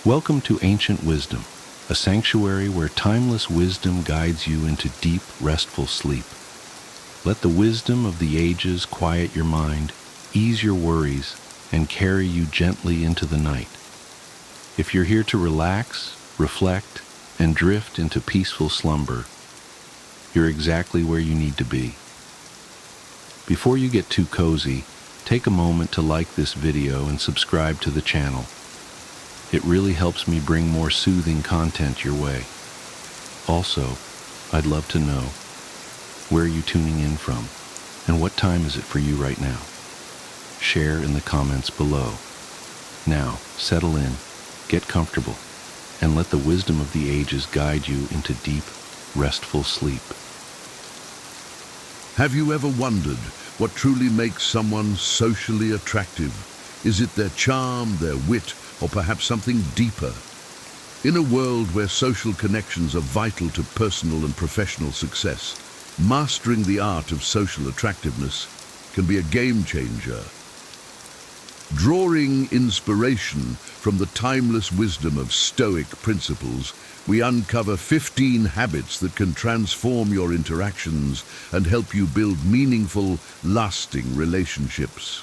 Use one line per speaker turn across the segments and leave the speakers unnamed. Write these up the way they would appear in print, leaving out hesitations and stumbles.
Welcome to Ancient Wisdom, a sanctuary where timeless wisdom guides you into deep, restful sleep. Let the wisdom of the ages quiet your mind, ease your worries, and carry you gently into the night. If you're here to relax, reflect, and drift into peaceful slumber, you're exactly where you need to be. Before you get too cozy, take a moment to like this video and subscribe to the channel. It really helps me bring more soothing content your way. Also, I'd love to know, where are you tuning in from, and what time is it for you right now? Share in the comments below. Now, settle in, get comfortable, and let the wisdom of the ages guide you into deep, restful sleep.
Have you ever wondered what truly makes someone socially attractive? Is it their charm, their wit, or perhaps something deeper? In a world where social connections are vital to personal and professional success, mastering the art of social attractiveness can be a game changer. Drawing inspiration from the timeless wisdom of Stoic principles, we uncover 15 habits that can transform your interactions and help you build meaningful, lasting relationships.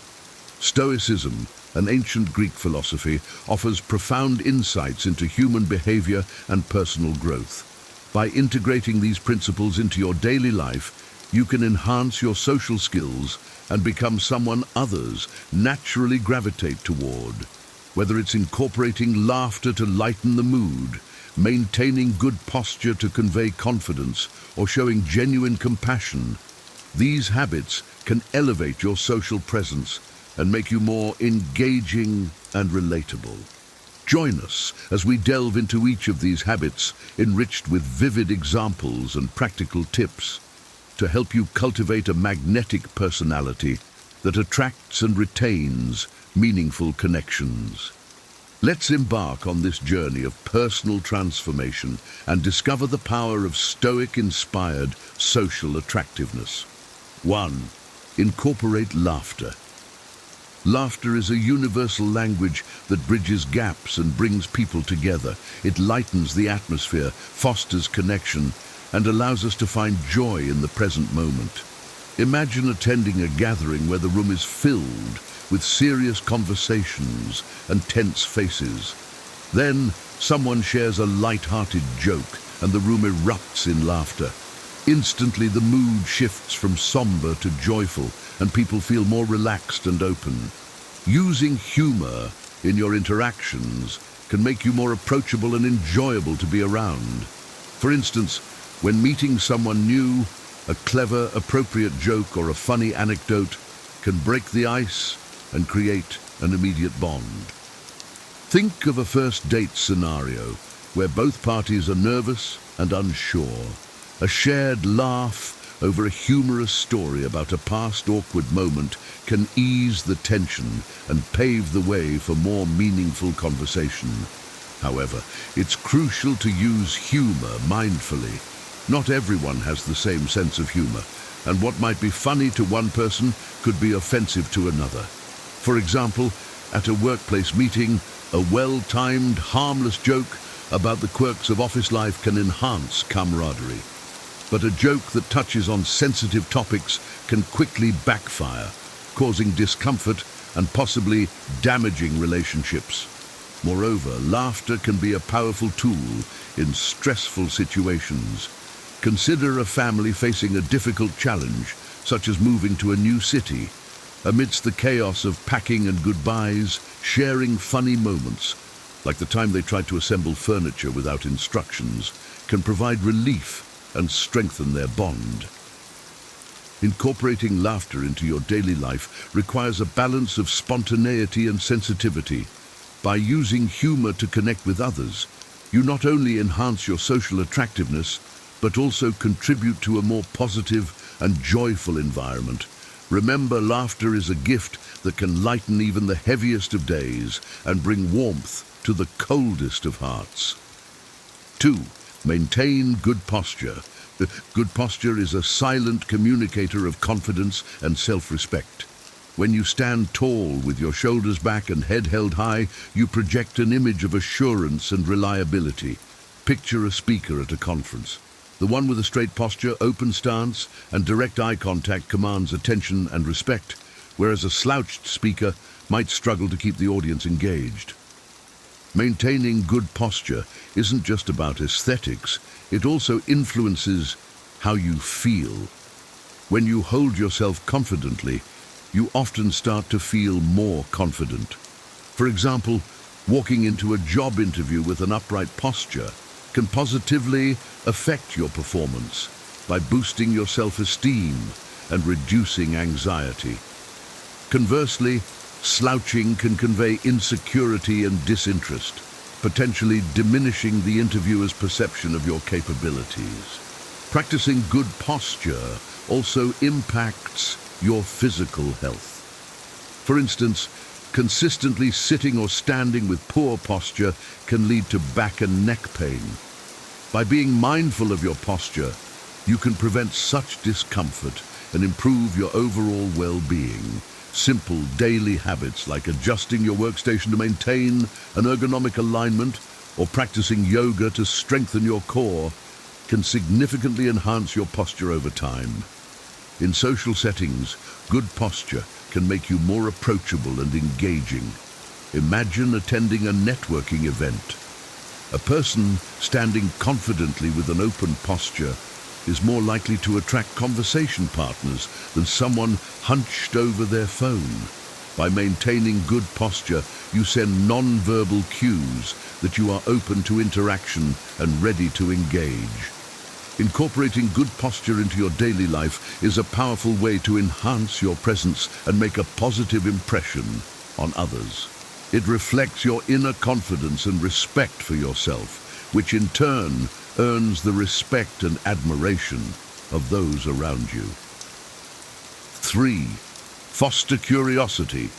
Stoicism, an ancient Greek philosophy, offers profound insights into human behavior and personal growth. By integrating these principles into your daily life, you can enhance your social skills and become someone others naturally gravitate toward. Whether it's incorporating laughter to lighten the mood, maintaining good posture to convey confidence, or showing genuine compassion, these habits can elevate your social presence and make you more engaging and relatable. Join us as we delve into each of these habits, enriched with vivid examples and practical tips to help you cultivate a magnetic personality that attracts and retains meaningful connections. Let's embark on this journey of personal transformation and discover the power of Stoic-inspired social attractiveness. 1. Incorporate laughter. Laughter is a universal language that bridges gaps and brings people together. It lightens the atmosphere, fosters connection, and allows us to find joy in the present moment. Imagine attending a gathering where the room is filled with serious conversations and tense faces. Then, someone shares a light-hearted joke and the room erupts in laughter. Instantly, the mood shifts from somber to joyful, and people feel more relaxed and open. Using humor in your interactions can make you more approachable and enjoyable to be around. For instance, when meeting someone new, a clever, appropriate joke or a funny anecdote can break the ice and create an immediate bond. Think of a first date scenario where both parties are nervous and unsure. A shared laugh over a humorous story about a past awkward moment can ease the tension and pave the way for more meaningful conversation. However, it's crucial to use humor mindfully. Not everyone has the same sense of humor, and what might be funny to one person could be offensive to another. For example, at a workplace meeting, a well-timed, harmless joke about the quirks of office life can enhance camaraderie. But a joke that touches on sensitive topics can quickly backfire, causing discomfort and possibly damaging relationships. Moreover, laughter can be a powerful tool in stressful situations. Consider a family facing a difficult challenge, such as moving to a new city. Amidst the chaos of packing and goodbyes, sharing funny moments, like the time they tried to assemble furniture without instructions, can provide relief and strengthen their bond. Incorporating laughter into your daily life requires a balance of spontaneity and sensitivity. By using humor to connect with others, you not only enhance your social attractiveness, but also contribute to a more positive and joyful environment. Remember, laughter is a gift that can lighten even the heaviest of days and bring warmth to the coldest of hearts. 2. Maintain good posture. Good posture is a silent communicator of confidence and self-respect. When you stand tall with your shoulders back and head held high, you project an image of assurance and reliability. Picture a speaker at a conference. The one with a straight posture, open stance, and direct eye contact commands attention and respect, whereas a slouched speaker might struggle to keep the audience engaged. Maintaining good posture isn't just about aesthetics, it also influences how you feel. When you hold yourself confidently, you often start to feel more confident. For example, walking into a job interview with an upright posture can positively affect your performance by boosting your self-esteem and reducing anxiety. Conversely, slouching can convey insecurity and disinterest, potentially diminishing the interviewer's perception of your capabilities. Practicing good posture also impacts your physical health. For instance, consistently sitting or standing with poor posture can lead to back and neck pain. By being mindful of your posture, you can prevent such discomfort and improve your overall well-being. Simple daily habits like adjusting your workstation to maintain an ergonomic alignment or practicing yoga to strengthen your core can significantly enhance your posture over time. In social settings, good posture can make you more approachable and engaging. Imagine attending a networking event. A person standing confidently with an open posture is more likely to attract conversation partners than someone hunched over their phone. By maintaining good posture, you send non-verbal cues that you are open to interaction and ready to engage. Incorporating good posture into your daily life is a powerful way to enhance your presence and make a positive impression on others. It reflects your inner confidence and respect for yourself, which in turn earns the respect and admiration of those around you. 3. Foster curiosity.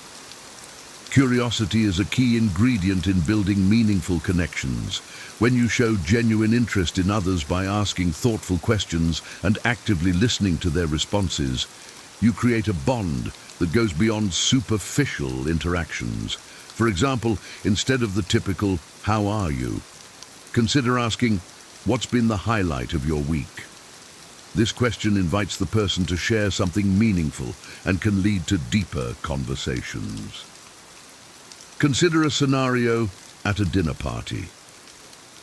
Curiosity is a key ingredient in building meaningful connections. When you show genuine interest in others by asking thoughtful questions and actively listening to their responses, you create a bond that goes beyond superficial interactions. For example, instead of the typical, "How are you?" consider asking, "What's been the highlight of your week?" This question invites the person to share something meaningful and can lead to deeper conversations. Consider a scenario at a dinner party.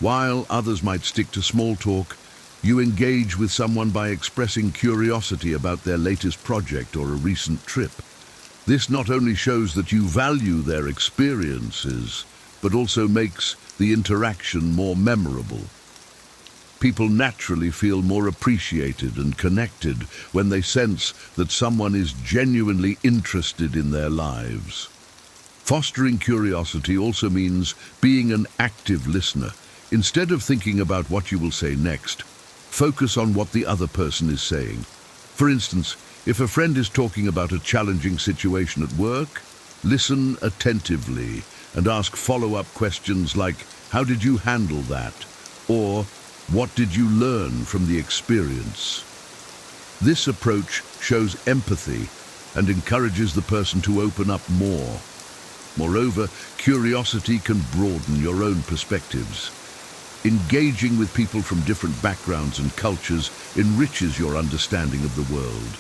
While others might stick to small talk, you engage with someone by expressing curiosity about their latest project or a recent trip. This not only shows that you value their experiences, but also makes the interaction more memorable. People naturally feel more appreciated and connected when they sense that someone is genuinely interested in their lives. Fostering curiosity also means being an active listener. Instead of thinking about what you will say next, focus on what the other person is saying. For instance, if a friend is talking about a challenging situation at work, listen attentively and ask follow-up questions like, "How did you handle that?" or "What did you learn from the experience?" This approach shows empathy and encourages the person to open up more. Moreover, curiosity can broaden your own perspectives. Engaging with people from different backgrounds and cultures enriches your understanding of the world.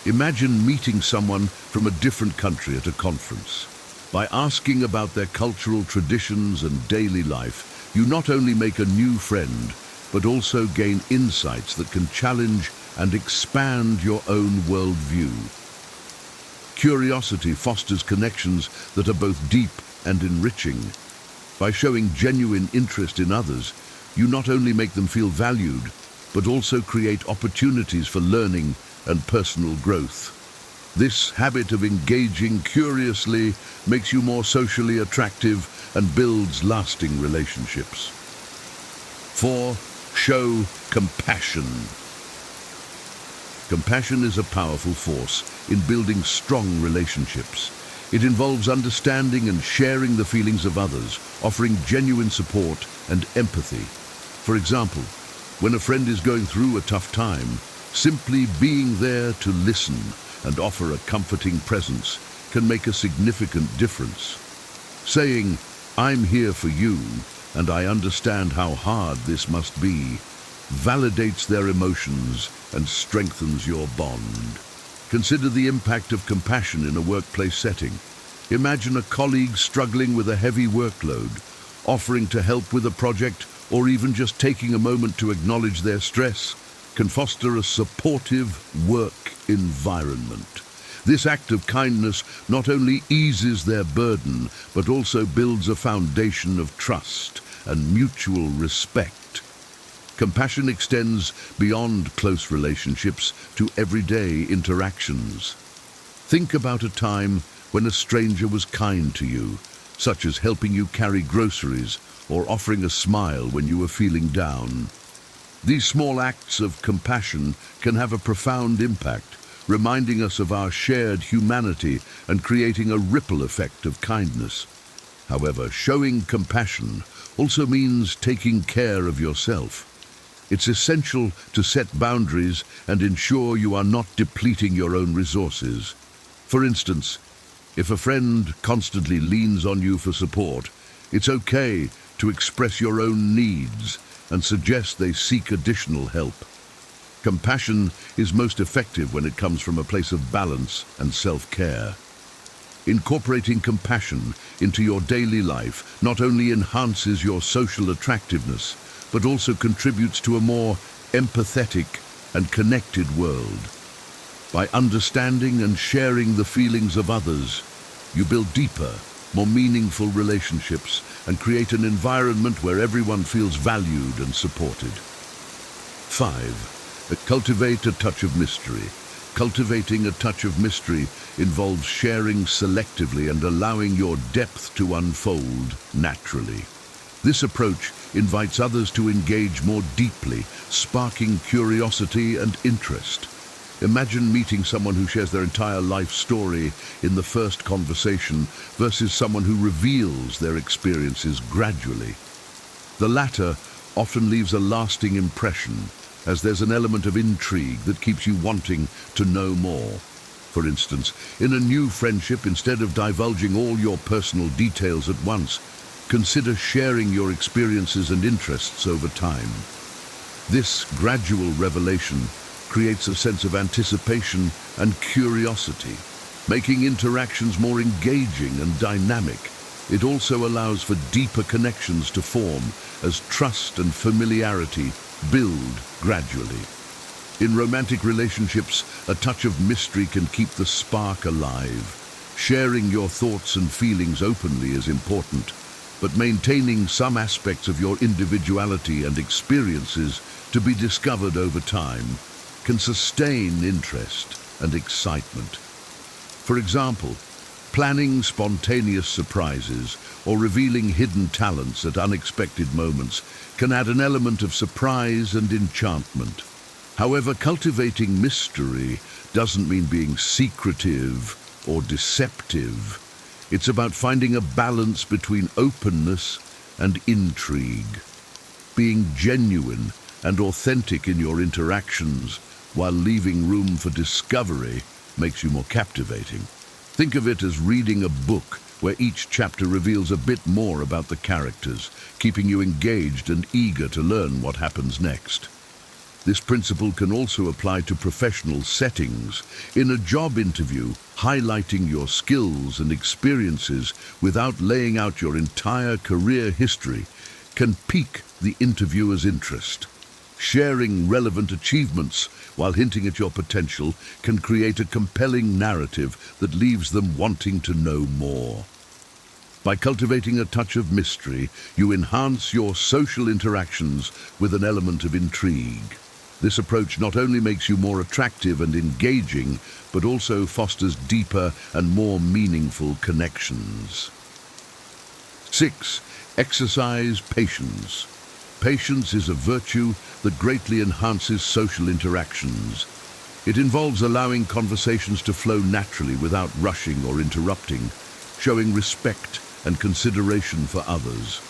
Imagine meeting someone from a different country at a conference. By asking about their cultural traditions and daily life, you not only make a new friend, but also gain insights that can challenge and expand your own worldview. Curiosity fosters connections that are both deep and enriching. By showing genuine interest in others, you not only make them feel valued, but also create opportunities for learning and personal growth. This habit of engaging curiously makes you more socially attractive and builds lasting relationships. 4. Show compassion. Compassion is a powerful force in building strong relationships. It involves understanding and sharing the feelings of others, offering genuine support and empathy. For example, when a friend is going through a tough time, simply being there to listen and offer a comforting presence can make a significant difference. Saying, "I'm here for you, and I understand how hard this must be," validates their emotions and strengthens your bond. Consider the impact of compassion in a workplace setting. Imagine a colleague struggling with a heavy workload. Offering to help with a project or even just taking a moment to acknowledge their stress can foster a supportive work environment. This act of kindness not only eases their burden, but also builds a foundation of trust and mutual respect. Compassion extends beyond close relationships to everyday interactions. Think about a time when a stranger was kind to you, such as helping you carry groceries or offering a smile when you were feeling down. These small acts of compassion can have a profound impact, reminding us of our shared humanity and creating a ripple effect of kindness. However, showing compassion also means taking care of yourself. It's essential to set boundaries and ensure you are not depleting your own resources. For instance, if a friend constantly leans on you for support, it's okay to express your own needs and suggest they seek additional help. Compassion is most effective when it comes from a place of balance and self-care. Incorporating compassion into your daily life not only enhances your social attractiveness, but also contributes to a more empathetic and connected world. By understanding and sharing the feelings of others, you build deeper, more meaningful relationships and create an environment where everyone feels valued and supported. 5. Cultivate a touch of mystery. Cultivating a touch of mystery involves sharing selectively and allowing your depth to unfold naturally. This approach invites others to engage more deeply, sparking curiosity and interest. Imagine meeting someone who shares their entire life story in the first conversation versus someone who reveals their experiences gradually. The latter often leaves a lasting impression, as there's an element of intrigue that keeps you wanting to know more. For instance, in a new friendship, instead of divulging all your personal details at once, consider sharing your experiences and interests over time. This gradual revelation creates a sense of anticipation and curiosity, making interactions more engaging and dynamic. It also allows for deeper connections to form as trust and familiarity build gradually. In romantic relationships, a touch of mystery can keep the spark alive. Sharing your thoughts and feelings openly is important, but maintaining some aspects of your individuality and experiences to be discovered over time can sustain interest and excitement. For example, planning spontaneous surprises or revealing hidden talents at unexpected moments can add an element of surprise and enchantment. However, cultivating mystery doesn't mean being secretive or deceptive. It's about finding a balance between openness and intrigue, being genuine and authentic in your interactions while leaving room for discovery makes you more captivating. Think of it as reading a book where each chapter reveals a bit more about the characters, keeping you engaged and eager to learn what happens next. This principle can also apply to professional settings. In a job interview, highlighting your skills and experiences without laying out your entire career history can pique the interviewer's interest. Sharing relevant achievements while hinting at your potential can create a compelling narrative that leaves them wanting to know more. By cultivating a touch of mystery, you enhance your social interactions with an element of intrigue. This approach not only makes you more attractive and engaging, but also fosters deeper and more meaningful connections. 6. Exercise patience. Patience is a virtue that greatly enhances social interactions. It involves allowing conversations to flow naturally without rushing or interrupting, showing respect and consideration for others.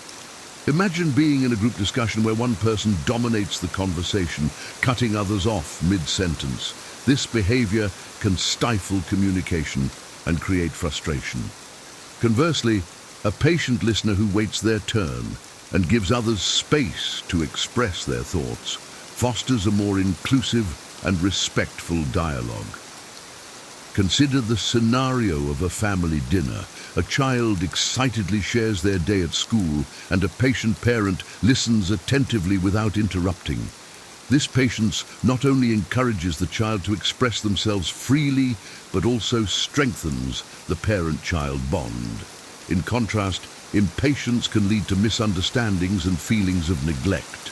Imagine being in a group discussion where one person dominates the conversation, cutting others off mid-sentence. This behavior can stifle communication and create frustration. Conversely, a patient listener who waits their turn and gives others space to express their thoughts fosters a more inclusive and respectful dialogue. Consider the scenario of a family dinner. A child excitedly shares their day at school, and a patient parent listens attentively without interrupting. This patience not only encourages the child to express themselves freely, but also strengthens the parent-child bond. In contrast, impatience can lead to misunderstandings and feelings of neglect.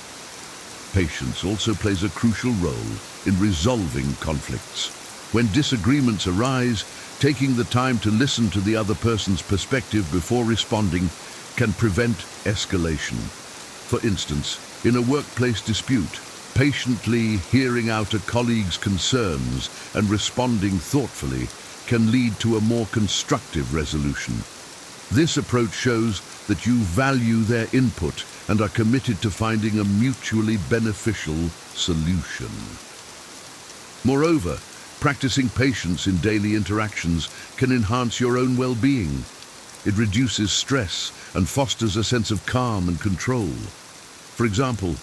Patience also plays a crucial role in resolving conflicts. When disagreements arise, taking the time to listen to the other person's perspective before responding can prevent escalation. For instance, in a workplace dispute, patiently hearing out a colleague's concerns and responding thoughtfully can lead to a more constructive resolution. This approach shows that you value their input and are committed to finding a mutually beneficial solution. Moreover, practicing patience in daily interactions can enhance your own well-being. It reduces stress and fosters a sense of calm and control. For example,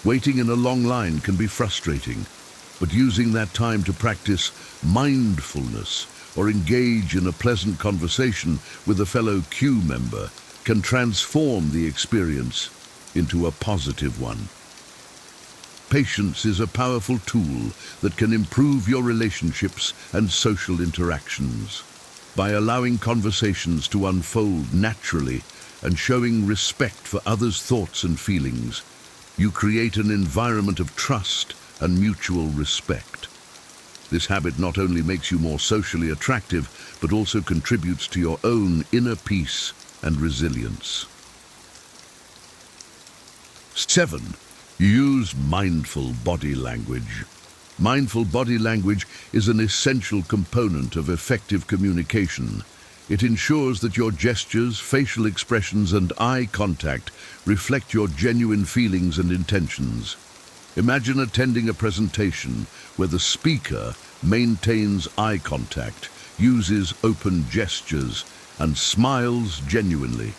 waiting in a long line can be frustrating, but using that time to practice mindfulness or engage in a pleasant conversation with a fellow queue member can transform the experience into a positive one. Patience is a powerful tool that can improve your relationships and social interactions. By allowing conversations to unfold naturally and showing respect for others' thoughts and feelings, you create an environment of trust and mutual respect. This habit not only makes you more socially attractive, but also contributes to your own inner peace and resilience. 7. Use mindful body language. Mindful body language is an essential component of effective communication. It ensures that your gestures, facial expressions, and eye contact reflect your genuine feelings and intentions. Imagine attending a presentation where the speaker maintains eye contact, uses open gestures, and smiles genuinely.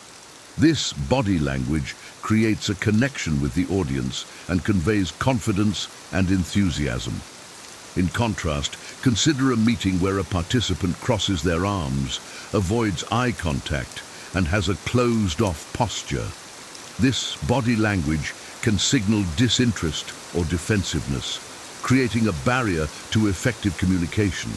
This body language creates a connection with the audience and conveys confidence and enthusiasm. In contrast, consider a meeting where a participant crosses their arms, avoids eye contact, and has a closed-off posture. This body language can signal disinterest or defensiveness, creating a barrier to effective communication.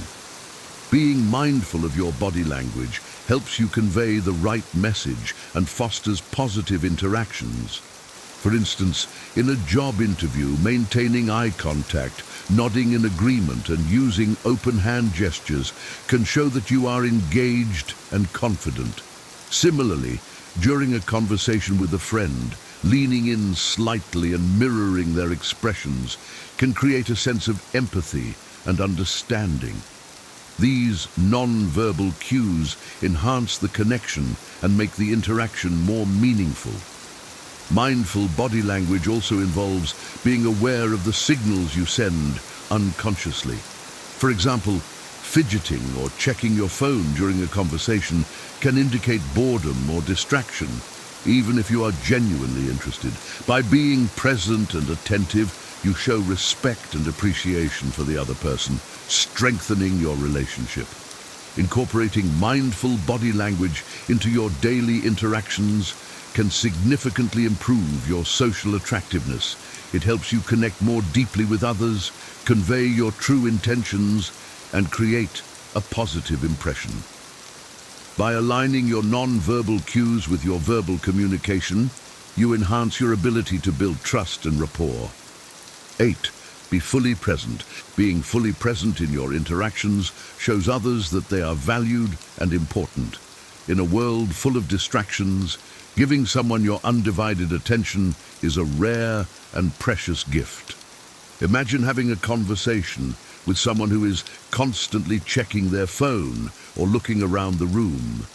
Being mindful of your body language helps you convey the right message and fosters positive interactions. For instance, in a job interview, maintaining eye contact, nodding in agreement, and using open hand gestures can show that you are engaged and confident. Similarly, during a conversation with a friend, leaning in slightly and mirroring their expressions can create a sense of empathy and understanding. These non-verbal cues enhance the connection and make the interaction more meaningful. Mindful body language also involves being aware of the signals you send unconsciously. For example, fidgeting or checking your phone during a conversation can indicate boredom or distraction, even if you are genuinely interested. By being present and attentive, you show respect and appreciation for the other person, strengthening your relationship. Incorporating mindful body language into your daily interactions can significantly improve your social attractiveness. It helps you connect more deeply with others, convey your true intentions, and create a positive impression. By aligning your non-verbal cues with your verbal communication, you enhance your ability to build trust and rapport. 8. Be fully present. Being fully present in your interactions shows others that they are valued and important. In a world full of distractions, giving someone your undivided attention is a rare and precious gift. Imagine having a conversation with someone who is constantly checking their phone or looking around the room.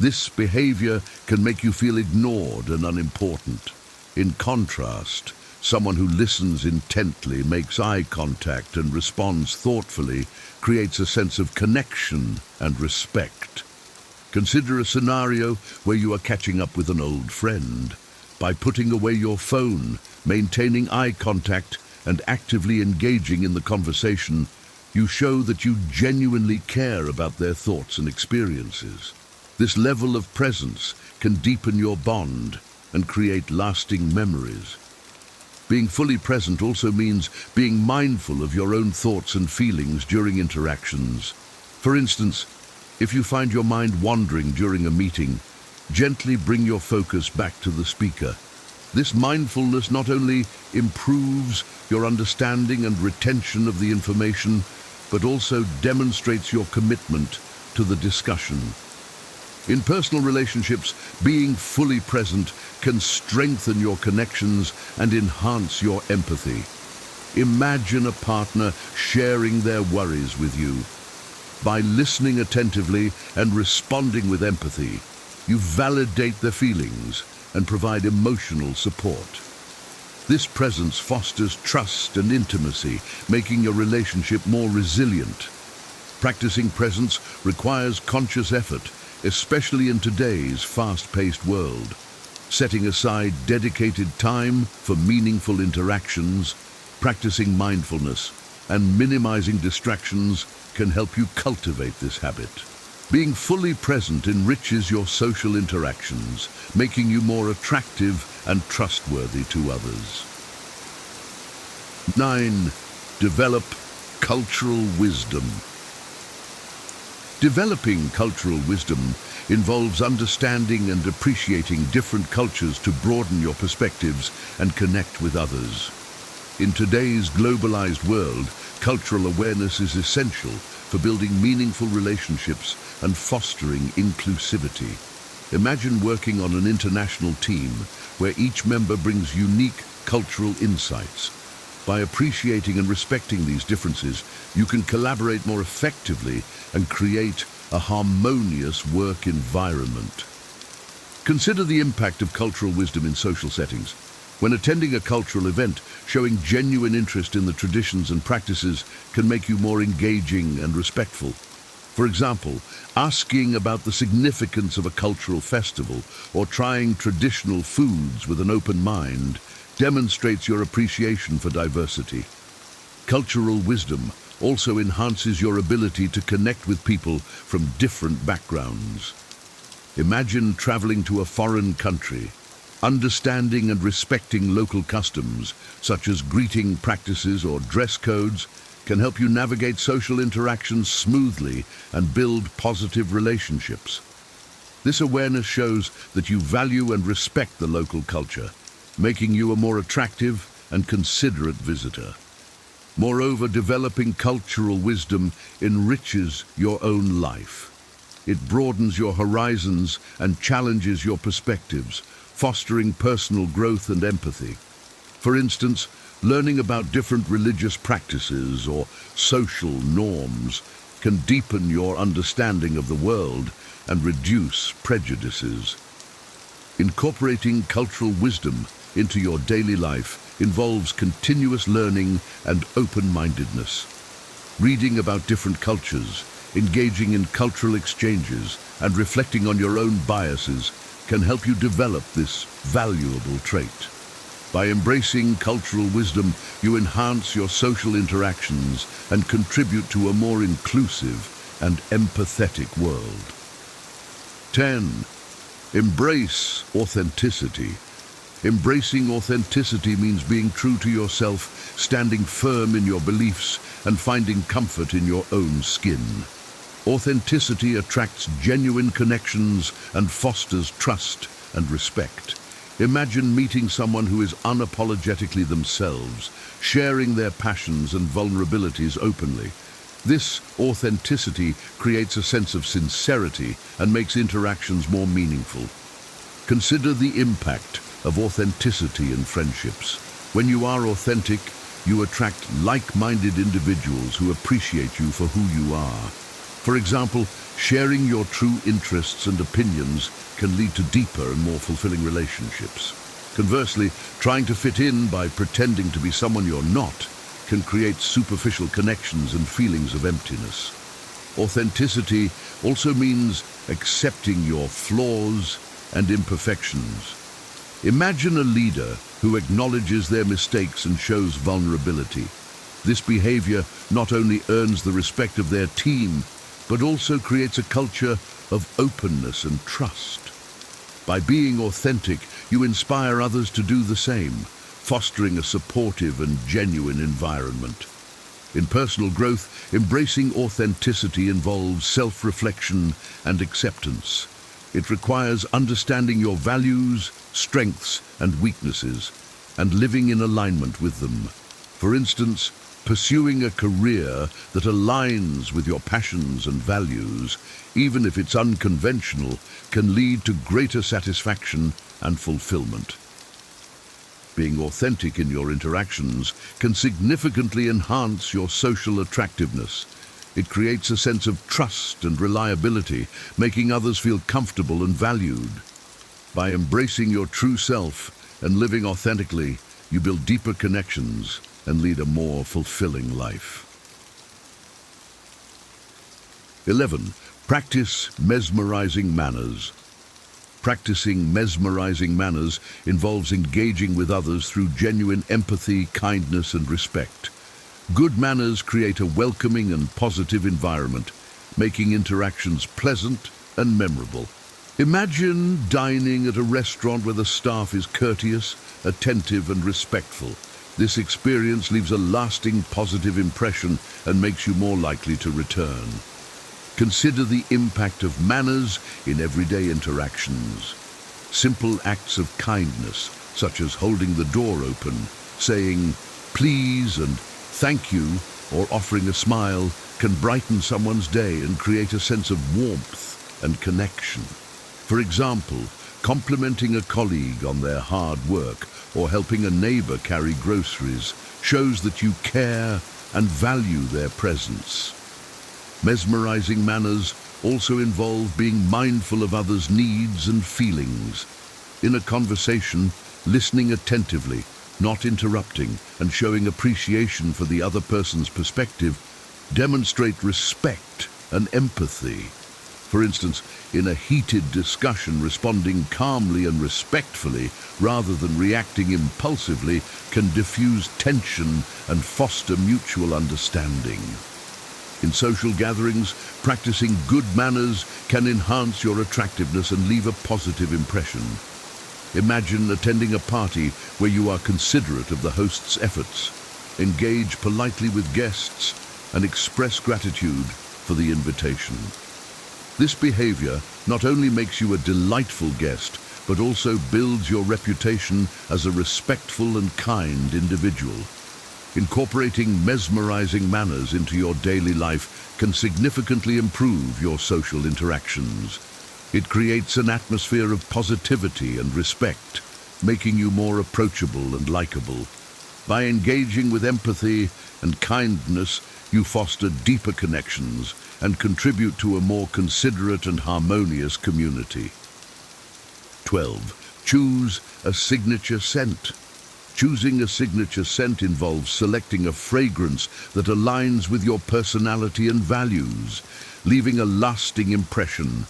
This behavior can make you feel ignored and unimportant. In contrast, Someone who listens intently, makes eye contact, and responds thoughtfully creates a sense of connection and respect. Consider a scenario where you are catching up with an old friend. By putting away your phone, maintaining eye contact, and actively engaging in the conversation, you show that you genuinely care about their thoughts and experiences. This level of presence can deepen your bond and create lasting memories. Being fully present also means being mindful of your own thoughts and feelings during interactions. For instance, if you find your mind wandering during a meeting, gently bring your focus back to the speaker. This mindfulness not only improves your understanding and retention of the information, but also demonstrates your commitment to the discussion. In personal relationships, being fully present can strengthen your connections and enhance your empathy. Imagine a partner sharing their worries with you. By listening attentively and responding with empathy, you validate their feelings and provide emotional support. This presence fosters trust and intimacy, making your relationship more resilient. Practicing presence requires conscious effort, especially in today's fast-paced world. Setting aside dedicated time for meaningful interactions, practicing mindfulness, and minimizing distractions can help you cultivate this habit. Being fully present enriches your social interactions, making you more attractive and trustworthy to others. 9. Develop cultural wisdom. Developing cultural wisdom involves understanding and appreciating different cultures to broaden your perspectives and connect with others. In today's globalized world, cultural awareness is essential for building meaningful relationships and fostering inclusivity. Imagine working on an international team where each member brings unique cultural insights. By appreciating and respecting these differences, you can collaborate more effectively and create a harmonious work environment. Consider the impact of cultural wisdom in social settings. When attending a cultural event, showing genuine interest in the traditions and practices can make you more engaging and respectful. For example, asking about the significance of a cultural festival or trying traditional foods with an open mind demonstrates your appreciation for diversity. Cultural wisdom also enhances your ability to connect with people from different backgrounds. Imagine traveling to a foreign country. Understanding and respecting local customs, such as greeting practices or dress codes, can help you navigate social interactions smoothly and build positive relationships. This awareness shows that you value and respect the local culture, making you a more attractive and considerate visitor. Moreover, developing cultural wisdom enriches your own life. It broadens your horizons and challenges your perspectives, fostering personal growth and empathy. For instance, learning about different religious practices or social norms can deepen your understanding of the world and reduce prejudices. Incorporating cultural wisdom into your daily life involves continuous learning and open-mindedness. Reading about different cultures, engaging in cultural exchanges, and reflecting on your own biases can help you develop this valuable trait. By embracing cultural wisdom, you enhance your social interactions and contribute to a more inclusive and empathetic world. 10. Embrace authenticity. Embracing authenticity means being true to yourself, standing firm in your beliefs, and finding comfort in your own skin. Authenticity attracts genuine connections and fosters trust and respect. Imagine meeting someone who is unapologetically themselves, sharing their passions and vulnerabilities openly. This authenticity creates a sense of sincerity and makes interactions more meaningful. Consider the impact of authenticity in friendships. When you are authentic, you attract like-minded individuals who appreciate you for who you are. For example, sharing your true interests and opinions can lead to deeper and more fulfilling relationships. Conversely, Trying to fit in by pretending to be someone you're not can create superficial connections and feelings of emptiness. Authenticity also means accepting your flaws and imperfections. Imagine a leader who acknowledges their mistakes and shows vulnerability. This behavior not only earns the respect of their team, but also creates a culture of openness and trust. By being authentic, you inspire others to do the same, fostering a supportive and genuine environment. In personal growth, embracing authenticity involves self-reflection and acceptance. It requires understanding your values, strengths, and weaknesses, and living in alignment with them. For instance, pursuing a career that aligns with your passions and values, even if it's unconventional, can lead to greater satisfaction and fulfillment. Being authentic in your interactions can significantly enhance your social attractiveness. It creates a sense of trust and reliability, making others feel comfortable and valued. By embracing your true self and living authentically, you build deeper connections and lead a more fulfilling life. 11. Practice mesmerizing manners. Practicing mesmerizing manners involves engaging with others through genuine empathy, kindness, and respect. Good manners create a welcoming and positive environment, making interactions pleasant and memorable. Imagine dining at a restaurant where the staff is courteous, attentive, and respectful. This experience leaves a lasting positive impression and makes you more likely to return. Consider the impact of manners in everyday interactions. Simple acts of kindness, such as holding the door open, saying please and thank you, or offering a smile, can brighten someone's day and create a sense of warmth and connection. For example, complimenting a colleague on their hard work or helping a neighbor carry groceries shows that you care and value their presence. Mesmerizing manners also involve being mindful of others' needs and feelings. In a conversation, listening attentively, not interrupting, and showing appreciation for the other person's perspective demonstrate respect and empathy. For instance, in a heated discussion, responding calmly and respectfully rather than reacting impulsively can diffuse tension and foster mutual understanding. In social gatherings, practicing good manners can enhance your attractiveness and leave a positive impression. Imagine attending a party where you are considerate of the host's efforts, engage politely with guests, and express gratitude for the invitation. This behavior not only makes you a delightful guest, but also builds your reputation as a respectful and kind individual. Incorporating mesmerizing manners into your daily life can significantly improve your social interactions. It creates an atmosphere of positivity and respect, making you more approachable and likable. By engaging with empathy and kindness, you foster deeper connections and contribute to a more considerate and harmonious community. 12. Choose a signature scent. Choosing a signature scent involves selecting a fragrance that aligns with your personality and values, leaving a lasting impression.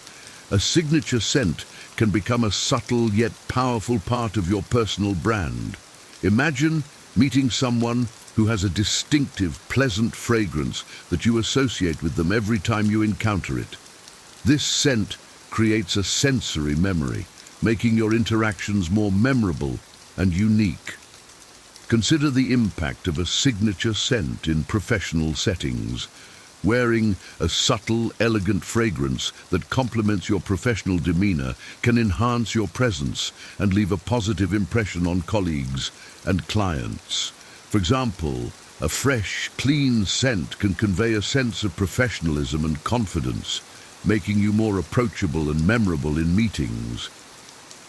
A signature scent can become a subtle yet powerful part of your personal brand. Imagine meeting someone who has a distinctive, pleasant fragrance that you associate with them every time you encounter it. This scent creates a sensory memory, making your interactions more memorable and unique. Consider the impact of a signature scent in professional settings. Wearing a subtle, elegant fragrance that complements your professional demeanor can enhance your presence and leave a positive impression on colleagues and clients. For example, a fresh, clean scent can convey a sense of professionalism and confidence, making you more approachable and memorable in meetings.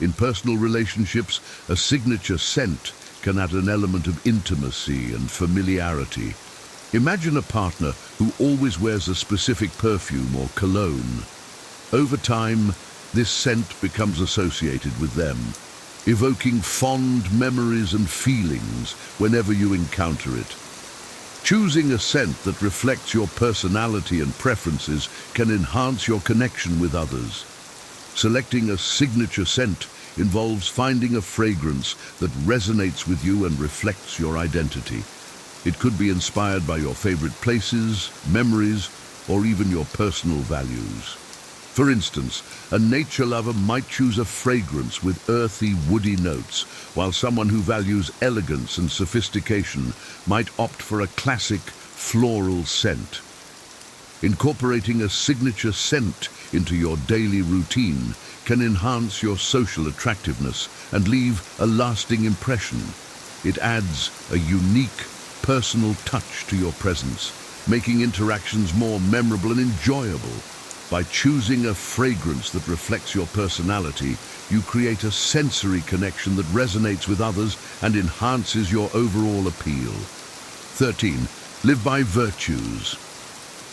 In personal relationships, a signature scent can add an element of intimacy and familiarity. Imagine a partner who always wears a specific perfume or cologne. Over time, this scent becomes associated with them, evoking fond memories and feelings whenever you encounter it. Choosing a scent that reflects your personality and preferences can enhance your connection with others. Selecting a signature scent involves finding a fragrance that resonates with you and reflects your identity. It could be inspired by your favorite places, memories, or even your personal values. For instance, a nature lover might choose a fragrance with earthy, woody notes, while someone who values elegance and sophistication might opt for a classic, floral scent. Incorporating a signature scent into your daily routine can enhance your social attractiveness and leave a lasting impression. It adds a unique, personal touch to your presence, making interactions more memorable and enjoyable. By choosing a fragrance that reflects your personality, you create a sensory connection that resonates with others and enhances your overall appeal. 13. Live by virtues.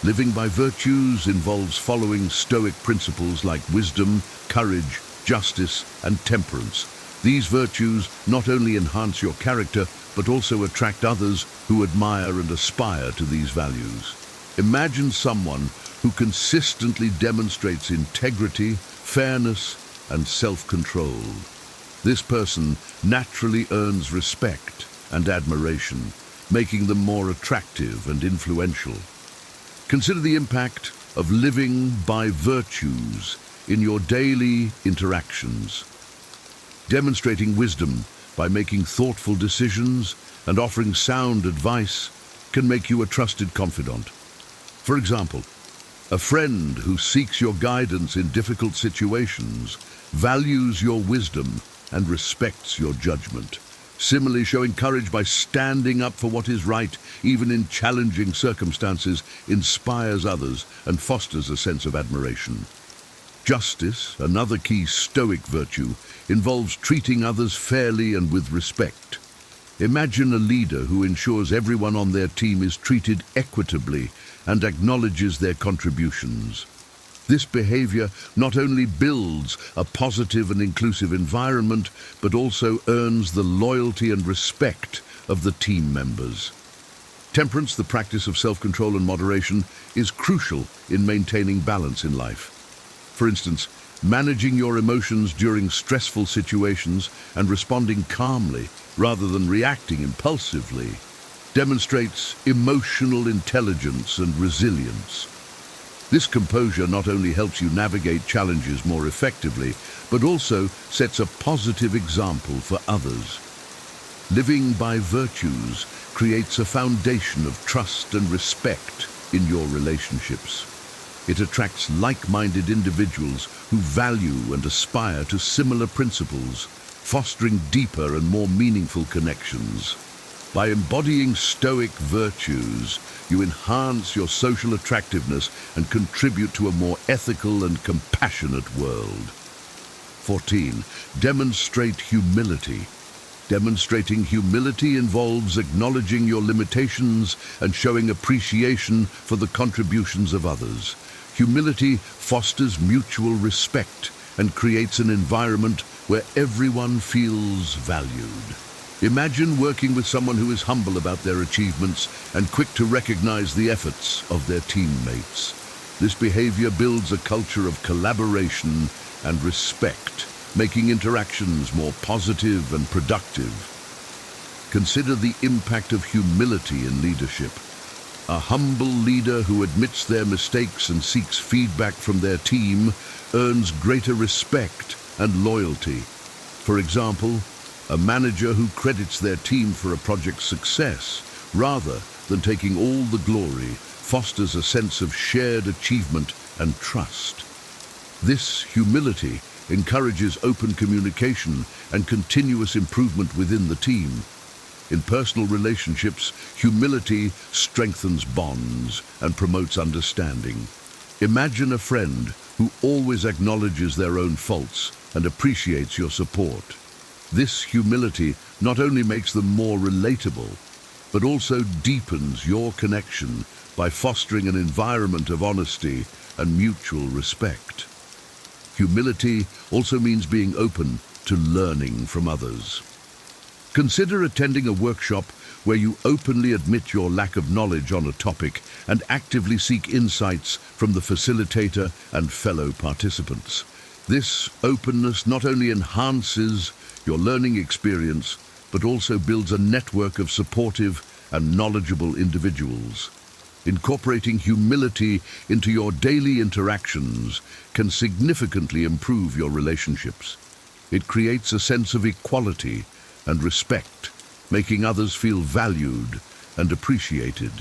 Living by virtues involves following Stoic principles like wisdom, courage, justice, and temperance. These virtues not only enhance your character, but also attract others who admire and aspire to these values. Imagine someone who consistently demonstrates integrity, fairness, and self-control. This person naturally earns respect and admiration, making them more attractive and influential. Consider the impact of living by virtues in your daily interactions. Demonstrating wisdom by making thoughtful decisions and offering sound advice can make you a trusted confidant. For example, a friend who seeks your guidance in difficult situations values your wisdom and respects your judgment. Similarly, showing courage by standing up for what is right, even in challenging circumstances, inspires others and fosters a sense of admiration. Justice, another key Stoic virtue, involves treating others fairly and with respect. Imagine a leader who ensures everyone on their team is treated equitably and acknowledges their contributions. This behavior not only builds a positive and inclusive environment, but also earns the loyalty and respect of the team members. Temperance, the practice of self-control and moderation, is crucial in maintaining balance in life. For instance, managing your emotions during stressful situations and responding calmly rather than reacting impulsively demonstrates emotional intelligence and resilience. This composure not only helps you navigate challenges more effectively, but also sets a positive example for others. Living by virtues creates a foundation of trust and respect in your relationships. It attracts like-minded individuals who value and aspire to similar principles, fostering deeper and more meaningful connections. By embodying Stoic virtues, you enhance your social attractiveness and contribute to a more ethical and compassionate world. 14. Demonstrate humility. Demonstrating humility involves acknowledging your limitations and showing appreciation for the contributions of others. Humility fosters mutual respect and creates an environment where everyone feels valued. Imagine working with someone who is humble about their achievements and quick to recognize the efforts of their teammates. This behavior builds a culture of collaboration and respect, making interactions more positive and productive. Consider the impact of humility in leadership. A humble leader who admits their mistakes and seeks feedback from their team earns greater respect and loyalty. For example, a manager who credits their team for a project's success, rather than taking all the glory, fosters a sense of shared achievement and trust. This humility encourages open communication and continuous improvement within the team. In personal relationships, humility strengthens bonds and promotes understanding. Imagine a friend who always acknowledges their own faults and appreciates your support. This humility not only makes them more relatable, but also deepens your connection by fostering an environment of honesty and mutual respect. Humility also means being open to learning from others. Consider attending a workshop where you openly admit your lack of knowledge on a topic and actively seek insights from the facilitator and fellow participants. This openness not only enhances your learning experience, but also builds a network of supportive and knowledgeable individuals. Incorporating humility into your daily interactions can significantly improve your relationships. It creates a sense of equality and respect, making others feel valued and appreciated.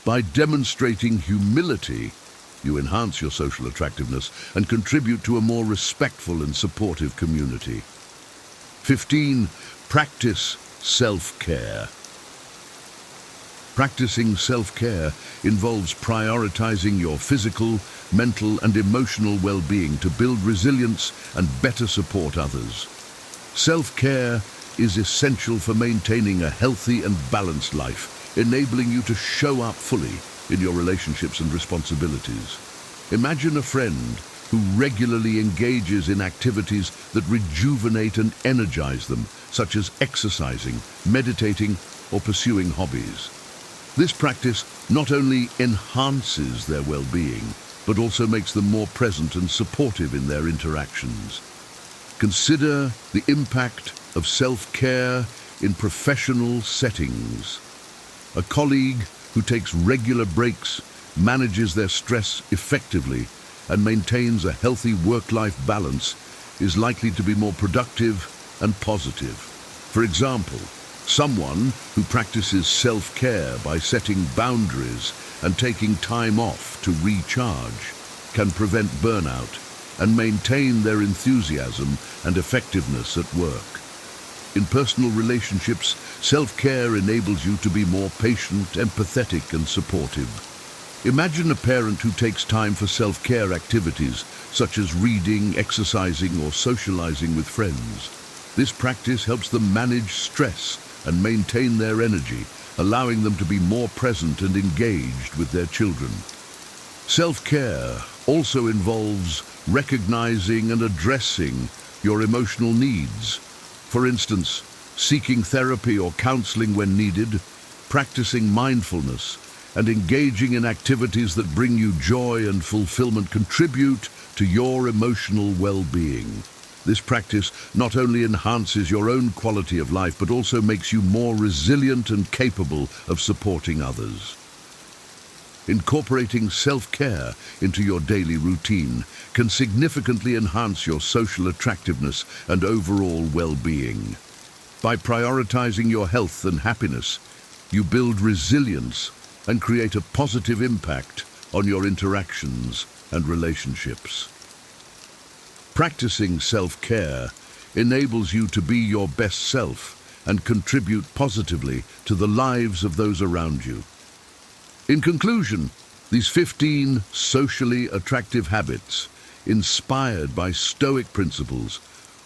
By demonstrating humility, you enhance your social attractiveness and contribute to a more respectful and supportive community. 15. Practice self-care. Practicing self-care involves prioritizing your physical, mental, and emotional well-being to build resilience and better support others. Self-care is essential for maintaining a healthy and balanced life, enabling you to show up fully in your relationships and responsibilities. Imagine a friend who regularly engages in activities that rejuvenate and energize them, such as exercising, meditating, or pursuing hobbies. This practice not only enhances their well-being, but also makes them more present and supportive in their interactions. Consider the impact of self-care in professional settings. A colleague who takes regular breaks, manages their stress effectively, and maintains a healthy work-life balance is likely to be more productive and positive. For example, someone who practices self-care by setting boundaries and taking time off to recharge can prevent burnout and maintain their enthusiasm and effectiveness at work. In personal relationships, self-care enables you to be more patient, empathetic, and supportive. Imagine a parent who takes time for self-care activities such as reading, exercising, or socializing with friends. This practice helps them manage stress and maintain their energy, allowing them to be more present and engaged with their children. Self-care also involves recognizing and addressing your emotional needs. For instance, seeking therapy or counseling when needed, practicing mindfulness, and engaging in activities that bring you joy and fulfillment contribute to your emotional well-being. This practice not only enhances your own quality of life, but also makes you more resilient and capable of supporting others. Incorporating self-care into your daily routine can significantly enhance your social attractiveness and overall well-being. By prioritizing your health and happiness, you build resilience and create a positive impact on your interactions and relationships. Practicing self-care enables you to be your best self and contribute positively to the lives of those around you. In conclusion, these 15 socially attractive habits, inspired by Stoic principles,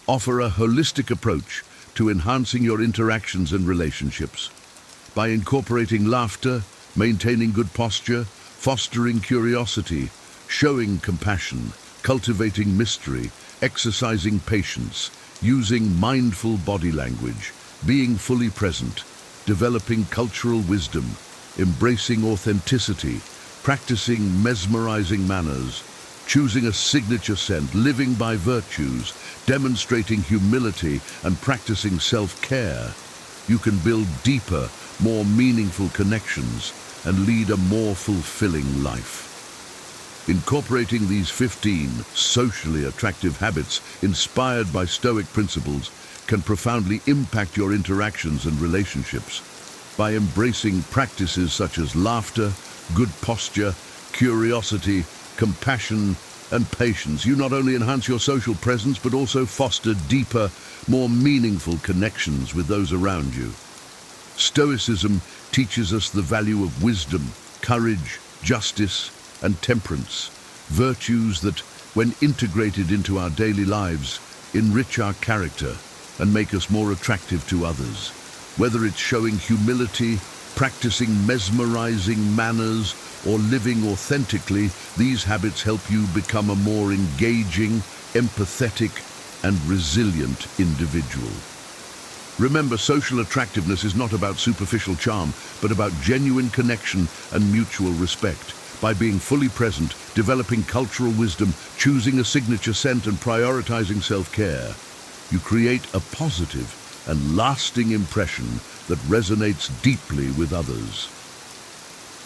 offer a holistic approach to enhancing your interactions and relationships. By incorporating laughter, maintaining good posture, fostering curiosity, showing compassion, cultivating mystery, exercising patience, using mindful body language, being fully present, developing cultural wisdom, embracing authenticity, practicing mesmerizing manners, choosing a signature scent, living by virtues, demonstrating humility, and practicing self-care, you can build deeper, more meaningful connections and lead a more fulfilling life. Incorporating these 15 socially attractive habits inspired by Stoic principles can profoundly impact your interactions and relationships. By embracing practices such as laughter, good posture, curiosity, compassion, and patience, you not only enhance your social presence but also foster deeper, more meaningful connections with those around you. Stoicism teaches us the value of wisdom, courage, justice, and temperance, virtues that, when integrated into our daily lives, enrich our character and make us more attractive to others. Whether it's showing humility, practicing mesmerizing manners, or living authentically, these habits help you become a more engaging, empathetic, and resilient individual. Remember, social attractiveness is not about superficial charm, but about genuine connection and mutual respect. By being fully present, developing cultural wisdom, choosing a signature scent, and prioritizing self-care, you create a positive and lasting impression that resonates deeply with others.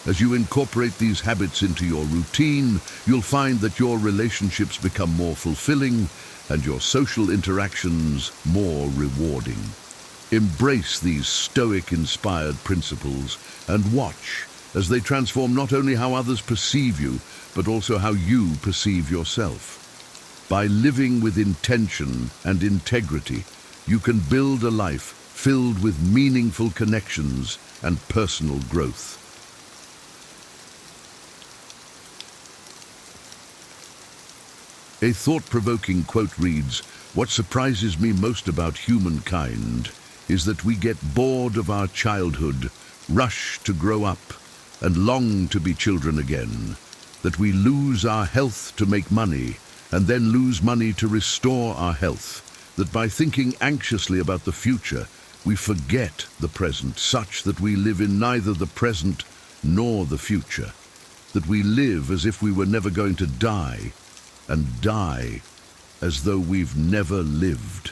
As you incorporate these habits into your routine, you'll find that your relationships become more fulfilling and your social interactions more rewarding. Embrace these Stoic-inspired principles and watch as they transform not only how others perceive you, but also how you perceive yourself. By living with intention and integrity, you can build a life filled with meaningful connections and personal growth. A thought-provoking quote reads, "What surprises me most about humankind is that we get bored of our childhood, rush to grow up, and long to be children again, that we lose our health to make money, and then lose money to restore our health, that by thinking anxiously about the future, we forget the present, such that we live in neither the present nor the future, that we live as if we were never going to die, and die as though we've never lived."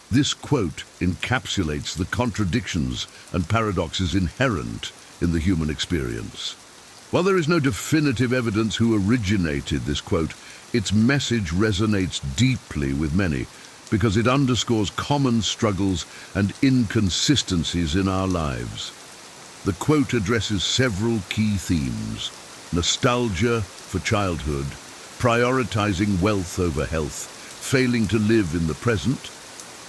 This quote encapsulates the contradictions and paradoxes inherent in the human experience. While there is no definitive evidence who originated this quote, its message resonates deeply with many because it underscores common struggles and inconsistencies in our lives. The quote addresses several key themes: nostalgia for childhood, prioritizing wealth over health, failing to live in the present,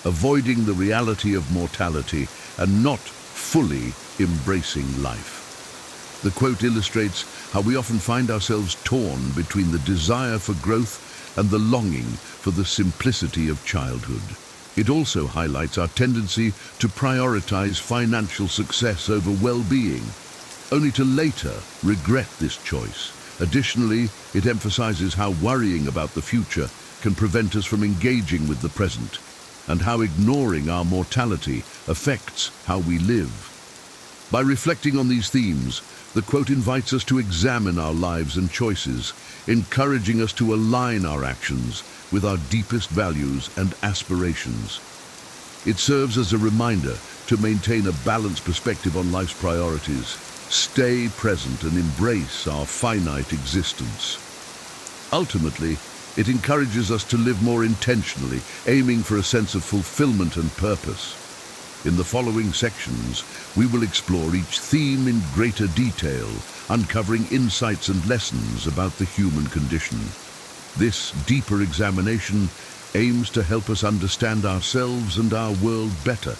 avoiding the reality of mortality, and not fully embracing life. The quote illustrates how we often find ourselves torn between the desire for growth and the longing for the simplicity of childhood. It also highlights our tendency to prioritize financial success over well-being, only to later regret this choice. Additionally, it emphasizes how worrying about the future can prevent us from engaging with the present, and how ignoring our mortality affects how we live. By reflecting on these themes, the quote invites us to examine our lives and choices, encouraging us to align our actions with our deepest values and aspirations. It serves as a reminder to maintain a balanced perspective on life's priorities, stay present, and embrace our finite existence. Ultimately, it encourages us to live more intentionally, aiming for a sense of fulfillment and purpose. In the following sections, we will explore each theme in greater detail, uncovering insights and lessons about the human condition. This deeper examination aims to help us understand ourselves and our world better,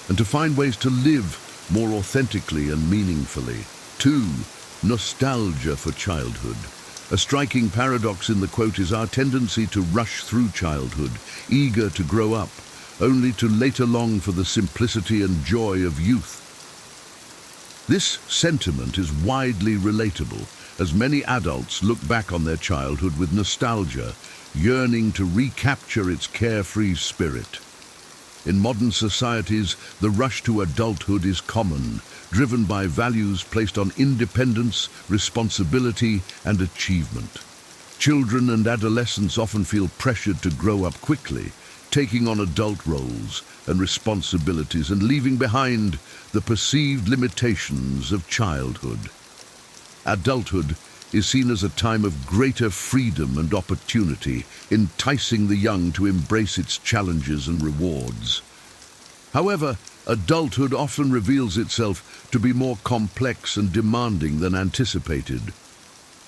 and to find ways to live more authentically and meaningfully. 2. Nostalgia for childhood. A striking paradox in the quote is our tendency to rush through childhood, eager to grow up, only to later long for the simplicity and joy of youth. This sentiment is widely relatable, as many adults look back on their childhood with nostalgia, yearning to recapture its carefree spirit. In modern societies, the rush to adulthood is common, driven by values placed on independence, responsibility, and achievement. Children and adolescents often feel pressured to grow up quickly, taking on adult roles and responsibilities and leaving behind the perceived limitations of childhood. Adulthood is seen as a time of greater freedom and opportunity, enticing the young to embrace its challenges and rewards. However, adulthood often reveals itself to be more complex and demanding than anticipated.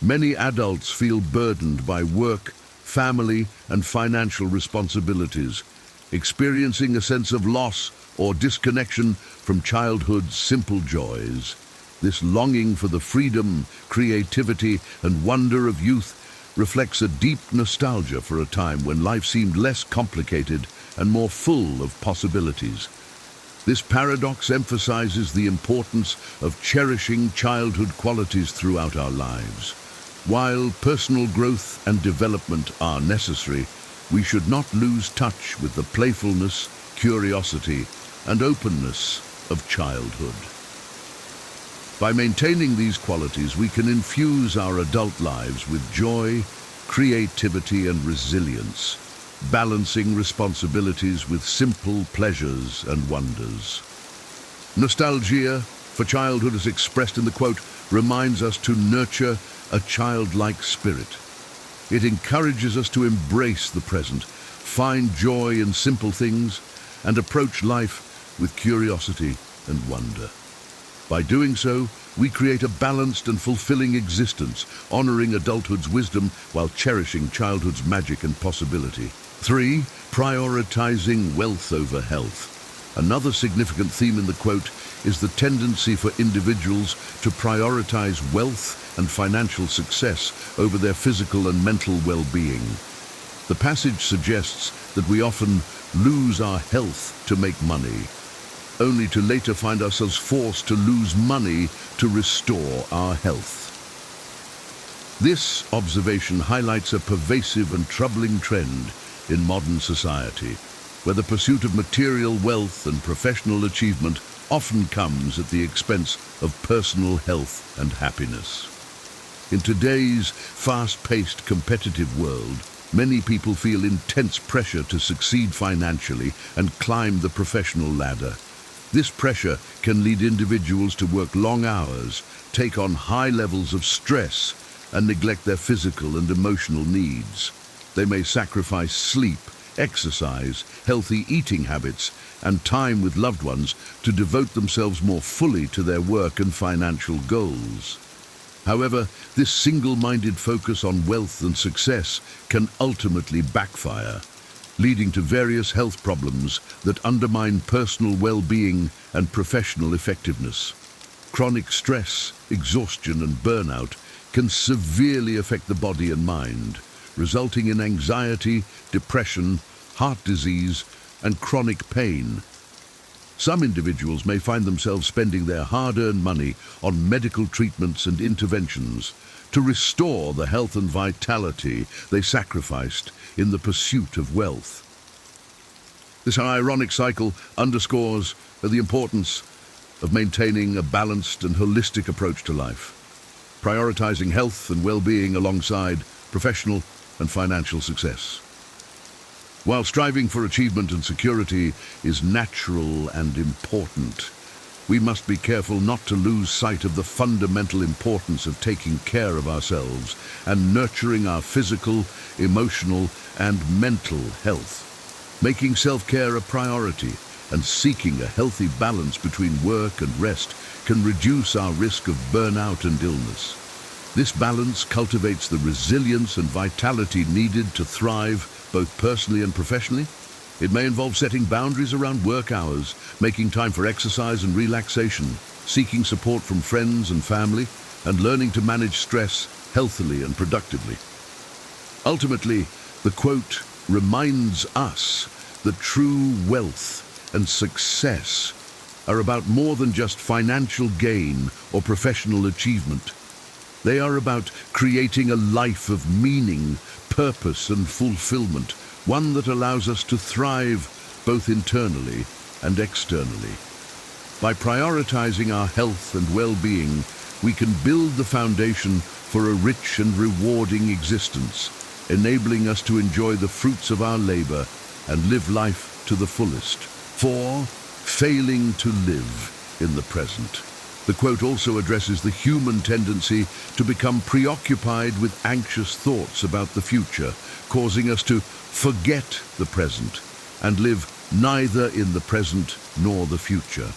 Many adults feel burdened by work, family, and financial responsibilities, experiencing a sense of loss or disconnection from childhood's simple joys. This longing for the freedom, creativity, and wonder of youth reflects a deep nostalgia for a time when life seemed less complicated and more full of possibilities. This paradox emphasizes the importance of cherishing childhood qualities throughout our lives. While personal growth and development are necessary, we should not lose touch with the playfulness, curiosity, and openness of childhood. By maintaining these qualities, we can infuse our adult lives with joy, creativity, and resilience, balancing responsibilities with simple pleasures and wonders. Nostalgia for childhood, as expressed in the quote, reminds us to nurture a childlike spirit. It encourages us to embrace the present, find joy in simple things, and approach life with curiosity and wonder. By doing so, we create a balanced and fulfilling existence, honoring adulthood's wisdom while cherishing childhood's magic and possibility. 3. Prioritizing wealth over health. Another significant theme in the quote is the tendency for individuals to prioritize wealth and financial success over their physical and mental well-being. The passage suggests that we often lose our health to make money, only to later find ourselves forced to lose money to restore our health. This observation highlights a pervasive and troubling trend in modern society, where the pursuit of material wealth and professional achievement often comes at the expense of personal health and happiness. In today's fast-paced, competitive world, many people feel intense pressure to succeed financially and climb the professional ladder. This pressure can lead individuals to work long hours, take on high levels of stress, and neglect their physical and emotional needs. They may sacrifice sleep, exercise, healthy eating habits, and time with loved ones to devote themselves more fully to their work and financial goals. However, this single-minded focus on wealth and success can ultimately backfire, leading to various health problems that undermine personal well-being and professional effectiveness. Chronic stress, exhaustion, and burnout can severely affect the body and mind, resulting in anxiety, depression, heart disease, and chronic pain. Some individuals may find themselves spending their hard-earned money on medical treatments and interventions to restore the health and vitality they sacrificed in the pursuit of wealth. This ironic cycle underscores the importance of maintaining a balanced and holistic approach to life, prioritizing health and well-being alongside professional and financial success. While striving for achievement and security is natural and important, we must be careful not to lose sight of the fundamental importance of taking care of ourselves and nurturing our physical, emotional, and mental health. Making self-care a priority and seeking a healthy balance between work and rest can reduce our risk of burnout and illness. This balance cultivates the resilience and vitality needed to thrive both personally and professionally. It may involve setting boundaries around work hours, making time for exercise and relaxation, seeking support from friends and family, and learning to manage stress healthily and productively. Ultimately, the quote reminds us that true wealth and success are about more than just financial gain or professional achievement. They are about creating a life of meaning, purpose, and fulfillment, one that allows us to thrive both internally and externally. By prioritizing our health and well-being, we can build the foundation for a rich and rewarding existence, enabling us to enjoy the fruits of our labor and live life to the fullest. 4. Failing to live in the present. The quote also addresses the human tendency to become preoccupied with anxious thoughts about the future, causing us to forget the present and live neither in the present nor the future.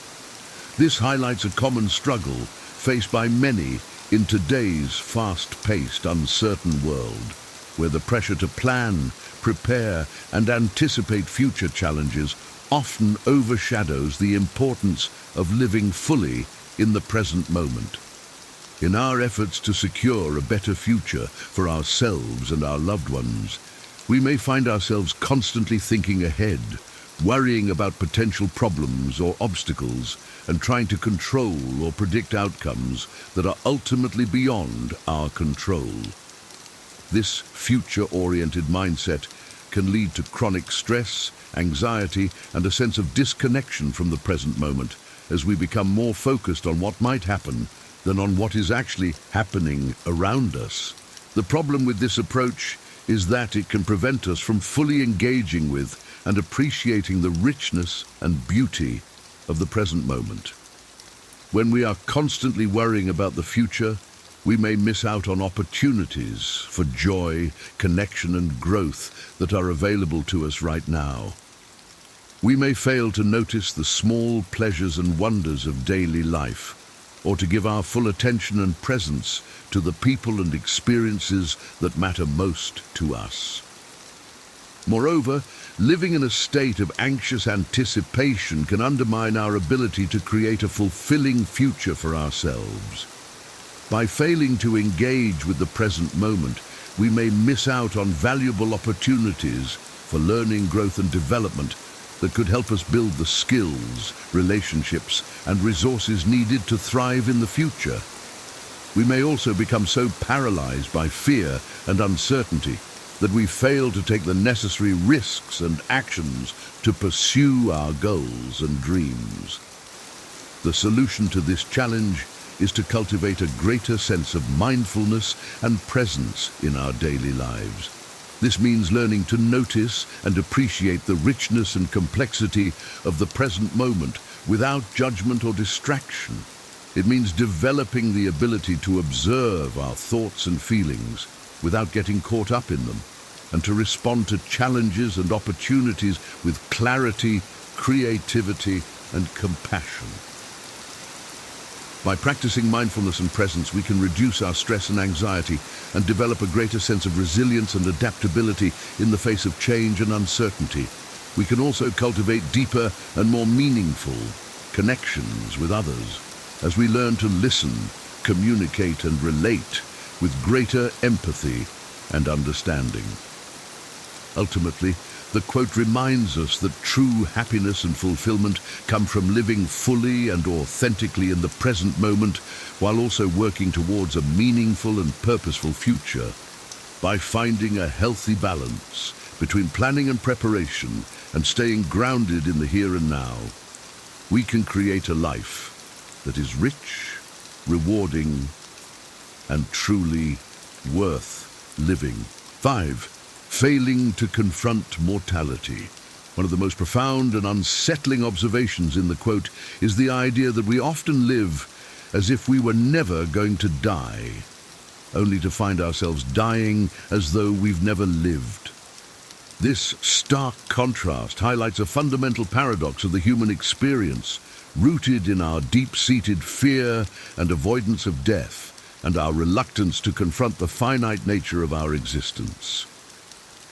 This highlights a common struggle faced by many in today's fast-paced, uncertain world, where the pressure to plan, prepare, and anticipate future challenges often overshadows the importance of living fully in the present moment. In our efforts to secure a better future for ourselves and our loved ones, we may find ourselves constantly thinking ahead, worrying about potential problems or obstacles, and trying to control or predict outcomes that are ultimately beyond our control. This future-oriented mindset can lead to chronic stress, anxiety, and a sense of disconnection from the present moment, as we become more focused on what might happen than on what is actually happening around us. The problem with this approach is that it can prevent us from fully engaging with and appreciating the richness and beauty of the present moment. When we are constantly worrying about the future, we may miss out on opportunities for joy, connection, and growth that are available to us right now. We may fail to notice the small pleasures and wonders of daily life, or to give our full attention and presence to the people and experiences that matter most to us. Moreover, living in a state of anxious anticipation can undermine our ability to create a fulfilling future for ourselves. By failing to engage with the present moment, we may miss out on valuable opportunities for learning, growth, and development that could help us build the skills, relationships, and resources needed to thrive in the future. We may also become so paralyzed by fear and uncertainty that we fail to take the necessary risks and actions to pursue our goals and dreams. The solution to this challenge is to cultivate a greater sense of mindfulness and presence in our daily lives. This means learning to notice and appreciate the richness and complexity of the present moment without judgment or distraction. It means developing the ability to observe our thoughts and feelings without getting caught up in them, and to respond to challenges and opportunities with clarity, creativity, and compassion. By practicing mindfulness and presence, we can reduce our stress and anxiety and develop a greater sense of resilience and adaptability in the face of change and uncertainty. We can also cultivate deeper and more meaningful connections with others as we learn to listen, communicate, and relate with greater empathy and understanding. Ultimately, the quote reminds us that true happiness and fulfillment come from living fully and authentically in the present moment, while also working towards a meaningful and purposeful future. By finding a healthy balance between planning and preparation and staying grounded in the here and now, we can create a life that is rich, rewarding, and truly worth living. 5. Failing to confront mortality. One of the most profound and unsettling observations in the quote is the idea that we often live as if we were never going to die, only to find ourselves dying as though we've never lived. This stark contrast highlights a fundamental paradox of the human experience, rooted in our deep-seated fear and avoidance of death, and our reluctance to confront the finite nature of our existence.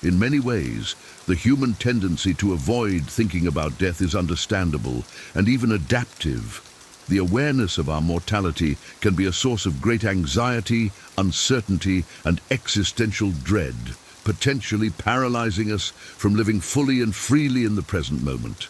In many ways, the human tendency to avoid thinking about death is understandable and even adaptive. The awareness of our mortality can be a source of great anxiety, uncertainty, and existential dread, potentially paralyzing us from living fully and freely in the present moment.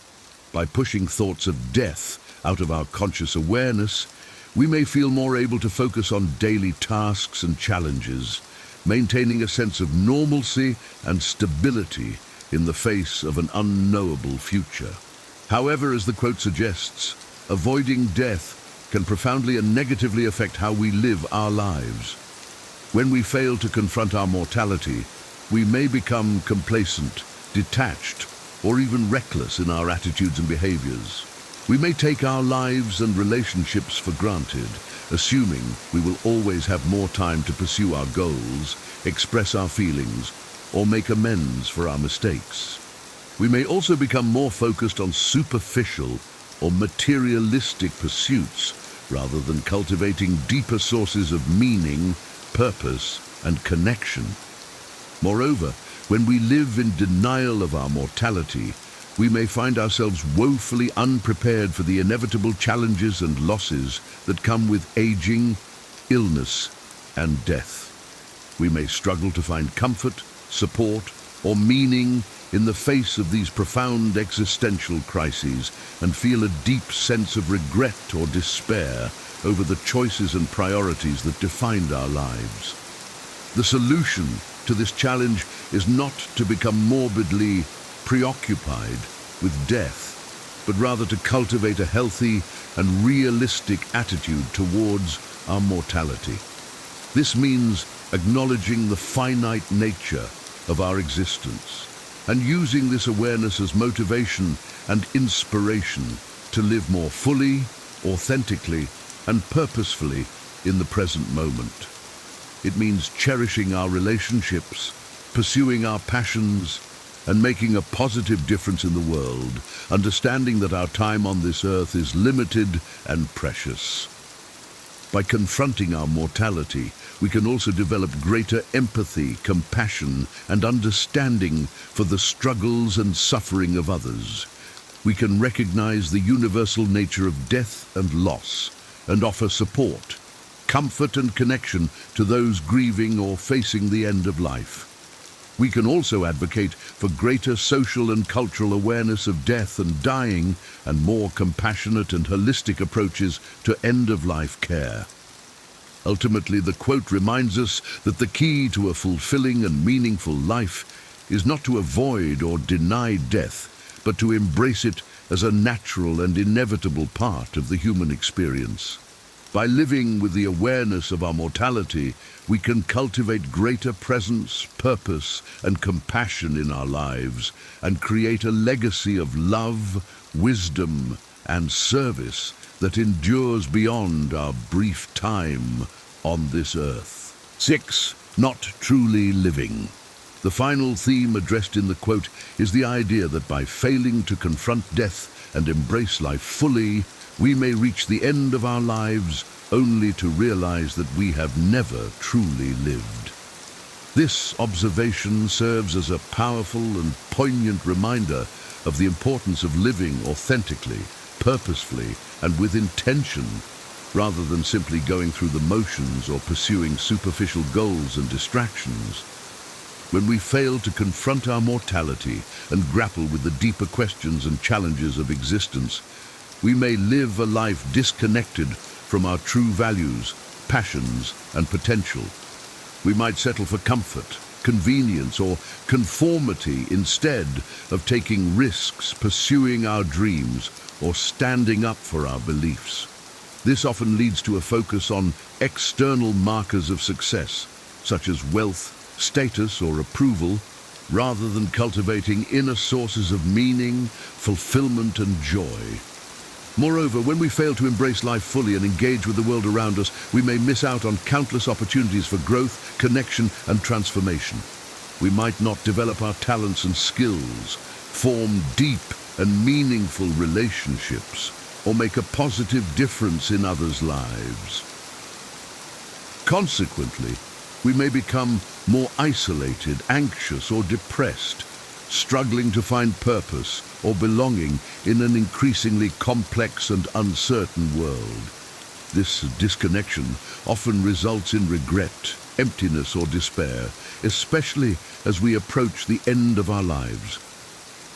By pushing thoughts of death out of our conscious awareness, we may feel more able to focus on daily tasks and challenges, maintaining a sense of normalcy and stability in the face of an unknowable future. However, as the quote suggests, avoiding death can profoundly and negatively affect how we live our lives. When we fail to confront our mortality, we may become complacent, detached, or even reckless in our attitudes and behaviors. We may take our lives and relationships for granted, assuming we will always have more time to pursue our goals, express our feelings, or make amends for our mistakes. We may also become more focused on superficial or materialistic pursuits rather than cultivating deeper sources of meaning, purpose, and connection. Moreover, when we live in denial of our mortality, we may find ourselves woefully unprepared for the inevitable challenges and losses that come with aging, illness, and death. We may struggle to find comfort, support, or meaning in the face of these profound existential crises and feel a deep sense of regret or despair over the choices and priorities that defined our lives. The solution to this challenge is not to become morbidly preoccupied with death, but rather to cultivate a healthy and realistic attitude towards our mortality. This means acknowledging the finite nature of our existence and using this awareness as motivation and inspiration to live more fully, authentically, and purposefully in the present moment. It means cherishing our relationships, pursuing our passions, and making a positive difference in the world, understanding that our time on this earth is limited and precious. By confronting our mortality, we can also develop greater empathy, compassion, and understanding for the struggles and suffering of others. We can recognize the universal nature of death and loss, and offer support, comfort, and connection to those grieving or facing the end of life. We can also advocate for greater social and cultural awareness of death and dying, and more compassionate and holistic approaches to end-of-life care. Ultimately, the quote reminds us that the key to a fulfilling and meaningful life is not to avoid or deny death, but to embrace it as a natural and inevitable part of the human experience. By living with the awareness of our mortality, we can cultivate greater presence, purpose, and compassion in our lives, and create a legacy of love, wisdom, and service that endures beyond our brief time on this earth. 6. Not truly living. The final theme addressed in the quote is the idea that by failing to confront death and embrace life fully, we may reach the end of our lives only to realize that we have never truly lived. This observation serves as a powerful and poignant reminder of the importance of living authentically, purposefully, and with intention, rather than simply going through the motions or pursuing superficial goals and distractions. When we fail to confront our mortality and grapple with the deeper questions and challenges of existence, we may live a life disconnected from our true values, passions, and potential. We might settle for comfort, convenience, or conformity instead of taking risks, pursuing our dreams, or standing up for our beliefs. This often leads to a focus on external markers of success, such as wealth, status, or approval, rather than cultivating inner sources of meaning, fulfillment, and joy. Moreover, when we fail to embrace life fully and engage with the world around us, we may miss out on countless opportunities for growth, connection, and transformation. We might not develop our talents and skills, form deep and meaningful relationships, or make a positive difference in others' lives. Consequently, we may become more isolated, anxious, or depressed, struggling to find purpose or belonging in an increasingly complex and uncertain world. This disconnection often results in regret, emptiness, or despair, especially as we approach the end of our lives.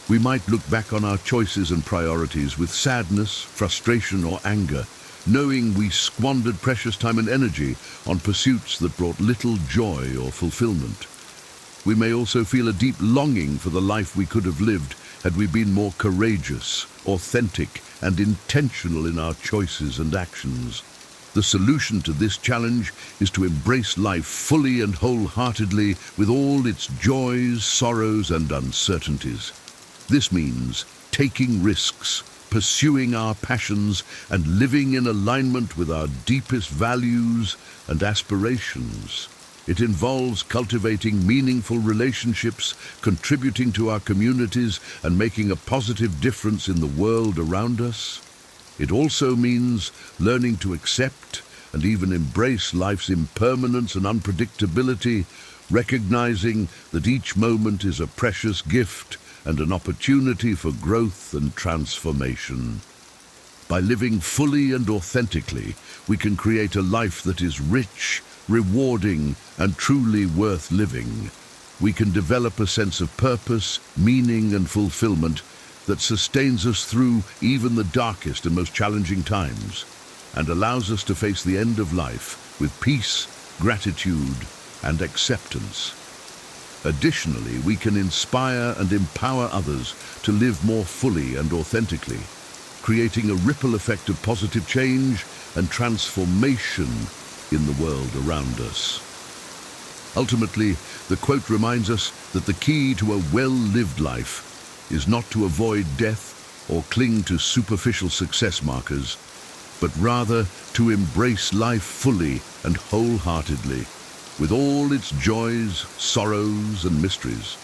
We might look back on our choices and priorities with sadness, frustration, or anger, knowing we squandered precious time and energy on pursuits that brought little joy or fulfillment. We may also feel a deep longing for the life we could have lived had we been more courageous, authentic, and intentional in our choices and actions. The solution to this challenge is to embrace life fully and wholeheartedly with all its joys, sorrows, and uncertainties. This means taking risks, pursuing our passions, and living in alignment with our deepest values and aspirations. It involves cultivating meaningful relationships, contributing to our communities, and making a positive difference in the world around us. It also means learning to accept and even embrace life's impermanence and unpredictability, recognizing that each moment is a precious gift and an opportunity for growth and transformation. By living fully and authentically, we can create a life that is rich, rewarding, and truly worth living. We can develop a sense of purpose, meaning, and fulfillment that sustains us through even the darkest and most challenging times, and allows us to face the end of life with peace, gratitude, and acceptance. Additionally, we can inspire and empower others to live more fully and authentically, creating a ripple effect of positive change and transformation in the world around us. Ultimately, the quote reminds us that the key to a well-lived life is not to avoid death or cling to superficial success markers, but rather to embrace life fully and wholeheartedly, with all its joys, sorrows, and mysteries.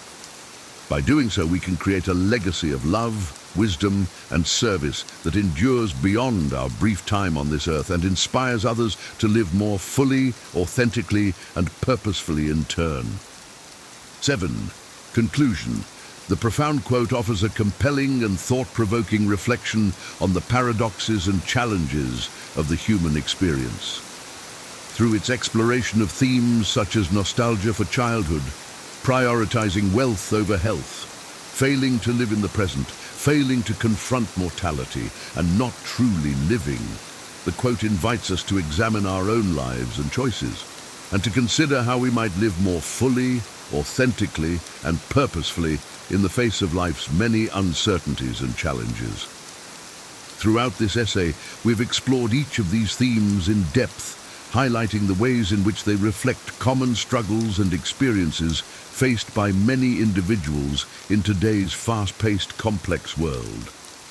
By doing so, we can create a legacy of love, wisdom, and service that endures beyond our brief time on this earth and inspires others to live more fully, authentically, and purposefully in turn. 7. Conclusion. The profound quote offers a compelling and thought-provoking reflection on the paradoxes and challenges of the human experience. Through its exploration of themes such as nostalgia for childhood, prioritizing wealth over health, failing to live in the present, failing to confront mortality, and not truly living, the quote invites us to examine our own lives and choices, and to consider how we might live more fully, authentically, and purposefully in the face of life's many uncertainties and challenges. Throughout this essay, we've explored each of these themes in depth, highlighting the ways in which they reflect common struggles and experiences faced by many individuals in today's fast-paced, complex world.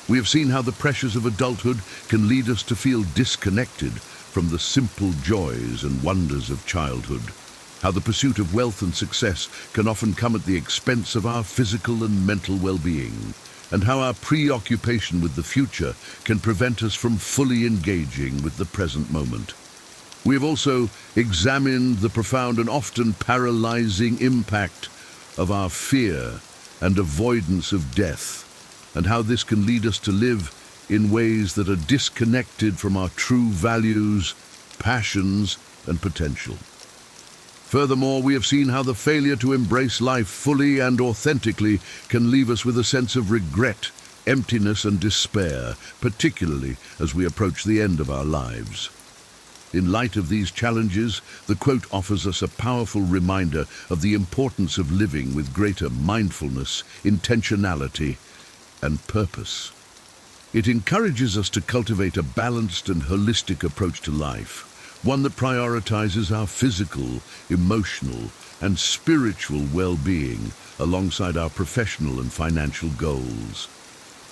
We have seen how the pressures of adulthood can lead us to feel disconnected from the simple joys and wonders of childhood, how the pursuit of wealth and success can often come at the expense of our physical and mental well-being, and how our preoccupation with the future can prevent us from fully engaging with the present moment. We have also examined the profound and often paralyzing impact of our fear and avoidance of death, and how this can lead us to live in ways that are disconnected from our true values, passions, and potential. Furthermore, we have seen how the failure to embrace life fully and authentically can leave us with a sense of regret, emptiness, and despair, particularly as we approach the end of our lives. In light of these challenges, the quote offers us a powerful reminder of the importance of living with greater mindfulness, intentionality, and purpose. It encourages us to cultivate a balanced and holistic approach to life, one that prioritizes our physical, emotional, and spiritual well-being alongside our professional and financial goals.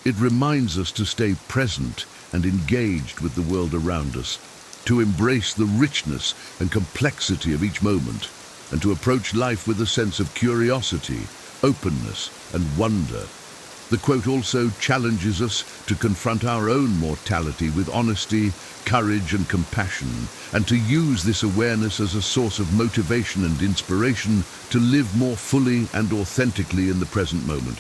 It reminds us to stay present and engaged with the world around us, to embrace the richness and complexity of each moment, and to approach life with a sense of curiosity, openness, and wonder. The quote also challenges us to confront our own mortality with honesty, courage, and compassion, and to use this awareness as a source of motivation and inspiration to live more fully and authentically in the present moment.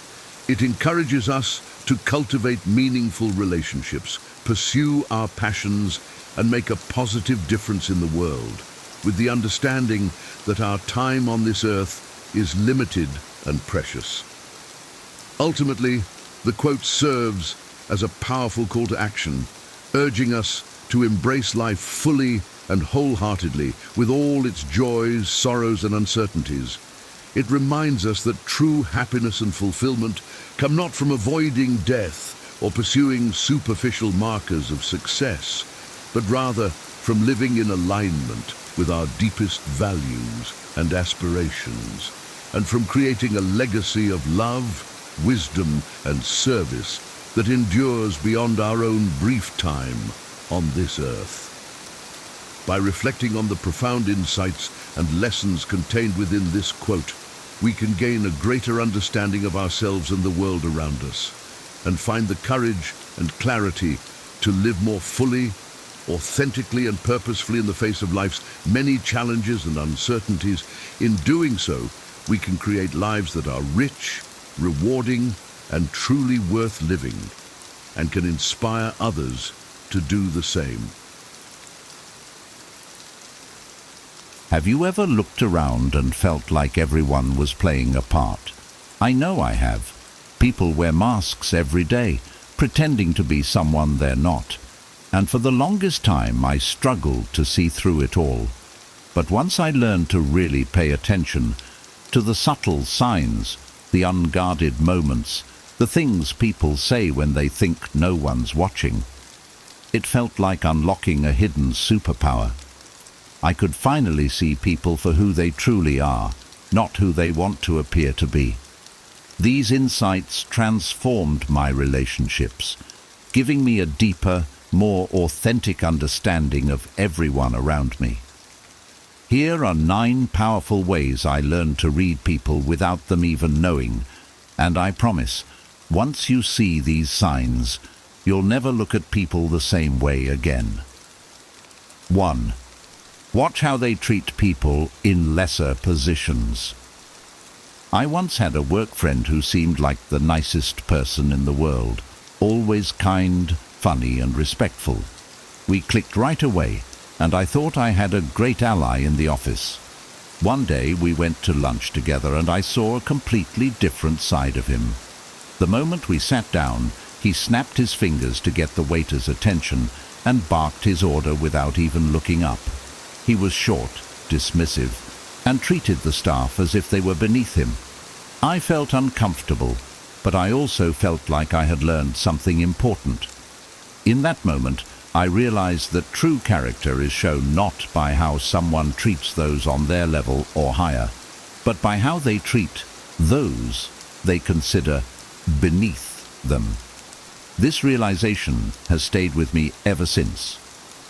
It encourages us to cultivate meaningful relationships, pursue our passions, and make a positive difference in the world, with the understanding that our time on this earth is limited and precious. Ultimately, the quote serves as a powerful call to action, urging us to embrace life fully and wholeheartedly, with all its joys, sorrows, and uncertainties. It reminds us that true happiness and fulfillment come not from avoiding death or pursuing superficial markers of success, but rather from living in alignment with our deepest values and aspirations, and from creating a legacy of love, wisdom, and service that endures beyond our own brief time on this earth. By reflecting on the profound insights and lessons contained within this quote, we can gain a greater understanding of ourselves and the world around us, and find the courage and clarity to live more fully, authentically, and purposefully in the face of life's many challenges and uncertainties. In doing so, we can create lives that are rich, rewarding, and truly worth living, and can inspire others to do the same.
Have you ever looked around and felt like everyone was playing a part? I know I have. People wear masks every day, pretending to be someone they're not. And for the longest time I struggled to see through it all. But once I learned to really pay attention, to the subtle signs, the unguarded moments, the things people say when they think no one's watching. It felt like unlocking a hidden superpower. I could finally see people for who they truly are, not who they want to appear to be. These insights transformed my relationships, giving me a deeper, more authentic understanding of everyone around me. Here are 9 powerful ways I learned to read people without them even knowing, and I promise, once you see these signs, you'll never look at people the same way again. 1. Watch how they treat people in lesser positions. I once had a work friend who seemed like the nicest person in the world, always kind, funny and respectful. We clicked right away, and I thought I had a great ally in the office. One day we went to lunch together and I saw a completely different side of him. The moment we sat down, he snapped his fingers to get the waiter's attention and barked his order without even looking up. He was short, dismissive, and treated the staff as if they were beneath him. I felt uncomfortable, but I also felt like I had learned something important. In that moment, I realized that true character is shown not by how someone treats those on their level or higher, but by how they treat those they consider beneath them. This realization has stayed with me ever since.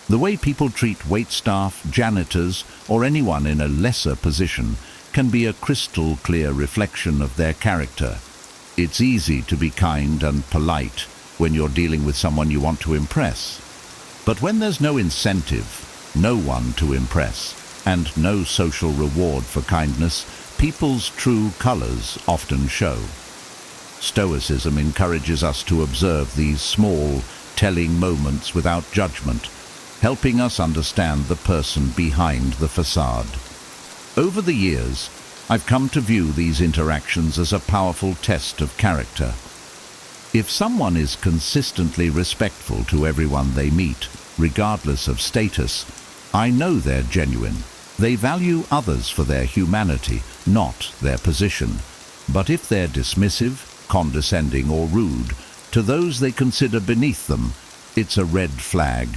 The way people treat waitstaff, janitors, or anyone in a lesser position can be a crystal clear reflection of their character. It's easy to be kind and polite when you're dealing with someone you want to impress. But when there's no incentive, no one to impress, and no social reward for kindness, people's true colors often show. Stoicism encourages us to observe these small, telling moments without judgment, helping us understand the person behind the facade. Over the years, I've come to view these interactions as a powerful test of character. If someone is consistently respectful to everyone they meet, regardless of status, I know they're genuine. They value others for their humanity, not their position. But if they're dismissive, condescending or rude to those they consider beneath them, it's a red flag.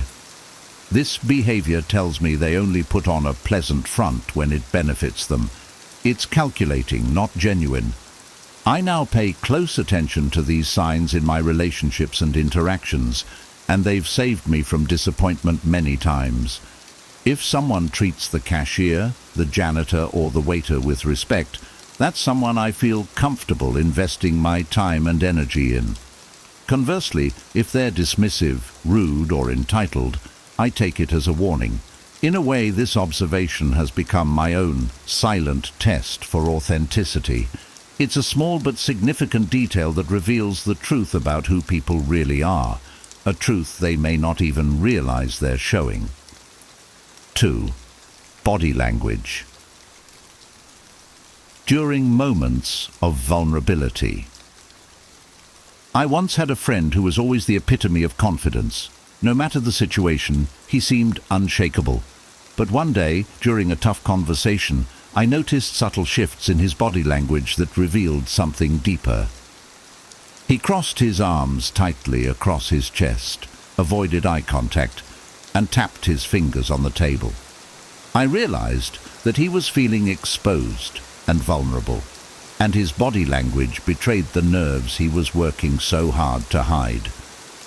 This behavior tells me they only put on a pleasant front when it benefits them. It's calculating, not genuine. I now pay close attention to these signs in my relationships and interactions, and they've saved me from disappointment many times. If someone treats the cashier, the janitor, or the waiter with respect, that's someone I feel comfortable investing my time and energy in. Conversely, if they're dismissive, rude, or entitled, I take it as a warning. In a way, this observation has become my own silent test for authenticity. It's a small but significant detail that reveals the truth about who people really are, a truth they may not even realize they're showing. 2. Body language. During moments of vulnerability. I once had a friend who was always the epitome of confidence. No matter the situation, he seemed unshakable. But one day, during a tough conversation, I noticed subtle shifts in his body language that revealed something deeper. He crossed his arms tightly across his chest, avoided eye contact, and tapped his fingers on the table. I realized that he was feeling exposed and vulnerable, and his body language betrayed the nerves he was working so hard to hide.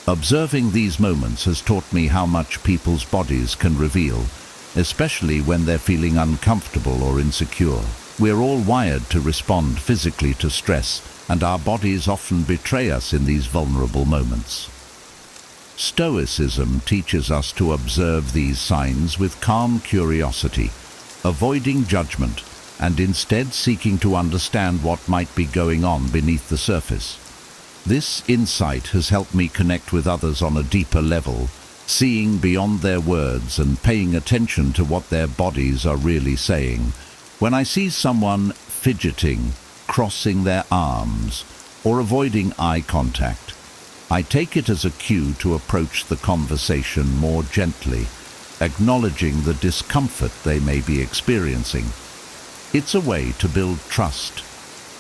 Observing these moments has taught me how much people's bodies can reveal, especially when they're feeling uncomfortable or insecure. We're all wired to respond physically to stress, and our bodies often betray us in these vulnerable moments. Stoicism teaches us to observe these signs with calm curiosity, avoiding judgment, and instead seeking to understand what might be going on beneath the surface. This insight has helped me connect with others on a deeper level, seeing beyond their words and paying attention to what their bodies are really saying. When I see someone fidgeting, crossing their arms, or avoiding eye contact, I take it as a cue to approach the conversation more gently, acknowledging the discomfort they may be experiencing. It's a way to build trust,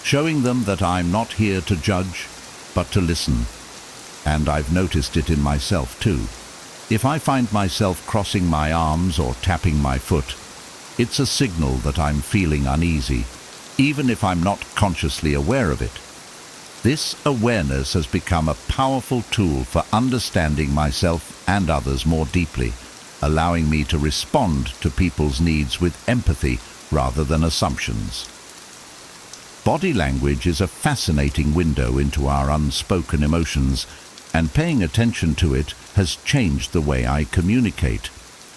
showing them that I'm not here to judge, but to listen. And I've noticed it in myself too. If I find myself crossing my arms or tapping my foot, it's a signal that I'm feeling uneasy, even if I'm not consciously aware of it. This awareness has become a powerful tool for understanding myself and others more deeply, allowing me to respond to people's needs with empathy rather than assumptions. Body language is a fascinating window into our unspoken emotions, and paying attention to it has changed the way I communicate.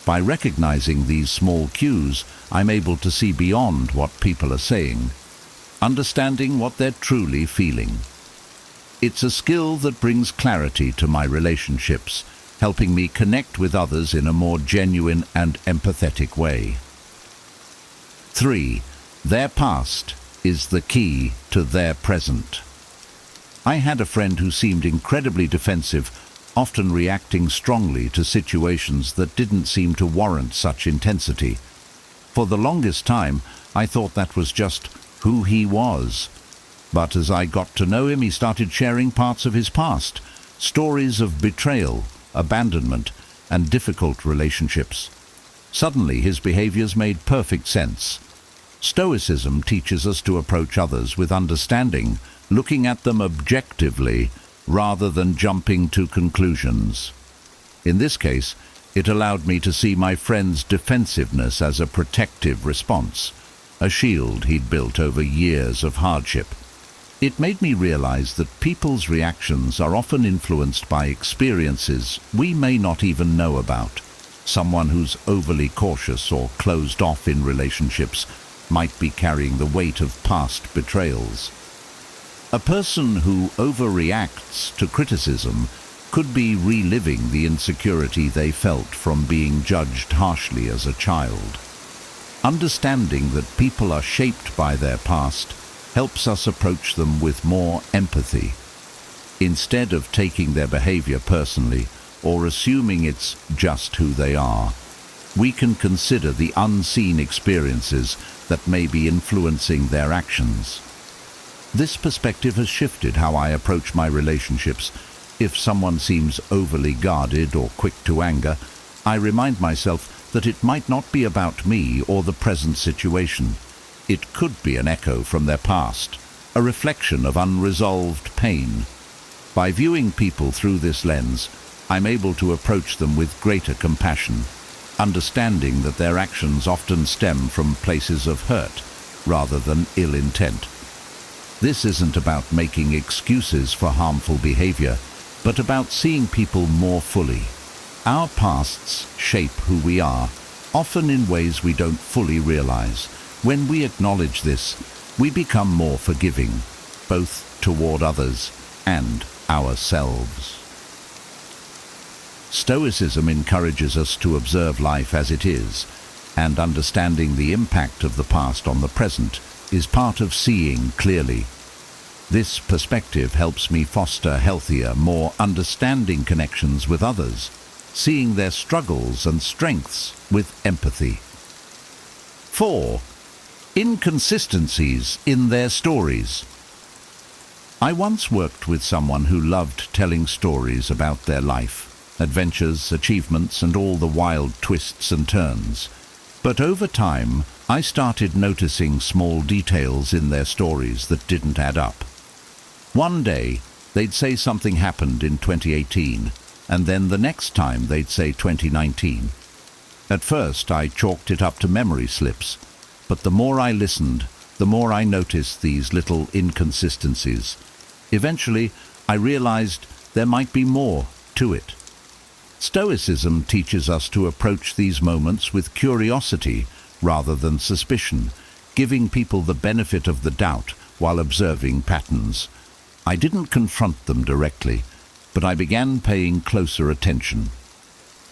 By recognizing these small cues, I'm able to see beyond what people are saying, understanding what they're truly feeling. It's a skill that brings clarity to my relationships, helping me connect with others in a more genuine and empathetic way. 3. Their past is the key to their present. I had a friend who seemed incredibly defensive, often reacting strongly to situations that didn't seem to warrant such intensity. For the longest time, I thought that was just who he was. But as I got to know him, he started sharing parts of his past, stories of betrayal, abandonment, and difficult relationships. Suddenly, his behaviors made perfect sense. Stoicism teaches us to approach others with understanding, looking at them objectively rather than jumping to conclusions. In this case, it allowed me to see my friend's defensiveness as a protective response, a shield he'd built over years of hardship. It made me realize that people's reactions are often influenced by experiences we may not even know about. Someone who's overly cautious or closed off in relationships might be carrying the weight of past betrayals. A person who overreacts to criticism could be reliving the insecurity they felt from being judged harshly as a child. Understanding that people are shaped by their past helps us approach them with more empathy. Instead of taking their behavior personally or assuming it's just who they are, we can consider the unseen experiences that may be influencing their actions. This perspective has shifted how I approach my relationships. If someone seems overly guarded or quick to anger, I remind myself that it might not be about me or the present situation. It could be an echo from their past, a reflection of unresolved pain. By viewing people through this lens, I'm able to approach them with greater compassion, understanding that their actions often stem from places of hurt rather than ill intent. This isn't about making excuses for harmful behavior, but about seeing people more fully. Our pasts shape who we are, often in ways we don't fully realize. When we acknowledge this, we become more forgiving, both toward others and ourselves. Stoicism encourages us to observe life as it is, and understanding the impact of the past on the present is part of seeing clearly. This perspective helps me foster healthier, more understanding connections with others, seeing their struggles and strengths with empathy. 4. Inconsistencies in their stories. I once worked with someone who loved telling stories about their life, adventures, achievements, and all the wild twists and turns. But over time, I started noticing small details in their stories that didn't add up. One day, they'd say something happened in 2018, and then the next time they'd say 2019. At first, I chalked it up to memory slips, but the more I listened, the more I noticed these little inconsistencies. Eventually, I realized there might be more to it. Stoicism teaches us to approach these moments with curiosity rather than suspicion, giving people the benefit of the doubt while observing patterns. I didn't confront them directly, but I began paying closer attention.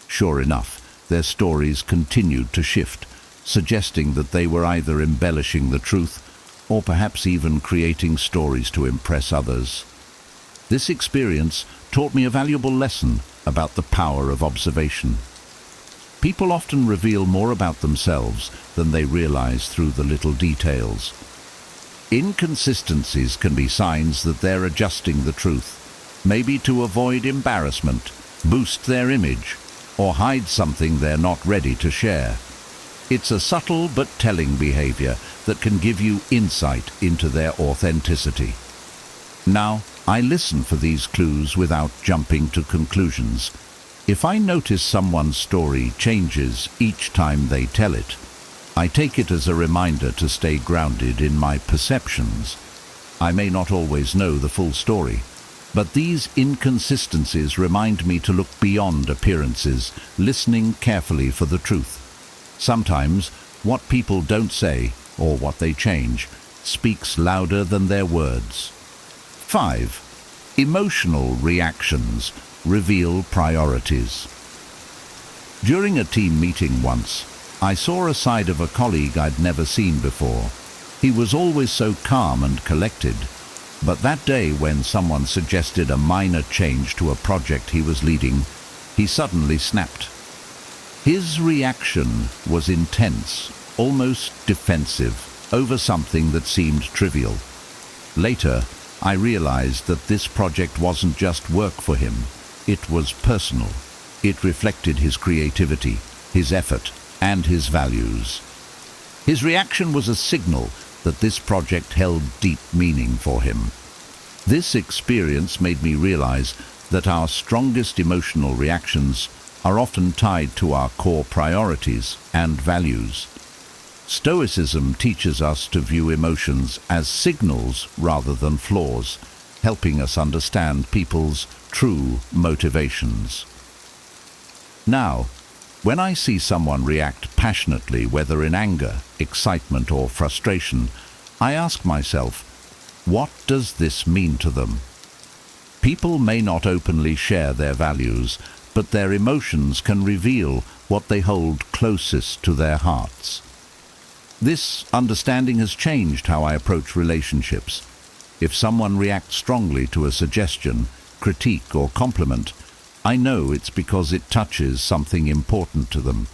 Sure enough, their stories continued to shift, suggesting that they were either embellishing the truth or perhaps even creating stories to impress others. This experience taught me a valuable lesson about the power of observation. People often reveal more about themselves than they realize through the little details. Inconsistencies can be signs that they're adjusting the truth, maybe to avoid embarrassment, boost their image, or hide something they're not ready to share. It's a subtle but telling behavior that can give you insight into their authenticity. Now, I listen for these clues without jumping to conclusions. If I notice someone's story changes each time they tell it, I take it as a reminder to stay grounded in my perceptions. I may not always know the full story, but these inconsistencies remind me to look beyond appearances, listening carefully for the truth. Sometimes, what people don't say, or what they change, speaks louder than their words. 5. Emotional reactions reveal priorities. During a team meeting once, I saw a side of a colleague I'd never seen before. He was always so calm and collected, but that day when someone suggested a minor change to a project he was leading, he suddenly snapped. His reaction was intense, almost defensive, over something that seemed trivial. Later, I realized that this project wasn't just work for him. It was personal. It reflected his creativity, his effort, and his values. His reaction was a signal that this project held deep meaning for him. This experience made me realize that our strongest emotional reactions are often tied to our core priorities and values. Stoicism teaches us to view emotions as signals rather than flaws, helping us understand people's true motivations. Now, when I see someone react passionately, whether in anger, excitement, or frustration, I ask myself, what does this mean to them? People may not openly share their values, but their emotions can reveal what they hold closest to their hearts. This understanding has changed how I approach relationships. If someone reacts strongly to a suggestion, critique, or compliment, I know it's because it touches something important to them.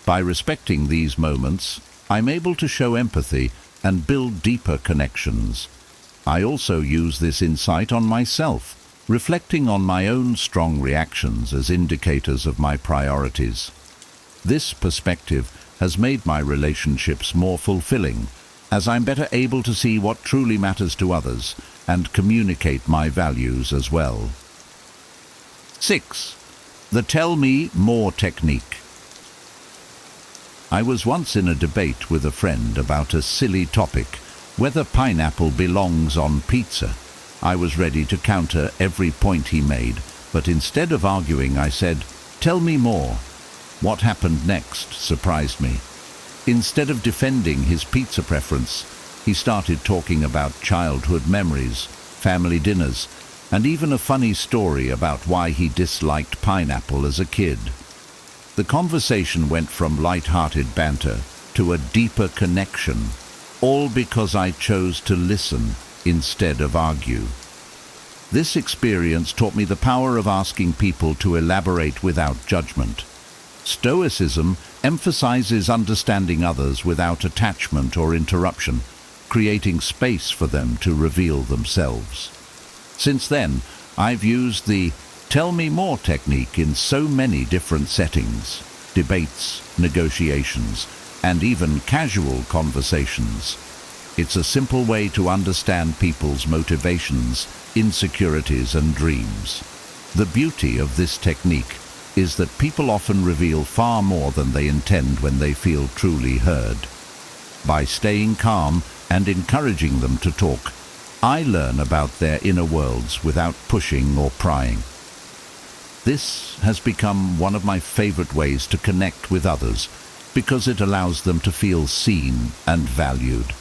By respecting these moments, I'm able to show empathy and build deeper connections. I also use this insight on myself, reflecting on my own strong reactions as indicators of my priorities. This perspective has made my relationships more fulfilling, as I'm better able to see what truly matters to others and communicate my values as well. 6. The Tell Me More technique. I was once in a debate with a friend about a silly topic, whether pineapple belongs on pizza. I was ready to counter every point he made, but instead of arguing, I said, "Tell me more." What happened next surprised me. Instead of defending his pizza preference, he started talking about childhood memories, family dinners, and even a funny story about why he disliked pineapple as a kid. The conversation went from light-hearted banter to a deeper connection, all because I chose to listen instead of argue. This experience taught me the power of asking people to elaborate without judgment. Stoicism emphasizes understanding others without attachment or interruption, creating space for them to reveal themselves. Since then, I've used the Tell Me More technique in so many different settings: debates, negotiations, and even casual conversations. It's a simple way to understand people's motivations, insecurities, and dreams. The beauty of this technique is that people often reveal far more than they intend when they feel truly heard. By staying calm and encouraging them to talk, I learn about their inner worlds without pushing or prying. This has become one of my favorite ways to connect with others because it allows them to feel seen and valued.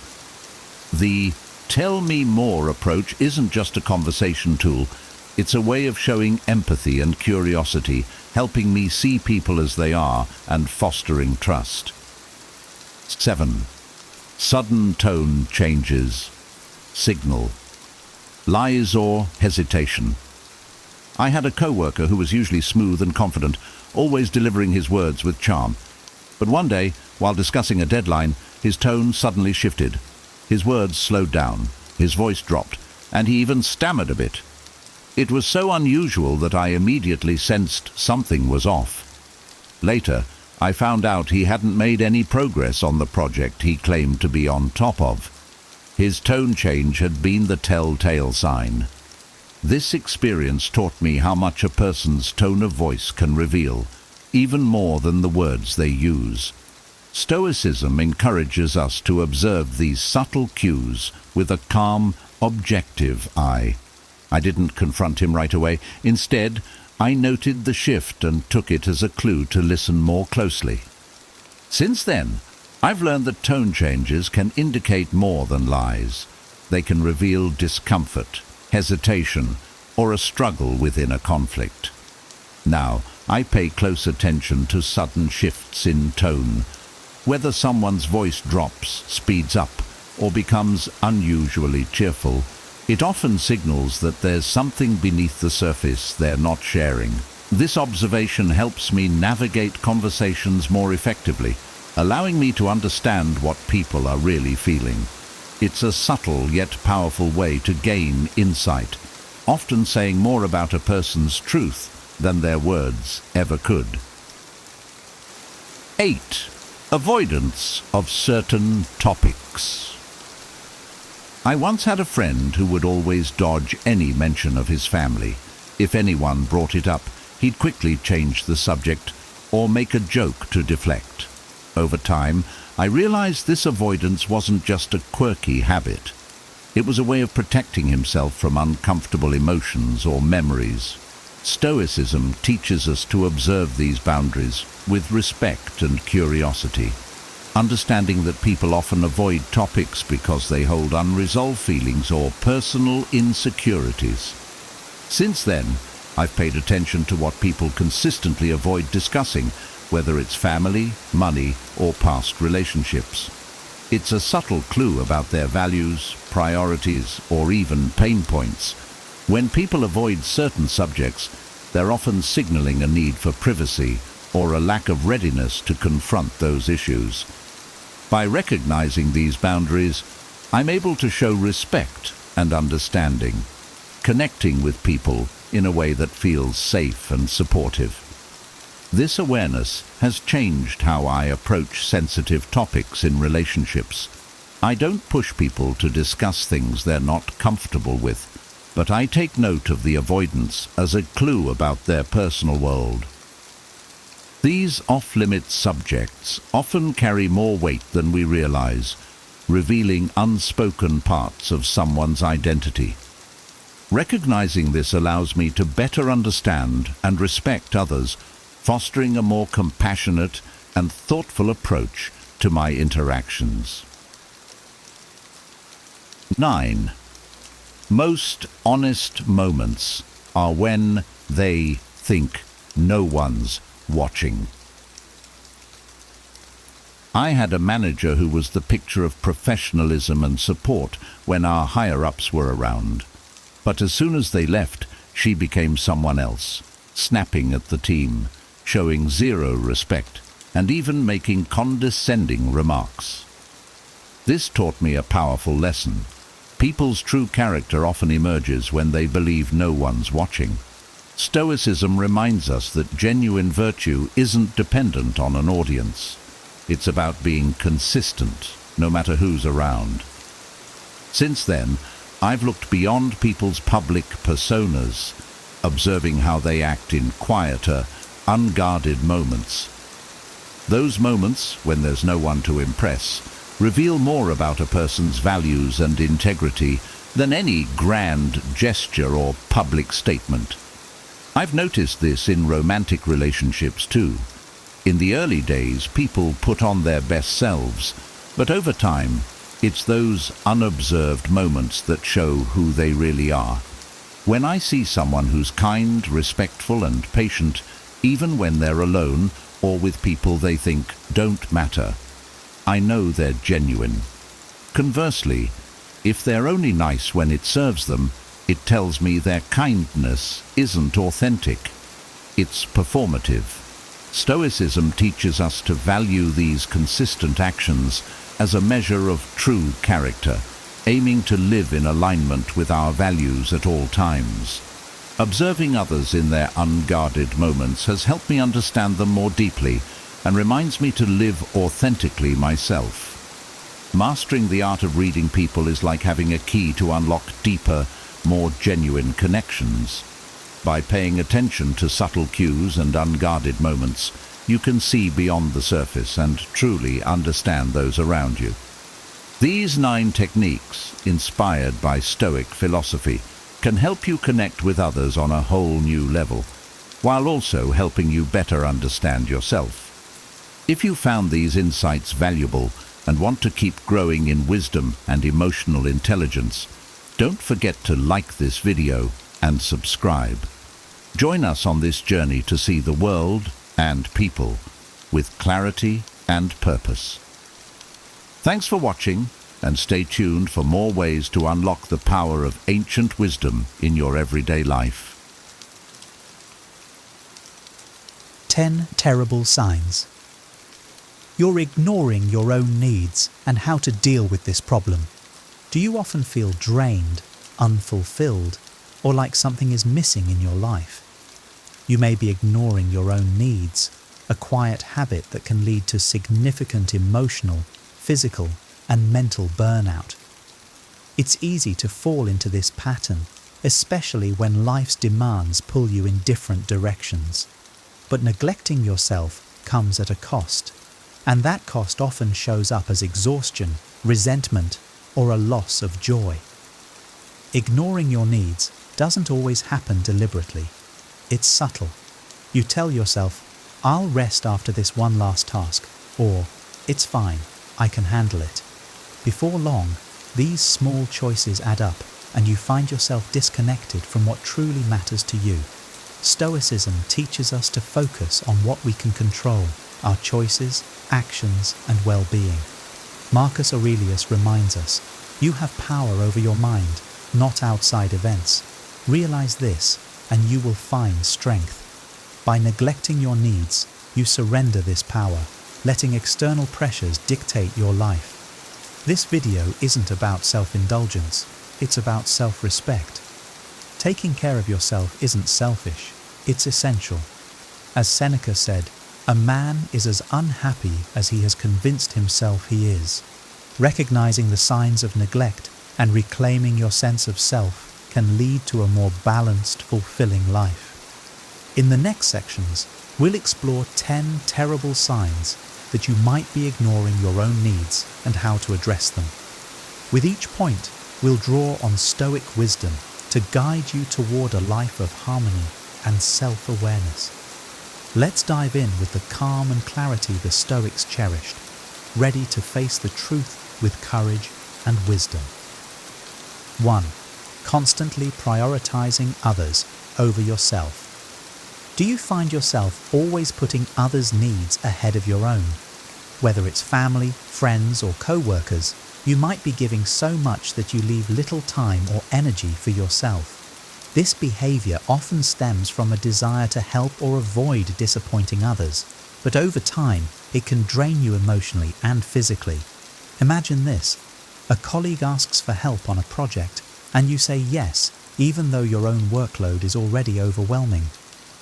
The Tell Me More approach isn't just a conversation tool, it's a way of showing empathy and curiosity, helping me see people as they are and fostering trust. 7. Sudden tone changes. Signal. Lies or hesitation. I had a coworker who was usually smooth and confident, always delivering his words with charm. But one day, while discussing a deadline, his tone suddenly shifted. His words slowed down, his voice dropped, and he even stammered a bit. It was so unusual that I immediately sensed something was off. Later, I found out he hadn't made any progress on the project he claimed to be on top of. His tone change had been the telltale sign. This experience taught me how much a person's tone of voice can reveal, even more than the words they use. Stoicism encourages us to observe these subtle cues with a calm, objective eye. I didn't confront him right away. Instead, I noted the shift and took it as a clue to listen more closely. Since then, I've learned that tone changes can indicate more than lies. They can reveal discomfort, hesitation, or a struggle within a conflict. Now, I pay close attention to sudden shifts in tone. Whether someone's voice drops, speeds up, or becomes unusually cheerful, it often signals that there's something beneath the surface they're not sharing. This observation helps me navigate conversations more effectively, allowing me to understand what people are really feeling. It's a subtle yet powerful way to gain insight, often saying more about a person's truth than their words ever could. 8. Avoidance of certain topics. I once had a friend who would always dodge any mention of his family. If anyone brought it up, he'd quickly change the subject or make a joke to deflect. Over time, I realized this avoidance wasn't just a quirky habit. It was a way of protecting himself from uncomfortable emotions or memories. Stoicism teaches us to observe these boundaries with respect and curiosity, understanding that people often avoid topics because they hold unresolved feelings or personal insecurities. Since then, I've paid attention to what people consistently avoid discussing, whether it's family, money, or past relationships. It's a subtle clue about their values, priorities, or even pain points. When people avoid certain subjects, they're often signaling a need for privacy or a lack of readiness to confront those issues. By recognizing these boundaries, I'm able to show respect and understanding, connecting with people in a way that feels safe and supportive. This awareness has changed how I approach sensitive topics in relationships. I don't push people to discuss things they're not comfortable with, but I take note of the avoidance as a clue about their personal world. These off-limits subjects often carry more weight than we realize, revealing unspoken parts of someone's identity. Recognizing this allows me to better understand and respect others, fostering a more compassionate and thoughtful approach to my interactions. 9. Most honest moments are when they think no one's watching. I had a manager who was the picture of professionalism and support when our higher-ups were around. But as soon as they left, she became someone else, snapping at the team, showing zero respect, and even making condescending remarks. This taught me a powerful lesson. People's true character often emerges when they believe no one's watching. Stoicism reminds us that genuine virtue isn't dependent on an audience. It's about being consistent, no matter who's around. Since then, I've looked beyond people's public personas, observing how they act in quieter, unguarded moments. Those moments, when there's no one to impress, reveal more about a person's values and integrity than any grand gesture or public statement. I've noticed this in romantic relationships too. In the early days, people put on their best selves, but over time, it's those unobserved moments that show who they really are. When I see someone who's kind, respectful, and patient, even when they're alone or with people they think don't matter, I know they're genuine. Conversely, if they're only nice when it serves them, it tells me their kindness isn't authentic. It's performative. Stoicism teaches us to value these consistent actions as a measure of true character, aiming to live in alignment with our values at all times. Observing others in their unguarded moments has helped me understand them more deeply and reminds me to live authentically myself. Mastering the art of reading people is like having a key to unlock deeper, more genuine connections. By paying attention to subtle cues and unguarded moments, you can see beyond the surface and truly understand those around you. These 9 techniques, inspired by Stoic philosophy, can help you connect with others on a whole new level, while also helping you better understand yourself. If you found these insights valuable and want to keep growing in wisdom and emotional intelligence, don't forget to like this video and subscribe. Join us on this journey to see the world and people with clarity and purpose. Thanks for watching, and stay tuned for more ways to unlock the power of ancient wisdom in your everyday life.
10 terrible signs. You're ignoring your own needs and how to deal with this problem. Do you often feel drained, unfulfilled, or like something is missing in your life? You may be ignoring your own needs, a quiet habit that can lead to significant emotional, physical, and mental burnout. It's easy to fall into this pattern, especially when life's demands pull you in different directions. But neglecting yourself comes at a cost, and that cost often shows up as exhaustion, resentment, or a loss of joy. Ignoring your needs doesn't always happen deliberately. It's subtle. You tell yourself, "I'll rest after this one last task," or "It's fine, I can handle it." Before long, these small choices add up, and you find yourself disconnected from what truly matters to you. Stoicism teaches us to focus on what we can control, our choices, actions, and well-being. Marcus Aurelius reminds us, "You have power over your mind, not outside events. Realize this, and you will find strength." By neglecting your needs, you surrender this power, letting external pressures dictate your life. This video isn't about self-indulgence, it's about self-respect. Taking care of yourself isn't selfish, it's essential. As Seneca said, "A man is as unhappy as he has convinced himself he is." Recognizing the signs of neglect and reclaiming your sense of self can lead to a more balanced, fulfilling life. In the next sections, we'll explore 10 terrible signs that you might be ignoring your own needs and how to address them. With each point, we'll draw on Stoic wisdom to guide you toward a life of harmony and self-awareness. Let's dive in with the calm and clarity the Stoics cherished, ready to face the truth with courage and wisdom. 1. Constantly prioritizing others over yourself. Do you find yourself always putting others' needs ahead of your own? Whether it's family, friends, or co-workers, you might be giving so much that you leave little time or energy for yourself. This behavior often stems from a desire to help or avoid disappointing others, but over time, it can drain you emotionally and physically. Imagine this: a colleague asks for help on a project, and you say yes, even though your own workload is already overwhelming.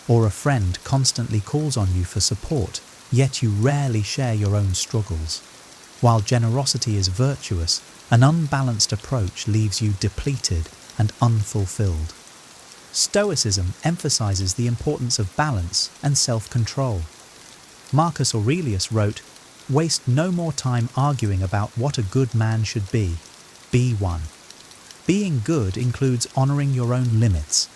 Or a friend constantly calls on you for support, yet you rarely share your own struggles. While generosity is virtuous, an unbalanced approach leaves you depleted and unfulfilled. Stoicism emphasizes the importance of balance and self-control. Marcus Aurelius wrote, "Waste no more time arguing about what a good man should be. Be one." Being good includes honoring your own limits.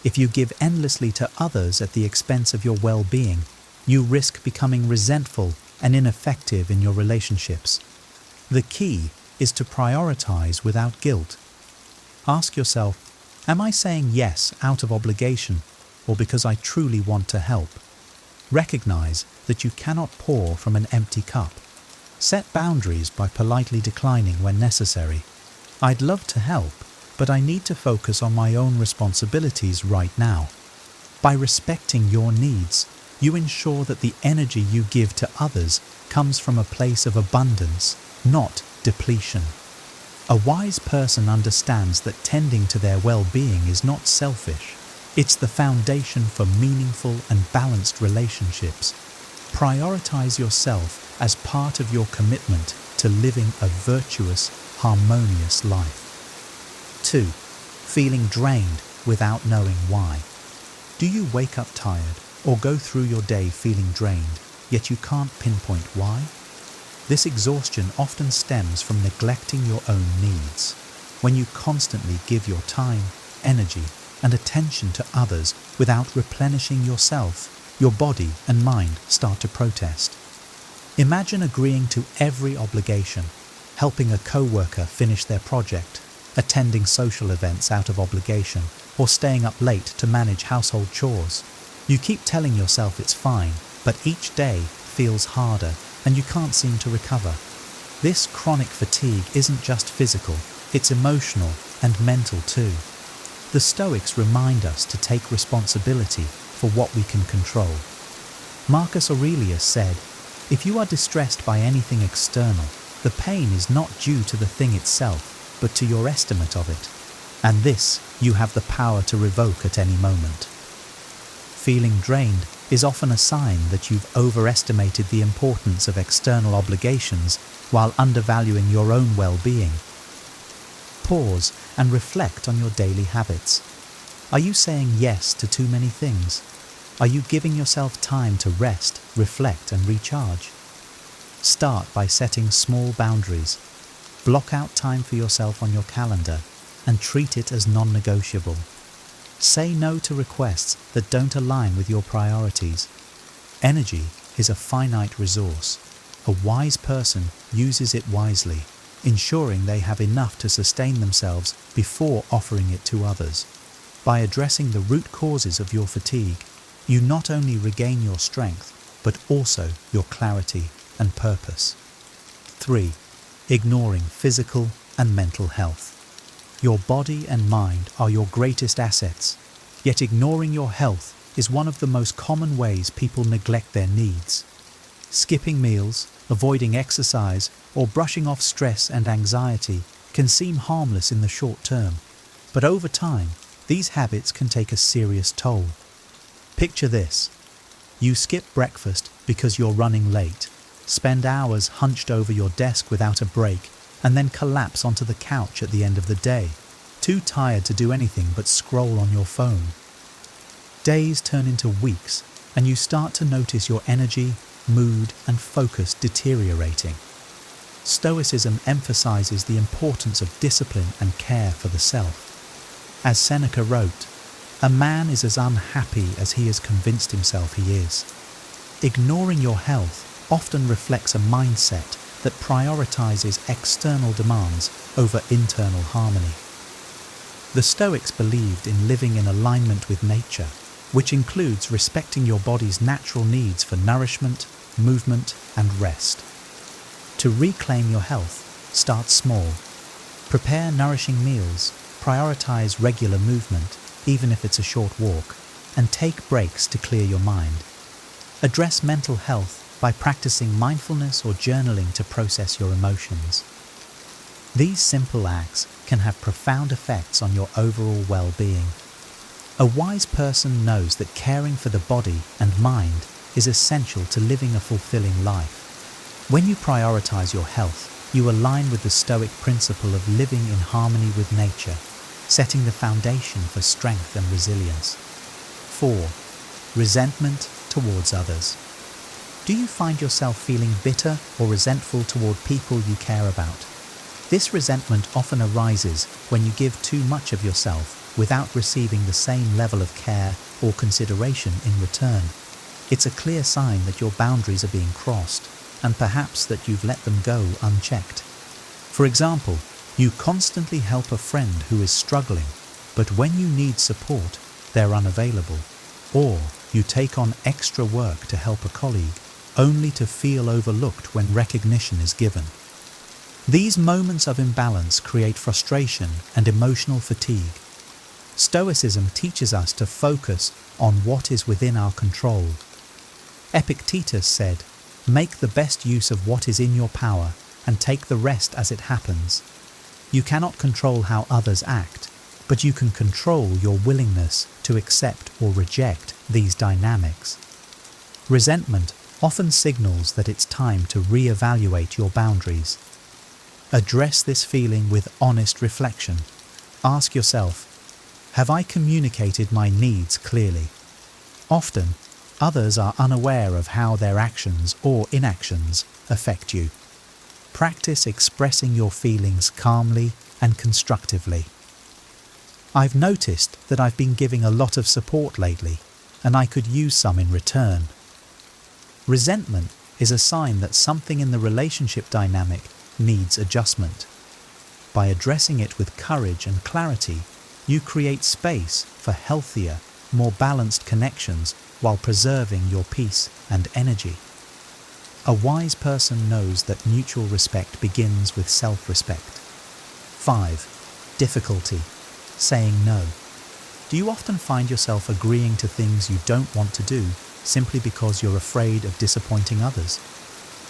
If you give endlessly to others at the expense of your well-being, you risk becoming resentful and ineffective in your relationships. The key is to prioritize without guilt. Ask yourself, am I saying yes out of obligation or because I truly want to help? Recognize that you cannot pour from an empty cup. Set boundaries by politely declining when necessary. I'd love to help, but I need to focus on my own responsibilities right now. By respecting your needs, You ensure that the energy you give to others comes from a place of abundance, not depletion. A wise person understands that tending to their well-being is not selfish. It's the foundation for meaningful and balanced relationships. Prioritize yourself as part of your commitment to living a virtuous, harmonious life. 2. Feeling drained without knowing why. Do you wake up tired or go through your day feeling drained, yet you can't pinpoint why? This exhaustion often stems from neglecting your own needs. When you constantly give your time, energy, and attention to others without replenishing yourself, your body and mind start to protest. Imagine agreeing to every obligation, helping a co-worker finish their project, attending social events out of obligation, or staying up late to manage household chores. You keep telling yourself it's fine, but each day feels harder and you can't seem to recover. This chronic fatigue isn't just physical, it's emotional and mental too. The Stoics remind us to take responsibility for what we can control. Marcus Aurelius said, "If you are distressed by anything external, the pain is not due to the thing itself, but to your estimate of it. And this you have the power to revoke at any moment." Feeling drained is often a sign that you've overestimated the importance of external obligations while undervaluing your own well-being. Pause and reflect on your daily habits. Are you saying yes to too many things? Are you giving yourself time to rest, reflect, and recharge? Start by setting small boundaries. Block out time for yourself on your calendar and treat it as non-negotiable. Say no to requests that don't align with your priorities. Energy is a finite resource. A wise person uses it wisely, ensuring they have enough to sustain themselves before offering it to others. By addressing the root causes of your fatigue, you not only regain your strength, but also your clarity and purpose. 3. Ignoring physical and mental health. Your body and mind are your greatest assets, yet ignoring your health is one of the most common ways people neglect their needs. Skipping meals, avoiding exercise, or brushing off stress and anxiety can seem harmless in the short term, but over time, these habits can take a serious toll. Picture this. You skip breakfast because you're running late, spend hours hunched over your desk without a break, and then collapse onto the couch at the end of the day, too tired to do anything but scroll on your phone. Days turn into weeks, and you start to notice your energy, mood, and focus deteriorating. Stoicism emphasizes the importance of discipline and care for the self. As Seneca wrote, "A man is as unhappy as he has convinced himself he is." Ignoring your health often reflects a mindset that prioritizes external demands over internal harmony. The Stoics believed in living in alignment with nature, which includes respecting your body's natural needs for nourishment, movement, and rest. To reclaim your health, start small. Prepare nourishing meals, prioritize regular movement, even if it's a short walk, and take breaks to clear your mind. Address mental health by practicing mindfulness or journaling to process your emotions. These simple acts can have profound effects on your overall well-being. A wise person knows that caring for the body and mind is essential to living a fulfilling life. When you prioritize your health, you align with the Stoic principle of living in harmony with nature, setting the foundation for strength and resilience. 4. Resentment towards others. Do you find yourself feeling bitter or resentful toward people you care about? This resentment often arises when you give too much of yourself without receiving the same level of care or consideration in return. It's a clear sign that your boundaries are being crossed, and perhaps that you've let them go unchecked. For example, you constantly help a friend who is struggling, but when you need support, they're unavailable. Or you take on extra work to help a colleague, only to feel overlooked when recognition is given. These moments of imbalance create frustration and emotional fatigue. Stoicism teaches us to focus on what is within our control. Epictetus said, "Make the best use of what is in your power and take the rest as it happens." You cannot control how others act, but you can control your willingness to accept or reject these dynamics. Resentment often signals that it's time to re-evaluate your boundaries. Address this feeling with honest reflection. Ask yourself, have I communicated my needs clearly? Often, others are unaware of how their actions or inactions affect you. Practice expressing your feelings calmly and constructively. I've noticed that I've been giving a lot of support lately, and I could use some in return. Resentment is a sign that something in the relationship dynamic needs adjustment. By addressing it with courage and clarity, you create space for healthier, more balanced connections while preserving your peace and energy. A wise person knows that mutual respect begins with self-respect. 5. Difficulty. Saying no. Do you often find yourself agreeing to things you don't want to do simply because you're afraid of disappointing others?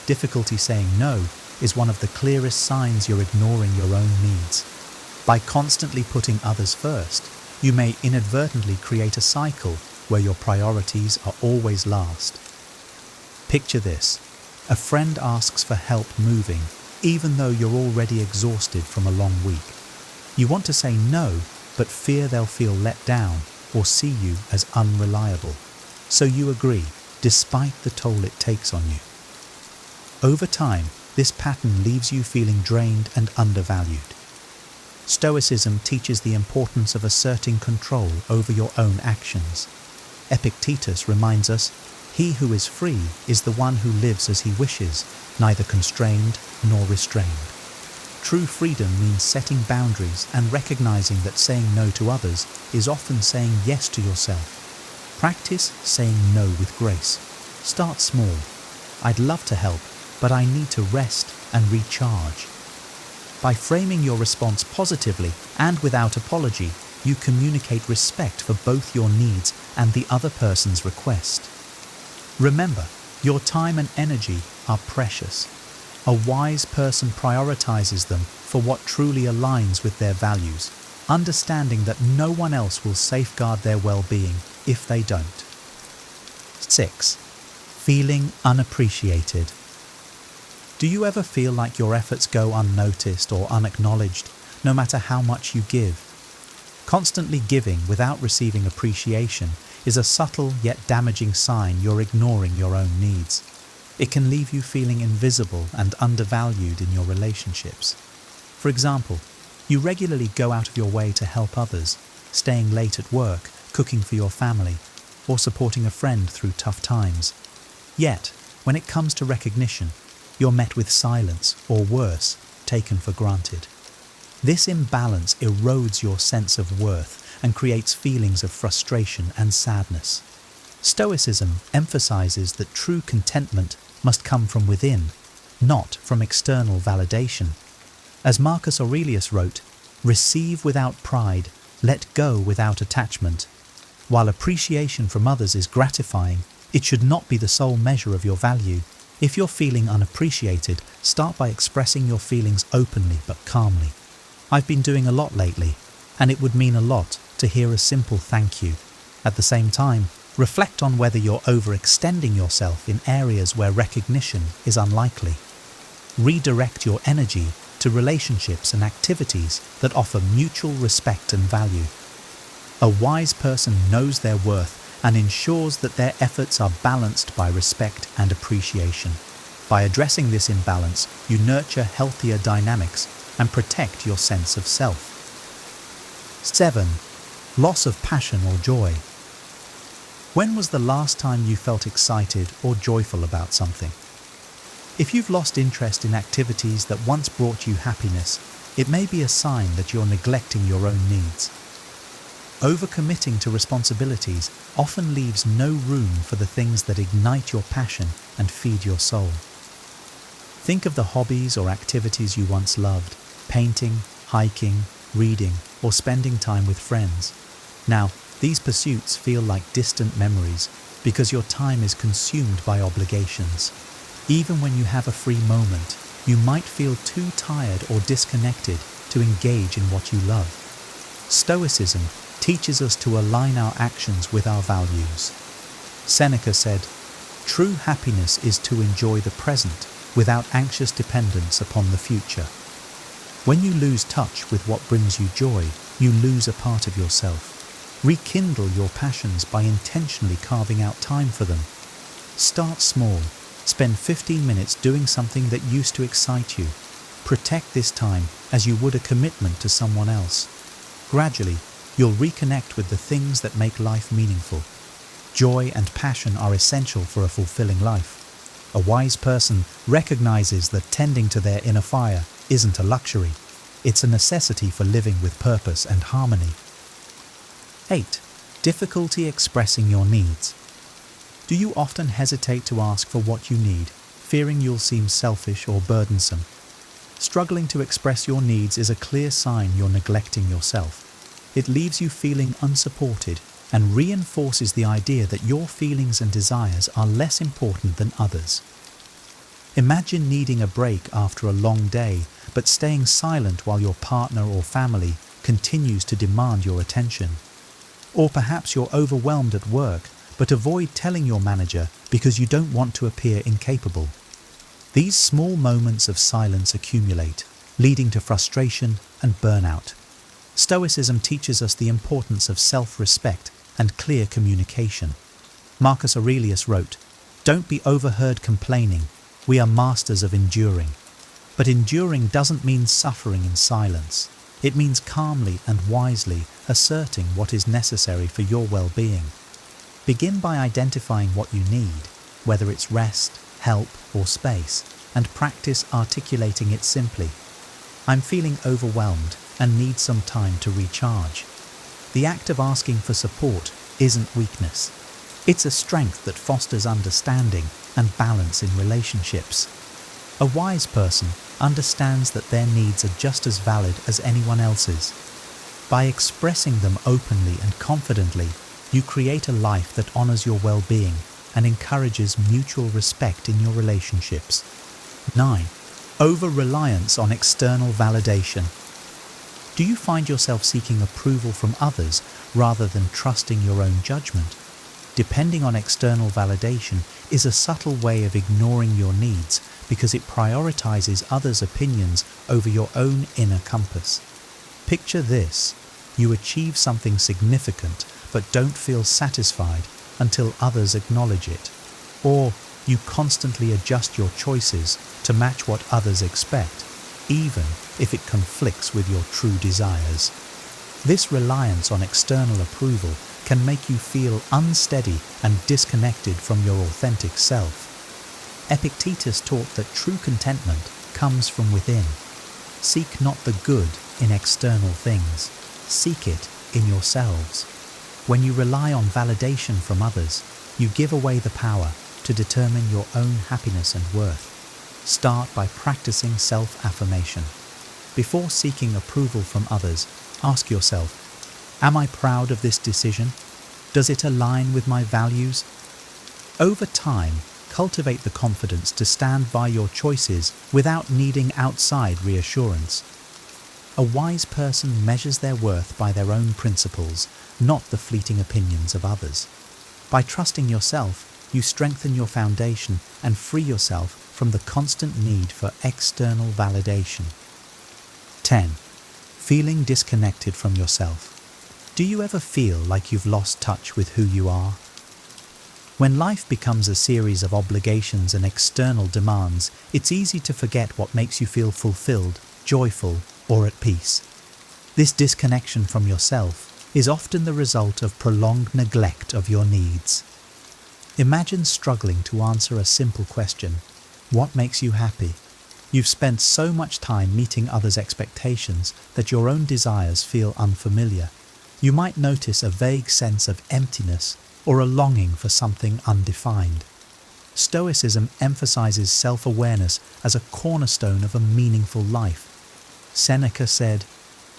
Difficulty saying no is one of the clearest signs you're ignoring your own needs. By constantly putting others first, you may inadvertently create a cycle where your priorities are always last. Picture this. A friend asks for help moving, even though you're already exhausted from a long week. You want to say no, but fear they'll feel let down or see you as unreliable. So you agree, despite the toll it takes on you. Over time, this pattern leaves you feeling drained and undervalued. Stoicism teaches the importance of asserting control over your own actions. Epictetus reminds us, "He who is free is the one who lives as he wishes, neither constrained nor restrained." True freedom means setting boundaries and recognizing that saying no to others is often saying yes to yourself. Practice saying no with grace. Start small. I'd love to help, but I need to rest and recharge. By framing your response positively and without apology, you communicate respect for both your needs and the other person's request. Remember, your time and energy are precious. A wise person prioritizes them for what truly aligns with their values, understanding that no one else will safeguard their well-being if they don't. 6. Feeling unappreciated. Do you ever feel like your efforts go unnoticed or unacknowledged, no matter how much you give? Constantly giving without receiving appreciation is a subtle yet damaging sign you're ignoring your own needs. It can leave you feeling invisible and undervalued in your relationships. For example, you regularly go out of your way to help others, staying late at work, cooking for your family, or supporting a friend through tough times. Yet, when it comes to recognition, you're met with silence, or worse, taken for granted. This imbalance erodes your sense of worth and creates feelings of frustration and sadness. Stoicism emphasizes that true contentment must come from within, not from external validation. As Marcus Aurelius wrote, "Receive without pride, let go without attachment." While appreciation from others is gratifying, it should not be the sole measure of your value. If you're feeling unappreciated, start by expressing your feelings openly but calmly. "I've been doing a lot lately, and it would mean a lot to hear a simple thank you." At the same time, reflect on whether you're overextending yourself in areas where recognition is unlikely. Redirect your energy to relationships and activities that offer mutual respect and value. A wise person knows their worth and ensures that their efforts are balanced by respect and appreciation. By addressing this imbalance, you nurture healthier dynamics and protect your sense of self. 7. Loss of passion or joy. When was the last time you felt excited or joyful about something? If you've lost interest in activities that once brought you happiness, it may be a sign that you're neglecting your own needs. Overcommitting to responsibilities often leaves no room for the things that ignite your passion and feed your soul. Think of the hobbies or activities you once loved: painting, hiking, reading, or spending time with friends. Now, these pursuits feel like distant memories, because your time is consumed by obligations. Even when you have a free moment, you might feel too tired or disconnected to engage in what you love. Stoicism teaches us to align our actions with our values. Seneca said, "True happiness is to enjoy the present without anxious dependence upon the future." When you lose touch with what brings you joy, you lose a part of yourself. Rekindle your passions by intentionally carving out time for them. Start small. Spend 15 minutes doing something that used to excite you. Protect this time as you would a commitment to someone else. Gradually, you'll reconnect with the things that make life meaningful. Joy and passion are essential for a fulfilling life. A wise person recognizes that tending to their inner fire isn't a luxury. It's a necessity for living with purpose and harmony. 8. Difficulty expressing your needs. Do you often hesitate to ask for what you need, fearing you'll seem selfish or burdensome? Struggling to express your needs is a clear sign you're neglecting yourself. It leaves you feeling unsupported and reinforces the idea that your feelings and desires are less important than others. Imagine needing a break after a long day, but staying silent while your partner or family continues to demand your attention. Or perhaps you're overwhelmed at work, but avoid telling your manager because you don't want to appear incapable. These small moments of silence accumulate, leading to frustration and burnout. Stoicism teaches us the importance of self-respect and clear communication. Marcus Aurelius wrote, "Don't be overheard complaining. We are masters of enduring." But enduring doesn't mean suffering in silence. It means calmly and wisely asserting what is necessary for your well-being. Begin by identifying what you need, whether it's rest, help, or space, and practice articulating it simply. "I'm feeling overwhelmed and need some time to recharge." The act of asking for support isn't weakness. It's a strength that fosters understanding and balance in relationships. A wise person understands that their needs are just as valid as anyone else's. By expressing them openly and confidently, you create a life that honors your well-being and encourages mutual respect in your relationships. 9. Over-reliance on external validation. Do you find yourself seeking approval from others rather than trusting your own judgment? Depending on external validation is a subtle way of ignoring your needs because it prioritizes others' opinions over your own inner compass. Picture this: you achieve something significant but don't feel satisfied until others acknowledge it. Or you constantly adjust your choices to match what others expect, even if it conflicts with your true desires. This reliance on external approval can make you feel unsteady and disconnected from your authentic self. Epictetus taught that true contentment comes from within. Seek not the good in external things, seek it in yourselves. When you rely on validation from others, you give away the power to determine your own happiness and worth. Start by practicing self-affirmation. Before seeking approval from others, ask yourself, am I proud of this decision? Does it align with my values? Over time, cultivate the confidence to stand by your choices without needing outside reassurance. A wise person measures their worth by their own principles, not the fleeting opinions of others. By trusting yourself, you strengthen your foundation and free yourself from the constant need for external validation. 10. Feeling disconnected from yourself. Do you ever feel like you've lost touch with who you are? When life becomes a series of obligations and external demands, it's easy to forget what makes you feel fulfilled, joyful, or at peace. This disconnection from yourself is often the result of prolonged neglect of your needs. Imagine struggling to answer a simple question: what makes you happy? You've spent so much time meeting others' expectations that your own desires feel unfamiliar. You might notice a vague sense of emptiness or a longing for something undefined. Stoicism emphasizes self-awareness as a cornerstone of a meaningful life. Seneca said,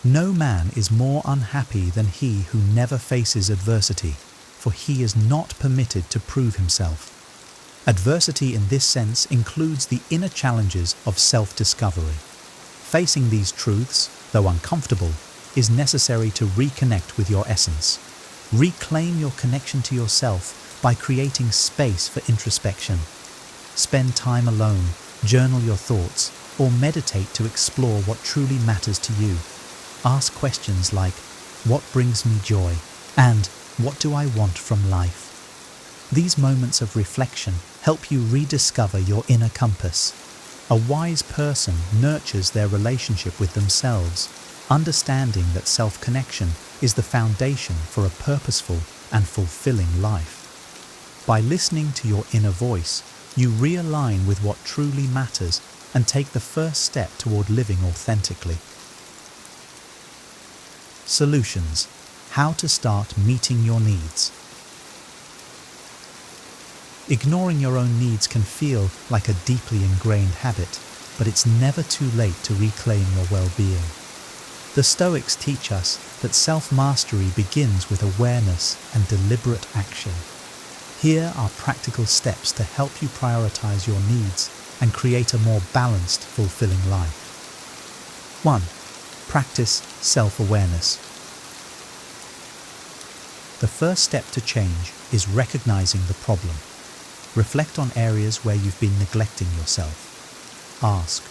"No man is more unhappy than he who never faces adversity, for he is not permitted to prove himself. Adversity in this sense includes the inner challenges of self-discovery. Facing these truths, though uncomfortable, is necessary to reconnect with your essence. Reclaim your connection to yourself by creating space for introspection. Spend time alone, journal your thoughts, or meditate to explore what truly matters to you. Ask questions like, what brings me joy? And what do I want from life? These moments of reflection help you rediscover your inner compass. A wise person nurtures their relationship with themselves, understanding that self-connection is the foundation for a purposeful and fulfilling life. By listening to your inner voice, you realign with what truly matters and take the first step toward living authentically. Solutions: how to start meeting your needs. Ignoring your own needs can feel like a deeply ingrained habit, but it's never too late to reclaim your well-being. The Stoics teach us that self-mastery begins with awareness and deliberate action. Here are practical steps to help you prioritize your needs and create a more balanced, fulfilling life. 1. Practice self-awareness. The first step to change is recognizing the problem. Reflect on areas where you've been neglecting yourself. Ask,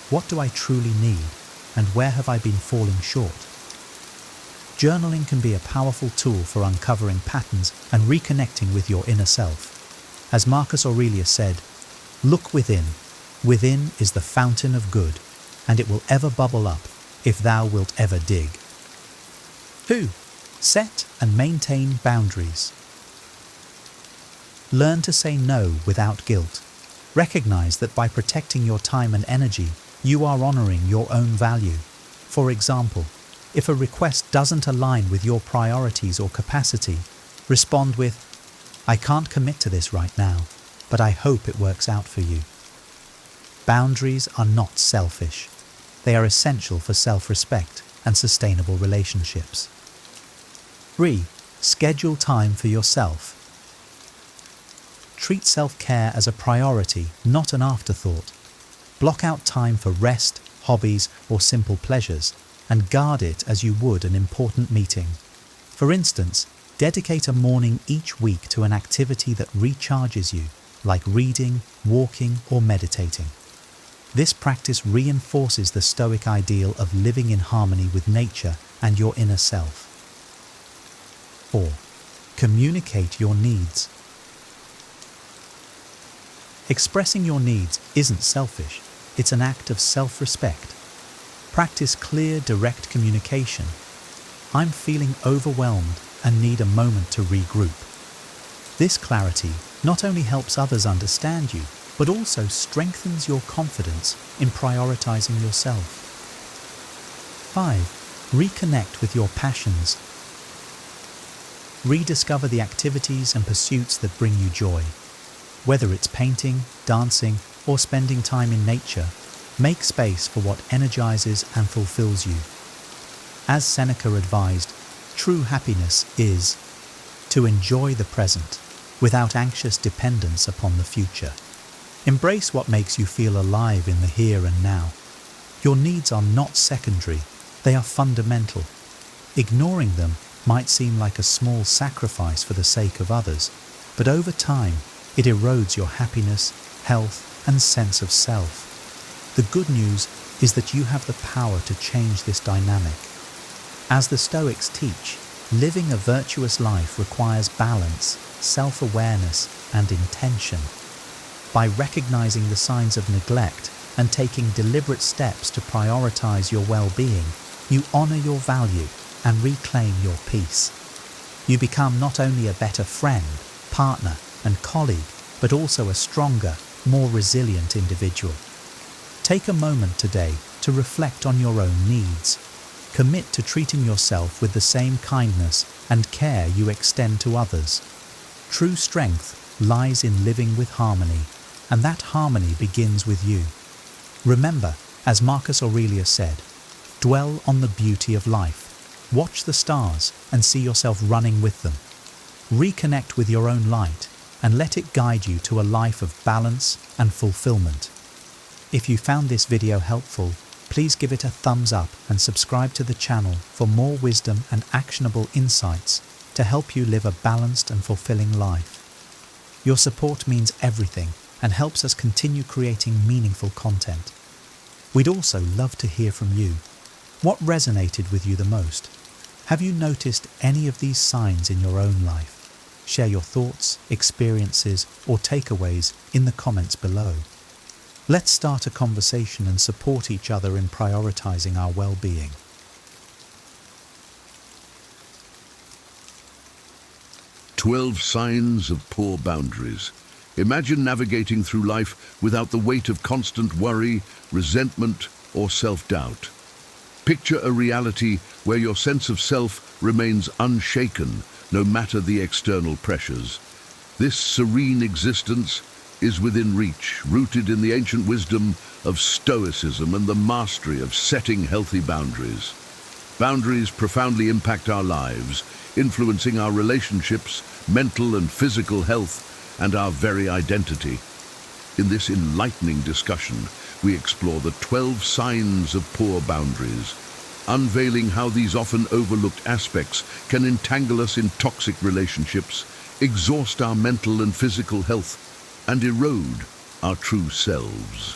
what do I truly need, and where have I been falling short? Journaling can be a powerful tool for uncovering patterns and reconnecting with your inner self. As Marcus Aurelius said, look within. Within is the fountain of good, and it will ever bubble up if thou wilt ever dig. 2. Set and maintain boundaries. Learn to say no without guilt. Recognize that by protecting your time and energy, you are honoring your own value. For example, if a request doesn't align with your priorities or capacity, respond with, I can't commit to this right now, but I hope it works out for you. Boundaries are not selfish. They are essential for self-respect and sustainable relationships. 3. Schedule time for yourself. Treat self-care as a priority, not an afterthought. Block out time for rest, hobbies, or simple pleasures, and guard it as you would an important meeting. For instance, dedicate a morning each week to an activity that recharges you, like reading, walking, or meditating. This practice reinforces the Stoic ideal of living in harmony with nature and your inner self. 4. Communicate your needs. Expressing your needs isn't selfish, it's an act of self-respect. Practice clear, direct communication. I'm feeling overwhelmed and need a moment to regroup. This clarity not only helps others understand you, but also strengthens your confidence in prioritizing yourself. 5. Reconnect with your passions. Rediscover the activities and pursuits that bring you joy. Whether it's painting, dancing, or spending time in nature, make space for what energizes and fulfills you. As Seneca advised, true happiness is to enjoy the present without anxious dependence upon the future. Embrace what makes you feel alive in the here and now. Your needs are not secondary, they are fundamental. Ignoring them might seem like a small sacrifice for the sake of others, but over time, it erodes your happiness, health, and sense of self. The good news is that you have the power to change this dynamic. As the Stoics teach, living a virtuous life requires balance, self-awareness, and intention. By recognizing the signs of neglect and taking deliberate steps to prioritize your well-being, you honor your value and reclaim your peace. You become not only a better friend, partner, and colleague, but also a stronger, more resilient individual. Take a moment today to reflect on your own needs. Commit to treating yourself with the same kindness and care you extend to others. True strength lies in living with harmony, and that harmony begins with you. Remember, as Marcus Aurelius said, dwell on the beauty of life. Watch the stars and see yourself running with them. Reconnect with your own light and let it guide you to a life of balance and fulfillment. If you found this video helpful, please give it a thumbs up and subscribe to the channel for more wisdom and actionable insights to help you live a balanced and fulfilling life. Your support means everything and helps us continue creating meaningful content. We'd also love to hear from you. What resonated with you the most? Have you noticed any of these signs in your own life? Share your thoughts, experiences, or takeaways in the comments below. Let's start a conversation and support each other in prioritizing our well-being.
"12 signs of poor boundaries." Imagine navigating through life without the weight of constant worry, resentment, or self-doubt. Picture a reality where your sense of self remains unshaken, no matter the external pressures. This serene existence is within reach, rooted in the ancient wisdom of Stoicism and the mastery of setting healthy boundaries. Boundaries profoundly impact our lives, influencing our relationships, mental and physical health, and our very identity. In this enlightening discussion, we explore the 12 signs of poor boundaries, unveiling how these often overlooked aspects can entangle us in toxic relationships, exhaust our mental and physical health, and erode our true selves.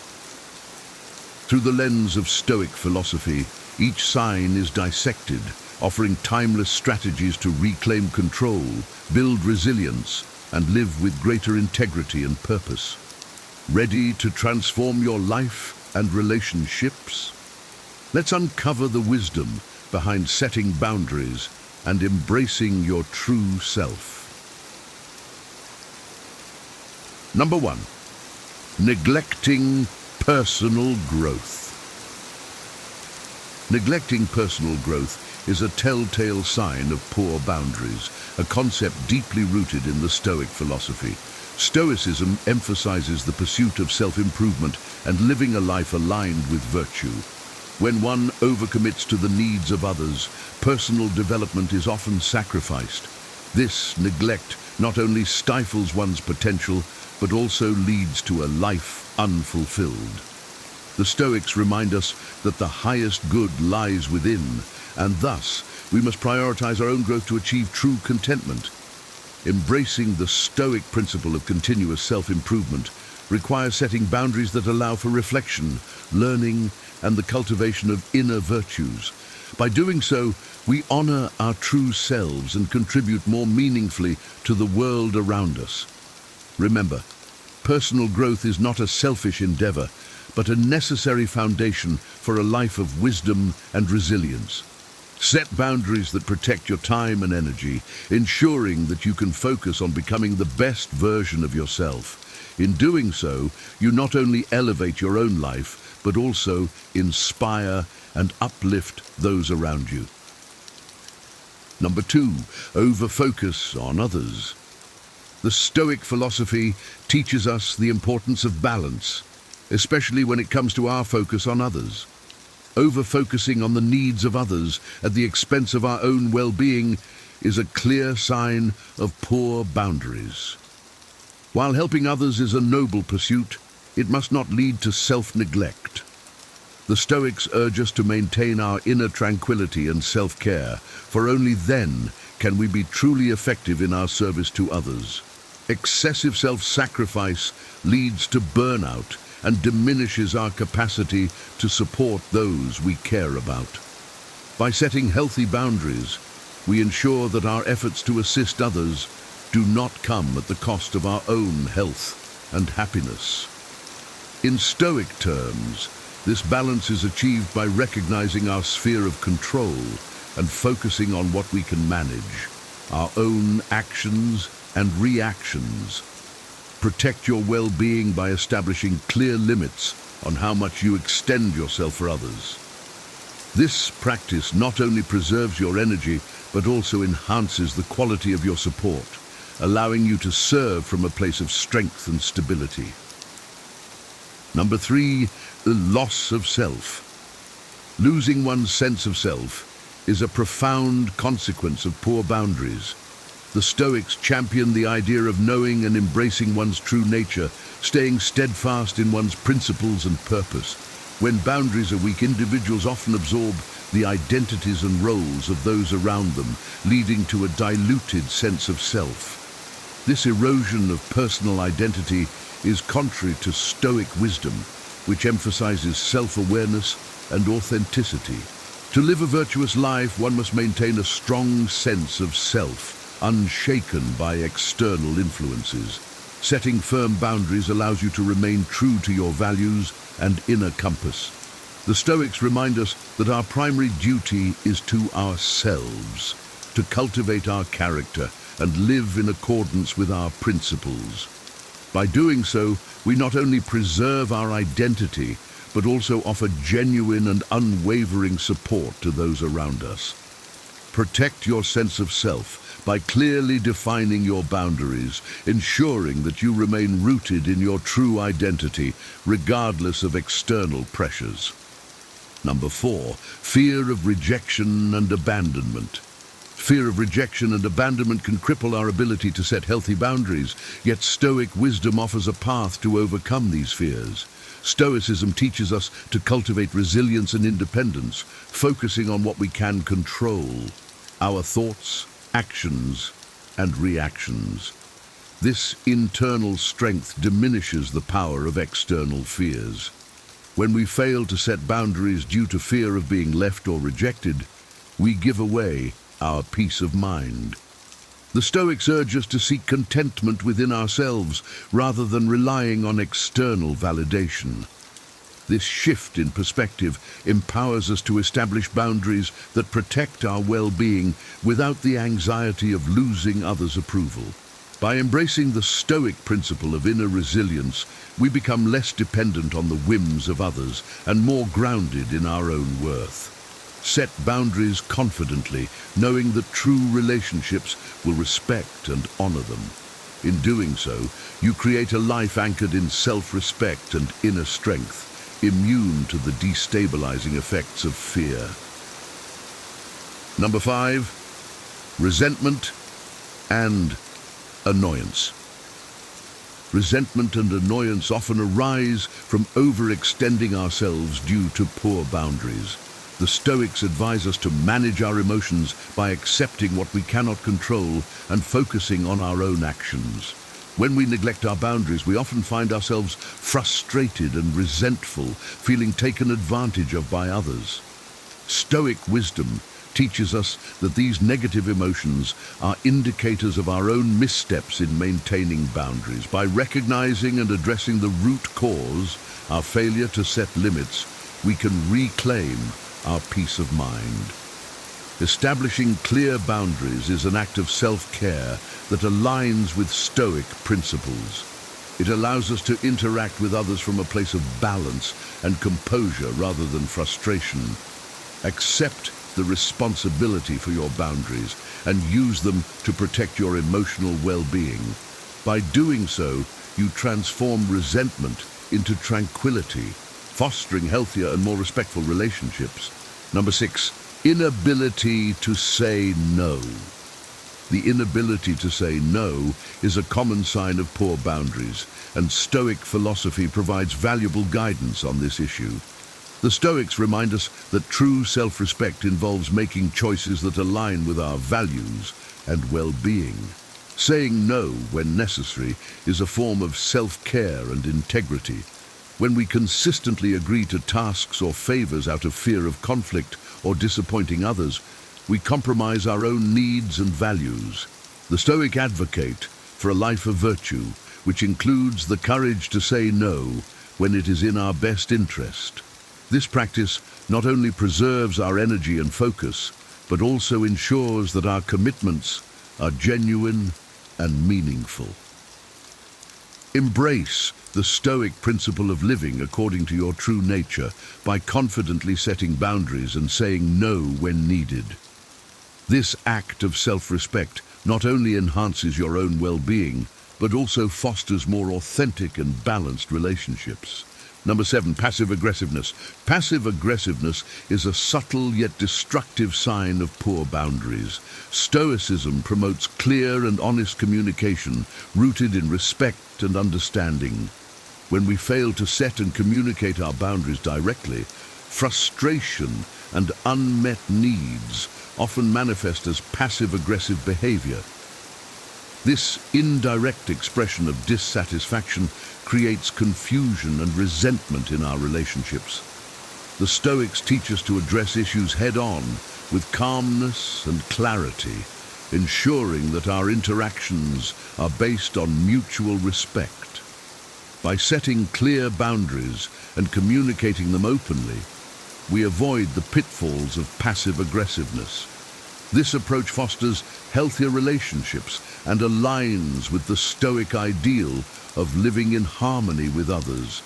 Through the lens of Stoic philosophy, each sign is dissected, offering timeless strategies to reclaim control, build resilience, and live with greater integrity and purpose. Ready to transform your life and relationships? Let's uncover the wisdom behind setting boundaries and embracing your true self. Number 1, neglecting personal growth. Neglecting personal growth is a telltale sign of poor boundaries, a concept deeply rooted in the Stoic philosophy. Stoicism emphasizes the pursuit of self-improvement and living a life aligned with virtue. When one overcommits to the needs of others, personal development is often sacrificed. This neglect not only stifles one's potential, but also leads to a life unfulfilled. The Stoics remind us that the highest good lies within, and thus we must prioritize our own growth to achieve true contentment. Embracing the Stoic principle of continuous self-improvement requires setting boundaries that allow for reflection, learning, and the cultivation of inner virtues. By doing so, we honor our true selves and contribute more meaningfully to the world around us. Remember, personal growth is not a selfish endeavor, but a necessary foundation for a life of wisdom and resilience. Set boundaries that protect your time and energy, ensuring that you can focus on becoming the best version of yourself. In doing so, you not only elevate your own life, but also inspire and uplift those around you. Number 2, over-focus on others. The Stoic philosophy teaches us the importance of balance, especially when it comes to our focus on others. Over-focusing on the needs of others at the expense of our own well-being is a clear sign of poor boundaries. While helping others is a noble pursuit, it must not lead to self-neglect. The Stoics urge us to maintain our inner tranquility and self-care, for only then can we be truly effective in our service to others. Excessive self-sacrifice leads to burnout and diminishes our capacity to support those we care about. By setting healthy boundaries, we ensure that our efforts to assist others do not come at the cost of our own health and happiness. In Stoic terms, this balance is achieved by recognizing our sphere of control and focusing on what we can manage, our own actions and reactions. Protect your well-being by establishing clear limits on how much you extend yourself for others. This practice not only preserves your energy, but also enhances the quality of your support, allowing you to serve from a place of strength and stability. Number 3, the loss of self. Losing one's sense of self is a profound consequence of poor boundaries. The Stoics champion the idea of knowing and embracing one's true nature, staying steadfast in one's principles and purpose. When boundaries are weak, individuals often absorb the identities and roles of those around them, leading to a diluted sense of self. This erosion of personal identity is contrary to Stoic wisdom, which emphasizes self-awareness and authenticity. To live a virtuous life, one must maintain a strong sense of self, unshaken by external influences. Setting firm boundaries allows you to remain true to your values and inner compass. The Stoics remind us that our primary duty is to ourselves, to cultivate our character and live in accordance with our principles. By doing so, we not only preserve our identity, but also offer genuine and unwavering support to those around us. Protect your sense of self by clearly defining your boundaries, ensuring that you remain rooted in your true identity, regardless of external pressures. Number 4, fear of rejection and abandonment. Fear of rejection and abandonment can cripple our ability to set healthy boundaries, yet Stoic wisdom offers a path to overcome these fears. Stoicism teaches us to cultivate resilience and independence, focusing on what we can control: our thoughts, actions, and reactions. This internal strength diminishes the power of external fears. When we fail to set boundaries due to fear of being left or rejected, we give away our peace of mind. The Stoics urge us to seek contentment within ourselves rather than relying on external validation. This shift in perspective empowers us to establish boundaries that protect our well-being without the anxiety of losing others' approval. By embracing the Stoic principle of inner resilience, we become less dependent on the whims of others and more grounded in our own worth. Set boundaries confidently, knowing that true relationships will respect and honor them. In doing so, you create a life anchored in self-respect and inner strength, immune to the destabilizing effects of fear. Number 5, resentment and annoyance. Resentment and annoyance often arise from overextending ourselves due to poor boundaries. The Stoics advise us to manage our emotions by accepting what we cannot control and focusing on our own actions. When we neglect our boundaries, we often find ourselves frustrated and resentful, feeling taken advantage of by others. Stoic wisdom teaches us that these negative emotions are indicators of our own missteps in maintaining boundaries. By recognizing and addressing the root cause, our failure to set limits, we can reclaim our peace of mind. Establishing clear boundaries is an act of self-care that aligns with Stoic principles. It allows us to interact with others from a place of balance and composure rather than frustration. Accept the responsibility for your boundaries and use them to protect your emotional well-being. By doing so, you transform resentment into tranquility, fostering healthier and more respectful relationships. Number 6, inability to say no. The inability to say no is a common sign of poor boundaries, and Stoic philosophy provides valuable guidance on this issue. The Stoics remind us that true self-respect involves making choices that align with our values and well-being. Saying no when necessary is a form of self-care and integrity. When we consistently agree to tasks or favors out of fear of conflict or disappointing others, we compromise our own needs and values. The Stoic advocate for a life of virtue, which includes the courage to say no when it is in our best interest. This practice not only preserves our energy and focus, but also ensures that our commitments are genuine and meaningful. Embrace the Stoic principle of living according to your true nature by confidently setting boundaries and saying no when needed. This act of self-respect not only enhances your own well-being, but also fosters more authentic and balanced relationships. Number 7, passive aggressiveness. Passive aggressiveness is a subtle yet destructive sign of poor boundaries. Stoicism promotes clear and honest communication rooted in respect and understanding. When we fail to set and communicate our boundaries directly, frustration and unmet needs often manifest as passive-aggressive behavior. This indirect expression of dissatisfaction creates confusion and resentment in our relationships. The Stoics teach us to address issues head-on with calmness and clarity, ensuring that our interactions are based on mutual respect. By setting clear boundaries and communicating them openly, we avoid the pitfalls of passive aggressiveness. This approach fosters healthier relationships and aligns with the Stoic ideal of living in harmony with others.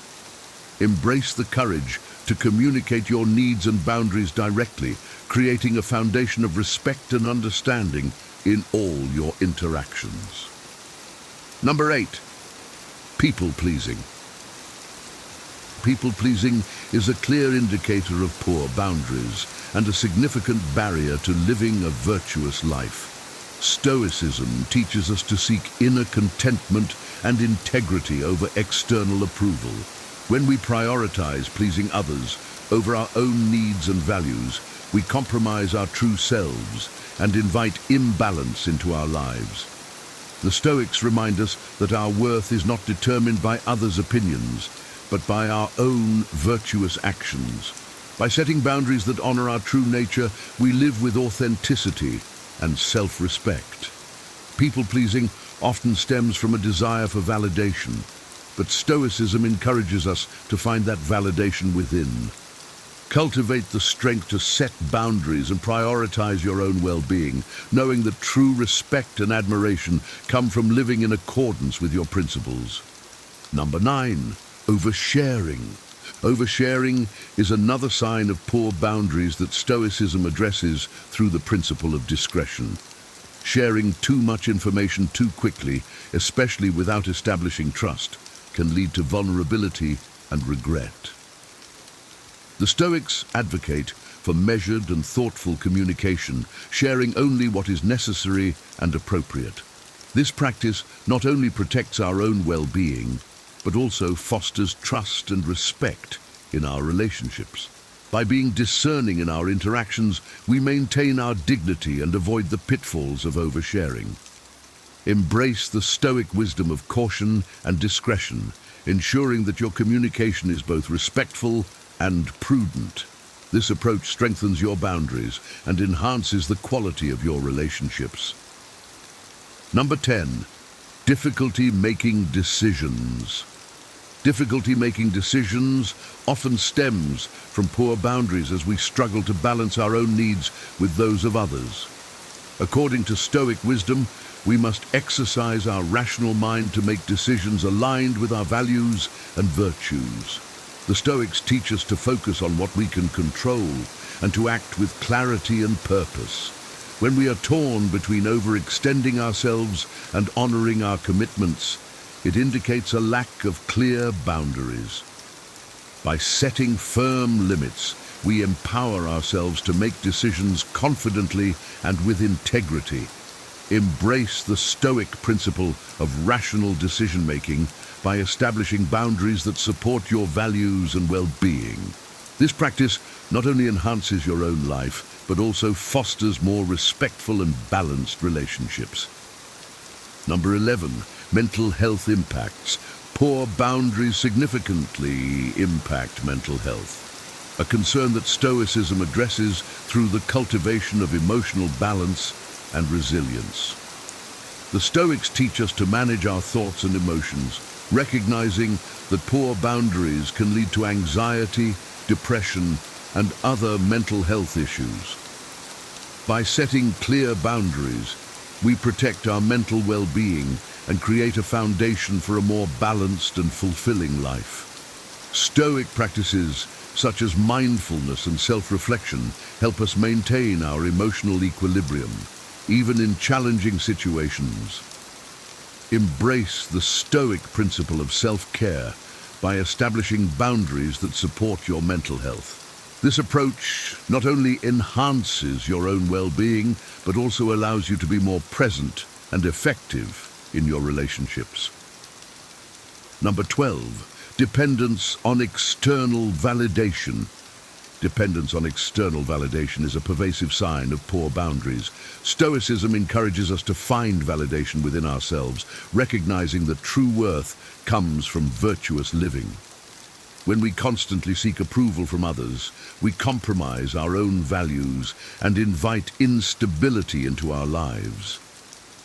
Embrace the courage to communicate your needs and boundaries directly, creating a foundation of respect and understanding in all your interactions. Number 8, people-pleasing. People-pleasing is a clear indicator of poor boundaries and a significant barrier to living a virtuous life. Stoicism teaches us to seek inner contentment and integrity over external approval. When we prioritize pleasing others over our own needs and values, we compromise our true selves and invite imbalance into our lives. The Stoics remind us that our worth is not determined by others' opinions, but by our own virtuous actions. By setting boundaries that honor our true nature, we live with authenticity and self-respect. People-pleasing often stems from a desire for validation, but Stoicism encourages us to find that validation within. Cultivate the strength to set boundaries and prioritize your own well-being, knowing that true respect and admiration come from living in accordance with your principles. Number 9, oversharing. Oversharing is another sign of poor boundaries that Stoicism addresses through the principle of discretion. Sharing too much information too quickly, especially without establishing trust, can lead to vulnerability and regret. The Stoics advocate for measured and thoughtful communication, sharing only what is necessary and appropriate. This practice not only protects our own well-being, but also fosters trust and respect in our relationships. By being discerning in our interactions, we maintain our dignity and avoid the pitfalls of oversharing. Embrace the Stoic wisdom of caution and discretion, ensuring that your communication is both respectful and prudent. This approach strengthens your boundaries and enhances the quality of your relationships. Number 10, difficulty making decisions. Difficulty making decisions often stems from poor boundaries as we struggle to balance our own needs with those of others. According to Stoic wisdom, we must exercise our rational mind to make decisions aligned with our values and virtues. The Stoics teach us to focus on what we can control and to act with clarity and purpose. When we are torn between overextending ourselves and honoring our commitments, it indicates a lack of clear boundaries. By setting firm limits, we empower ourselves to make decisions confidently and with integrity. Embrace the Stoic principle of rational decision-making by establishing boundaries that support your values and well-being. This practice not only enhances your own life, but also fosters more respectful and balanced relationships. Number 11, mental health impacts. Poor boundaries significantly impact mental health, a concern that Stoicism addresses through the cultivation of emotional balance and resilience. The Stoics teach us to manage our thoughts and emotions, recognizing that poor boundaries can lead to anxiety, depression, and other mental health issues. By setting clear boundaries, we protect our mental well-being and create a foundation for a more balanced and fulfilling life. Stoic practices such as mindfulness and self-reflection help us maintain our emotional equilibrium, even in challenging situations. Embrace the Stoic principle of self-care, by establishing boundaries that support your mental health. This approach not only enhances your own well-being, but also allows you to be more present and effective in your relationships. Number 12, dependence on external validation. Dependence on external validation is a pervasive sign of poor boundaries. Stoicism encourages us to find validation within ourselves, recognizing that true worth comes from virtuous living. When we constantly seek approval from others, we compromise our own values and invite instability into our lives.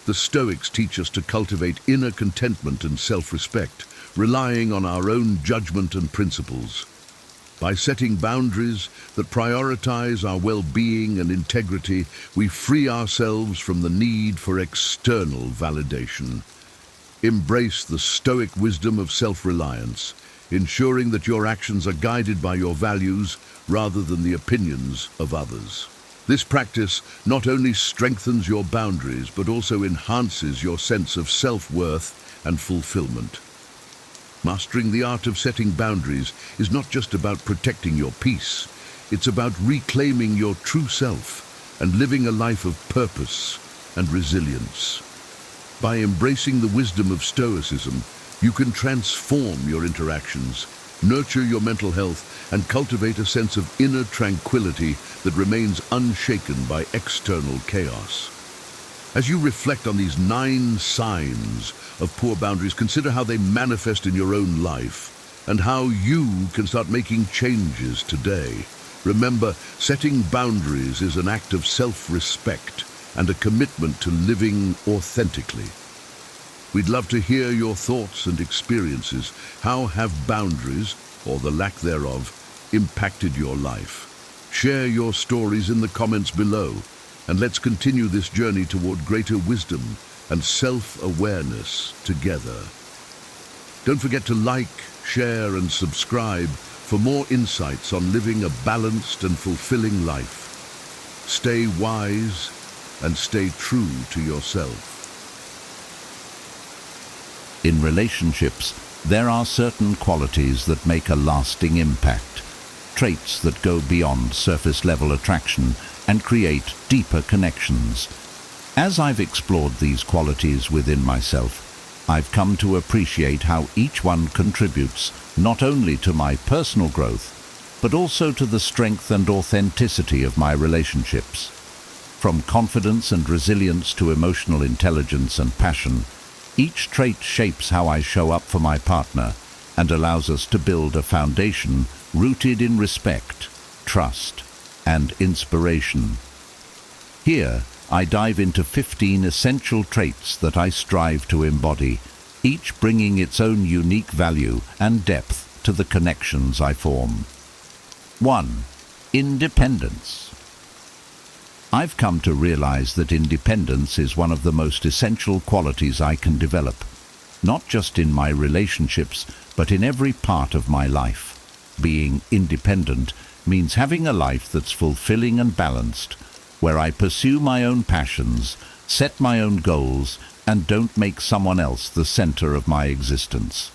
The Stoics teach us to cultivate inner contentment and self-respect, relying on our own judgment and principles. By setting boundaries that prioritize our well-being and integrity, we free ourselves from the need for external validation. Embrace the Stoic wisdom of self-reliance, ensuring that your actions are guided by your values rather than the opinions of others. This practice not only strengthens your boundaries, but also enhances your sense of self-worth and fulfillment. Mastering the art of setting boundaries is not just about protecting your peace, it's about reclaiming your true self and living a life of purpose and resilience. By embracing the wisdom of Stoicism, you can transform your interactions, nurture your mental health, and cultivate a sense of inner tranquility that remains unshaken by external chaos. As you reflect on these 9 signs of poor boundaries, consider how they manifest in your own life and how you can start making changes today. Remember, setting boundaries is an act of self-respect and a commitment to living authentically. We'd love to hear your thoughts and experiences. How have boundaries, or the lack thereof, impacted your life? Share your stories in the comments below, and let's continue this journey toward greater wisdom and self-awareness together. Don't forget to like, share, and subscribe for more insights on living a balanced and fulfilling life. Stay wise and stay true to yourself.
In relationships, there are certain qualities that make a lasting impact, traits that go beyond surface-level attraction and create deeper connections. As I've explored these qualities within myself, I've come to appreciate how each one contributes not only to my personal growth, but also to the strength and authenticity of my relationships. From confidence and resilience to emotional intelligence and passion, each trait shapes how I show up for my partner and allows us to build a foundation rooted in respect, trust, and inspiration. Here, I dive into 15 essential traits that I strive to embody, each bringing its own unique value and depth to the connections I form. 1. Independence. I've come to realize that independence is one of the most essential qualities I can develop, not just in my relationships, but in every part of my life. Being independent means having a life that's fulfilling and balanced, where I pursue my own passions, set my own goals, and don't make someone else the center of my existence.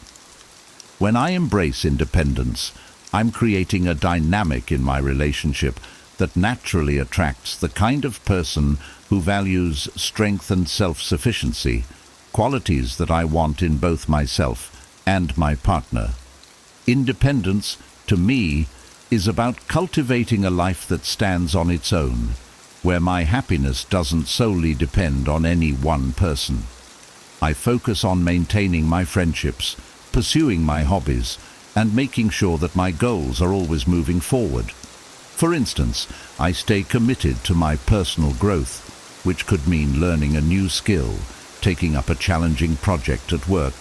When I embrace independence, I'm creating a dynamic in my relationship that naturally attracts the kind of person who values strength and self-sufficiency, qualities that I want in both myself and my partner. Independence, to me, is about cultivating a life that stands on its own, where my happiness doesn't solely depend on any one person. I focus on maintaining my friendships, pursuing my hobbies, and making sure that my goals are always moving forward. For instance, I stay committed to my personal growth, which could mean learning a new skill, taking up a challenging project at work,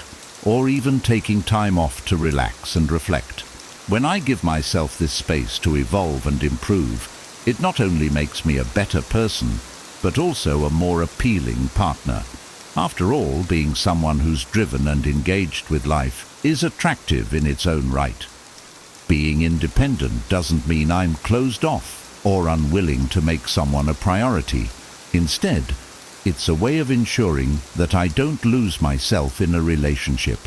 or even taking time off to relax and reflect. When I give myself this space to evolve and improve, it not only makes me a better person, but also a more appealing partner. After all, being someone who's driven and engaged with life is attractive in its own right. Being independent doesn't mean I'm closed off or unwilling to make someone a priority. Instead, it's a way of ensuring that I don't lose myself in a relationship.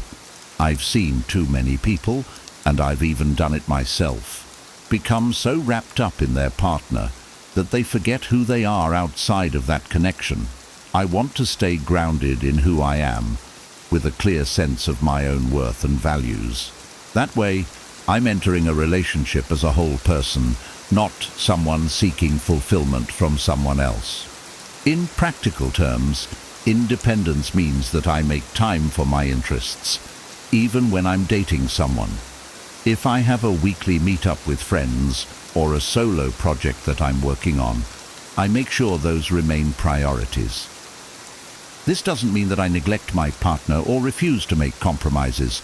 I've seen too many people, and I've even done it myself, become so wrapped up in their partner that they forget who they are outside of that connection. I want to stay grounded in who I am, with a clear sense of my own worth and values. That way, I'm entering a relationship as a whole person, not someone seeking fulfillment from someone else. In practical terms, independence means that I make time for my interests, even when I'm dating someone. If I have a weekly meet-up with friends or a solo project that I'm working on, I make sure those remain priorities. This doesn't mean that I neglect my partner or refuse to make compromises.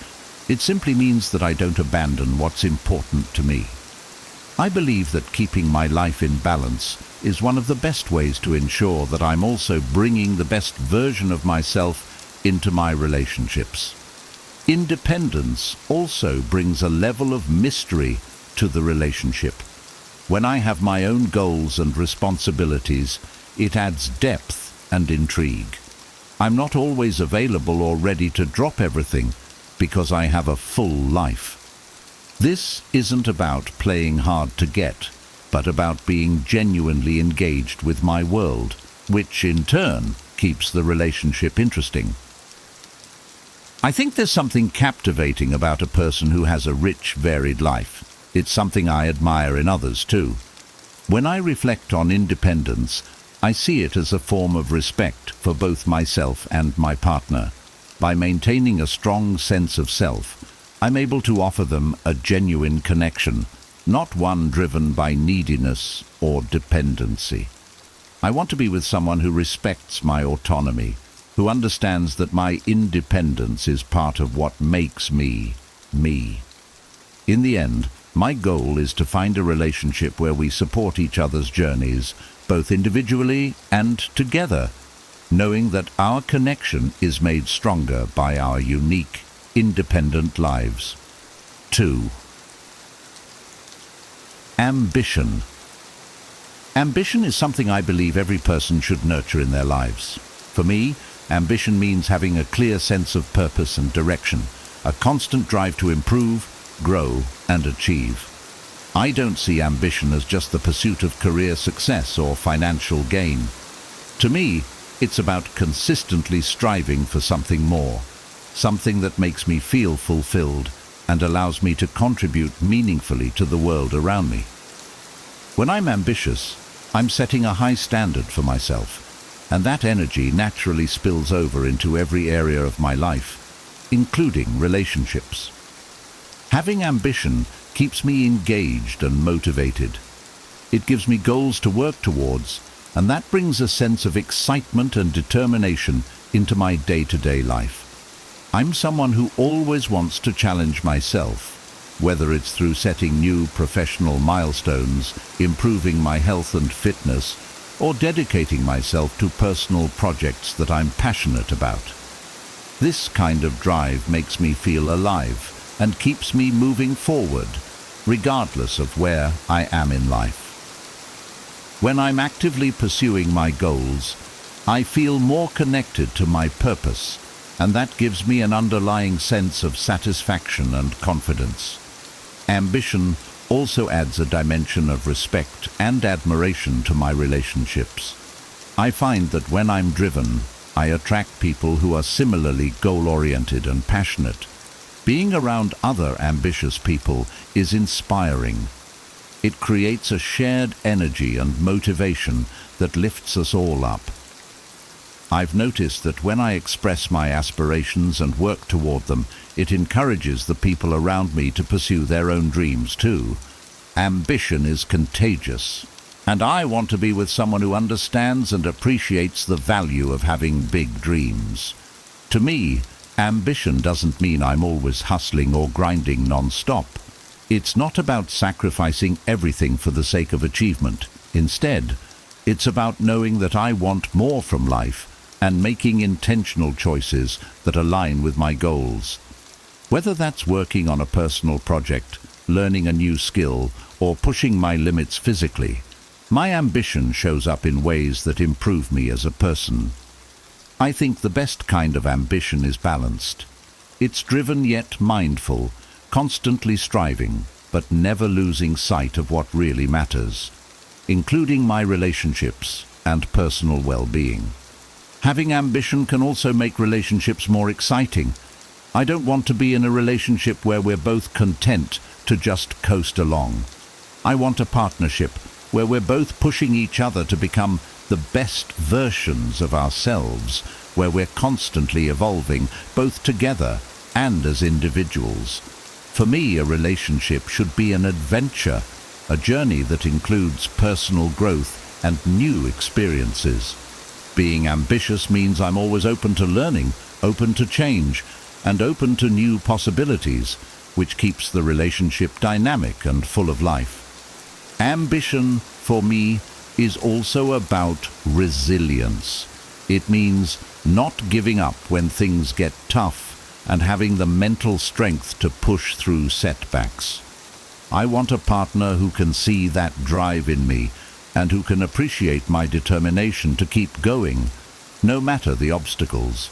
It simply means that I don't abandon what's important to me. I believe that keeping my life in balance is one of the best ways to ensure that I'm also bringing the best version of myself into my relationships. Independence also brings a level of mystery to the relationship. When I have my own goals and responsibilities, it adds depth and intrigue. I'm not always available or ready to drop everything because I have a full life. This isn't about playing hard to get, but about being genuinely engaged with my world, which in turn keeps the relationship interesting. I think there's something captivating about a person who has a rich, varied life. It's something I admire in others too. When I reflect on independence, I see it as a form of respect for both myself and my partner. By maintaining a strong sense of self, I'm able to offer them a genuine connection, not one driven by neediness or dependency. I want to be with someone who respects my autonomy, who understands that my independence is part of what makes me, me. In the end, my goal is to find a relationship where we support each other's journeys, both individually and together, knowing that our connection is made stronger by our unique, independent lives. 2. Ambition. Ambition is something I believe every person should nurture in their lives. For me, ambition means having a clear sense of purpose and direction, a constant drive to improve, grow, and achieve. I don't see ambition as just the pursuit of career success or financial gain. To me, it's about consistently striving for something more, something that makes me feel fulfilled and allows me to contribute meaningfully to the world around me. When I'm ambitious, I'm setting a high standard for myself, and that energy naturally spills over into every area of my life, including relationships. Having ambition keeps me engaged and motivated. It gives me goals to work towards, and that brings a sense of excitement and determination into my day-to-day life. I'm someone who always wants to challenge myself, whether it's through setting new professional milestones, improving my health and fitness, or dedicating myself to personal projects that I'm passionate about. This kind of drive makes me feel alive and keeps me moving forward, regardless of where I am in life. When I'm actively pursuing my goals, I feel more connected to my purpose, and that gives me an underlying sense of satisfaction and confidence. Ambition also adds a dimension of respect and admiration to my relationships. I find that when I'm driven, I attract people who are similarly goal-oriented and passionate. Being around other ambitious people is inspiring. It creates a shared energy and motivation that lifts us all up. I've noticed that when I express my aspirations and work toward them, it encourages the people around me to pursue their own dreams too. Ambition is contagious, and I want to be with someone who understands and appreciates the value of having big dreams. To me, ambition doesn't mean I'm always hustling or grinding non-stop. It's not about sacrificing everything for the sake of achievement. Instead, it's about knowing that I want more from life and making intentional choices that align with my goals. Whether that's working on a personal project, learning a new skill, or pushing my limits physically, my ambition shows up in ways that improve me as a person. I think the best kind of ambition is balanced. It's driven yet mindful, constantly striving, but never losing sight of what really matters, including my relationships and personal well-being. Having ambition can also make relationships more exciting. I don't want to be in a relationship where we're both content to just coast along. I want a partnership where we're both pushing each other to become the best versions of ourselves, where we're constantly evolving, both together and as individuals. For me, a relationship should be an adventure, a journey that includes personal growth and new experiences. Being ambitious means I'm always open to learning, open to change, and open to new possibilities, which keeps the relationship dynamic and full of life. Ambition, for me, is also about resilience. It means not giving up when things get tough and having the mental strength to push through setbacks. I want a partner who can see that drive in me and who can appreciate my determination to keep going, no matter the obstacles.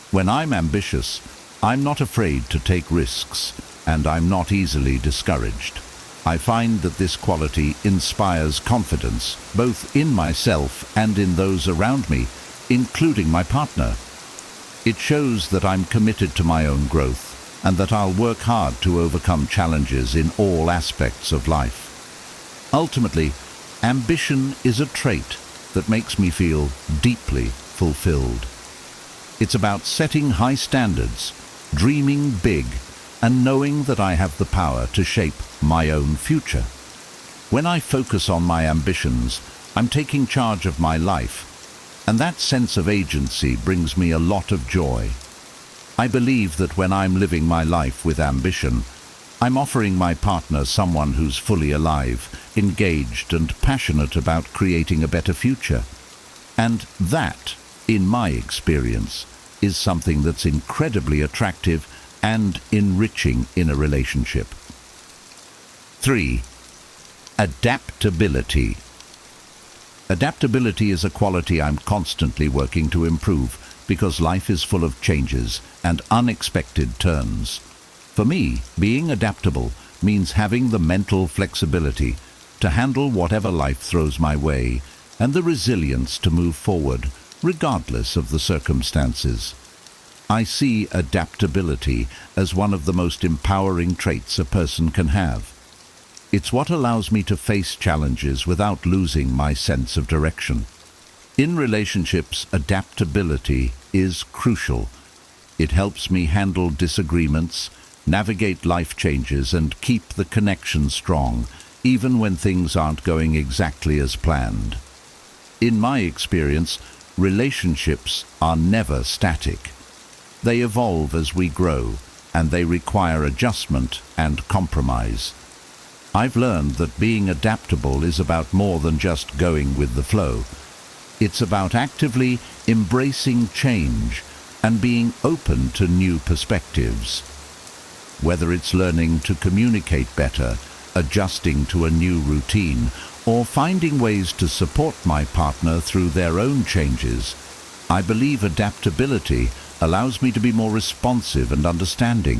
When I'm ambitious, I'm not afraid to take risks, and I'm not easily discouraged. I find that this quality inspires confidence, both in myself and in those around me, including my partner. It shows that I'm committed to my own growth and that I'll work hard to overcome challenges in all aspects of life. Ultimately, ambition is a trait that makes me feel deeply fulfilled. It's about setting high standards, dreaming big, and knowing that I have the power to shape my own future. When I focus on my ambitions, I'm taking charge of my life, and that sense of agency brings me a lot of joy. I believe that when I'm living my life with ambition, I'm offering my partner someone who's fully alive, engaged and passionate about creating a better future. And that, in my experience, is something that's incredibly attractive and enriching in a relationship. 3. Adaptability. Adaptability is a quality I'm constantly working to improve because life is full of changes and unexpected turns. For me, being adaptable means having the mental flexibility to handle whatever life throws my way and the resilience to move forward, regardless of the circumstances. I see adaptability as one of the most empowering traits a person can have. It's what allows me to face challenges without losing my sense of direction. In relationships, adaptability is crucial. It helps me handle disagreements, navigate life changes, and keep the connection strong, even when things aren't going exactly as planned. In my experience, relationships are never static. They evolve as we grow, and they require adjustment and compromise. I've learned that being adaptable is about more than just going with the flow. It's about actively embracing change and being open to new perspectives. Whether it's learning to communicate better, adjusting to a new routine, or finding ways to support my partner through their own changes, I believe adaptability allows me to be more responsive and understanding.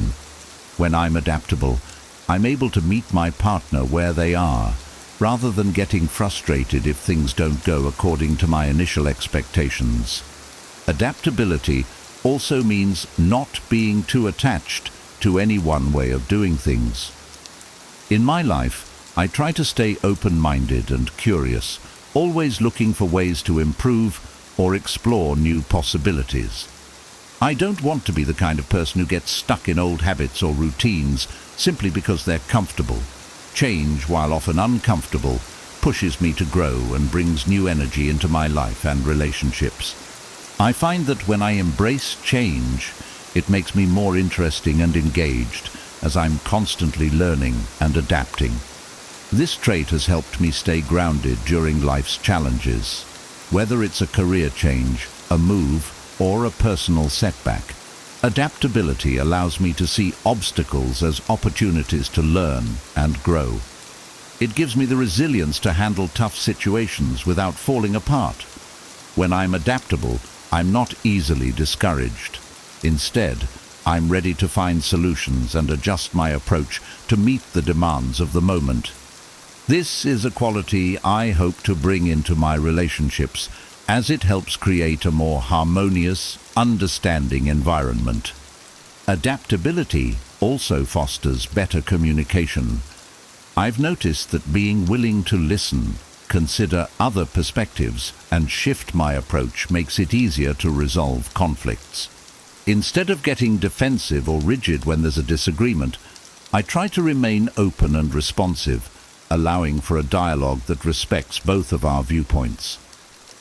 When I'm adaptable, I'm able to meet my partner where they are, rather than getting frustrated if things don't go according to my initial expectations. Adaptability also means not being too attached to any one way of doing things. In my life, I try to stay open-minded and curious, always looking for ways to improve or explore new possibilities. I don't want to be the kind of person who gets stuck in old habits or routines simply because they're comfortable. Change, while often uncomfortable, pushes me to grow and brings new energy into my life and relationships. I find that when I embrace change, it makes me more interesting and engaged as I'm constantly learning and adapting. This trait has helped me stay grounded during life's challenges, whether it's a career change, a move, or a personal setback. Adaptability allows me to see obstacles as opportunities to learn and grow. It gives me the resilience to handle tough situations without falling apart. When I'm adaptable, I'm not easily discouraged. Instead, I'm ready to find solutions and adjust my approach to meet the demands of the moment. This is a quality I hope to bring into my relationships, as it helps create a more harmonious, understanding environment. Adaptability also fosters better communication. I've noticed that being willing to listen, consider other perspectives, and shift my approach makes it easier to resolve conflicts. Instead of getting defensive or rigid when there's a disagreement, I try to remain open and responsive, allowing for a dialogue that respects both of our viewpoints.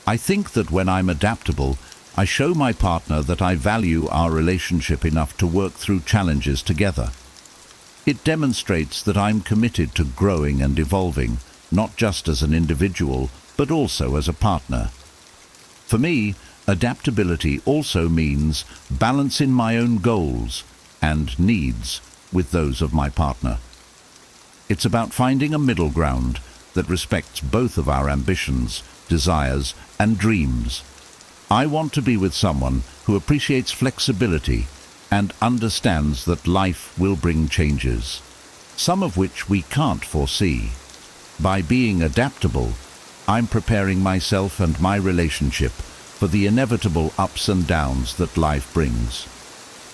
I think that when I'm adaptable, I show my partner that I value our relationship enough to work through challenges together. It demonstrates that I'm committed to growing and evolving, not just as an individual, but also as a partner. For me, adaptability also means balancing my own goals and needs with those of my partner. It's about finding a middle ground that respects both of our ambitions, desires, and dreams. I want to be with someone who appreciates flexibility and understands that life will bring changes, some of which we can't foresee. By being adaptable, I'm preparing myself and my relationship for the inevitable ups and downs that life brings.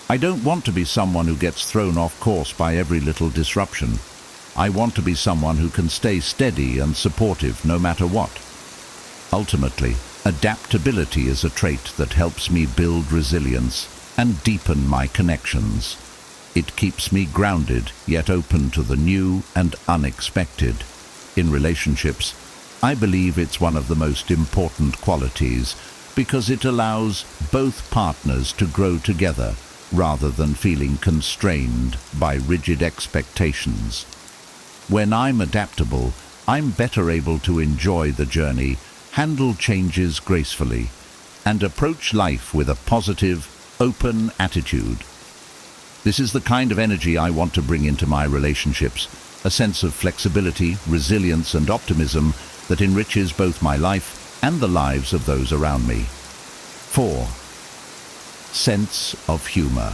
I don't want to be someone who gets thrown off course by every little disruption. I want to be someone who can stay steady and supportive no matter what. Ultimately, adaptability is a trait that helps me build resilience and deepen my connections. It keeps me grounded, yet open to the new and unexpected. In relationships, I believe it's one of the most important qualities because it allows both partners to grow together rather than feeling constrained by rigid expectations. When I'm adaptable, I'm better able to enjoy the journey, handle changes gracefully, and approach life with a positive, open attitude. This is the kind of energy I want to bring into my relationships, a sense of flexibility, resilience, and optimism that enriches both my life and the lives of those around me. 4. Sense of humor.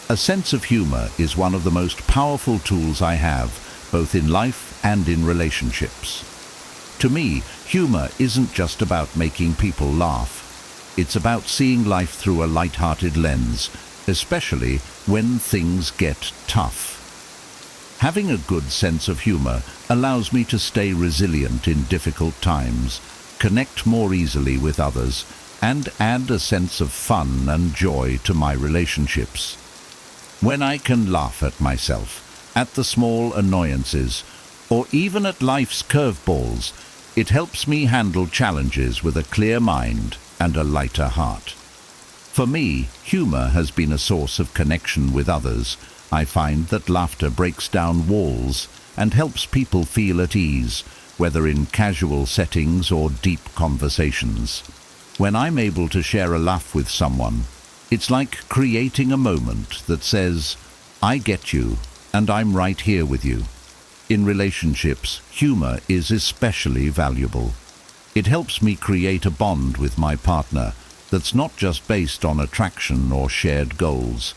A sense of humor is one of the most powerful tools I have, both in life and in relationships. To me, humor isn't just about making people laugh. It's about seeing life through a light-hearted lens, especially when things get tough. Having a good sense of humor allows me to stay resilient in difficult times, connect more easily with others, and add a sense of fun and joy to my relationships. When I can laugh at myself, at the small annoyances, or even at life's curveballs, it helps me handle challenges with a clear mind and a lighter heart. For me, humor has been a source of connection with others. I find that laughter breaks down walls and helps people feel at ease, whether in casual settings or deep conversations. When I'm able to share a laugh with someone, it's like creating a moment that says, "I get you, and I'm right here with you." In relationships, humor is especially valuable. It helps me create a bond with my partner that's not just based on attraction or shared goals,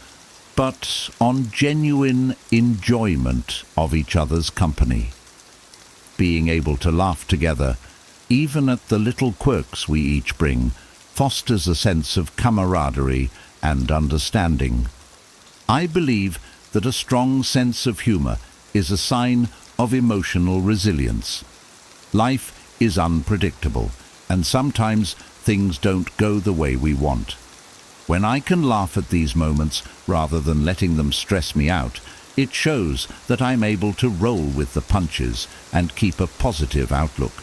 but on genuine enjoyment of each other's company. Being able to laugh together, even at the little quirks we each bring, fosters a sense of camaraderie and understanding. I believe that a strong sense of humor is a sign of emotional resilience. Life is unpredictable, and sometimes things don't go the way we want. When I can laugh at these moments rather than letting them stress me out, it shows that I'm able to roll with the punches and keep a positive outlook.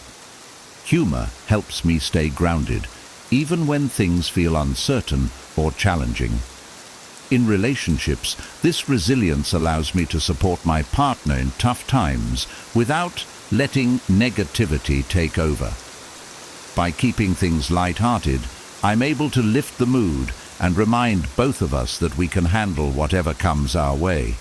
Humor helps me stay grounded, even when things feel uncertain or challenging. In relationships, this resilience allows me to support my partner in tough times without letting negativity take over. By keeping things light-hearted, I'm able to lift the mood and remind both of us that we can handle whatever comes our way.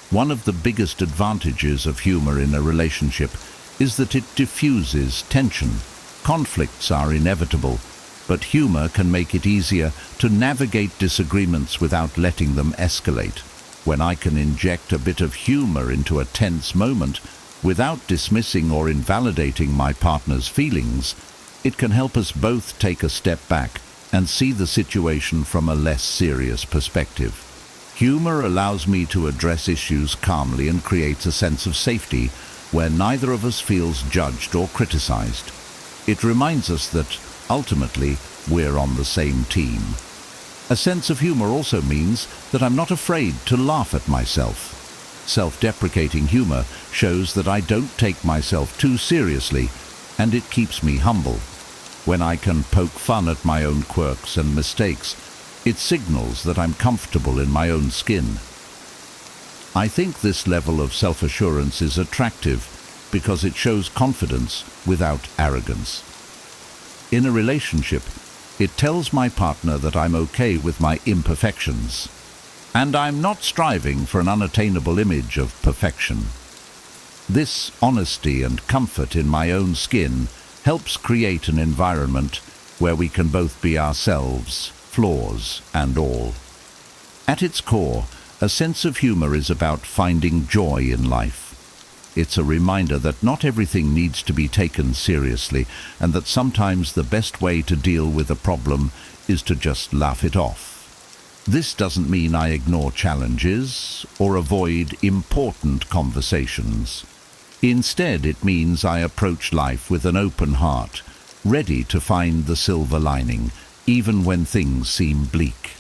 One of the biggest advantages of humor in a relationship is that it diffuses tension. Conflicts are inevitable, but humor can make it easier to navigate disagreements without letting them escalate. When I can inject a bit of humor into a tense moment without dismissing or invalidating my partner's feelings, it can help us both take a step back and see the situation from a less serious perspective. Humor allows me to address issues calmly and creates a sense of safety where neither of us feels judged or criticized. It reminds us that, ultimately, we're on the same team. A sense of humor also means that I'm not afraid to laugh at myself. Self-deprecating humor shows that I don't take myself too seriously, and it keeps me humble. When I can poke fun at my own quirks and mistakes, it signals that I'm comfortable in my own skin. I think this level of self-assurance is attractive because it shows confidence without arrogance. In a relationship, it tells my partner that I'm okay with my imperfections, and I'm not striving for an unattainable image of perfection. This honesty and comfort in my own skin helps create an environment where we can both be ourselves, flaws and all. At its core, a sense of humor is about finding joy in life. It's a reminder that not everything needs to be taken seriously, and that sometimes the best way to deal with a problem is to just laugh it off. This doesn't mean I ignore challenges or avoid important conversations. Instead, it means I approach life with an open heart, ready to find the silver lining, even when things seem bleak.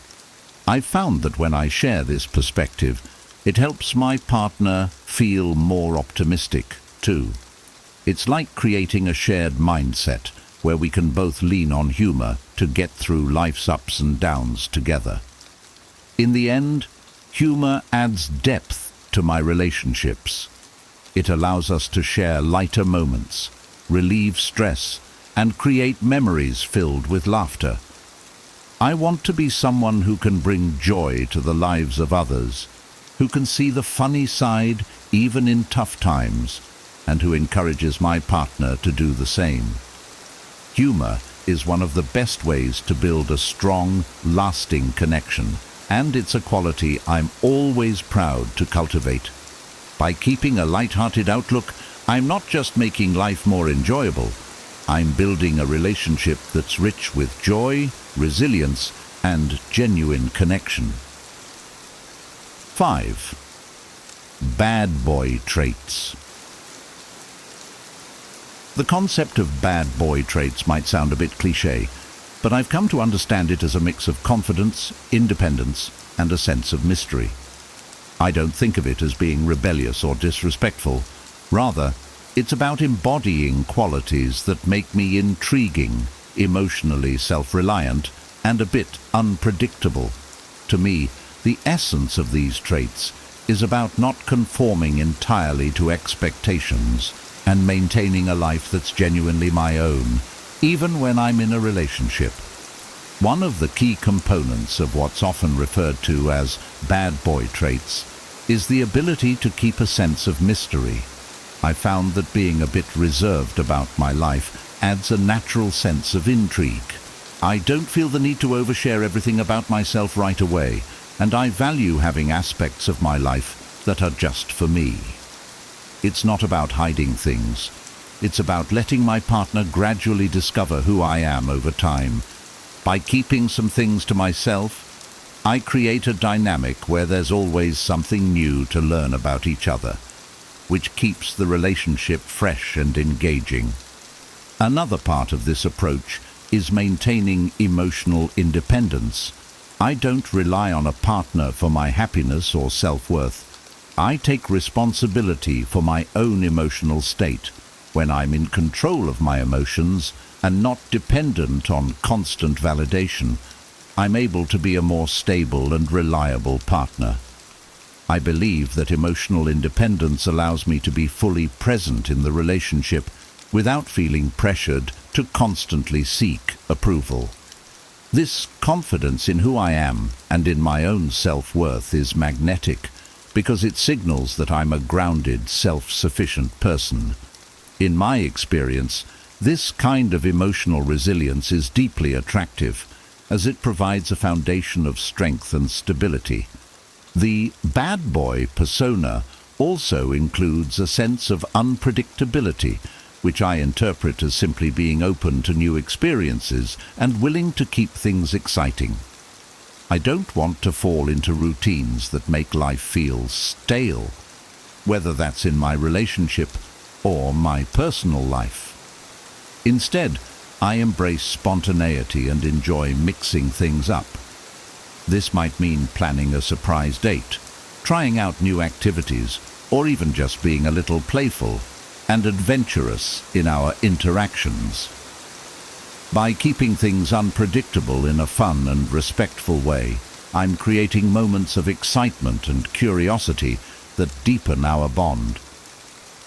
I've found that when I share this perspective, it helps my partner feel more optimistic, too. It's like creating a shared mindset where we can both lean on humor to get through life's ups and downs together. In the end, humor adds depth to my relationships. It allows us to share lighter moments, relieve stress, and create memories filled with laughter. I want to be someone who can bring joy to the lives of others, who can see the funny side even in tough times, and who encourages my partner to do the same. Humor is one of the best ways to build a strong, lasting connection, and it's a quality I'm always proud to cultivate. By keeping a light-hearted outlook, I'm not just making life more enjoyable, I'm building a relationship that's rich with joy, resilience, and genuine connection. 5. Bad boy traits. The concept of bad boy traits might sound a bit cliché, but I've come to understand it as a mix of confidence, independence, and a sense of mystery. I don't think of it as being rebellious or disrespectful. Rather, it's about embodying qualities that make me intriguing, emotionally self-reliant, and a bit unpredictable. To me, the essence of these traits is about not conforming entirely to expectations and maintaining a life that's genuinely my own, even when I'm in a relationship. One of the key components of what's often referred to as bad boy traits is the ability to keep a sense of mystery. I found that being a bit reserved about my life adds a natural sense of intrigue. I don't feel the need to overshare everything about myself right away, and I value having aspects of my life that are just for me. It's not about hiding things. It's about letting my partner gradually discover who I am over time. By keeping some things to myself, I create a dynamic where there's always something new to learn about each other, which keeps the relationship fresh and engaging. Another part of this approach is maintaining emotional independence. I don't rely on a partner for my happiness or self-worth. I take responsibility for my own emotional state. When I'm in control of my emotions and not dependent on constant validation, I'm able to be a more stable and reliable partner. I believe that emotional independence allows me to be fully present in the relationship without feeling pressured to constantly seek approval. This confidence in who I am and in my own self-worth is magnetic because it signals that I'm a grounded, self-sufficient person. In my experience, This kind of emotional resilience is deeply attractive, as it provides a foundation of strength and stability. The bad boy persona also includes a sense of unpredictability, which I interpret as simply being open to new experiences and willing to keep things exciting. I don't want to fall into routines that make life feel stale, whether that's in my relationship or my personal life. Instead, I embrace spontaneity and enjoy mixing things up. This might mean planning a surprise date, trying out new activities, or even just being a little playful and adventurous in our interactions. By keeping things unpredictable in a fun and respectful way, I'm creating moments of excitement and curiosity that deepen our bond.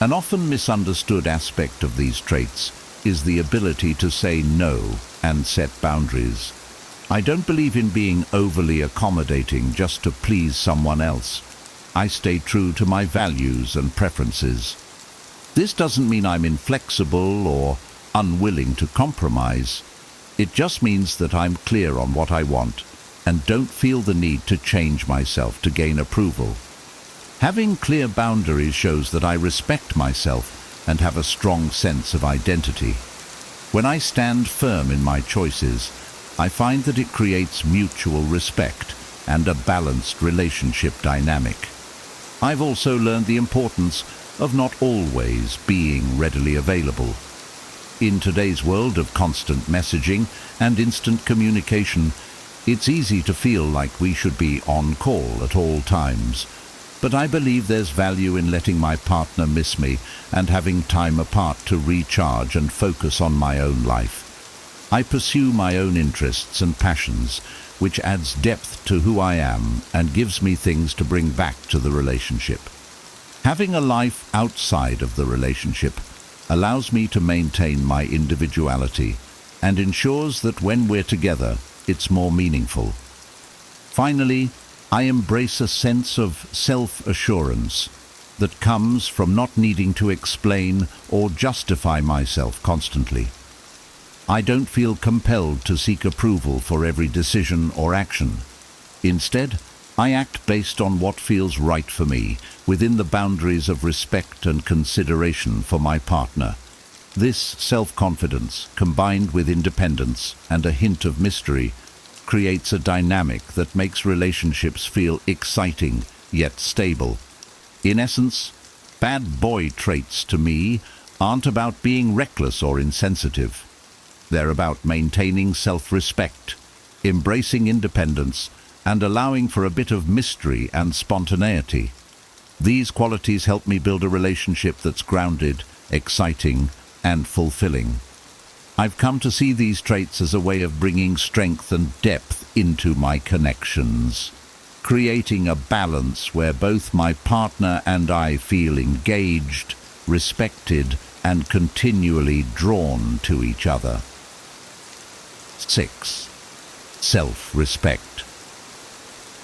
An often misunderstood aspect of these traits is the ability to say no and set boundaries. I don't believe in being overly accommodating just to please someone else. I stay true to my values and preferences. This doesn't mean I'm inflexible or unwilling to compromise. It just means that I'm clear on what I want and don't feel the need to change myself to gain approval. Having clear boundaries shows that I respect myself and have a strong sense of identity. When I stand firm in my choices, I find that it creates mutual respect and a balanced relationship dynamic. I've also learned the importance of not always being readily available. In today's world of constant messaging and instant communication, it's easy to feel like we should be on call at all times. But I believe there's value in letting my partner miss me and having time apart to recharge and focus on my own life. I pursue my own interests and passions, which adds depth to who I am and gives me things to bring back to the relationship. Having a life outside of the relationship allows me to maintain my individuality and ensures that when we're together, it's more meaningful. Finally, I embrace a sense of self-assurance that comes from not needing to explain or justify myself constantly. I don't feel compelled to seek approval for every decision or action. Instead, I act based on what feels right for me, within the boundaries of respect and consideration for my partner. This self-confidence, combined with independence and a hint of mystery, creates a dynamic that makes relationships feel exciting yet stable. In essence, bad boy traits to me aren't about being reckless or insensitive. They're about maintaining self-respect, embracing independence, and allowing for a bit of mystery and spontaneity. These qualities help me build a relationship that's grounded, exciting, and fulfilling. I've come to see these traits as a way of bringing strength and depth into my connections, creating a balance where both my partner and I feel engaged, respected, and continually drawn to each other. 6. Self-respect.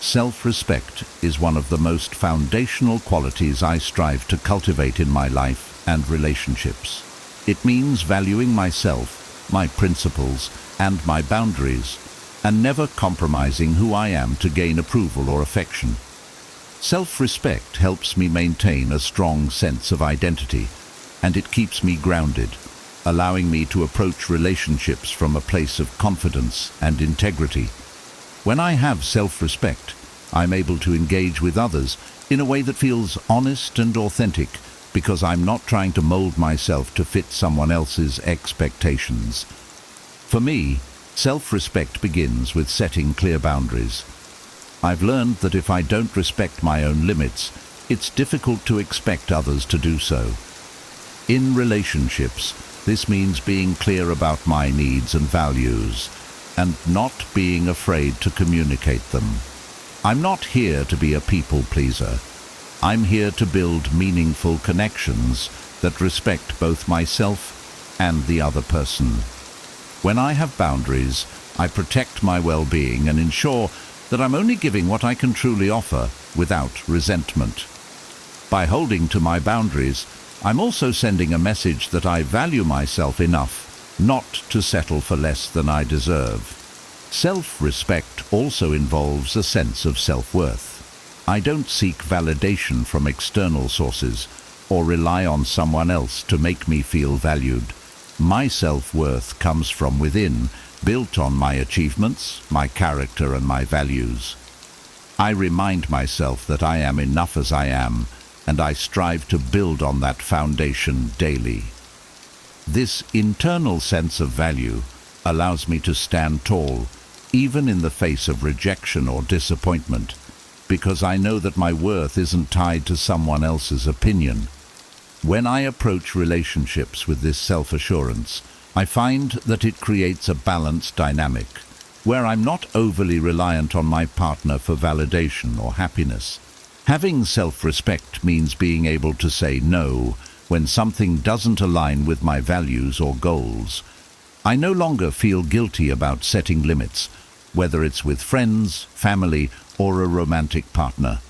Self-respect is one of the most foundational qualities I strive to cultivate in my life and relationships. It means valuing myself, my principles, and my boundaries, and never compromising who I am to gain approval or affection. Self-respect helps me maintain a strong sense of identity, and it keeps me grounded, allowing me to approach relationships from a place of confidence and integrity. When I have self-respect, I'm able to engage with others in a way that feels honest and authentic, because I'm not trying to mold myself to fit someone else's expectations. For me, self-respect begins with setting clear boundaries. I've learned that if I don't respect my own limits, it's difficult to expect others to do so. In relationships, this means being clear about my needs and values, and not being afraid to communicate them. I'm not here to be a people pleaser. I'm here to build meaningful connections that respect both myself and the other person. When I have boundaries, I protect my well-being and ensure that I'm only giving what I can truly offer without resentment. By holding to my boundaries, I'm also sending a message that I value myself enough not to settle for less than I deserve. Self-respect also involves a sense of self-worth. I don't seek validation from external sources or rely on someone else to make me feel valued. My self-worth comes from within, built on my achievements, my character, and my values. I remind myself that I am enough as I am, and I strive to build on that foundation daily. This internal sense of value allows me to stand tall, even in the face of rejection or disappointment, because I know that my worth isn't tied to someone else's opinion. When I approach relationships with this self-assurance, I find that it creates a balanced dynamic, where I'm not overly reliant on my partner for validation or happiness. Having self-respect means being able to say no when something doesn't align with my values or goals. I no longer feel guilty about setting limits, whether it's with friends, family, or a romantic partner.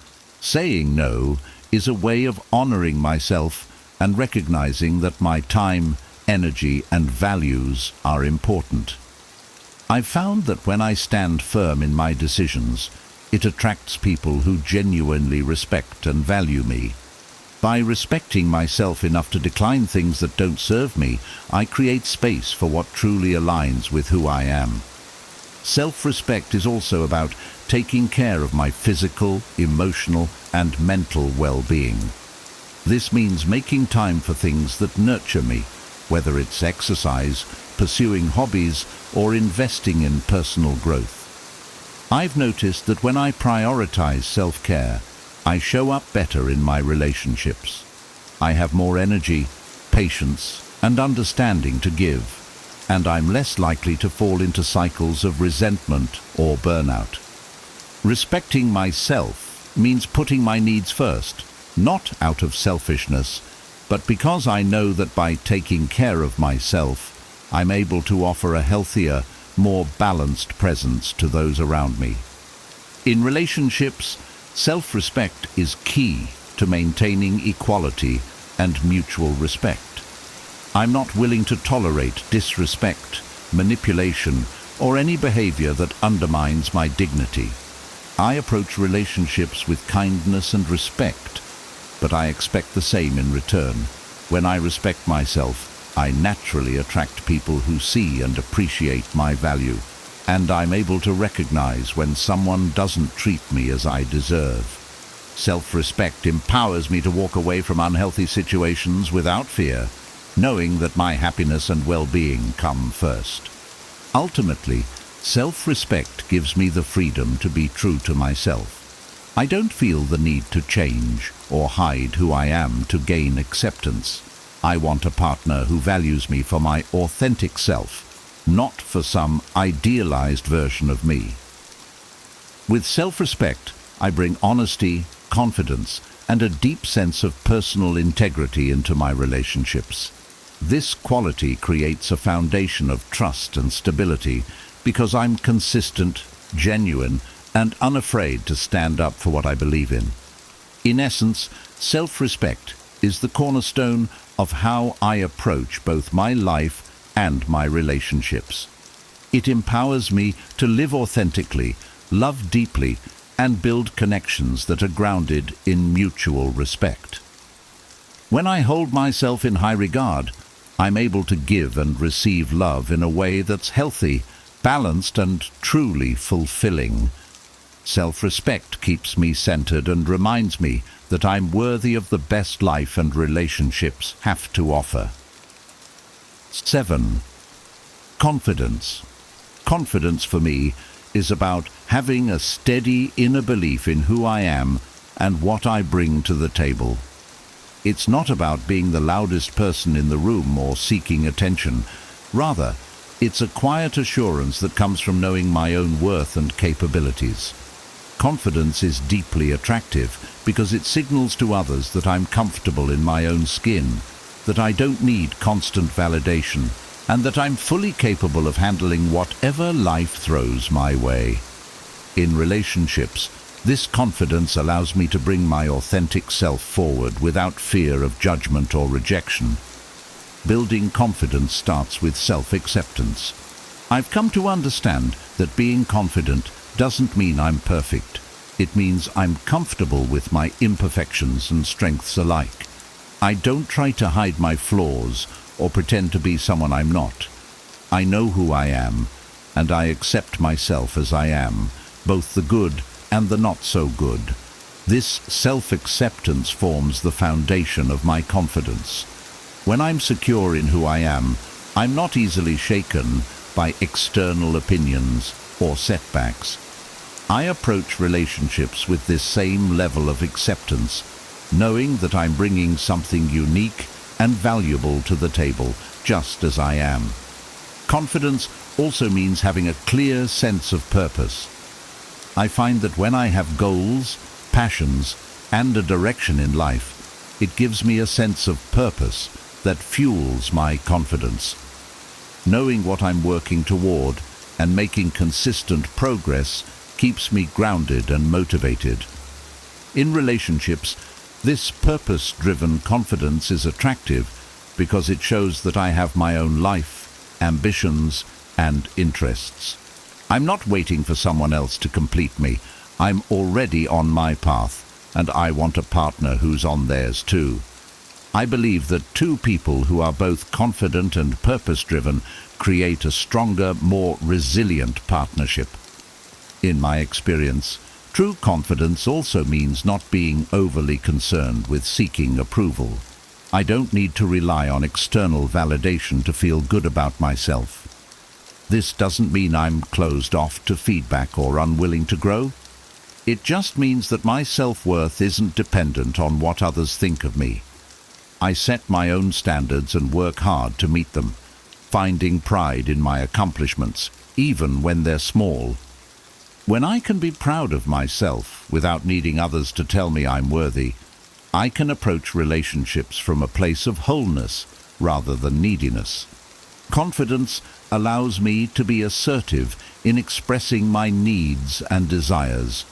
Saying no is a way of honoring myself and recognizing that my time, energy, and values are important. I've found that when I stand firm in my decisions, it attracts people who genuinely respect and value me. By respecting myself enough to decline things that don't serve me, I create space for what truly aligns with who I am. Self-respect is also about taking care of my physical, emotional, and mental well-being. This means making time for things that nurture me, whether it's exercise, pursuing hobbies, or investing in personal growth. I've noticed that when I prioritize self-care, I show up better in my relationships. I have more energy, patience, and understanding to give, and I'm less likely to fall into cycles of resentment or burnout. Respecting myself means putting my needs first, not out of selfishness, but because I know that by taking care of myself, I'm able to offer a healthier, more balanced presence to those around me. In relationships, self-respect is key to maintaining equality and mutual respect. I'm not willing to tolerate disrespect, manipulation, or any behavior that undermines my dignity. I approach relationships with kindness and respect, but I expect the same in return. When I respect myself, I naturally attract people who see and appreciate my value, and I'm able to recognize when someone doesn't treat me as I deserve. Self-respect empowers me to walk away from unhealthy situations without fear, knowing that my happiness and well-being come first. Ultimately, self-respect gives me the freedom to be true to myself. I don't feel the need to change or hide who I am to gain acceptance. I want a partner who values me for my authentic self, not for some idealized version of me. With self-respect, I bring honesty, confidence, and a deep sense of personal integrity into my relationships. This quality creates a foundation of trust and stability because I'm consistent, genuine, and unafraid to stand up for what I believe in. In essence, self-respect is the cornerstone of how I approach both my life and my relationships. It empowers me to live authentically, love deeply, and build connections that are grounded in mutual respect. When I hold myself in high regard, I'm able to give and receive love in a way that's healthy, balanced, and truly fulfilling. Self-respect keeps me centered and reminds me that I'm worthy of the best life and relationships have to offer. 7. Confidence. Confidence for me is about having a steady inner belief in who I am and what I bring to the table. It's not about being the loudest person in the room or seeking attention. Rather, it's a quiet assurance that comes from knowing my own worth and capabilities. Confidence is deeply attractive because it signals to others that I'm comfortable in my own skin, that I don't need constant validation, and that I'm fully capable of handling whatever life throws my way. In relationships, This confidence allows me to bring my authentic self forward without fear of judgment or rejection. Building confidence starts with self-acceptance. I've come to understand that being confident doesn't mean I'm perfect. It means I'm comfortable with my imperfections and strengths alike. I don't try to hide my flaws or pretend to be someone I'm not. I know who I am, and I accept myself as I am, both the good and the not so good. This self-acceptance forms the foundation of my confidence. When I'm secure in who I am, I'm not easily shaken by external opinions or setbacks. I approach relationships with this same level of acceptance, knowing that I'm bringing something unique and valuable to the table, just as I am. Confidence also means having a clear sense of purpose. I find that when I have goals, passions, and a direction in life, it gives me a sense of purpose that fuels my confidence. Knowing what I'm working toward and making consistent progress keeps me grounded and motivated. In relationships, this purpose-driven confidence is attractive because it shows that I have my own life, ambitions, and interests. I'm not waiting for someone else to complete me. I'm already on my path, and I want a partner who's on theirs too. I believe that two people who are both confident and purpose-driven create a stronger, more resilient partnership. In my experience, true confidence also means not being overly concerned with seeking approval. I don't need to rely on external validation to feel good about myself. This doesn't mean I'm closed off to feedback or unwilling to grow. It just means that my self-worth isn't dependent on what others think of me. I set my own standards and work hard to meet them, finding pride in my accomplishments, even when they're small. When I can be proud of myself without needing others to tell me I'm worthy, I can approach relationships from a place of wholeness rather than neediness. Confidence allows me to be assertive in expressing my needs and desires.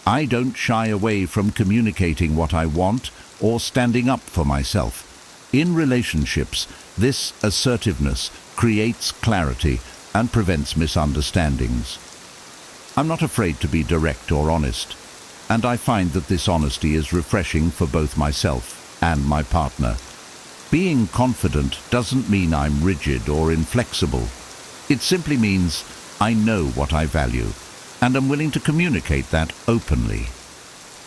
I don't shy away from communicating what I want or standing up for myself. In relationships, this assertiveness creates clarity and prevents misunderstandings. I'm not afraid to be direct or honest, and I find that this honesty is refreshing for both myself and my partner. Being confident doesn't mean I'm rigid or inflexible. It simply means I know what I value, and I'm willing to communicate that openly.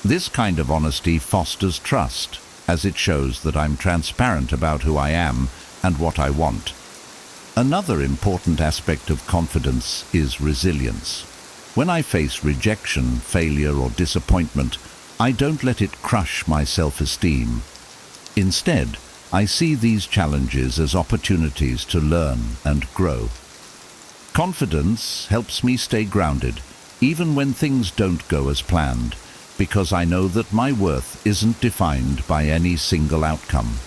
This kind of honesty fosters trust, as it shows that I'm transparent about who I am and what I want. Another important aspect of confidence is resilience. When I face rejection, failure, or disappointment, I don't let it crush my self-esteem. Instead, I see these challenges as opportunities to learn and grow. Confidence helps me stay grounded, even when things don't go as planned, because I know that my worth isn't defined by any single outcome.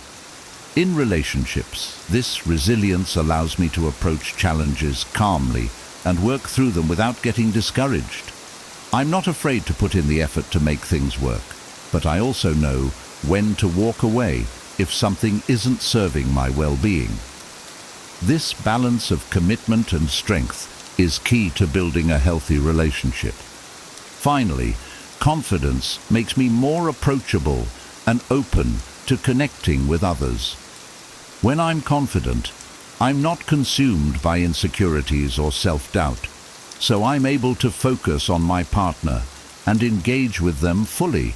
In relationships, this resilience allows me to approach challenges calmly and work through them without getting discouraged. I'm not afraid to put in the effort to make things work, but I also know when to walk away if something isn't serving my well-being. This balance of commitment and strength is key to building a healthy relationship. Finally, confidence makes me more approachable and open to connecting with others. When I'm confident, I'm not consumed by insecurities or self-doubt, so I'm able to focus on my partner and engage with them fully.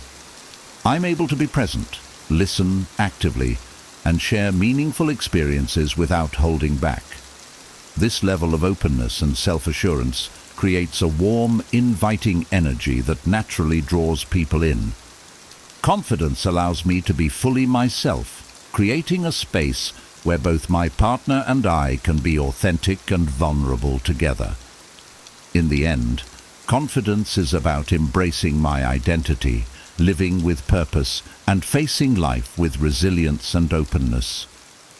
I'm able to be present, listen actively, and share meaningful experiences without holding back. This level of openness and self-assurance creates a warm, inviting energy that naturally draws people in. Confidence allows me to be fully myself, creating a space where both my partner and I can be authentic and vulnerable together. In the end, confidence is about embracing my identity, living with purpose, and facing life with resilience and openness.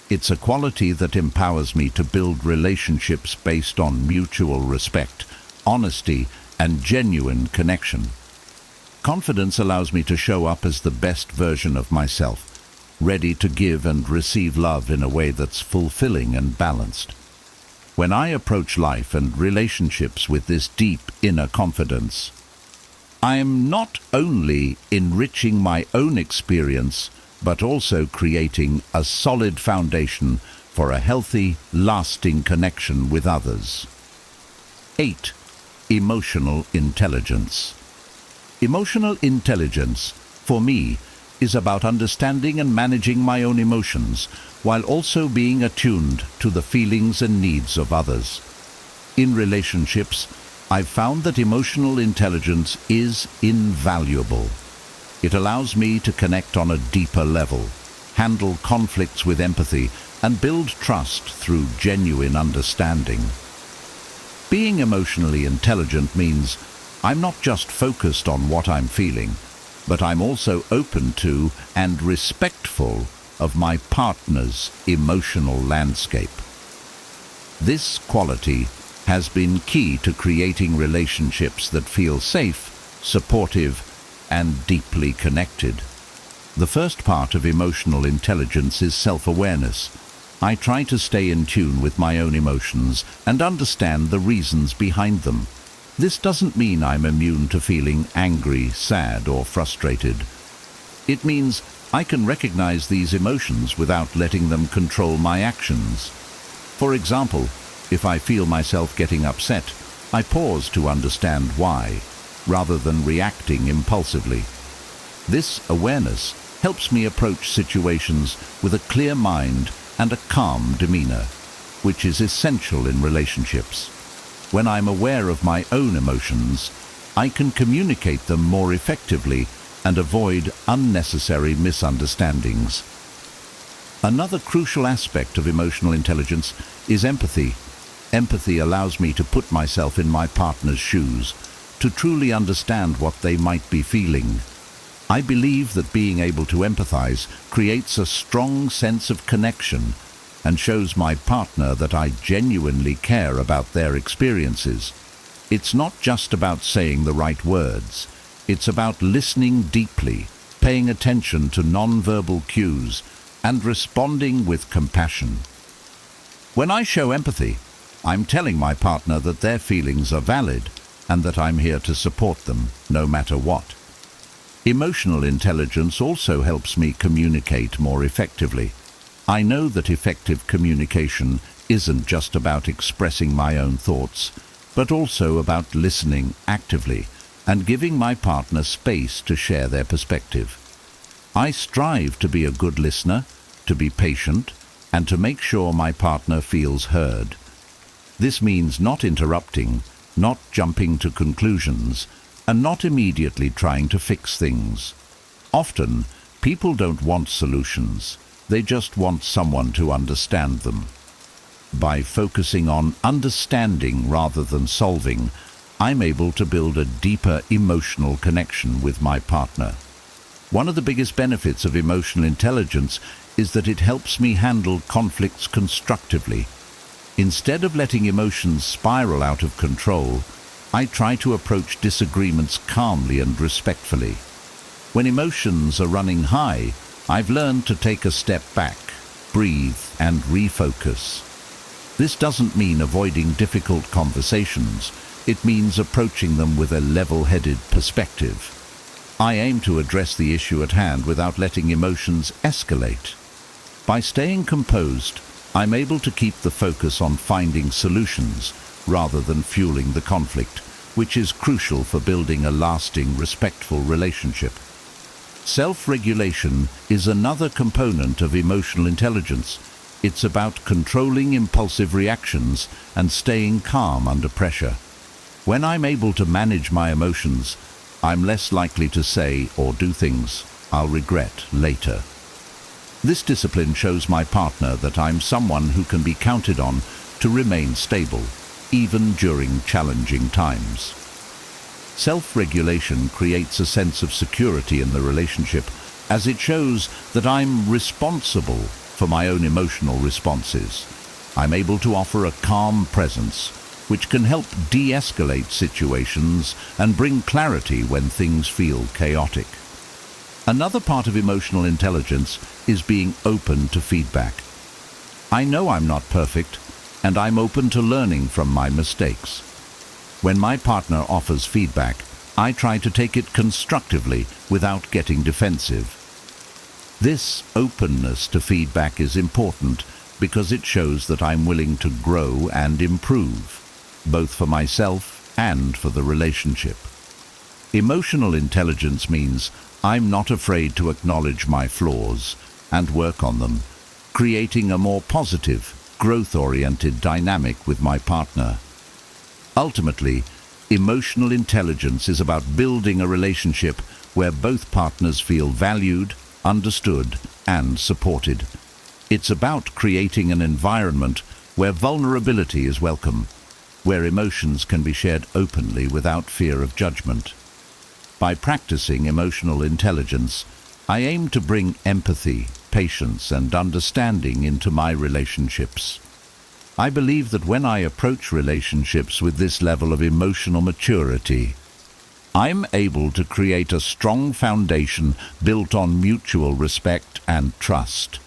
It's a quality that empowers me to build relationships based on mutual respect, honesty, and genuine connection. Confidence allows me to show up as the best version of myself, ready to give and receive love in a way that's fulfilling and balanced. When I approach life and relationships with this deep inner confidence, I'm not only enriching my own experience, but also creating a solid foundation for a healthy, lasting connection with others. 8. Emotional intelligence. Emotional intelligence, for me, is about understanding and managing my own emotions, while also being attuned to the feelings and needs of others. In relationships, I've found that emotional intelligence is invaluable. It allows me to connect on a deeper level, handle conflicts with empathy, and build trust through genuine understanding. Being emotionally intelligent means I'm not just focused on what I'm feeling, but I'm also open to and respectful of my partner's emotional landscape. This quality has been key to creating relationships that feel safe, supportive, and deeply connected. The first part of emotional intelligence is self-awareness. I try to stay in tune with my own emotions and understand the reasons behind them. This doesn't mean I'm immune to feeling angry, sad, or frustrated. It means I can recognize these emotions without letting them control my actions. For example, if I feel myself getting upset, I pause to understand why, rather than reacting impulsively. This awareness helps me approach situations with a clear mind and a calm demeanor, which is essential in relationships. When I'm aware of my own emotions, I can communicate them more effectively and avoid unnecessary misunderstandings. Another crucial aspect of emotional intelligence is empathy. Empathy allows me to put myself in my partner's shoes, to truly understand what they might be feeling. I believe that being able to empathize creates a strong sense of connection and shows my partner that I genuinely care about their experiences. It's not just about saying the right words. It's about listening deeply, paying attention to nonverbal cues, and responding with compassion. When I show empathy, I'm telling my partner that their feelings are valid and that I'm here to support them, no matter what. Emotional intelligence also helps me communicate more effectively. I know that effective communication isn't just about expressing my own thoughts, but also about listening actively and giving my partner space to share their perspective. I strive to be a good listener, to be patient, and to make sure my partner feels heard. This means not interrupting, not jumping to conclusions, and not immediately trying to fix things. Often, people don't want solutions. They just want someone to understand them. By focusing on understanding rather than solving, I'm able to build a deeper emotional connection with my partner. One of the biggest benefits of emotional intelligence is that it helps me handle conflicts constructively. Instead of letting emotions spiral out of control, I try to approach disagreements calmly and respectfully. When emotions are running high, I've learned to take a step back, breathe, and refocus. This doesn't mean avoiding difficult conversations. It means approaching them with a level-headed perspective. I aim to address the issue at hand without letting emotions escalate. By staying composed, I'm able to keep the focus on finding solutions rather than fueling the conflict, which is crucial for building a lasting, respectful relationship. Self-regulation is another component of emotional intelligence. It's about controlling impulsive reactions and staying calm under pressure. When I'm able to manage my emotions, I'm less likely to say or do things I'll regret later. This discipline shows my partner that I'm someone who can be counted on to remain stable, even during challenging times. Self-regulation creates a sense of security in the relationship, as it shows that I'm responsible for my own emotional responses. I'm able to offer a calm presence, which can help de-escalate situations and bring clarity when things feel chaotic. Another part of emotional intelligence is being open to feedback. I know I'm not perfect, and I'm open to learning from my mistakes. When my partner offers feedback, I try to take it constructively without getting defensive. This openness to feedback is important because it shows that I'm willing to grow and improve, both for myself and for the relationship. Emotional intelligence means I'm not afraid to acknowledge my flaws and work on them, creating a more positive, growth-oriented dynamic with my partner. Ultimately, emotional intelligence is about building a relationship where both partners feel valued, understood, and supported. It's about creating an environment where vulnerability is welcome, where emotions can be shared openly without fear of judgment. By practicing emotional intelligence, I aim to bring empathy, patience, and understanding into my relationships. I believe that when I approach relationships with this level of emotional maturity, I'm able to create a strong foundation built on mutual respect and trust.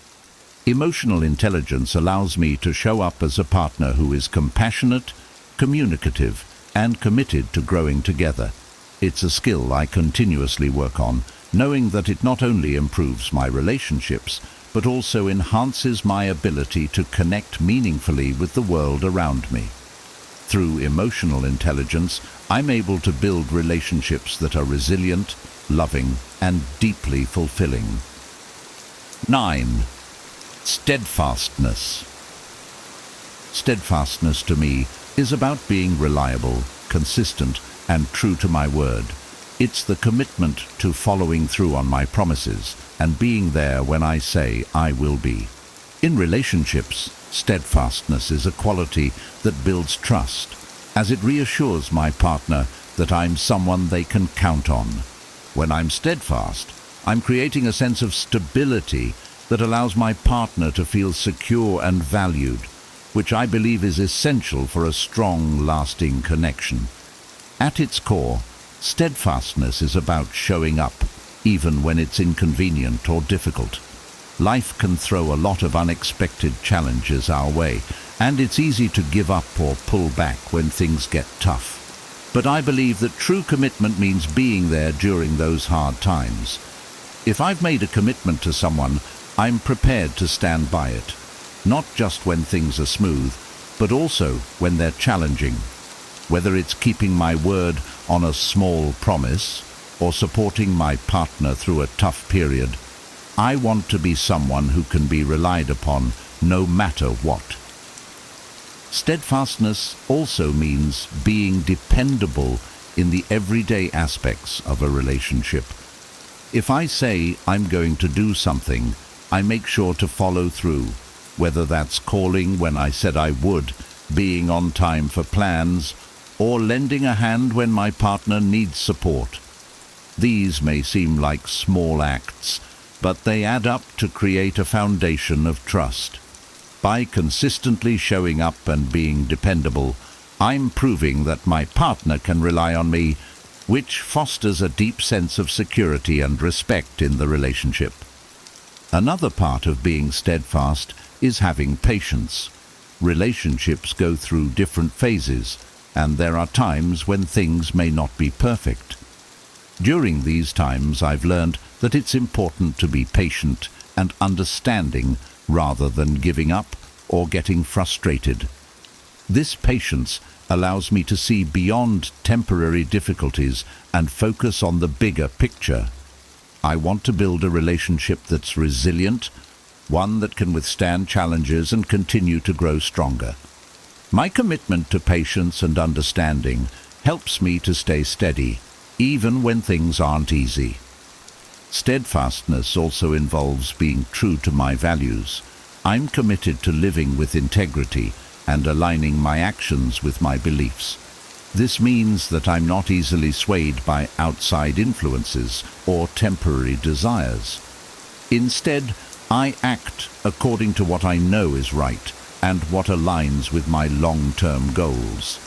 Emotional intelligence allows me to show up as a partner who is compassionate, communicative, and committed to growing together. It's a skill I continuously work on, knowing that it not only improves my relationships, but also enhances my ability to connect meaningfully with the world around me. Through emotional intelligence, I'm able to build relationships that are resilient, loving, and deeply fulfilling. 9. Steadfastness. Steadfastness to me is about being reliable, consistent, and true to my word. It's the commitment to following through on my promises and being there when I say I will be. In relationships, steadfastness is a quality that builds trust, as it reassures my partner that I'm someone they can count on. When I'm steadfast, I'm creating a sense of stability that allows my partner to feel secure and valued, which I believe is essential for a strong, lasting connection. At its core, steadfastness is about showing up, even when it's inconvenient or difficult. Life can throw a lot of unexpected challenges our way, and it's easy to give up or pull back when things get tough. But I believe that true commitment means being there during those hard times. If I've made a commitment to someone, I'm prepared to stand by it, not just when things are smooth, but also when they're challenging. Whether it's keeping my word on a small promise or supporting my partner through a tough period, I want to be someone who can be relied upon no matter what. Steadfastness also means being dependable in the everyday aspects of a relationship. If I say I'm going to do something, I make sure to follow through, whether that's calling when I said I would, being on time for plans, or lending a hand when my partner needs support. These may seem like small acts, but they add up to create a foundation of trust. By consistently showing up and being dependable, I'm proving that my partner can rely on me, which fosters a deep sense of security and respect in the relationship. Another part of being steadfast is having patience. Relationships go through different phases, and there are times when things may not be perfect. During these times, I've learned that it's important to be patient and understanding rather than giving up or getting frustrated. This patience allows me to see beyond temporary difficulties and focus on the bigger picture. I want to build a relationship that's resilient, one that can withstand challenges and continue to grow stronger. My commitment to patience and understanding helps me to stay steady, even when things aren't easy. Steadfastness also involves being true to my values. I'm committed to living with integrity and aligning my actions with my beliefs. This means that I'm not easily swayed by outside influences or temporary desires. Instead, I act according to what I know is right and what aligns with my long-term goals.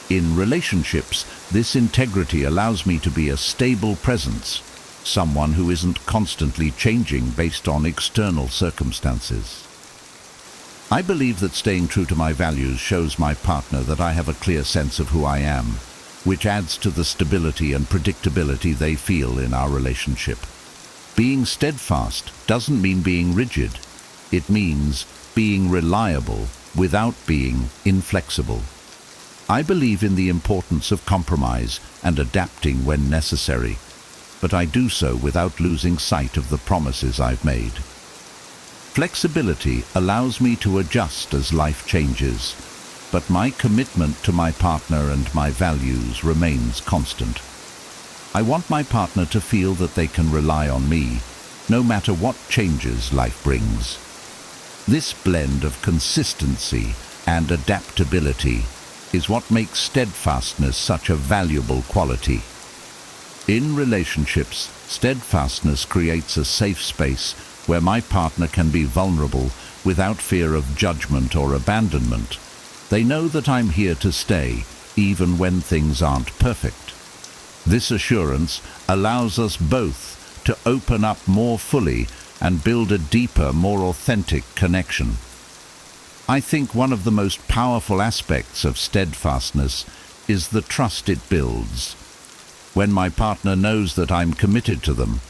In relationships, this integrity allows me to be a stable presence, someone who isn't constantly changing based on external circumstances. I believe that staying true to my values shows my partner that I have a clear sense of who I am, which adds to the stability and predictability they feel in our relationship. Being steadfast doesn't mean being rigid. It means being reliable without being inflexible. I believe in the importance of compromise and adapting when necessary, but I do so without losing sight of the promises I've made. Flexibility allows me to adjust as life changes, but my commitment to my partner and my values remains constant. I want my partner to feel that they can rely on me, no matter what changes life brings. This blend of consistency and adaptability is what makes steadfastness such a valuable quality. In relationships, steadfastness creates a safe space where my partner can be vulnerable without fear of judgment or abandonment. They know that I'm here to stay, even when things aren't perfect. This assurance allows us both to open up more fully and build a deeper, more authentic connection. I think one of the most powerful aspects of steadfastness is the trust it builds. When my partner knows that I'm committed to them,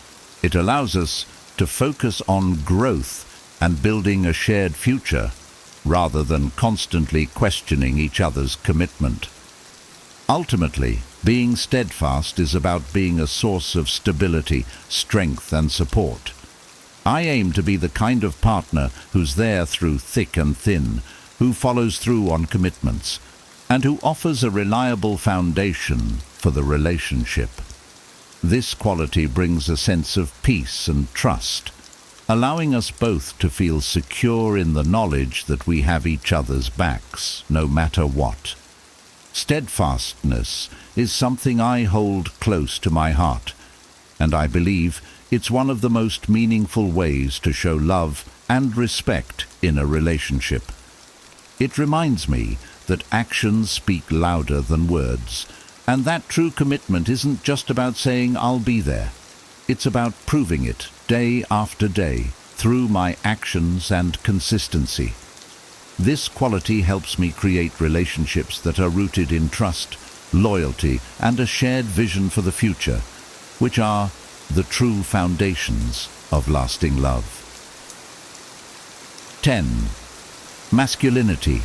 it allows us to focus on growth and building a shared future, rather than constantly questioning each other's commitment. Ultimately, being steadfast is about being a source of stability, strength, and support. I aim to be the kind of partner who's there through thick and thin, who follows through on commitments, and who offers a reliable foundation for the relationship. This quality brings a sense of peace and trust, allowing us both to feel secure in the knowledge that we have each other's backs, no matter what. Steadfastness is something I hold close to my heart, and I believe it's one of the most meaningful ways to show love and respect in a relationship. It reminds me that actions speak louder than words, and that true commitment isn't just about saying I'll be there. It's about proving it day after day through my actions and consistency. This quality helps me create relationships that are rooted in trust, loyalty, and a shared vision for the future, which are the true foundations of lasting love. 10. Masculinity.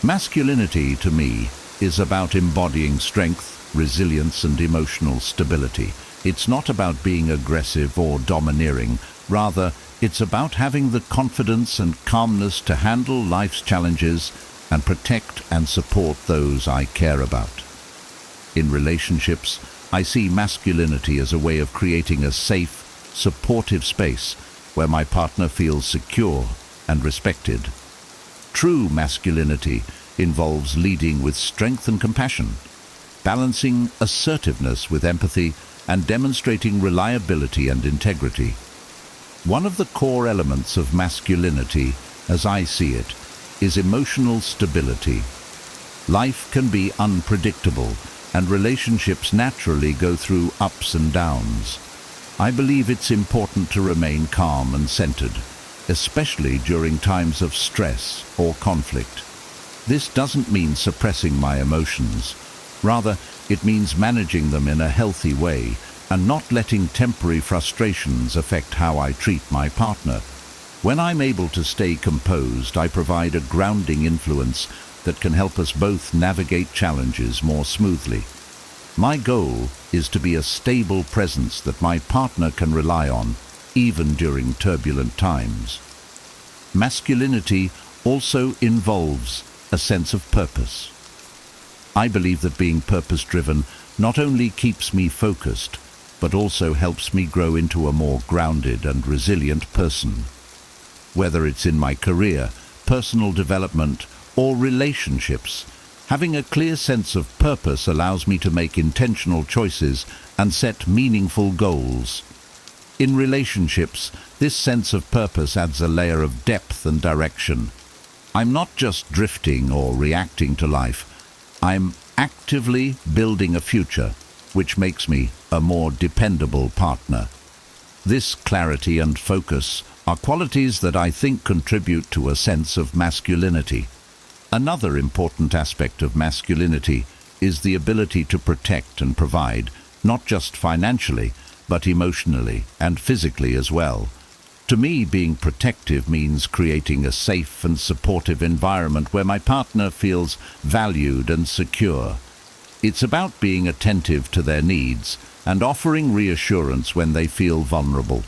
Masculinity, to me, is about embodying strength, resilience, and emotional stability. It's not about being aggressive or domineering. Rather, it's about having the confidence and calmness to handle life's challenges and protect and support those I care about. In relationships, I see masculinity as a way of creating a safe, supportive space where my partner feels secure and respected. True masculinity involves leading with strength and compassion, balancing assertiveness with empathy, and demonstrating reliability and integrity. One of the core elements of masculinity, as I see it, is emotional stability. Life can be unpredictable, and relationships naturally go through ups and downs. I believe it's important to remain calm and centered, especially during times of stress or conflict. This doesn't mean suppressing my emotions. Rather, it means managing them in a healthy way and not letting temporary frustrations affect how I treat my partner. When I'm able to stay composed, I provide a grounding influence that can help us both navigate challenges more smoothly. My goal is to be a stable presence that my partner can rely on, even during turbulent times. Masculinity also involves a sense of purpose. I believe that being purpose-driven not only keeps me focused, but also helps me grow into a more grounded and resilient person. Whether it's in my career, personal development, or relationships, having a clear sense of purpose allows me to make intentional choices and set meaningful goals. In relationships, this sense of purpose adds a layer of depth and direction. I'm not just drifting or reacting to life. I'm actively building a future, which makes me a more dependable partner. This clarity and focus are qualities that I think contribute to a sense of masculinity. Another important aspect of masculinity is the ability to protect and provide, not just financially, but emotionally and physically as well. To me, being protective means creating a safe and supportive environment where my partner feels valued and secure. It's about being attentive to their needs and offering reassurance when they feel vulnerable.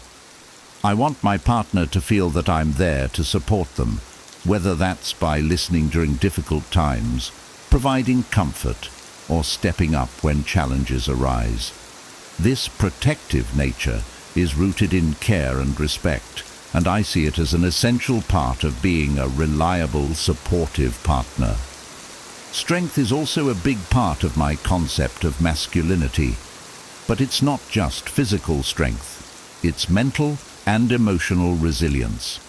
I want my partner to feel that I'm there to support them, whether that's by listening during difficult times, providing comfort, or stepping up when challenges arise. This protective nature is rooted in care and respect, and I see it as an essential part of being a reliable, supportive partner. Strength is also a big part of my concept of masculinity, but it's not just physical strength, it's mental and emotional resilience.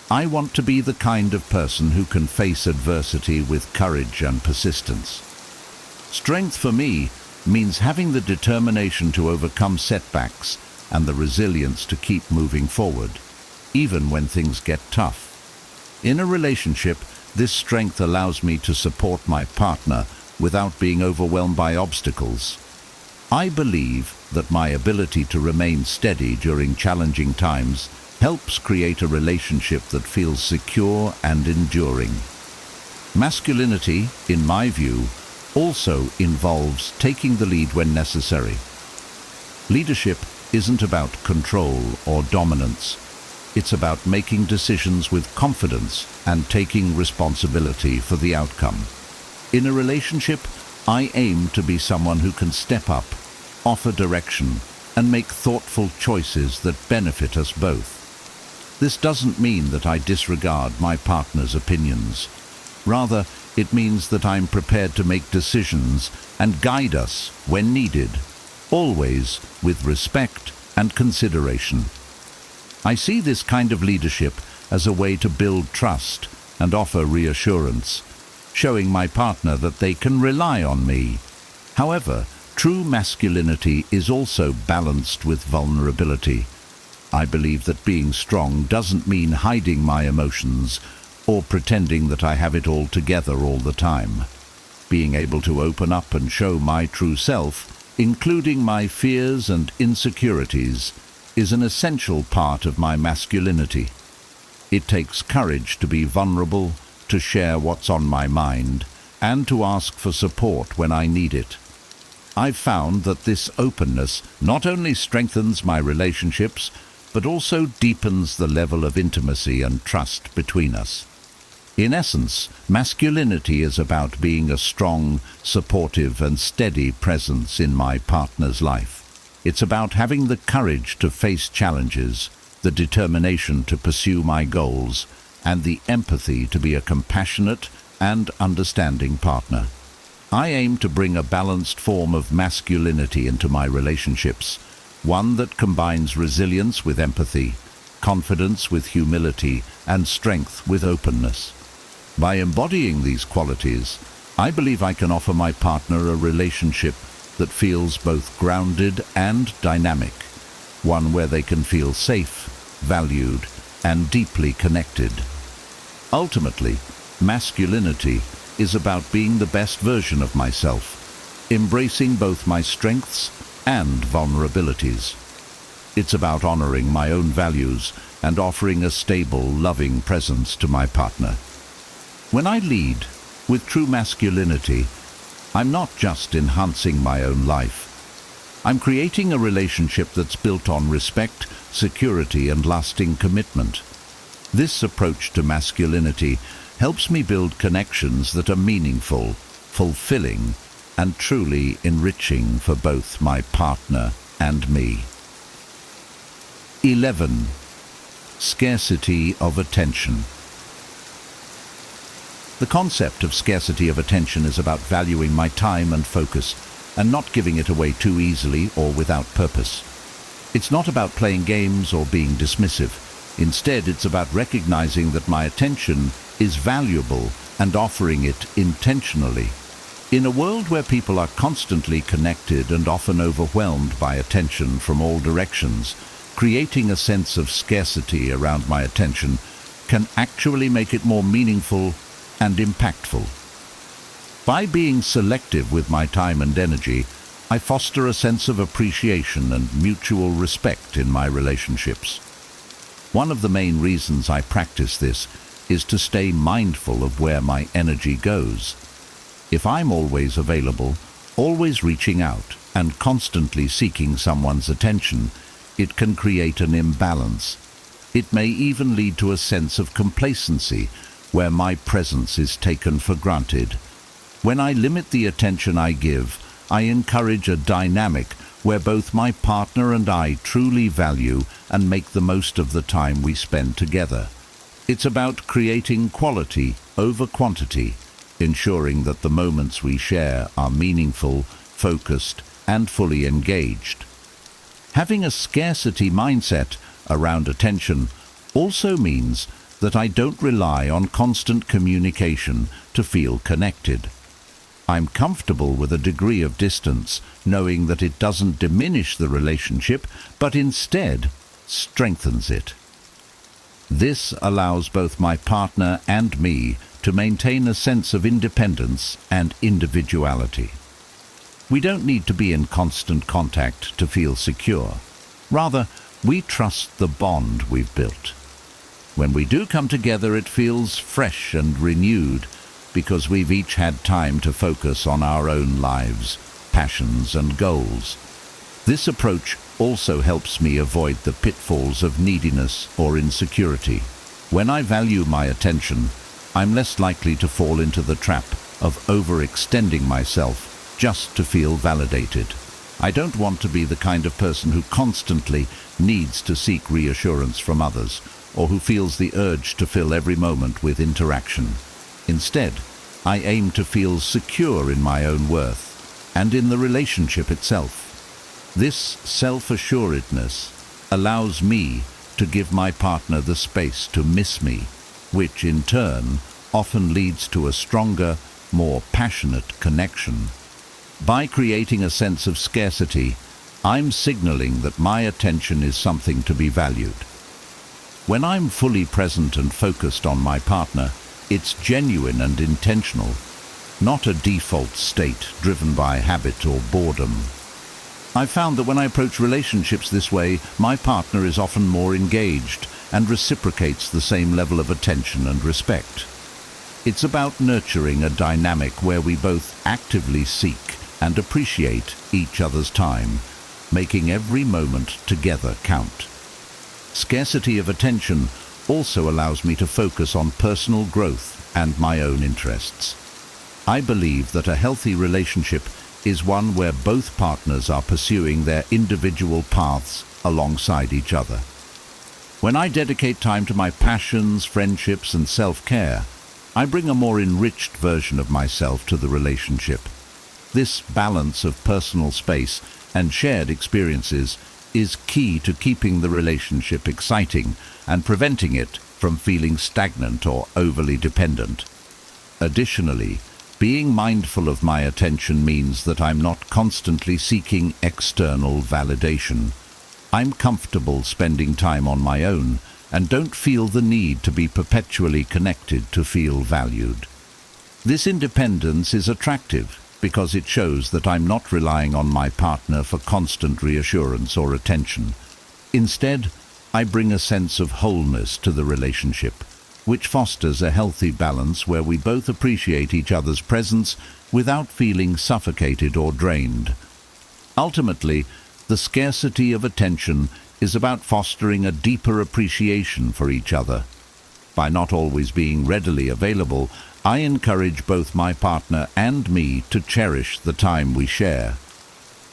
I want to be the kind of person who can face adversity with courage and persistence. Strength for me means having the determination to overcome setbacks and the resilience to keep moving forward, even when things get tough. In a relationship, this strength allows me to support my partner without being overwhelmed by obstacles. I believe that my ability to remain steady during challenging times helps create a relationship that feels secure and enduring. Masculinity, in my view, also involves taking the lead when necessary. Leadership isn't about control or dominance. It's about making decisions with confidence and taking responsibility for the outcome. In a relationship, I aim to be someone who can step up, offer direction, and make thoughtful choices that benefit us both. This doesn't mean that I disregard my partner's opinions. Rather, it means that I'm prepared to make decisions and guide us when needed, always with respect and consideration. I see this kind of leadership as a way to build trust and offer reassurance, showing my partner that they can rely on me. However, true masculinity is also balanced with vulnerability. I believe that being strong doesn't mean hiding my emotions or pretending that I have it all together all the time. Being able to open up and show my true self, including my fears and insecurities, is an essential part of my masculinity. It takes courage to be vulnerable, to share what's on my mind, and to ask for support when I need it. I've found that this openness not only strengthens my relationships, but also deepens the level of intimacy and trust between us. In essence, masculinity is about being a strong, supportive, and steady presence in my partner's life. It's about having the courage to face challenges, the determination to pursue my goals, and the empathy to be a compassionate and understanding partner. I aim to bring a balanced form of masculinity into my relationships, one that combines resilience with empathy, confidence with humility, and strength with openness. By embodying these qualities, I believe I can offer my partner a relationship that feels both grounded and dynamic, one where they can feel safe, valued, and deeply connected. Ultimately, masculinity is about being the best version of myself, embracing both my strengths and vulnerabilities. It's about honoring my own values and offering a stable, loving presence to my partner. When I lead with true masculinity, I'm not just enhancing my own life. I'm creating a relationship that's built on respect, security, and lasting commitment. This approach to masculinity helps me build connections that are meaningful, fulfilling, and truly enriching for both my partner and me. 11. Scarcity of attention. The concept of scarcity of attention is about valuing my time and focus and not giving it away too easily or without purpose. It's not about playing games or being dismissive. Instead, it's about recognizing that my attention is valuable and offering it intentionally. In a world where people are constantly connected and often overwhelmed by attention from all directions, creating a sense of scarcity around my attention can actually make it more meaningful and impactful. By being selective with my time and energy, I foster a sense of appreciation and mutual respect in my relationships. One of the main reasons I practice this is to stay mindful of where my energy goes. If I'm always available, always reaching out, and constantly seeking someone's attention, it can create an imbalance. It may even lead to a sense of complacency, where my presence is taken for granted. When I limit the attention I give, I encourage a dynamic where both my partner and I truly value and make the most of the time we spend together. It's about creating quality over quantity, ensuring that the moments we share are meaningful, focused, and fully engaged. Having a scarcity mindset around attention also means that I don't rely on constant communication to feel connected. I'm comfortable with a degree of distance, knowing that it doesn't diminish the relationship, but instead strengthens it. This allows both my partner and me to maintain a sense of independence and individuality. We don't need to be in constant contact to feel secure. Rather, we trust the bond we've built. When we do come together, it feels fresh and renewed because we've each had time to focus on our own lives, passions, and goals. This approach also helps me avoid the pitfalls of neediness or insecurity. When I value my attention, I'm less likely to fall into the trap of overextending myself just to feel validated. I don't want to be the kind of person who constantly needs to seek reassurance from others, or who feels the urge to fill every moment with interaction. Instead, I aim to feel secure in my own worth and in the relationship itself. This self-assuredness allows me to give my partner the space to miss me, which in turn often leads to a stronger, more passionate connection. By creating a sense of scarcity, I'm signaling that my attention is something to be valued. When I'm fully present and focused on my partner, it's genuine and intentional, not a default state driven by habit or boredom. I've found that when I approach relationships this way, my partner is often more engaged and reciprocates the same level of attention and respect. It's about nurturing a dynamic where we both actively seek and appreciate each other's time, making every moment together count. Scarcity of attention also allows me to focus on personal growth and my own interests. I believe that a healthy relationship is one where both partners are pursuing their individual paths alongside each other. When I dedicate time to my passions, friendships, and self-care, I bring a more enriched version of myself to the relationship. This balance of personal space and shared experiences is key to keeping the relationship exciting and preventing it from feeling stagnant or overly dependent. Additionally, being mindful of my attention means that I'm not constantly seeking external validation. I'm comfortable spending time on my own and don't feel the need to be perpetually connected to feel valued. This independence is attractive because it shows that I'm not relying on my partner for constant reassurance or attention. Instead, I bring a sense of wholeness to the relationship, which fosters a healthy balance where we both appreciate each other's presence without feeling suffocated or drained. Ultimately, the scarcity of attention is about fostering a deeper appreciation for each other. By not always being readily available, I encourage both my partner and me to cherish the time we share.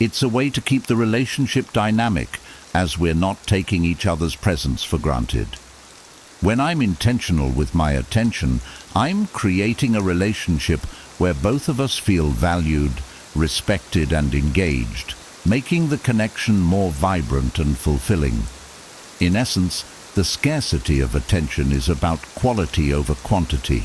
It's a way to keep the relationship dynamic as we're not taking each other's presence for granted. When I'm intentional with my attention, I'm creating a relationship where both of us feel valued, respected, and engaged, making the connection more vibrant and fulfilling. In essence, the scarcity of attention is about quality over quantity.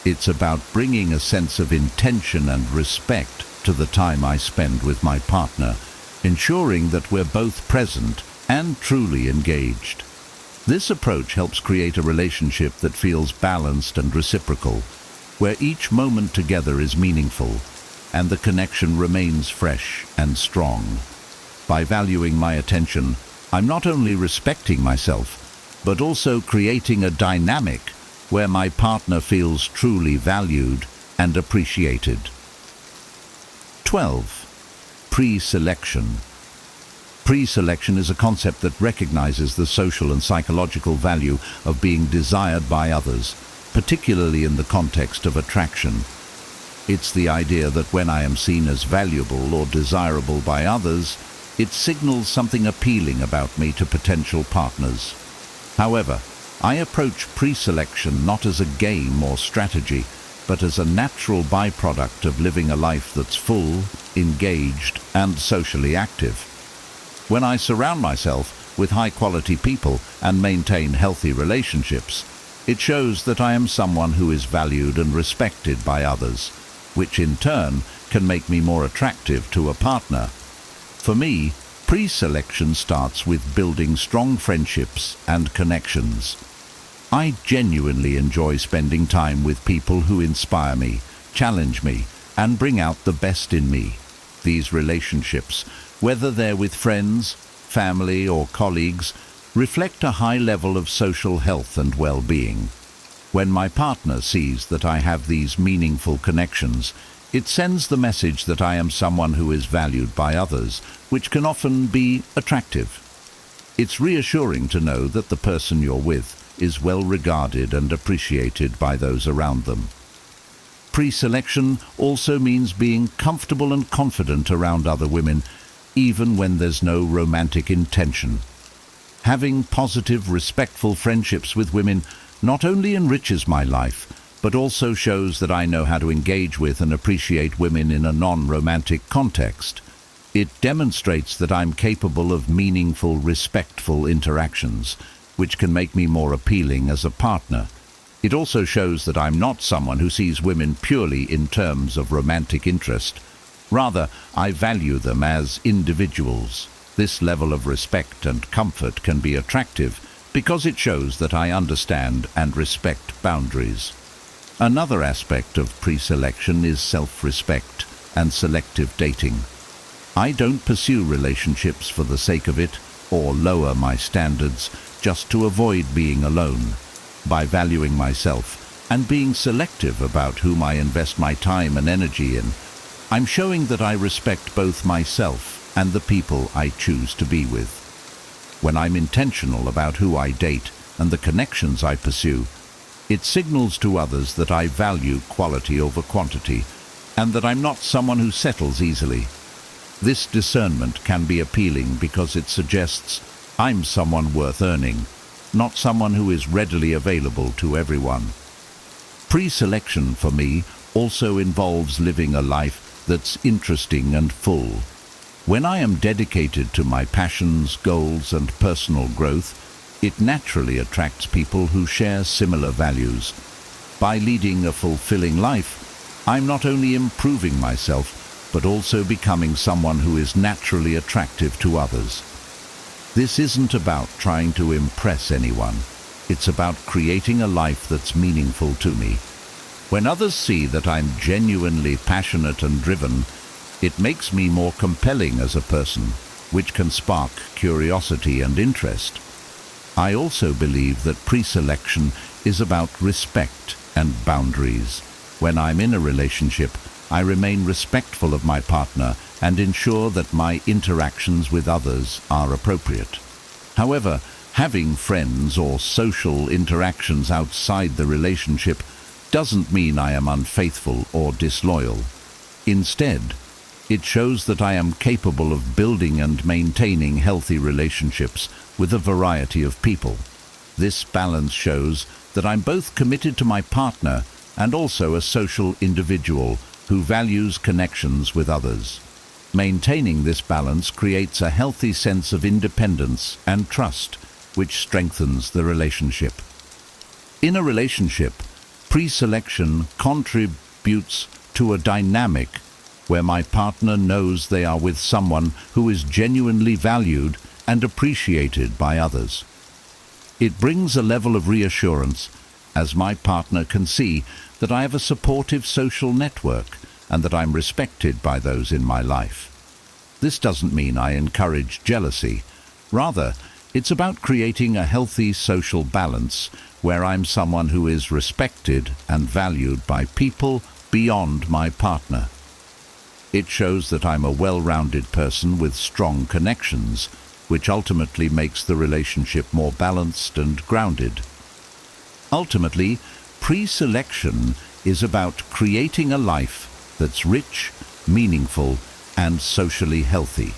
It's about bringing a sense of intention and respect to the time I spend with my partner, ensuring that we're both present and truly engaged. This approach helps create a relationship that feels balanced and reciprocal, where each moment together is meaningful and the connection remains fresh and strong. By valuing my attention, I'm not only respecting myself, but also creating a dynamic where my partner feels truly valued and appreciated. 12. Pre-selection. Pre-selection is a concept that recognizes the social and psychological value of being desired by others, particularly in the context of attraction. It's the idea that when I am seen as valuable or desirable by others, it signals something appealing about me to potential partners. However, I approach pre-selection not as a game or strategy, but as a natural byproduct of living a life that's full, engaged, and socially active. When I surround myself with high-quality people and maintain healthy relationships, it shows that I am someone who is valued and respected by others, which in turn can make me more attractive to a partner. For me, pre-selection starts with building strong friendships and connections. I genuinely enjoy spending time with people who inspire me, challenge me, and bring out the best in me. These relationships, whether they're with friends, family, or colleagues, reflect a high level of social health and well-being. When my partner sees that I have these meaningful connections, it sends the message that I am someone who is valued by others, which can often be attractive. It's reassuring to know that the person you're with is well regarded and appreciated by those around them. Pre-selection also means being comfortable and confident around other women, even when there's no romantic intention. Having positive, respectful friendships with women not only enriches my life, but also shows that I know how to engage with and appreciate women in a non-romantic context. It demonstrates that I'm capable of meaningful, respectful interactions, which can make me more appealing as a partner. It also shows that I'm not someone who sees women purely in terms of romantic interest. Rather, I value them as individuals. This level of respect and comfort can be attractive because it shows that I understand and respect boundaries. Another aspect of pre-selection is self-respect and selective dating. I don't pursue relationships for the sake of it or lower my standards just to avoid being alone. By valuing myself and being selective about whom I invest my time and energy in, I'm showing that I respect both myself and the people I choose to be with. When I'm intentional about who I date and the connections I pursue, it signals to others that I value quality over quantity and that I'm not someone who settles easily. This discernment can be appealing because it suggests I'm someone worth earning, not someone who is readily available to everyone. Pre-selection for me also involves living a life that's interesting and full. When I am dedicated to my passions, goals, and personal growth, it naturally attracts people who share similar values. By leading a fulfilling life, I'm not only improving myself, but also becoming someone who is naturally attractive to others. This isn't about trying to impress anyone. It's about creating a life that's meaningful to me. When others see that I'm genuinely passionate and driven, it makes me more compelling as a person, which can spark curiosity and interest. I also believe that pre-selection is about respect and boundaries. When I'm in a relationship, I remain respectful of my partner and ensure that my interactions with others are appropriate. However, having friends or social interactions outside the relationship doesn't mean I am unfaithful or disloyal. Instead, it shows that I am capable of building and maintaining healthy relationships with a variety of people. This balance shows that I'm both committed to my partner and also a social individual who values connections with others. Maintaining this balance creates a healthy sense of independence and trust, which strengthens the relationship. In a relationship, Pre-selection contributes to a dynamic where my partner knows they are with someone who is genuinely valued and appreciated by others. It brings a level of reassurance as my partner can see that I have a supportive social network and that I'm respected by those in my life. This doesn't mean I encourage jealousy. Rather, it's about creating a healthy social balance where I'm someone who is respected and valued by people beyond my partner. It shows that I'm a well-rounded person with strong connections, which ultimately makes the relationship more balanced and grounded. Ultimately, pre-selection is about creating a life that's rich, meaningful, and socially healthy.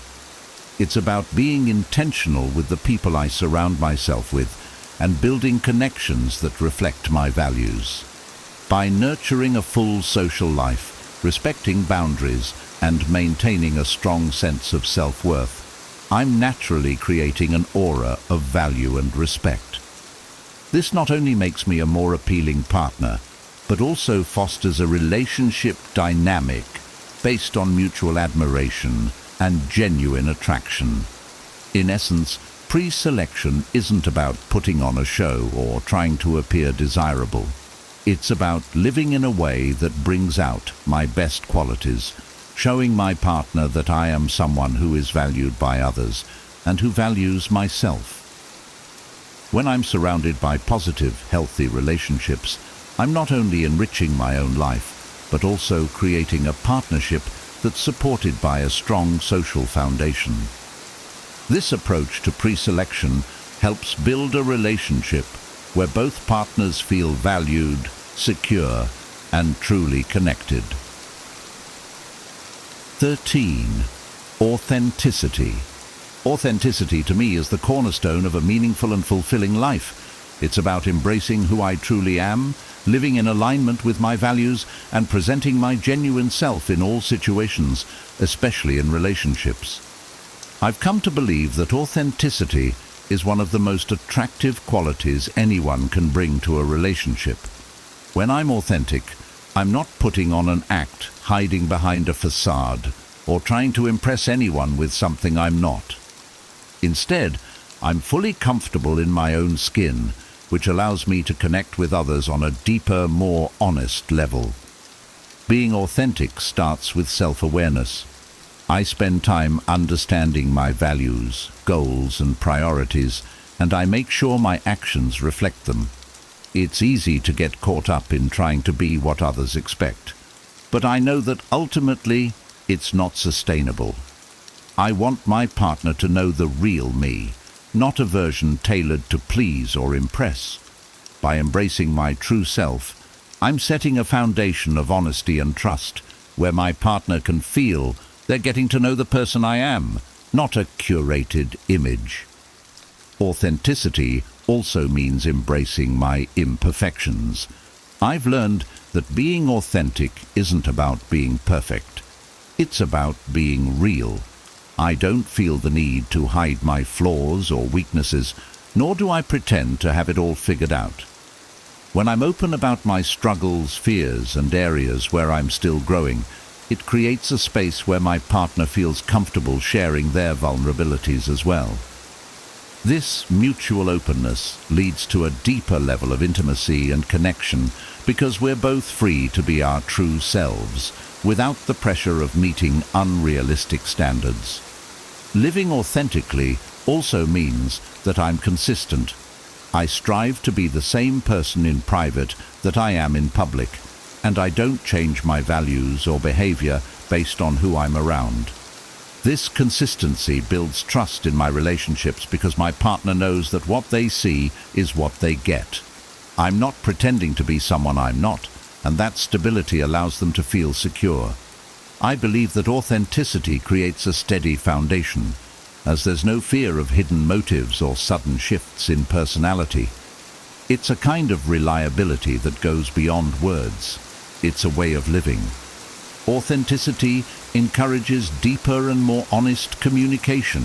It's about being intentional with the people I surround myself with and building connections that reflect my values. By nurturing a full social life, respecting boundaries, and maintaining a strong sense of self-worth, I'm naturally creating an aura of value and respect. This not only makes me a more appealing partner, but also fosters a relationship dynamic based on mutual admiration and genuine attraction. In essence, pre-selection isn't about putting on a show or trying to appear desirable. It's about living in a way that brings out my best qualities, showing my partner that I am someone who is valued by others and who values myself. When I'm surrounded by positive, healthy relationships, I'm not only enriching my own life, but also creating a partnership that's supported by a strong social foundation. This approach to pre-selection helps build a relationship where both partners feel valued, secure, and truly connected. 13. Authenticity. Authenticity to me is the cornerstone of a meaningful and fulfilling life. It's about embracing who I truly am, living in alignment with my values, and presenting my genuine self in all situations, especially in relationships. I've come to believe that authenticity is one of the most attractive qualities anyone can bring to a relationship. When I'm authentic, I'm not putting on an act, hiding behind a facade, or trying to impress anyone with something I'm not. Instead, I'm fully comfortable in my own skin, which allows me to connect with others on a deeper, more honest level. Being authentic starts with self-awareness. I spend time understanding my values, goals, and priorities, and I make sure my actions reflect them. It's easy to get caught up in trying to be what others expect, but I know that ultimately it's not sustainable. I want my partner to know the real me, not a version tailored to please or impress. By embracing my true self, I'm setting a foundation of honesty and trust, where my partner can feel they're getting to know the person I am, not a curated image. Authenticity also means embracing my imperfections. I've learned that being authentic isn't about being perfect. It's about being real. I don't feel the need to hide my flaws or weaknesses, nor do I pretend to have it all figured out. When I'm open about my struggles, fears, and areas where I'm still growing, it creates a space where my partner feels comfortable sharing their vulnerabilities as well. This mutual openness leads to a deeper level of intimacy and connection because we're both free to be our true selves without the pressure of meeting unrealistic standards. Living authentically also means that I'm consistent. I strive to be the same person in private that I am in public, and I don't change my values or behavior based on who I'm around. This consistency builds trust in my relationships because my partner knows that what they see is what they get. I'm not pretending to be someone I'm not, and that stability allows them to feel secure. I believe that authenticity creates a steady foundation, as there's no fear of hidden motives or sudden shifts in personality. It's a kind of reliability that goes beyond words. It's a way of living. Authenticity encourages deeper and more honest communication.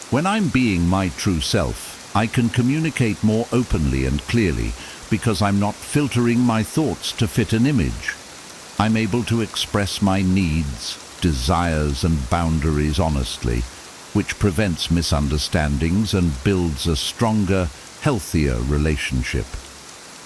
When I'm being my true self, I can communicate more openly and clearly because I'm not filtering my thoughts to fit an image. I'm able to express my needs, desires and boundaries honestly, which prevents misunderstandings and builds a stronger, healthier relationship.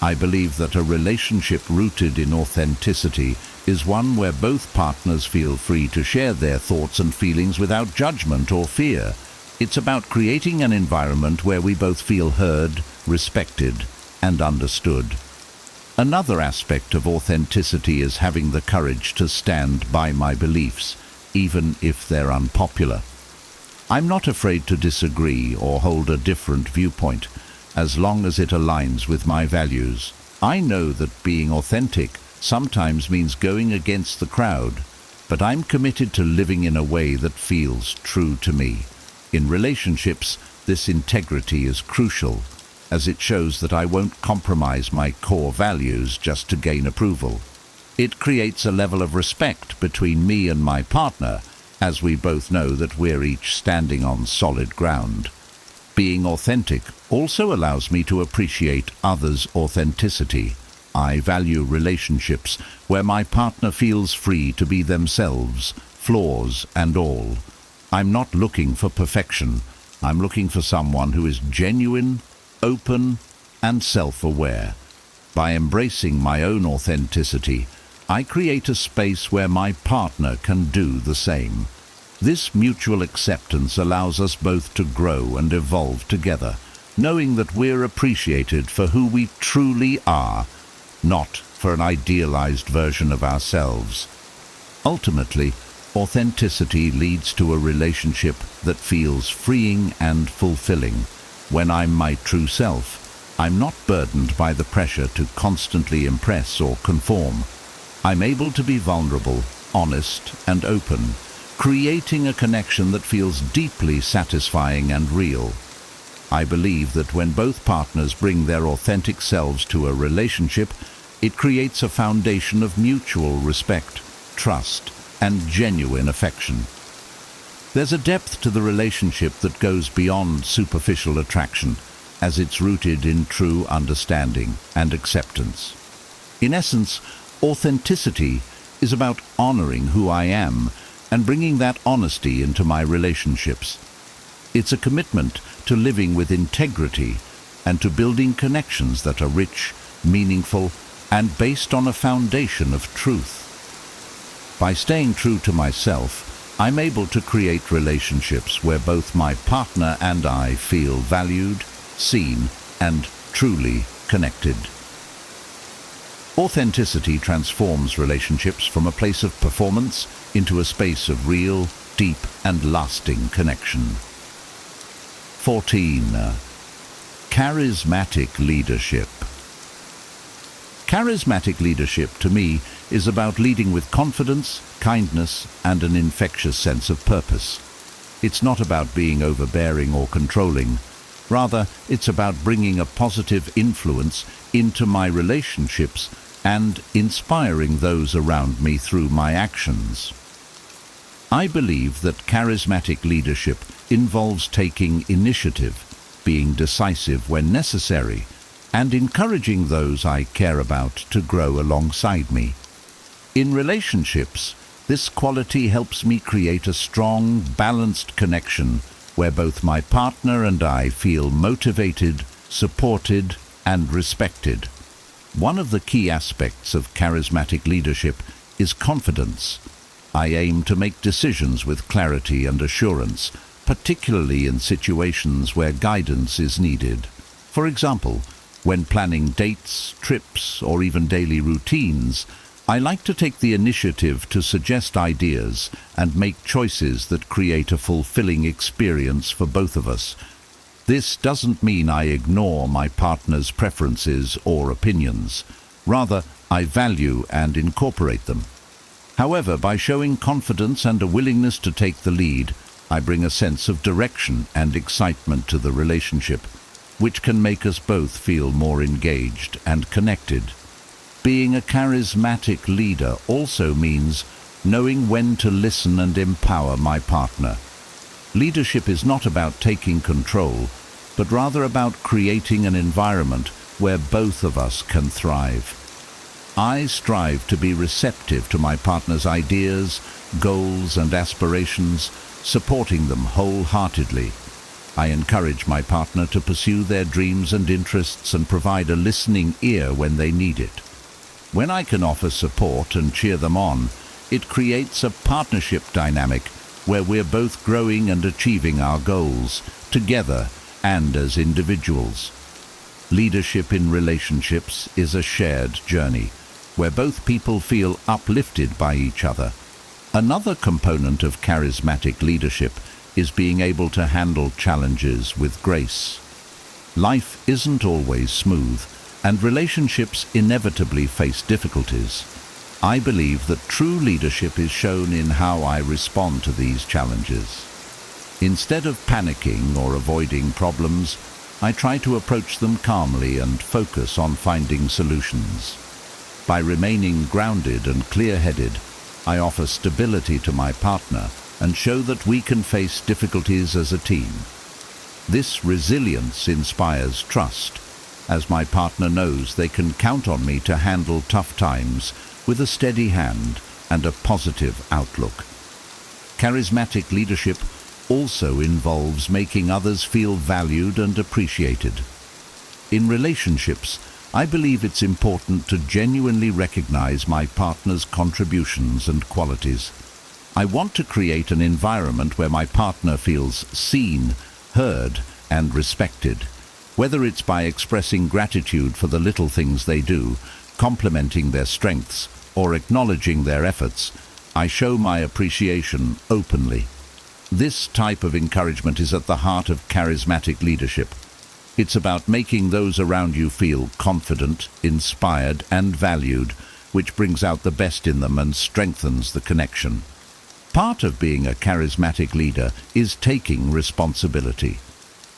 I believe that a relationship rooted in authenticity is one where both partners feel free to share their thoughts and feelings without judgment or fear. It's about creating an environment where we both feel heard, respected, and understood. Another aspect of authenticity is having the courage to stand by my beliefs, even if they're unpopular. I'm not afraid to disagree or hold a different viewpoint, as long as it aligns with my values. I know that being authentic sometimes means going against the crowd, but I'm committed to living in a way that feels true to me. In relationships, this integrity is crucial, as it shows that I won't compromise my core values just to gain approval. It creates a level of respect between me and my partner, as we both know that we're each standing on solid ground. Being authentic also allows me to appreciate others' authenticity. I value relationships where my partner feels free to be themselves, flaws and all. I'm not looking for perfection. I'm looking for someone who is genuine, open, and self-aware. By embracing my own authenticity, I create a space where my partner can do the same. This mutual acceptance allows us both to grow and evolve together, knowing that we're appreciated for who we truly are, not for an idealized version of ourselves. Ultimately, authenticity leads to a relationship that feels freeing and fulfilling. When I'm my true self, I'm not burdened by the pressure to constantly impress or conform. I'm able to be vulnerable, honest, and open, creating a connection that feels deeply satisfying and real. I believe that when both partners bring their authentic selves to a relationship, it creates a foundation of mutual respect, trust, and genuine affection. There's a depth to the relationship that goes beyond superficial attraction, as it's rooted in true understanding and acceptance. In essence, authenticity is about honoring who I am and bringing that honesty into my relationships. It's a commitment to living with integrity and to building connections that are rich, meaningful, and based on a foundation of truth. By staying true to myself, I'm able to create relationships where both my partner and I feel valued, seen, and truly connected. Authenticity transforms relationships from a place of performance into a space of real, deep, and lasting connection. 14. Charismatic leadership. Charismatic leadership, to me, is about leading with confidence, kindness, and an infectious sense of purpose. It's not about being overbearing or controlling. Rather, it's about bringing a positive influence into my relationships and inspiring those around me through my actions. I believe that charismatic leadership involves taking initiative, being decisive when necessary, and encouraging those I care about to grow alongside me. In relationships, this quality helps me create a strong, balanced connection where both my partner and I feel motivated, supported, and respected. One of the key aspects of charismatic leadership is confidence. I aim to make decisions with clarity and assurance, particularly in situations where guidance is needed. For example, when planning dates, trips, or even daily routines, I like to take the initiative to suggest ideas and make choices that create a fulfilling experience for both of us. This doesn't mean I ignore my partner's preferences or opinions. Rather, I value and incorporate them. However, by showing confidence and a willingness to take the lead, I bring a sense of direction and excitement to the relationship, which can make us both feel more engaged and connected. Being a charismatic leader also means knowing when to listen and empower my partner. Leadership is not about taking control, but rather about creating an environment where both of us can thrive. I strive to be receptive to my partner's ideas, goals and aspirations, supporting them wholeheartedly. I encourage my partner to pursue their dreams and interests and provide a listening ear when they need it. When I can offer support and cheer them on, it creates a partnership dynamic where we're both growing and achieving our goals, together and as individuals. Leadership in relationships is a shared journey, where both people feel uplifted by each other. Another component of charismatic leadership is being able to handle challenges with grace. Life isn't always smooth, and relationships inevitably face difficulties. I believe that true leadership is shown in how I respond to these challenges. Instead of panicking or avoiding problems, I try to approach them calmly and focus on finding solutions. By remaining grounded and clear-headed, I offer stability to my partner and show that we can face difficulties as a team. This resilience inspires trust, as my partner knows they can count on me to handle tough times with a steady hand and a positive outlook. Charismatic leadership also involves making others feel valued and appreciated. In relationships, I believe it's important to genuinely recognize my partner's contributions and qualities. I want to create an environment where my partner feels seen, heard, and respected, whether it's by expressing gratitude for the little things they do, complimenting their strengths, or acknowledging their efforts. I show my appreciation openly. This type of encouragement is at the heart of charismatic leadership. It's about making those around you feel confident, inspired, and valued, which brings out the best in them and strengthens the connection. Part of being a charismatic leader is taking responsibility.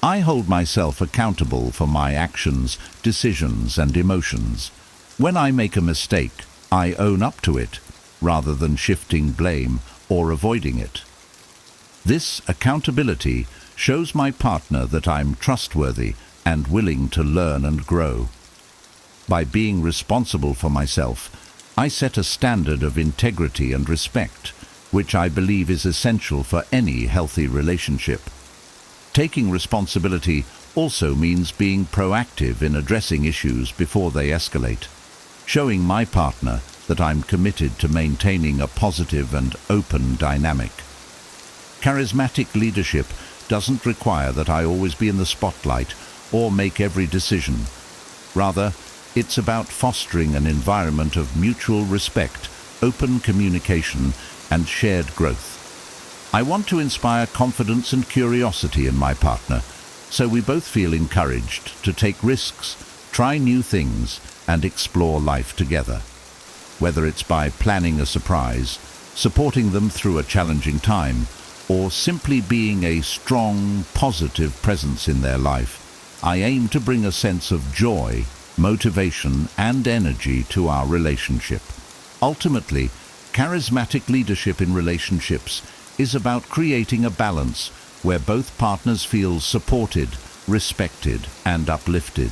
I hold myself accountable for my actions, decisions, and emotions. When I make a mistake, I own up to it, rather than shifting blame or avoiding it. This accountability shows my partner that I'm trustworthy and willing to learn and grow. By being responsible for myself, I set a standard of integrity and respect, which I believe is essential for any healthy relationship. Taking responsibility also means being proactive in addressing issues before they escalate, showing my partner that I'm committed to maintaining a positive and open dynamic. Charismatic leadership doesn't require that I always be in the spotlight or make every decision. Rather, it's about fostering an environment of mutual respect, open communication, and shared growth. I want to inspire confidence and curiosity in my partner, so we both feel encouraged to take risks, try new things, and explore life together. Whether it's by planning a surprise, supporting them through a challenging time, or simply being a strong, positive presence in their life, I aim to bring a sense of joy, motivation, and energy to our relationship. Ultimately, charismatic leadership in relationships is about creating a balance where both partners feel supported, respected, and uplifted.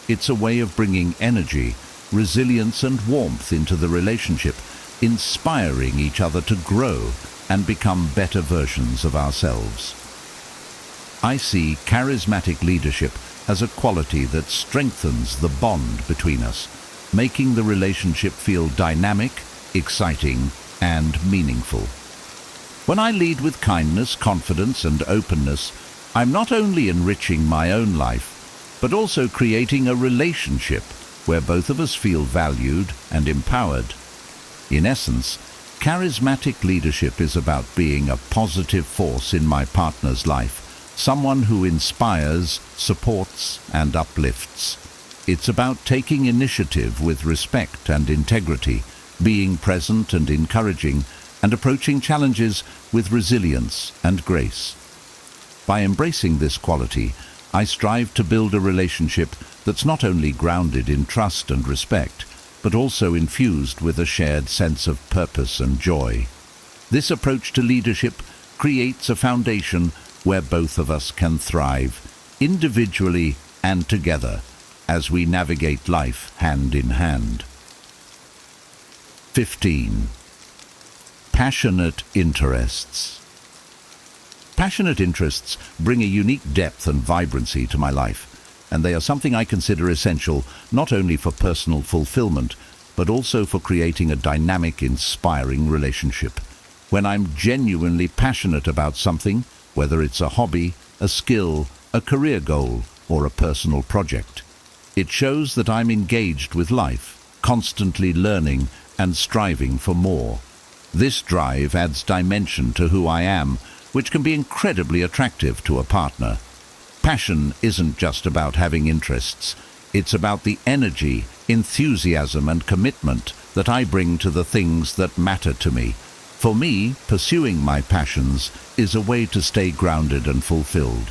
It's a way of bringing energy, resilience, and warmth into the relationship, inspiring each other to grow and become better versions of ourselves. I see charismatic leadership as a quality that strengthens the bond between us, making the relationship feel dynamic, exciting, and meaningful. When I lead with kindness, confidence, and openness, I'm not only enriching my own life, but also creating a relationship where both of us feel valued and empowered. In essence, charismatic leadership is about being a positive force in my partner's life, someone who inspires, supports, and uplifts. It's about taking initiative with respect and integrity, being present and encouraging, and approaching challenges with resilience and grace. By embracing this quality, I strive to build a relationship that's not only grounded in trust and respect, but also infused with a shared sense of purpose and joy. This approach to leadership creates a foundation where both of us can thrive, individually and together, as we navigate life hand in hand. 15. Passionate interests. Passionate interests bring a unique depth and vibrancy to my life, and they are something I consider essential not only for personal fulfillment, but also for creating a dynamic, inspiring relationship. When I'm genuinely passionate about something, whether it's a hobby, a skill, a career goal, or a personal project, it shows that I'm engaged with life, constantly learning and striving for more. This drive adds dimension to who I am, which can be incredibly attractive to a partner. Passion isn't just about having interests. It's about the energy, enthusiasm, and commitment that I bring to the things that matter to me. For me, pursuing my passions is a way to stay grounded and fulfilled.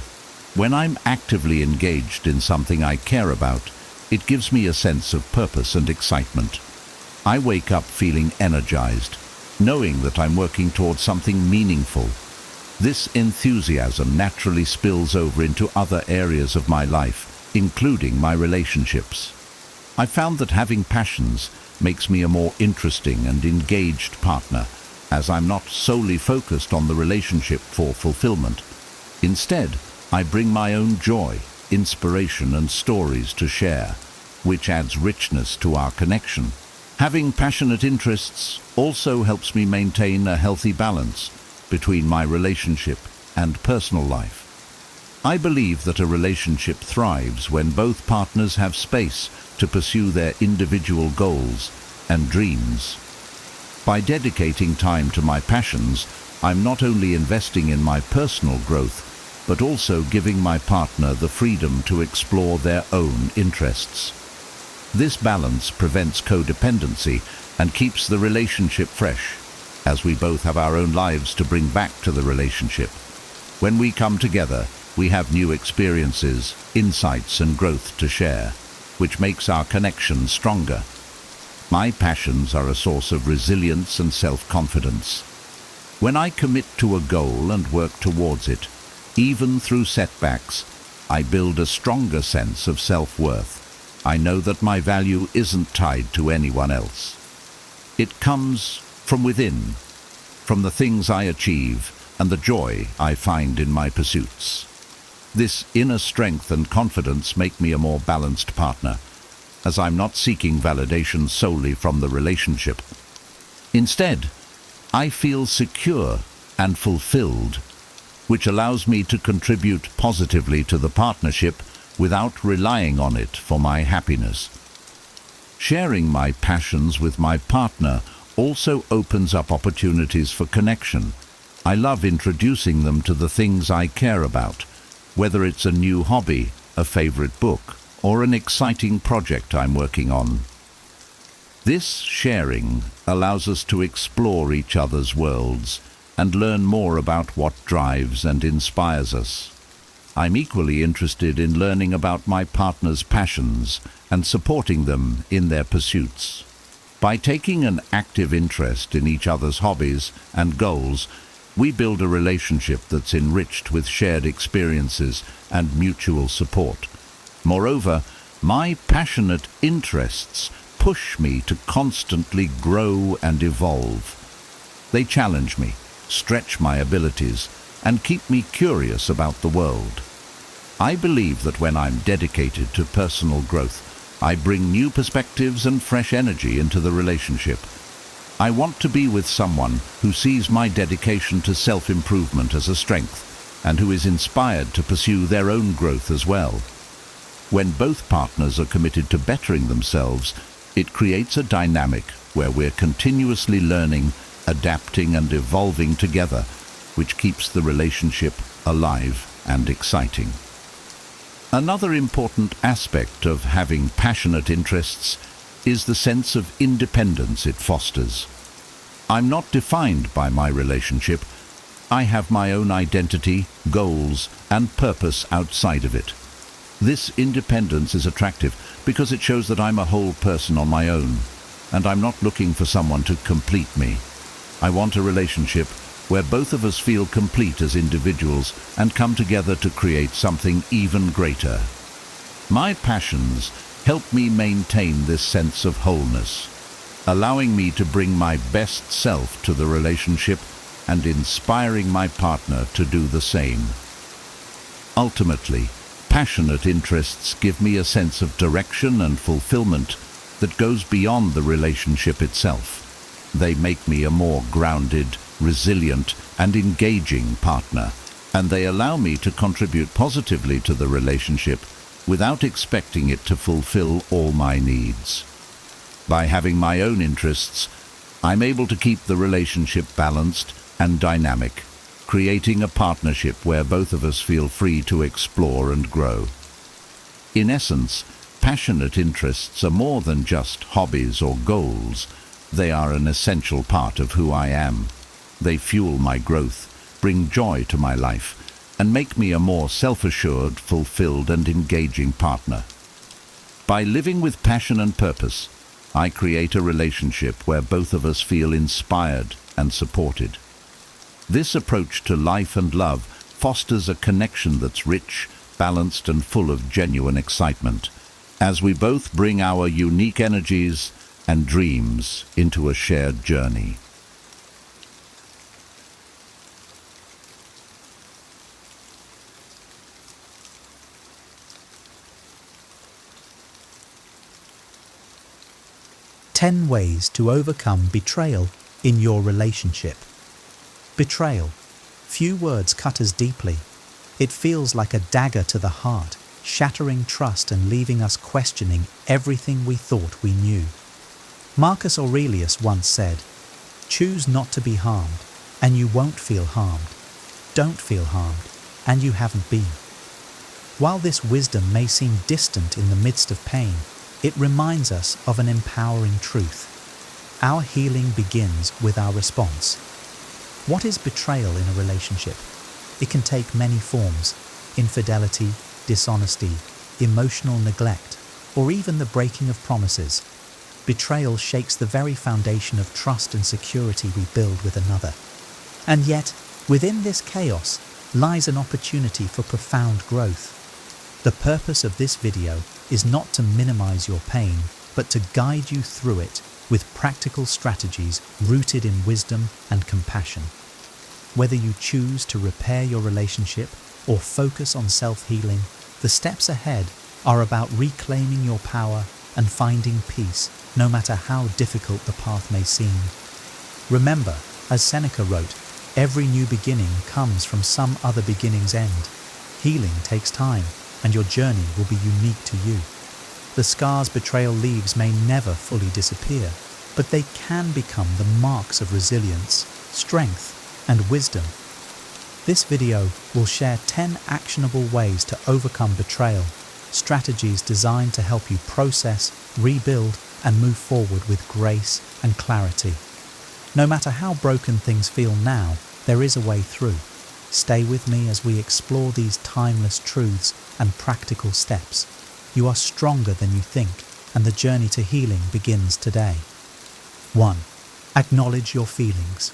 When I'm actively engaged in something I care about, it gives me a sense of purpose and excitement. I wake up feeling energized, knowing that I'm working towards something meaningful. This enthusiasm naturally spills over into other areas of my life, including my relationships. I found that having passions makes me a more interesting and engaged partner, as I'm not solely focused on the relationship for fulfillment. Instead, I bring my own joy, inspiration, and stories to share, which adds richness to our connection. Having passionate interests also helps me maintain a healthy balance between my relationship and personal life. I believe that a relationship thrives when both partners have space to pursue their individual goals and dreams. By dedicating time to my passions, I'm not only investing in my personal growth, but also giving my partner the freedom to explore their own interests. This balance prevents codependency and keeps the relationship fresh, as we both have our own lives to bring back to the relationship. When we come together, we have new experiences, insights, and growth to share, which makes our connection stronger. My passions are a source of resilience and self-confidence. When I commit to a goal and work towards it, even through setbacks, I build a stronger sense of self-worth. I know that my value isn't tied to anyone else. It comes from within, from the things I achieve and the joy I find in my pursuits. This inner strength and confidence make me a more balanced partner, as I'm not seeking validation solely from the relationship. Instead, I feel secure and fulfilled, which allows me to contribute positively to the partnership without relying on it for my happiness. Sharing my passions with my partner also opens up opportunities for connection. I love introducing them to the things I care about, whether it's a new hobby, a favorite book, or an exciting project I'm working on. This sharing allows us to explore each other's worlds and learn more about what drives and inspires us. I'm equally interested in learning about my partner's passions and supporting them in their pursuits. By taking an active interest in each other's hobbies and goals, we build a relationship that's enriched with shared experiences and mutual support. Moreover, my passionate interests push me to constantly grow and evolve. They challenge me, stretch my abilities, and keep me curious about the world. I believe that when I'm dedicated to personal growth, I bring new perspectives and fresh energy into the relationship. I want to be with someone who sees my dedication to self-improvement as a strength and who is inspired to pursue their own growth as well. When both partners are committed to bettering themselves, it creates a dynamic where we're continuously learning, adapting, and evolving together, which keeps the relationship alive and exciting. Another important aspect of having passionate interests is the sense of independence it fosters. I'm not defined by my relationship. I have my own identity, goals, and purpose outside of it. This independence is attractive because it shows that I'm a whole person on my own, and I'm not looking for someone to complete me. I want a relationship where both of us feel complete as individuals and come together to create something even greater. My passions help me maintain this sense of wholeness, allowing me to bring my best self to the relationship and inspiring my partner to do the same. Ultimately, passionate interests give me a sense of direction and fulfillment that goes beyond the relationship itself. They make me a more grounded, resilient, and engaging partner, and they allow me to contribute positively to the relationship without expecting it to fulfill all my needs. By having my own interests, I'm able to keep the relationship balanced and dynamic, creating a partnership where both of us feel free to explore and grow. In essence, passionate interests are more than just hobbies or goals. They are an essential part of who I am. They fuel my growth, bring joy to my life, and make me a more self-assured, fulfilled, and engaging partner. By living with passion and purpose, I create a relationship where both of us feel inspired and supported. This approach to life and love fosters a connection that's rich, balanced, and full of genuine excitement, as we both bring our unique energies and dreams into a shared journey.
Ten ways to overcome betrayal in your relationship. Betrayal. Few words cut as deeply. It feels like a dagger to the heart, shattering trust and leaving us questioning everything we thought we knew. Marcus Aurelius once said, "Choose not to be harmed, and you won't feel harmed. Don't feel harmed, and you haven't been." While this wisdom may seem distant in the midst of pain, it reminds us of an empowering truth. Our healing begins with our response. What is betrayal in a relationship? It can take many forms: infidelity, dishonesty, emotional neglect, or even the breaking of promises. Betrayal shakes the very foundation of trust and security we build with another. And yet, within this chaos lies an opportunity for profound growth. The purpose of this video is not to minimize your pain, but to guide you through it with practical strategies rooted in wisdom and compassion. Whether you choose to repair your relationship or focus on self-healing, the steps ahead are about reclaiming your power and finding peace, no matter how difficult the path may seem. Remember, as Seneca wrote, every new beginning comes from some other beginning's end. Healing takes time, and your journey will be unique to you. The scars betrayal leaves may never fully disappear, but they can become the marks of resilience, strength, and wisdom. This video will share 10 actionable ways to overcome betrayal, strategies designed to help you process, rebuild, and move forward with grace and clarity. No matter how broken things feel now, there is a way through. Stay with me as we explore these timeless truths and practical steps. You are stronger than you think, and the journey to healing begins today. 1. Acknowledge your feelings.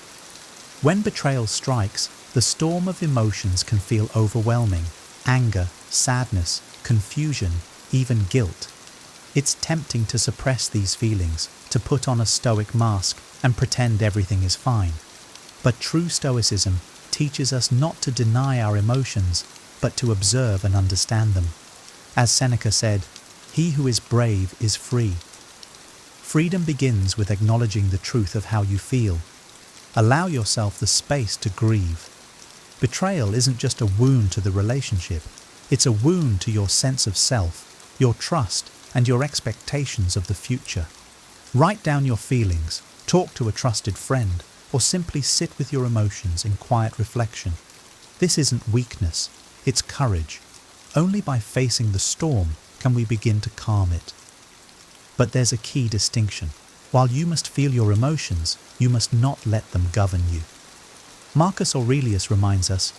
When betrayal strikes, the storm of emotions can feel overwhelming: anger, sadness, confusion, even guilt. It's tempting to suppress these feelings, to put on a stoic mask and pretend everything is fine. But true stoicism teaches us not to deny our emotions, but to observe and understand them. As Seneca said, "He who is brave is free." Freedom begins with acknowledging the truth of how you feel. Allow yourself the space to grieve. Betrayal isn't just a wound to the relationship, it's a wound to your sense of self, your trust, and your expectations of the future. Write down your feelings, talk to a trusted friend, or simply sit with your emotions in quiet reflection. This isn't weakness, it's courage. Only by facing the storm can we begin to calm it. But there's a key distinction. While you must feel your emotions, you must not let them govern you. Marcus Aurelius reminds us,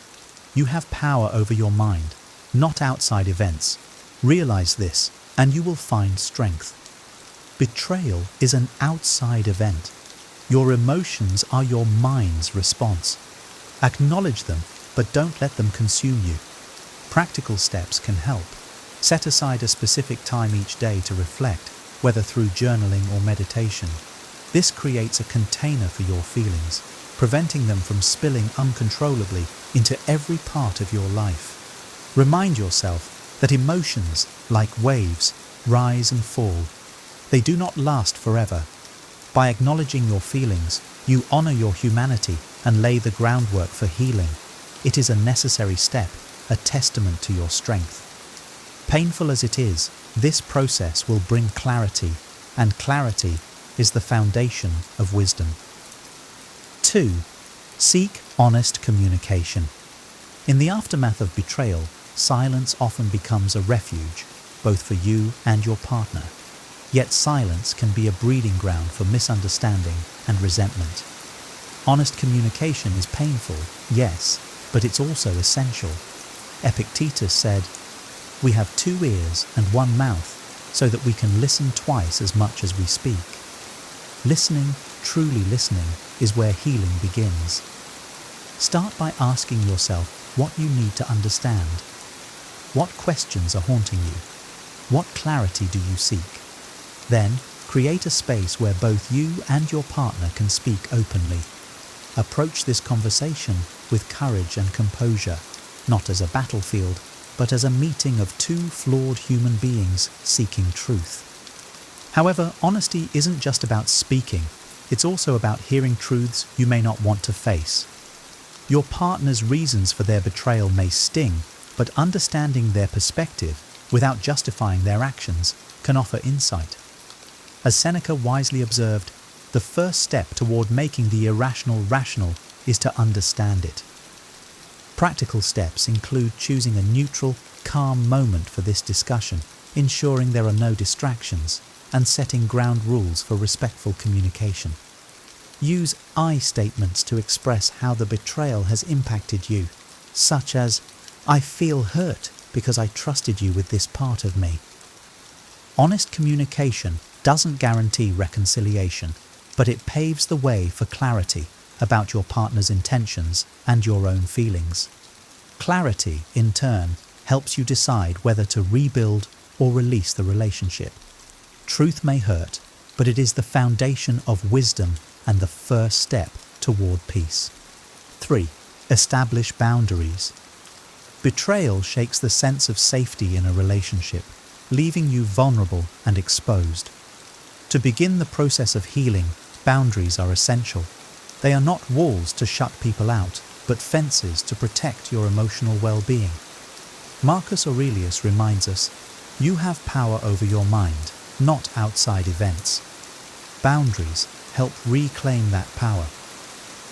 "You have power over your mind, not outside events. Realize this, and you will find strength." Betrayal is an outside event. Your emotions are your mind's response. Acknowledge them, but don't let them consume you. Practical steps can help. Set aside a specific time each day to reflect, whether through journaling or meditation. This creates a container for your feelings, preventing them from spilling uncontrollably into every part of your life. Remind yourself that emotions, like waves, rise and fall. They do not last forever. By acknowledging your feelings, you honor your humanity and lay the groundwork for healing. It is a necessary step, a testament to your strength. Painful as it is, this process will bring clarity, and clarity is the foundation of wisdom. 2. Seek honest communication. In the aftermath of betrayal, silence often becomes a refuge, both for you and your partner. Yet silence can be a breeding ground for misunderstanding and resentment. Honest communication is painful, yes, but it's also essential. Epictetus said, "We have 2 ears and 1 mouth, so that we can listen twice as much as we speak." Listening, truly listening, is where healing begins. Start by asking yourself what you need to understand. What questions are haunting you? What clarity do you seek? Then, create a space where both you and your partner can speak openly. Approach this conversation with courage and composure, not as a battlefield, but as a meeting of 2 flawed human beings seeking truth. However, honesty isn't just about speaking, it's also about hearing truths you may not want to face. Your partner's reasons for their betrayal may sting, but understanding their perspective without justifying their actions can offer insight. As Seneca wisely observed, the first step toward making the irrational rational is to understand it. Practical steps include choosing a neutral, calm moment for this discussion, ensuring there are no distractions, and setting ground rules for respectful communication. Use I statements to express how the betrayal has impacted you, such as, "I feel hurt because I trusted you with this part of me." Honest communication doesn't guarantee reconciliation, but it paves the way for clarity about your partner's intentions and your own feelings. Clarity, in turn, helps you decide whether to rebuild or release the relationship. Truth may hurt, but it is the foundation of wisdom and the first step toward peace. 3. Establish boundaries. Betrayal shakes the sense of safety in a relationship, leaving you vulnerable and exposed. To begin the process of healing, boundaries are essential. They are not walls to shut people out, but fences to protect your emotional well-being. Marcus Aurelius reminds us, "You have power over your mind, not outside events." Boundaries help reclaim that power.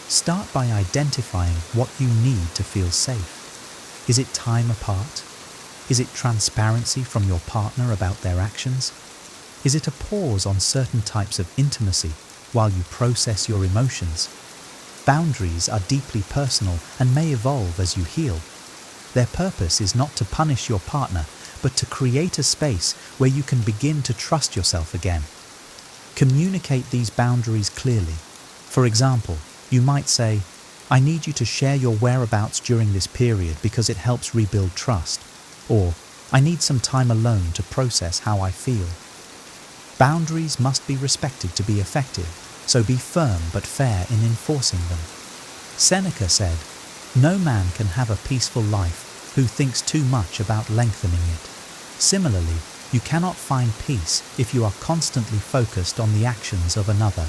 Start by identifying what you need to feel safe. Is it time apart? Is it transparency from your partner about their actions? Is it a pause on certain types of intimacy while you process your emotions? Boundaries are deeply personal and may evolve as you heal. Their purpose is not to punish your partner, but to create a space where you can begin to trust yourself again. Communicate these boundaries clearly. For example, you might say, "I need you to share your whereabouts during this period because it helps rebuild trust," or "I need some time alone to process how I feel." Boundaries must be respected to be effective, so be firm but fair in enforcing them. Seneca said, "No man can have a peaceful life who thinks too much about lengthening it." Similarly, you cannot find peace if you are constantly focused on the actions of another.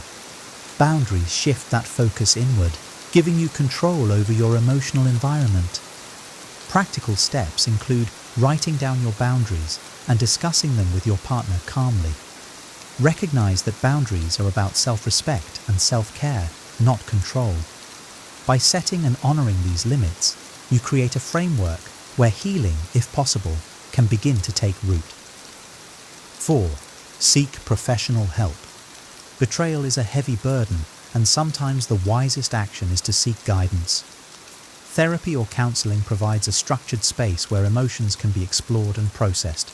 Boundaries shift that focus inward, giving you control over your emotional environment. Practical steps include writing down your boundaries and discussing them with your partner calmly. Recognize that boundaries are about self-respect and self-care, not control. By setting and honoring these limits, you create a framework where healing, if possible, can begin to take root. 4. Seek professional help. Betrayal is a heavy burden, and sometimes the wisest action is to seek guidance. Therapy or counseling provides a structured space where emotions can be explored and processed.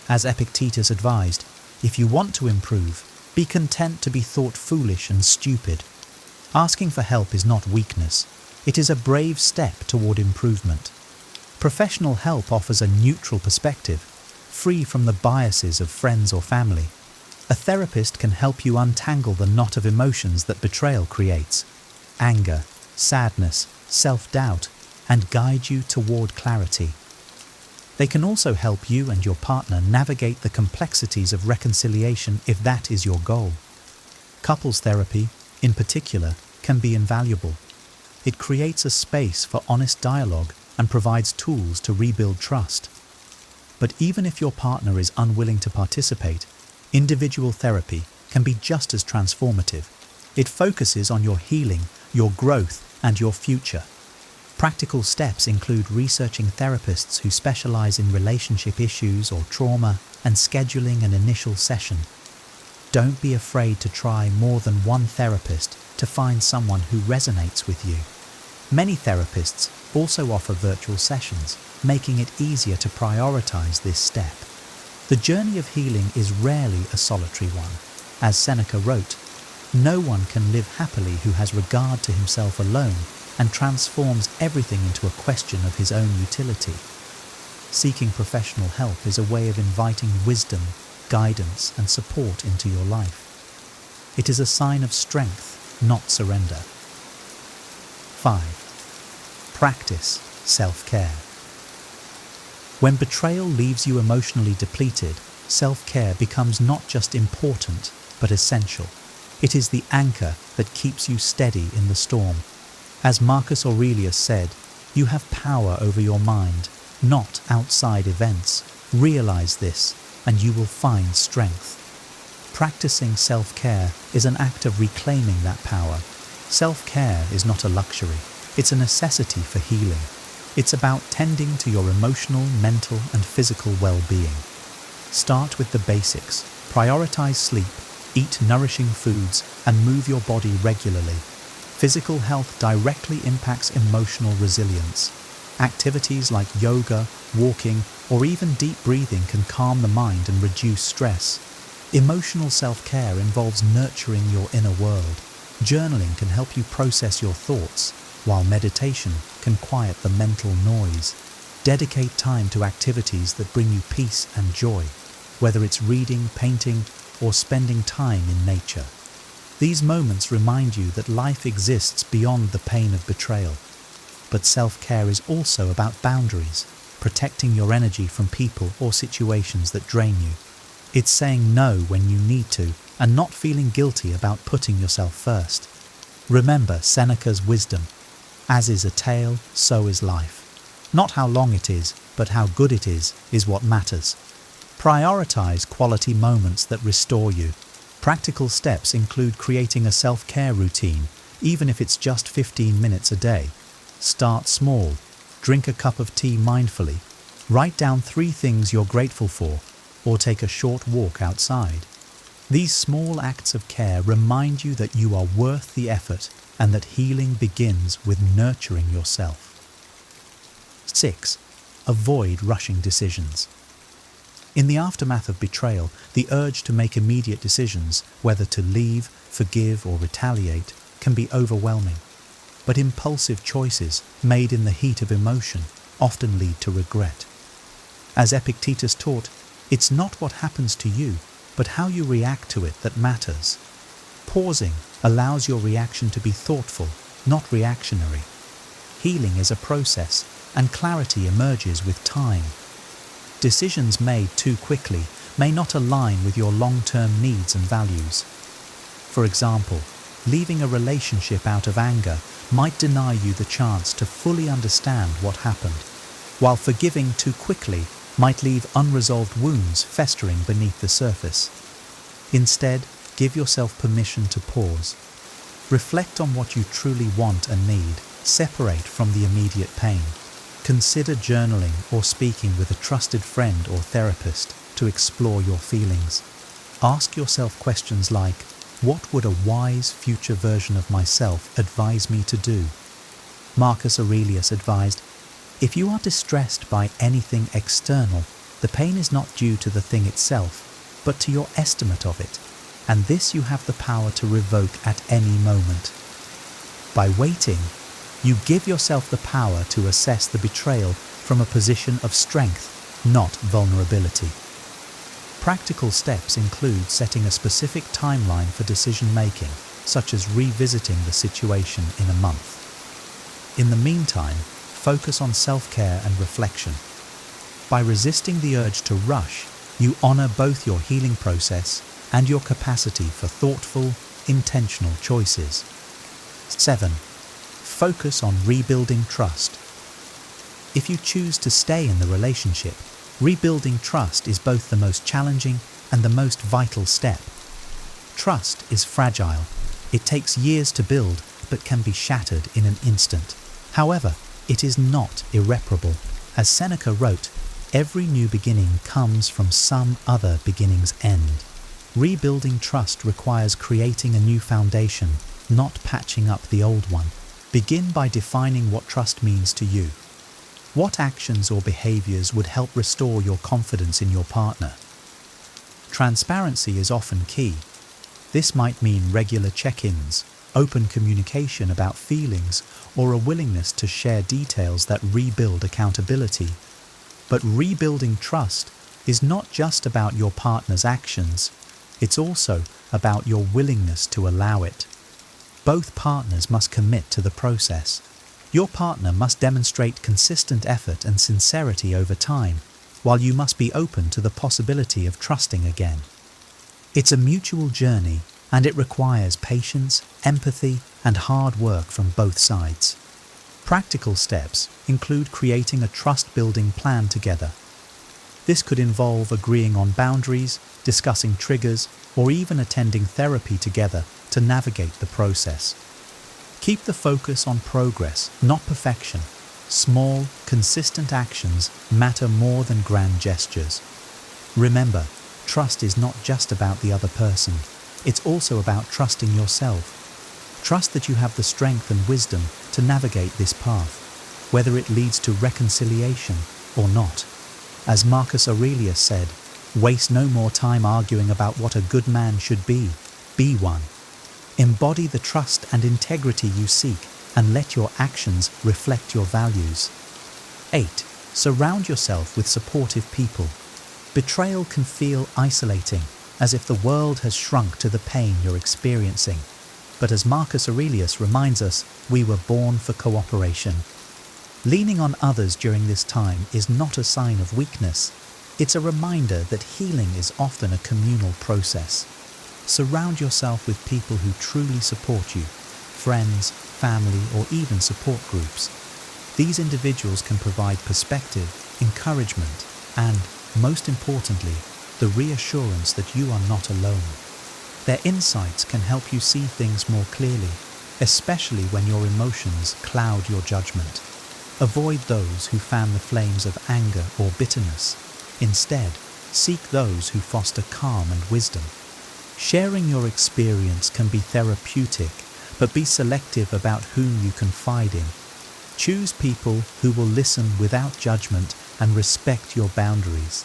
As Epictetus advised, if you want to improve, be content to be thought foolish and stupid. Asking for help is not weakness. It is a brave step toward improvement. Professional help offers a neutral perspective, free from the biases of friends or family. A therapist can help you untangle the knot of emotions that betrayal creates: anger, sadness, self-doubt, and guide you toward clarity. They can also help you and your partner navigate the complexities of reconciliation if that is your goal. Couples therapy, in particular, can be invaluable. It creates a space for honest dialogue and provides tools to rebuild trust. But even if your partner is unwilling to participate, individual therapy can be just as transformative. It focuses on your healing, your growth, and your future. Practical steps include researching therapists who specialize in relationship issues or trauma and scheduling an initial session. Don't be afraid to try more than one therapist to find someone who resonates with you. Many therapists also offer virtual sessions, making it easier to prioritize this step. The journey of healing is rarely a solitary one. As Seneca wrote, "No one can live happily who has regard to himself alone and transforms everything into a question of his own utility." Seeking professional help is a way of inviting wisdom, guidance, and support into your life. It is a sign of strength, not surrender. 5. Practice self-care. When betrayal leaves you emotionally depleted, self-care becomes not just important, but essential. It is the anchor that keeps you steady in the storm. As Marcus Aurelius said, "You have power over your mind, not outside events. Realize this, and you will find strength." Practicing self-care is an act of reclaiming that power. Self-care is not a luxury. It's a necessity for healing. It's about tending to your emotional, mental, and physical well-being. Start with the basics. Prioritize sleep, eat nourishing foods, and move your body regularly. Physical health directly impacts emotional resilience. Activities like yoga, walking, or even deep breathing can calm the mind and reduce stress. Emotional self-care involves nurturing your inner world. Journaling can help you process your thoughts, while meditation can quiet the mental noise. Dedicate time to activities that bring you peace and joy, whether it's reading, painting, or spending time in nature. These moments remind you that life exists beyond the pain of betrayal. But self-care is also about boundaries, protecting your energy from people or situations that drain you. It's saying no when you need to and not feeling guilty about putting yourself first. Remember Seneca's wisdom: "As is a tale, so is life." Not how long it is, but how good it is what matters. Prioritize quality moments that restore you. Practical steps include creating a self-care routine, even if it's just 15 minutes a day. Start small. Drink a cup of tea mindfully. Write down 3 things you're grateful for, or take a short walk outside. These small acts of care remind you that you are worth the effort and that healing begins with nurturing yourself. 6. Avoid rushing decisions. In the aftermath of betrayal, the urge to make immediate decisions, whether to leave, forgive, or retaliate, can be overwhelming. But impulsive choices, made in the heat of emotion, often lead to regret. As Epictetus taught, it's not what happens to you, but how you react to it that matters. Pausing allows your reaction to be thoughtful, not reactionary. Healing is a process, and clarity emerges with time. Decisions made too quickly may not align with your long-term needs and values. For example, leaving a relationship out of anger might deny you the chance to fully understand what happened, while forgiving too quickly might leave unresolved wounds festering beneath the surface. Instead, give yourself permission to pause. Reflect on what you truly want and need, separate from the immediate pain. Consider journaling or speaking with a trusted friend or therapist to explore your feelings. Ask yourself questions like, what would a wise future version of myself advise me to do? Marcus Aurelius advised, if you are distressed by anything external, the pain is not due to the thing itself, but to your estimate of it, and this you have the power to revoke at any moment. By waiting, you give yourself the power to assess the betrayal from a position of strength, not vulnerability. Practical steps include setting a specific timeline for decision-making, such as revisiting the situation in a month. In the meantime, focus on self-care and reflection. By resisting the urge to rush, you honor both your healing process and your capacity for thoughtful, intentional choices. 7. Focus on rebuilding trust. If you choose to stay in the relationship, rebuilding trust is both the most challenging and the most vital step. Trust is fragile. It takes years to build, but can be shattered in an instant. However, it is not irreparable. As Seneca wrote, every new beginning comes from some other beginning's end. Rebuilding trust requires creating a new foundation, not patching up the old one. Begin by defining what trust means to you. What actions or behaviors would help restore your confidence in your partner? Transparency is often key. This might mean regular check-ins, open communication about feelings, or a willingness to share details that rebuild accountability. But rebuilding trust is not just about your partner's actions, it's also about your willingness to allow it. Both partners must commit to the process. Your partner must demonstrate consistent effort and sincerity over time, while you must be open to the possibility of trusting again. It's a mutual journey, and it requires patience, empathy, and hard work from both sides. Practical steps include creating a trust-building plan together. This could involve agreeing on boundaries, discussing triggers, or even attending therapy together to navigate the process. Keep the focus on progress, not perfection. Small, consistent actions matter more than grand gestures. Remember, trust is not just about the other person. It's also about trusting yourself. Trust that you have the strength and wisdom to navigate this path, whether it leads to reconciliation or not. As Marcus Aurelius said, waste no more time arguing about what a good man should be. Be one. Embody the trust and integrity you seek, and let your actions reflect your values. 8. Surround yourself with supportive people. Betrayal can feel isolating, as if the world has shrunk to the pain you're experiencing. But as Marcus Aurelius reminds us, we were born for cooperation. Leaning on others during this time is not a sign of weakness. It's a reminder that healing is often a communal process. Surround yourself with people who truly support you, friends, family, or even support groups. These individuals can provide perspective, encouragement, and, most importantly, the reassurance that you are not alone. Their insights can help you see things more clearly, especially when your emotions cloud your judgment. Avoid those who fan the flames of anger or bitterness. Instead, seek those who foster calm and wisdom. Sharing your experience can be therapeutic, but be selective about whom you confide in. Choose people who will listen without judgment and respect your boundaries.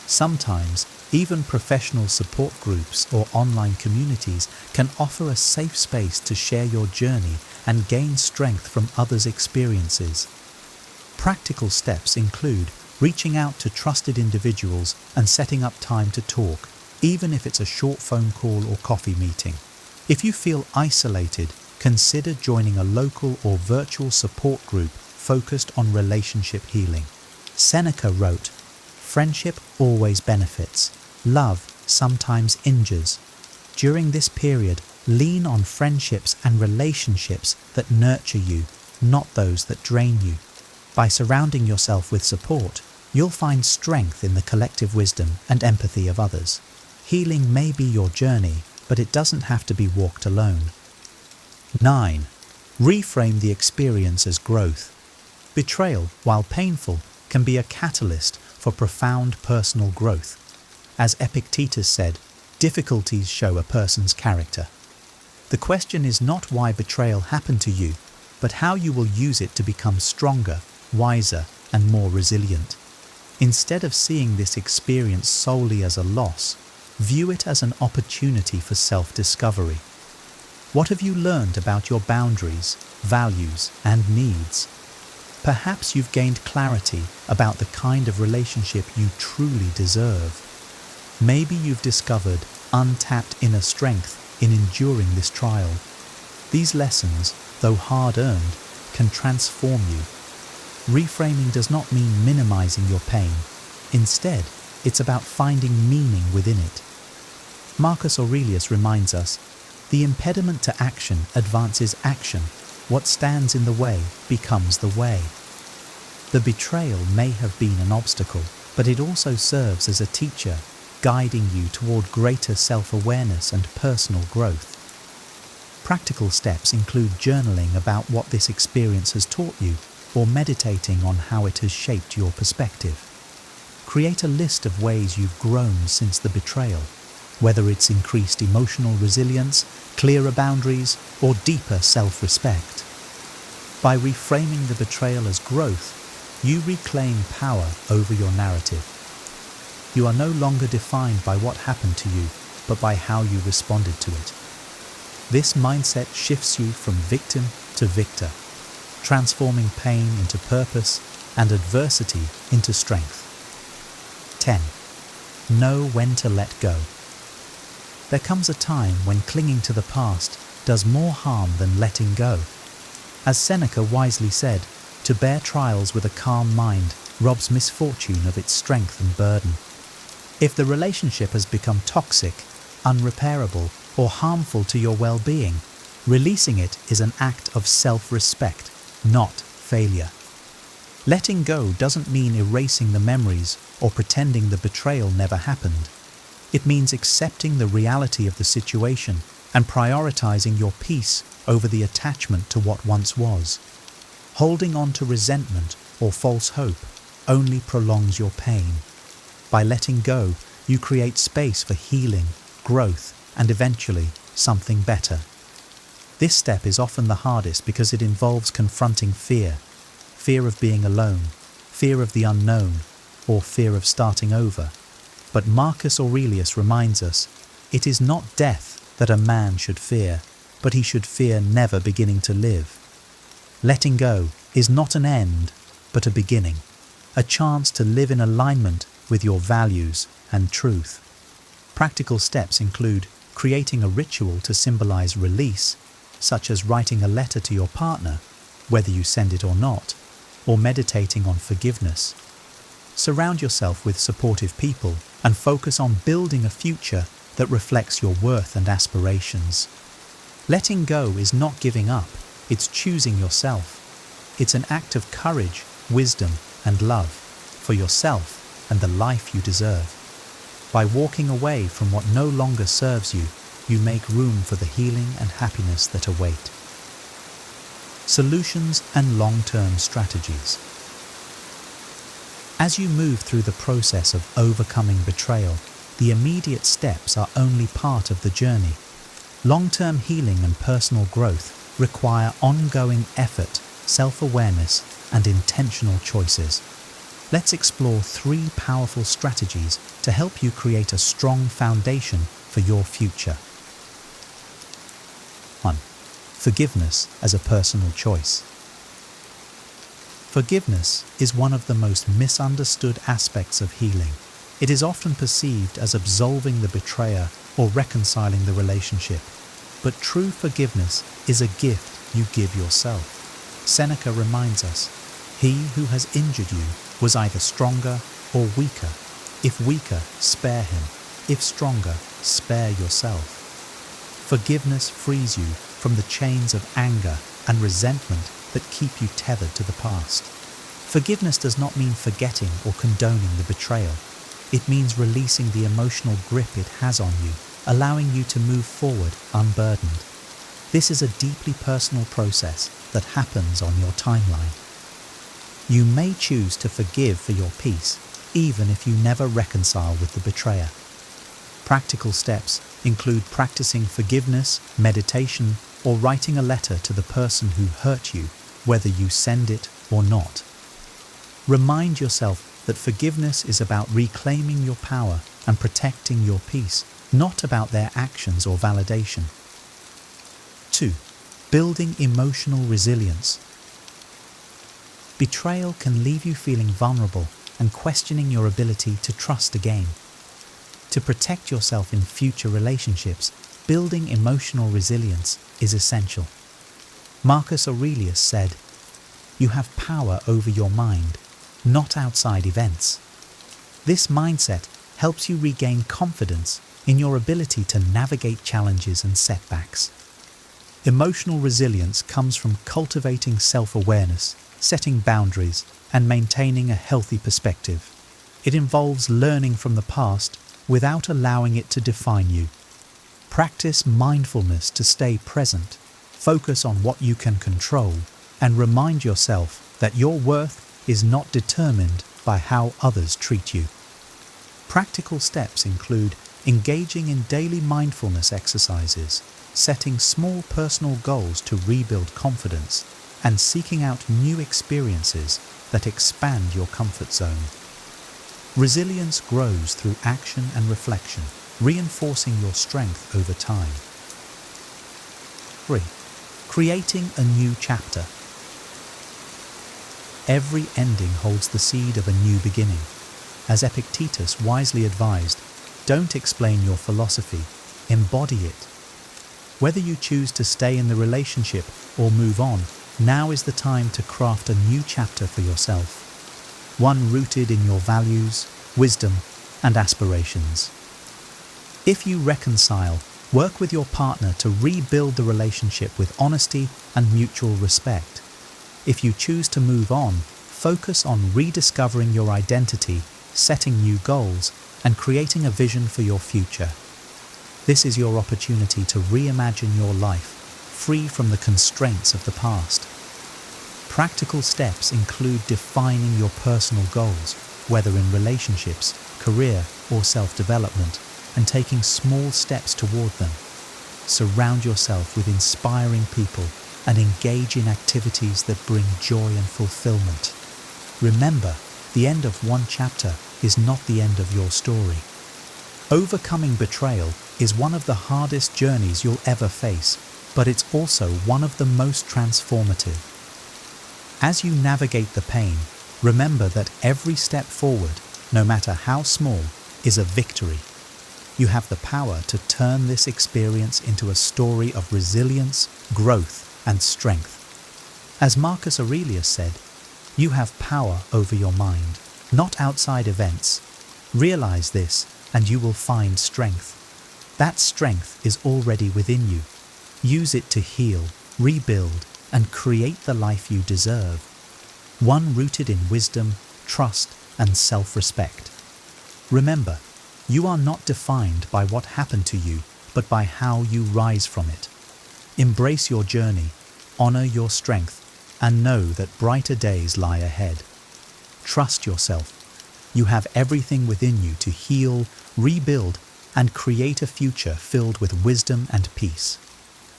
Sometimes, even professional support groups or online communities can offer a safe space to share your journey and gain strength from others' experiences. Practical steps include reaching out to trusted individuals and setting up time to talk, even if it's a short phone call or coffee meeting. If you feel isolated, consider joining a local or virtual support group focused on relationship healing. Seneca wrote, "Friendship always benefits. Love sometimes injures." During this period, lean on friendships and relationships that nurture you, not those that drain you. By surrounding yourself with support, you'll find strength in the collective wisdom and empathy of others. Healing may be your journey, but it doesn't have to be walked alone. 9. Reframe the experience as growth. Betrayal, while painful, can be a catalyst for profound personal growth. As Epictetus said, difficulties show a person's character. The question is not why betrayal happened to you, but how you will use it to become stronger, wiser, and more resilient. Instead of seeing this experience solely as a loss, view it as an opportunity for self-discovery. What have you learned about your boundaries, values, and needs? Perhaps you've gained clarity about the kind of relationship you truly deserve. Maybe you've discovered untapped inner strength in enduring this trial. These lessons, though hard-earned, can transform you. Reframing does not mean minimizing your pain. Instead, it's about finding meaning within it. Marcus Aurelius reminds us, "The impediment to action advances action. What stands in the way becomes the way." The betrayal may have been an obstacle, but it also serves as a teacher, guiding you toward greater self-awareness and personal growth. Practical steps include journaling about what this experience has taught you, or meditating on how it has shaped your perspective. Create a list of ways you've grown since the betrayal, whether it's increased emotional resilience, clearer boundaries, or deeper self-respect. By reframing the betrayal as growth, you reclaim power over your narrative. You are no longer defined by what happened to you, but by how you responded to it. This mindset shifts you from victim to victor, transforming pain into purpose and adversity into strength. 10. Know when to let go. There comes a time when clinging to the past does more harm than letting go. As Seneca wisely said, to bear trials with a calm mind robs misfortune of its strength and burden. If the relationship has become toxic, unrepairable, or harmful to your well-being, releasing it is an act of self-respect, not failure. Letting go doesn't mean erasing the memories or pretending the betrayal never happened. It means accepting the reality of the situation and prioritizing your peace over the attachment to what once was. Holding on to resentment or false hope only prolongs your pain. By letting go, you create space for healing, growth, and eventually something better. This step is often the hardest because it involves confronting fear. Fear of being alone, fear of the unknown, or fear of starting over. But Marcus Aurelius reminds us, it is not death that a man should fear, but he should fear never beginning to live. Letting go is not an end, but a beginning, a chance to live in alignment with your values and truth. Practical steps include creating a ritual to symbolize release, such as writing a letter to your partner, whether you send it or not, or meditating on forgiveness. Surround yourself with supportive people and focus on building a future that reflects your worth and aspirations. Letting go is not giving up, it's choosing yourself. It's an act of courage, wisdom, and love for yourself and the life you deserve. By walking away from what no longer serves you, you make room for the healing and happiness that await. Solutions and long-term strategies. As you move through the process of overcoming betrayal, the immediate steps are only part of the journey. Long-term healing and personal growth require ongoing effort, self-awareness, and intentional choices. Let's explore 3 powerful strategies to help you create a strong foundation for your future. 1. Forgiveness as a personal choice. Forgiveness is one of the most misunderstood aspects of healing. It is often perceived as absolving the betrayer or reconciling the relationship. But true forgiveness is a gift you give yourself. Seneca reminds us, "He who has injured you was either stronger or weaker. If weaker, spare him. If stronger, spare yourself." Forgiveness frees you from the chains of anger and resentment that keep you tethered to the past. Forgiveness does not mean forgetting or condoning the betrayal. It means releasing the emotional grip it has on you, allowing you to move forward unburdened. This is a deeply personal process that happens on your timeline. You may choose to forgive for your peace, even if you never reconcile with the betrayer. Practical steps include practicing forgiveness, meditation, or writing a letter to the person who hurt you, whether you send it or not. Remind yourself that forgiveness is about reclaiming your power and protecting your peace, not about their actions or validation. 2. Building emotional resilience. Betrayal can leave you feeling vulnerable and questioning your ability to trust again. To protect yourself in future relationships, building emotional resilience is essential. Marcus Aurelius said, "You have power over your mind, not outside events." This mindset helps you regain confidence in your ability to navigate challenges and setbacks. Emotional resilience comes from cultivating self-awareness, setting boundaries, and maintaining a healthy perspective. It involves learning from the past without allowing it to define you. Practice mindfulness to stay present, focus on what you can control, and remind yourself that your worth is not determined by how others treat you. Practical steps include engaging in daily mindfulness exercises, setting small personal goals to rebuild confidence, and seeking out new experiences that expand your comfort zone. Resilience grows through action and reflection, reinforcing your strength over time. 3. Creating a new chapter. Every ending holds the seed of a new beginning. As Epictetus wisely advised, don't explain your philosophy, embody it. Whether you choose to stay in the relationship or move on, now is the time to craft a new chapter for yourself. One rooted in your values, wisdom, and aspirations. If you reconcile, work with your partner to rebuild the relationship with honesty and mutual respect. If you choose to move on, focus on rediscovering your identity, setting new goals, and creating a vision for your future. This is your opportunity to reimagine your life, free from the constraints of the past. Practical steps include defining your personal goals, whether in relationships, career, or self-development, and taking small steps toward them. Surround yourself with inspiring people and engage in activities that bring joy and fulfillment. Remember, the end of one chapter is not the end of your story. Overcoming betrayal is one of the hardest journeys you'll ever face, but it's also one of the most transformative. As you navigate the pain, remember that every step forward, no matter how small, is a victory. You have the power to turn this experience into a story of resilience, growth, and strength. As Marcus Aurelius said, you have power over your mind, not outside events. Realize this, and you will find strength. That strength is already within you. Use it to heal, rebuild, and create the life you deserve. One rooted in wisdom, trust, and self-respect. Remember, you are not defined by what happened to you, but by how you rise from it. Embrace your journey, honor your strength, and know that brighter days lie ahead. Trust yourself. You have everything within you to heal, rebuild, and create a future filled with wisdom and peace.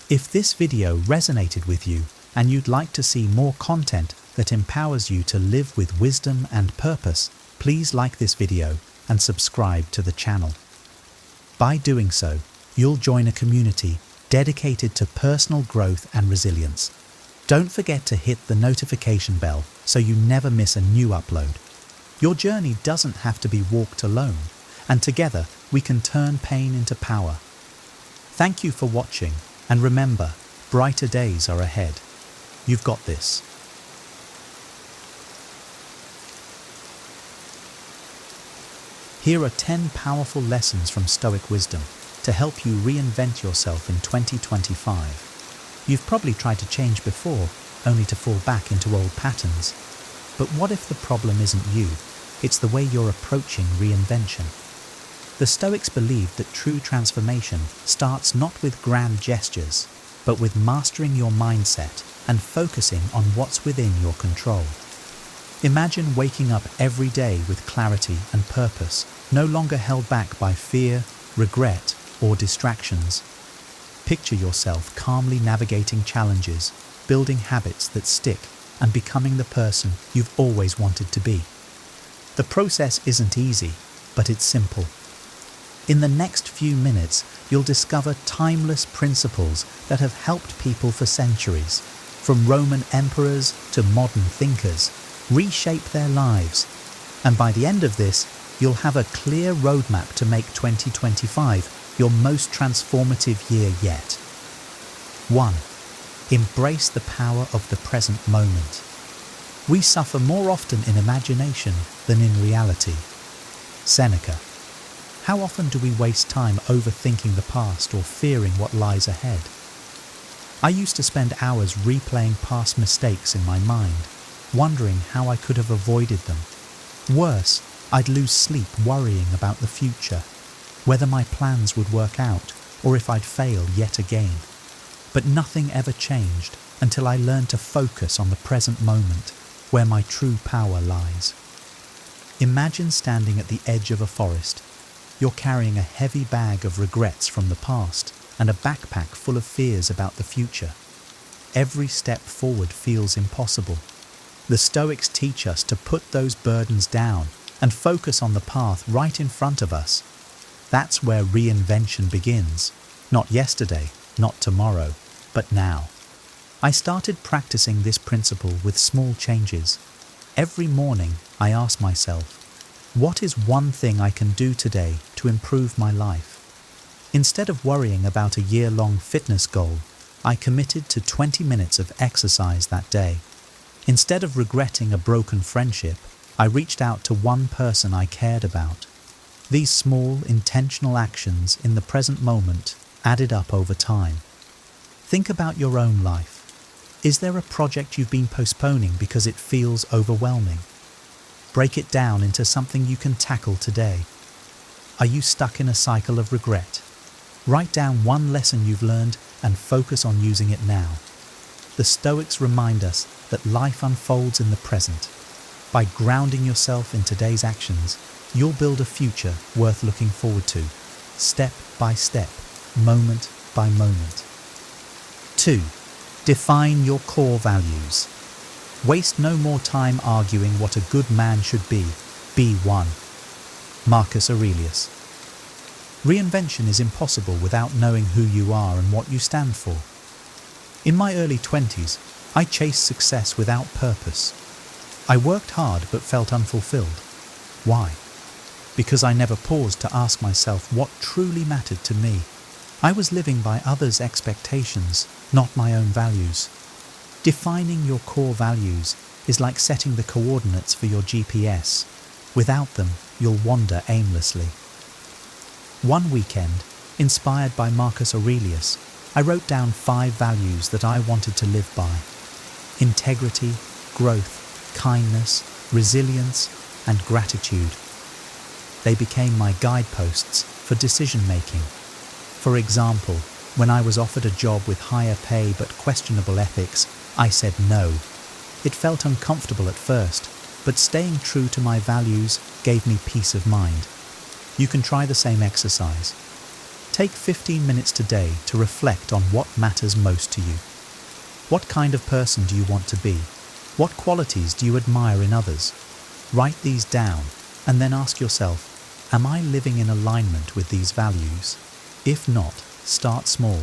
If this video resonated with you and you'd like to see more content that empowers you to live with wisdom and purpose, please like this video and subscribe to the channel. By doing so, you'll join a community dedicated to personal growth and resilience. Don't forget to hit the notification bell so you never miss a new upload. Your journey doesn't have to be walked alone, and together we can turn pain into power. Thank you for watching, and remember, brighter days are ahead. You've got this. Here are 10 powerful lessons from Stoic wisdom to help you reinvent yourself in 2025. You've probably tried to change before, only to fall back into old patterns. But what if the problem isn't you? It's the way you're approaching reinvention. The Stoics believed that true transformation starts not with grand gestures, but with mastering your mindset and focusing on what's within your control. Imagine waking up every day with clarity and purpose, no longer held back by fear, regret, or distractions. Picture yourself calmly navigating challenges, building habits that stick, and becoming the person you've always wanted to be. The process isn't easy, but it's simple. In the next few minutes, you'll discover timeless principles that have helped people for centuries, from Roman emperors to modern thinkers, reshape their lives. And by the end of this, you'll have a clear roadmap to make 2025 your most transformative year yet. 1. Embrace the power of the present moment. We suffer more often in imagination than in reality. Seneca. How often do we waste time overthinking the past or fearing what lies ahead? I used to spend hours replaying past mistakes in my mind, wondering how I could have avoided them. Worse, I'd lose sleep worrying about the future, whether my plans would work out or if I'd fail yet again. But nothing ever changed until I learned to focus on the present moment, where my true power lies. Imagine standing at the edge of a forest. You're carrying a heavy bag of regrets from the past and a backpack full of fears about the future. Every step forward feels impossible. The Stoics teach us to put those burdens down and focus on the path right in front of us. That's where reinvention begins. Not yesterday, not tomorrow, but now. I started practicing this principle with small changes. Every morning, I ask myself, what is one thing I can do today to improve my life? Instead of worrying about a year-long fitness goal, I committed to 20 minutes of exercise that day. Instead of regretting a broken friendship, I reached out to one person I cared about. These small, intentional actions in the present moment added up over time. Think about your own life. Is there a project you've been postponing because it feels overwhelming? Break it down into something you can tackle today. Are you stuck in a cycle of regret? Write down one lesson you've learned and focus on using it now. The Stoics remind us that life unfolds in the present. By grounding yourself in today's actions, you'll build a future worth looking forward to, step by step, moment by moment. 2. Define your core values. Waste no more time arguing what a good man should be. Be one. Marcus Aurelius. Reinvention is impossible without knowing who you are and what you stand for. In my early 20s, I chased success without purpose. I worked hard but felt unfulfilled. Why? Because I never paused to ask myself what truly mattered to me. I was living by others' expectations, not my own values. Defining your core values is like setting the coordinates for your GPS. Without them, you'll wander aimlessly. One weekend, inspired by Marcus Aurelius, I wrote down 5 values that I wanted to live by. Integrity, growth, kindness, resilience, and gratitude. They became my guideposts for decision-making. For example, when I was offered a job with higher pay but questionable ethics, I said no. It felt uncomfortable at first, but staying true to my values gave me peace of mind. You can try the same exercise. Take 15 minutes today to reflect on what matters most to you. What kind of person do you want to be? What qualities do you admire in others? Write these down and then ask yourself, am I living in alignment with these values? If not, start small.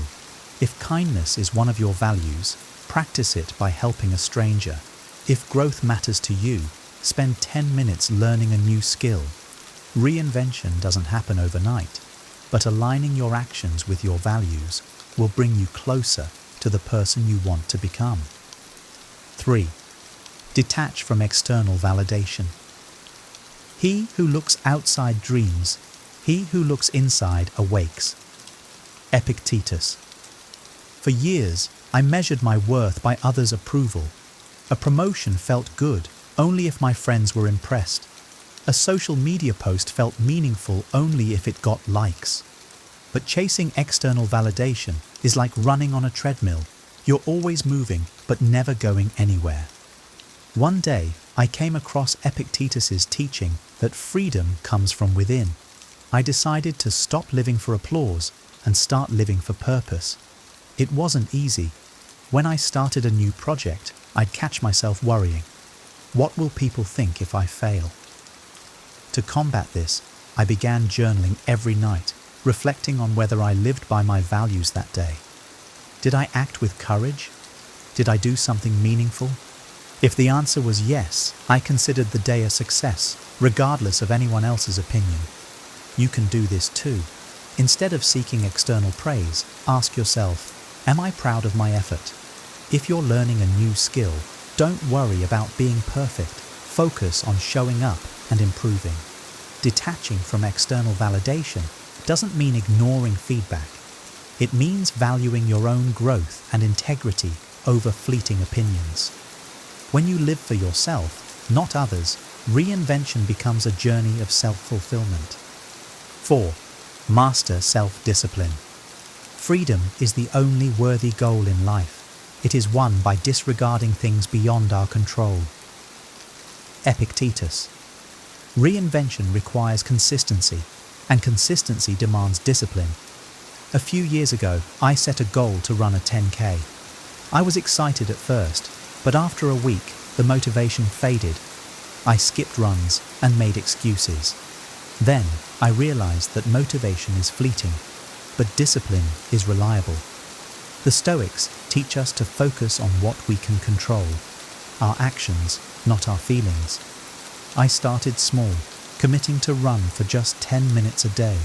If kindness is one of your values, practice it by helping a stranger. If growth matters to you, spend 10 minutes learning a new skill. Reinvention doesn't happen overnight, but aligning your actions with your values will bring you closer to the person you want to become. 3. Detach from external validation. He who looks outside dreams, he who looks inside awakes. Epictetus. For years, I measured my worth by others' approval. A promotion felt good only if my friends were impressed. A social media post felt meaningful only if it got likes. But chasing external validation is like running on a treadmill. You're always moving, but never going anywhere. One day, I came across Epictetus's teaching that freedom comes from within. I decided to stop living for applause and start living for purpose. It wasn't easy. When I started a new project, I'd catch myself worrying. What will people think if I fail? To combat this, I began journaling every night, reflecting on whether I lived by my values that day. Did I act with courage? Did I do something meaningful? If the answer was yes, I considered the day a success. regardless of anyone else's opinion. You can do this too. Instead of seeking external praise, ask yourself, am I proud of my effort? If you're learning a new skill, don't worry about being perfect. Focus on showing up and improving. Detaching from external validation doesn't mean ignoring feedback. It means valuing your own growth and integrity over fleeting opinions. When you live for yourself, not others, reinvention becomes a journey of self-fulfillment. 4. Master self-discipline. Freedom is the only worthy goal in life. It is won by disregarding things beyond our control. Epictetus. Reinvention requires consistency, and consistency demands discipline. A few years ago, I set a goal to run a 10K. I was excited at first, but after a week, the motivation faded. I skipped runs and made excuses. Then, I realized that motivation is fleeting, but discipline is reliable. The Stoics teach us to focus on what we can control, our actions, not our feelings. I started small, committing to run for just 10 minutes a day.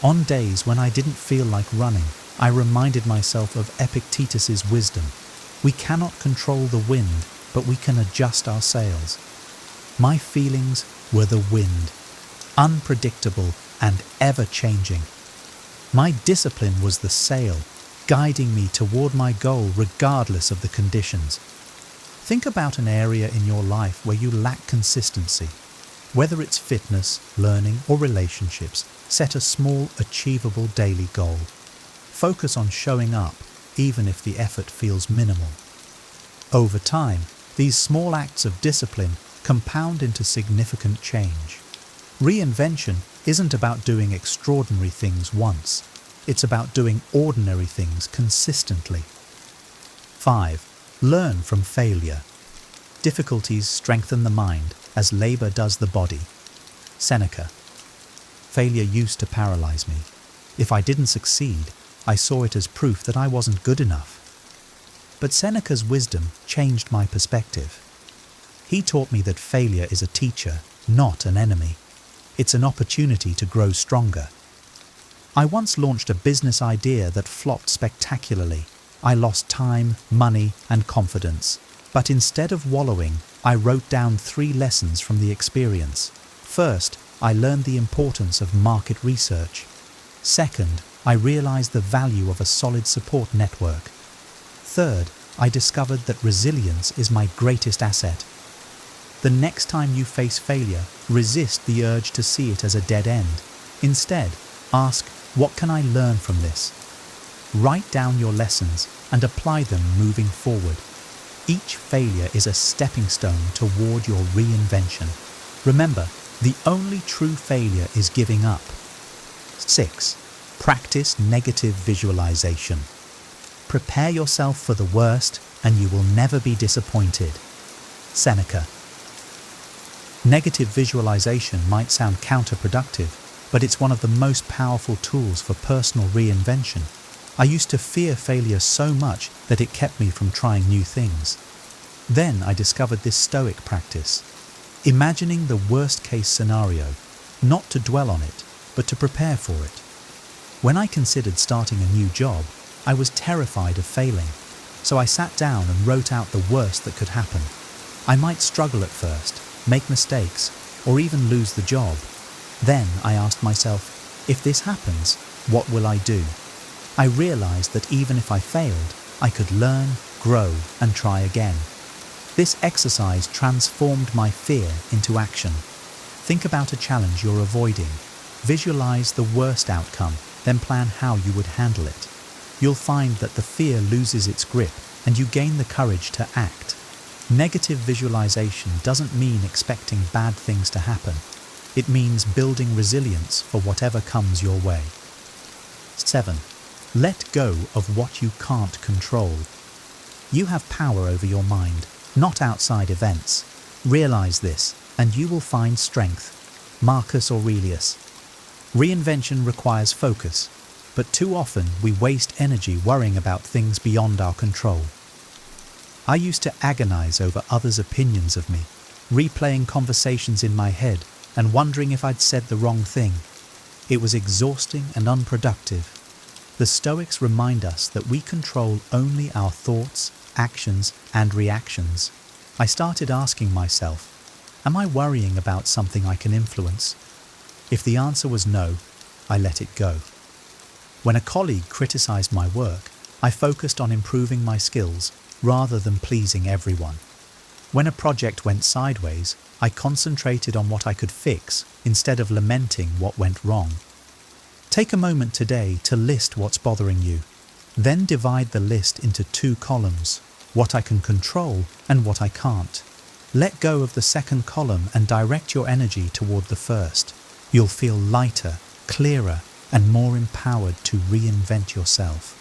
On days when I didn't feel like running, I reminded myself of Epictetus's wisdom. We cannot control the wind, but we can adjust our sails. My feelings were the wind, unpredictable and ever-changing. My discipline was the sail, guiding me toward my goal regardless of the conditions. Think about an area in your life where you lack consistency. Whether it's fitness, learning, or relationships, set a small, achievable daily goal. Focus on showing up, even if the effort feels minimal. Over time, these small acts of discipline compound into significant change. Reinvention isn't about doing extraordinary things once. It's about doing ordinary things consistently. 5. Learn from failure. Difficulties strengthen the mind as labor does the body. Seneca. Failure used to paralyze me. If I didn't succeed, I saw it as proof that I wasn't good enough. But Seneca's wisdom changed my perspective. He taught me that failure is a teacher, not an enemy. It's an opportunity to grow stronger. I once launched a business idea that flopped spectacularly. I lost time, money, and confidence. But instead of wallowing, I wrote down 3 lessons from the experience. First, I learned the importance of market research. Second, I realized the value of a solid support network. Third, I discovered that resilience is my greatest asset. The next time you face failure, resist the urge to see it as a dead end. Instead, ask, what can I learn from this? Write down your lessons and apply them moving forward. Each failure is a stepping stone toward your reinvention. Remember, the only true failure is giving up. 6. Practice negative visualization. Prepare yourself for the worst and you will never be disappointed. Seneca. Negative visualization might sound counterproductive, but it's one of the most powerful tools for personal reinvention. I used to fear failure so much that it kept me from trying new things. Then I discovered this Stoic practice. Imagining the worst-case scenario, not to dwell on it, but to prepare for it. When I considered starting a new job, I was terrified of failing, so I sat down and wrote out the worst that could happen. I might struggle at first, make mistakes, or even lose the job. Then I asked myself, if this happens, what will I do? I realized that even if I failed, I could learn, grow, and try again. This exercise transformed my fear into action. Think about a challenge you're avoiding. Visualize the worst outcome, then plan how you would handle it. You'll find that the fear loses its grip and you gain the courage to act. Negative visualization doesn't mean expecting bad things to happen. It means building resilience for whatever comes your way. 7. Let go of what you can't control. You have power over your mind, not outside events. Realize this, and you will find strength. Marcus Aurelius. Reinvention requires focus, but too often we waste energy worrying about things beyond our control. I used to agonize over others' opinions of me, replaying conversations in my head and wondering if I'd said the wrong thing. It was exhausting and unproductive. The Stoics remind us that we control only our thoughts, actions, and reactions. I started asking myself, am I worrying about something I can influence? If the answer was no, I let it go. When a colleague criticized my work, I focused on improving my skills rather than pleasing everyone. When a project went sideways, I concentrated on what I could fix instead of lamenting what went wrong. Take a moment today to list what's bothering you. Then divide the list into 2 columns, what I can control and what I can't. Let go of the second column and direct your energy toward the first. You'll feel lighter, clearer, and more empowered to reinvent yourself.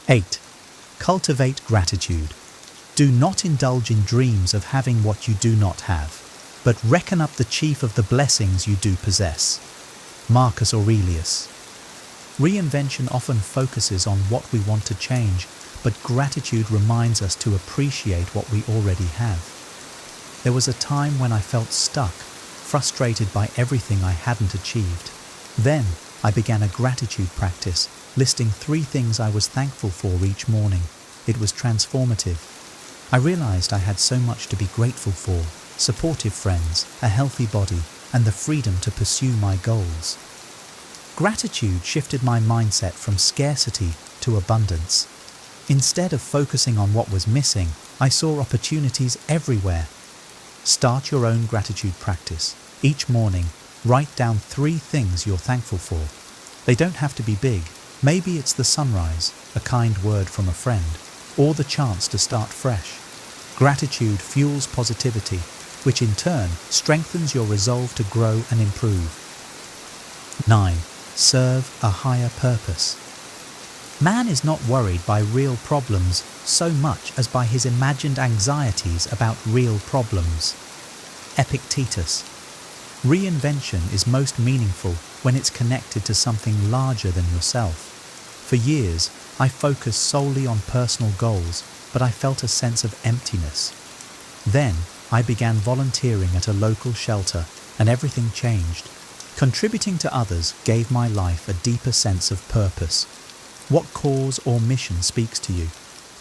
8. Cultivate gratitude. Do not indulge in dreams of having what you do not have, but reckon up the chief of the blessings you do possess. Marcus Aurelius. Reinvention often focuses on what we want to change, but gratitude reminds us to appreciate what we already have. There was a time when I felt stuck, frustrated by everything I hadn't achieved. Then I began a gratitude practice, listing 3 things I was thankful for each morning. It was transformative. I realized I had so much to be grateful for: supportive friends, a healthy body, and the freedom to pursue my goals. Gratitude shifted my mindset from scarcity to abundance. Instead of focusing on what was missing, I saw opportunities everywhere. Start your own gratitude practice. Each morning, write down 3 things you're thankful for. They don't have to be big. Maybe it's the sunrise, a kind word from a friend, or the chance to start fresh. Gratitude fuels positivity, which in turn strengthens your resolve to grow and improve. 9. Serve a higher purpose. Man is not worried by real problems so much as by his imagined anxieties about real problems. Epictetus. Reinvention is most meaningful when it's connected to something larger than yourself. For years, I focused solely on personal goals, but I felt a sense of emptiness. Then, I began volunteering at a local shelter, and everything changed. Contributing to others gave my life a deeper sense of purpose. What cause or mission speaks to you?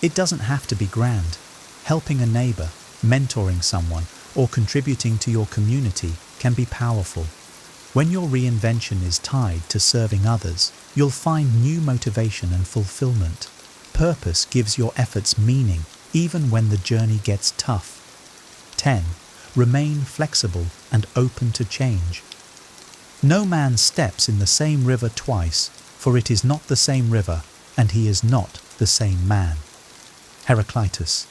It doesn't have to be grand. Helping a neighbor, mentoring someone, or contributing to your community can be powerful. When your reinvention is tied to serving others, you'll find new motivation and fulfillment. Purpose gives your efforts meaning, even when the journey gets tough. 10. Remain flexible and open to change. No man steps in the same river twice, for it is not the same river, and he is not the same man. Heraclitus.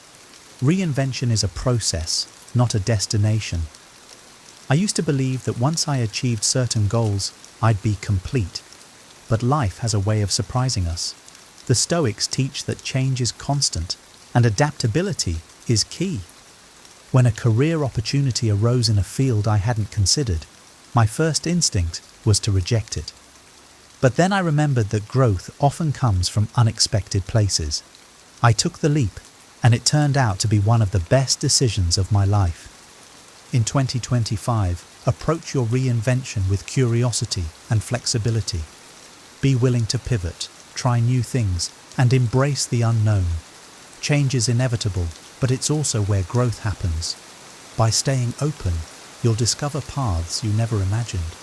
Reinvention is a process, not a destination. I used to believe that once I achieved certain goals, I'd be complete. But life has a way of surprising us. The Stoics teach that change is constant, and adaptability is key. When a career opportunity arose in a field I hadn't considered, my first instinct was to reject it. But then I remembered that growth often comes from unexpected places. I took the leap, and it turned out to be one of the best decisions of my life. In 2025, approach your reinvention with curiosity and flexibility. Be willing to pivot, try new things, and embrace the unknown. Change is inevitable, but it's also where growth happens. By staying open, you'll discover paths you never imagined.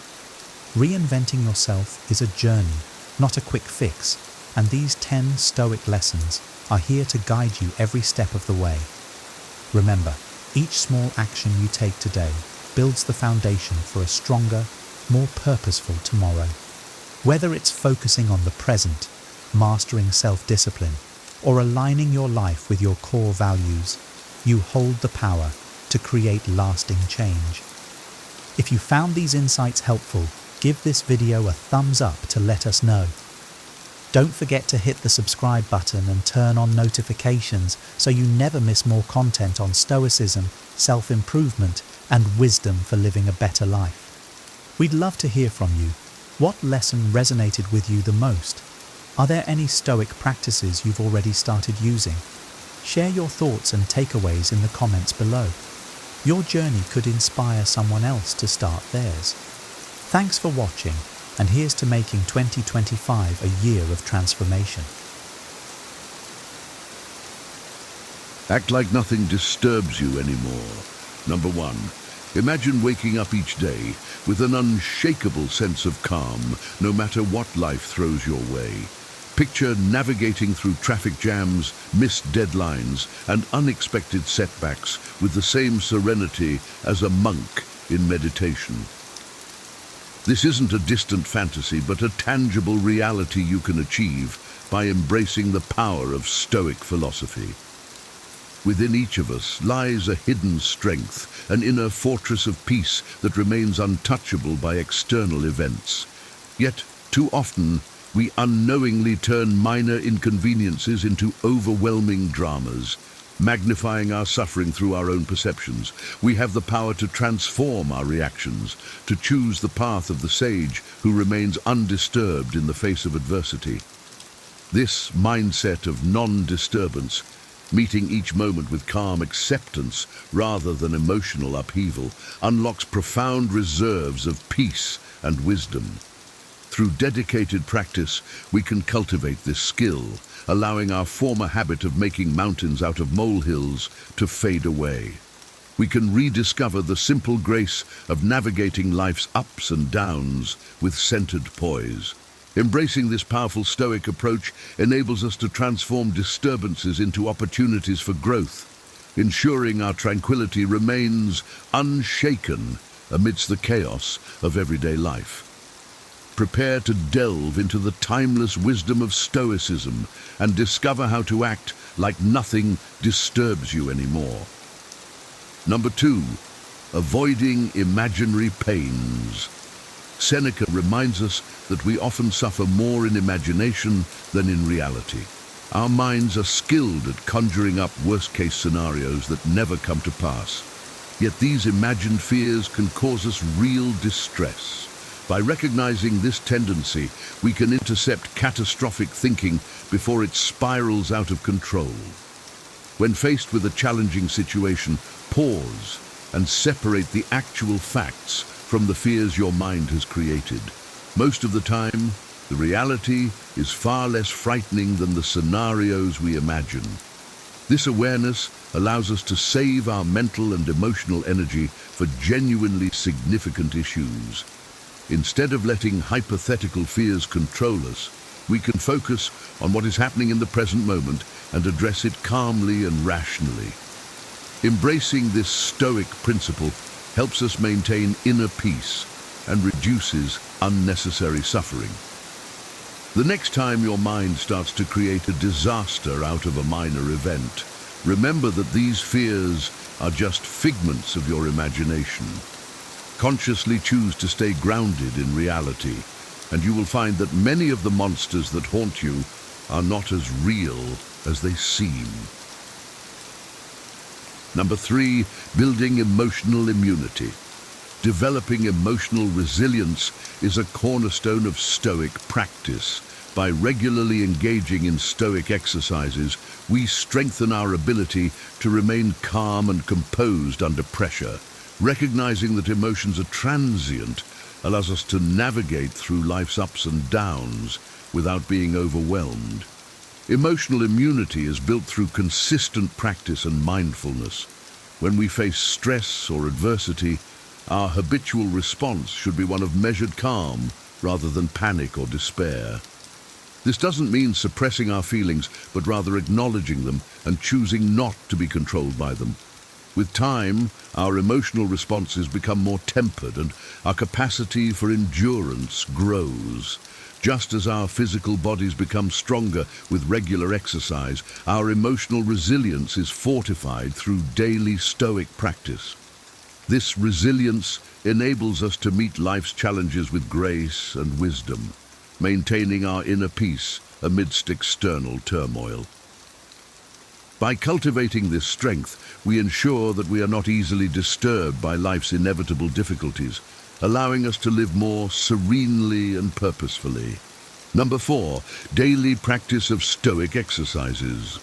Reinventing yourself is a journey, not a quick fix, and these 10 Stoic lessons are here to guide you every step of the way. Remember, each small action you take today builds the foundation for a stronger, more purposeful tomorrow. Whether it's focusing on the present, mastering self-discipline, or aligning your life with your core values, you hold the power to create lasting change. If you found these insights helpful, give this video a thumbs up to let us know. Don't forget to hit the subscribe button and turn on notifications so you never miss more content on Stoicism, self-improvement, and wisdom for living a better life. We'd love to hear from you. What lesson resonated with you the most? Are there any Stoic practices you've already started using? Share your thoughts and takeaways in the comments below. Your journey could inspire someone else to start theirs. Thanks for watching, and here's to making 2025 a year of transformation.
Act like nothing disturbs you anymore. Number 1. Imagine waking up each day with an unshakable sense of calm, no matter what life throws your way. Picture navigating through traffic jams, missed deadlines, and unexpected setbacks with the same serenity as a monk in meditation. This isn't a distant fantasy, but a tangible reality you can achieve by embracing the power of Stoic philosophy. Within each of us lies a hidden strength, an inner fortress of peace that remains untouchable by external events. Yet, too often, we unknowingly turn minor inconveniences into overwhelming dramas, magnifying our suffering through our own perceptions. We have the power to transform our reactions, to choose the path of the sage who remains undisturbed in the face of adversity. This mindset of non-disturbance, meeting each moment with calm acceptance rather than emotional upheaval, unlocks profound reserves of peace and wisdom. Through dedicated practice, we can cultivate this skill, allowing our former habit of making mountains out of molehills to fade away. We can rediscover the simple grace of navigating life's ups and downs with centered poise. Embracing this powerful Stoic approach enables us to transform disturbances into opportunities for growth, ensuring our tranquility remains unshaken amidst the chaos of everyday life. Prepare to delve into the timeless wisdom of Stoicism and discover how to act like nothing disturbs you anymore. Number 2, avoiding imaginary pains. Seneca reminds us that we often suffer more in imagination than in reality. Our minds are skilled at conjuring up worst-case scenarios that never come to pass. Yet these imagined fears can cause us real distress. By recognizing this tendency, we can intercept catastrophic thinking before it spirals out of control. When faced with a challenging situation, pause and separate the actual facts from the fears your mind has created. Most of the time, the reality is far less frightening than the scenarios we imagine. This awareness allows us to save our mental and emotional energy for genuinely significant issues. Instead of letting hypothetical fears control us, we can focus on what is happening in the present moment and address it calmly and rationally. Embracing this Stoic principle helps us maintain inner peace and reduces unnecessary suffering. The next time your mind starts to create a disaster out of a minor event, remember that these fears are just figments of your imagination. Consciously choose to stay grounded in reality, and you will find that many of the monsters that haunt you are not as real as they seem. Number 3, building emotional immunity. Developing emotional resilience is a cornerstone of Stoic practice. By regularly engaging in Stoic exercises, we strengthen our ability to remain calm and composed under pressure. Recognizing that emotions are transient allows us to navigate through life's ups and downs without being overwhelmed. Emotional immunity is built through consistent practice and mindfulness. When we face stress or adversity, our habitual response should be one of measured calm rather than panic or despair. This doesn't mean suppressing our feelings, but rather acknowledging them and choosing not to be controlled by them. With time, our emotional responses become more tempered and our capacity for endurance grows. Just as our physical bodies become stronger with regular exercise, our emotional resilience is fortified through daily Stoic practice. This resilience enables us to meet life's challenges with grace and wisdom, maintaining our inner peace amidst external turmoil. By cultivating this strength, we ensure that we are not easily disturbed by life's inevitable difficulties, allowing us to live more serenely and purposefully. Number 4, daily practice of Stoic exercises.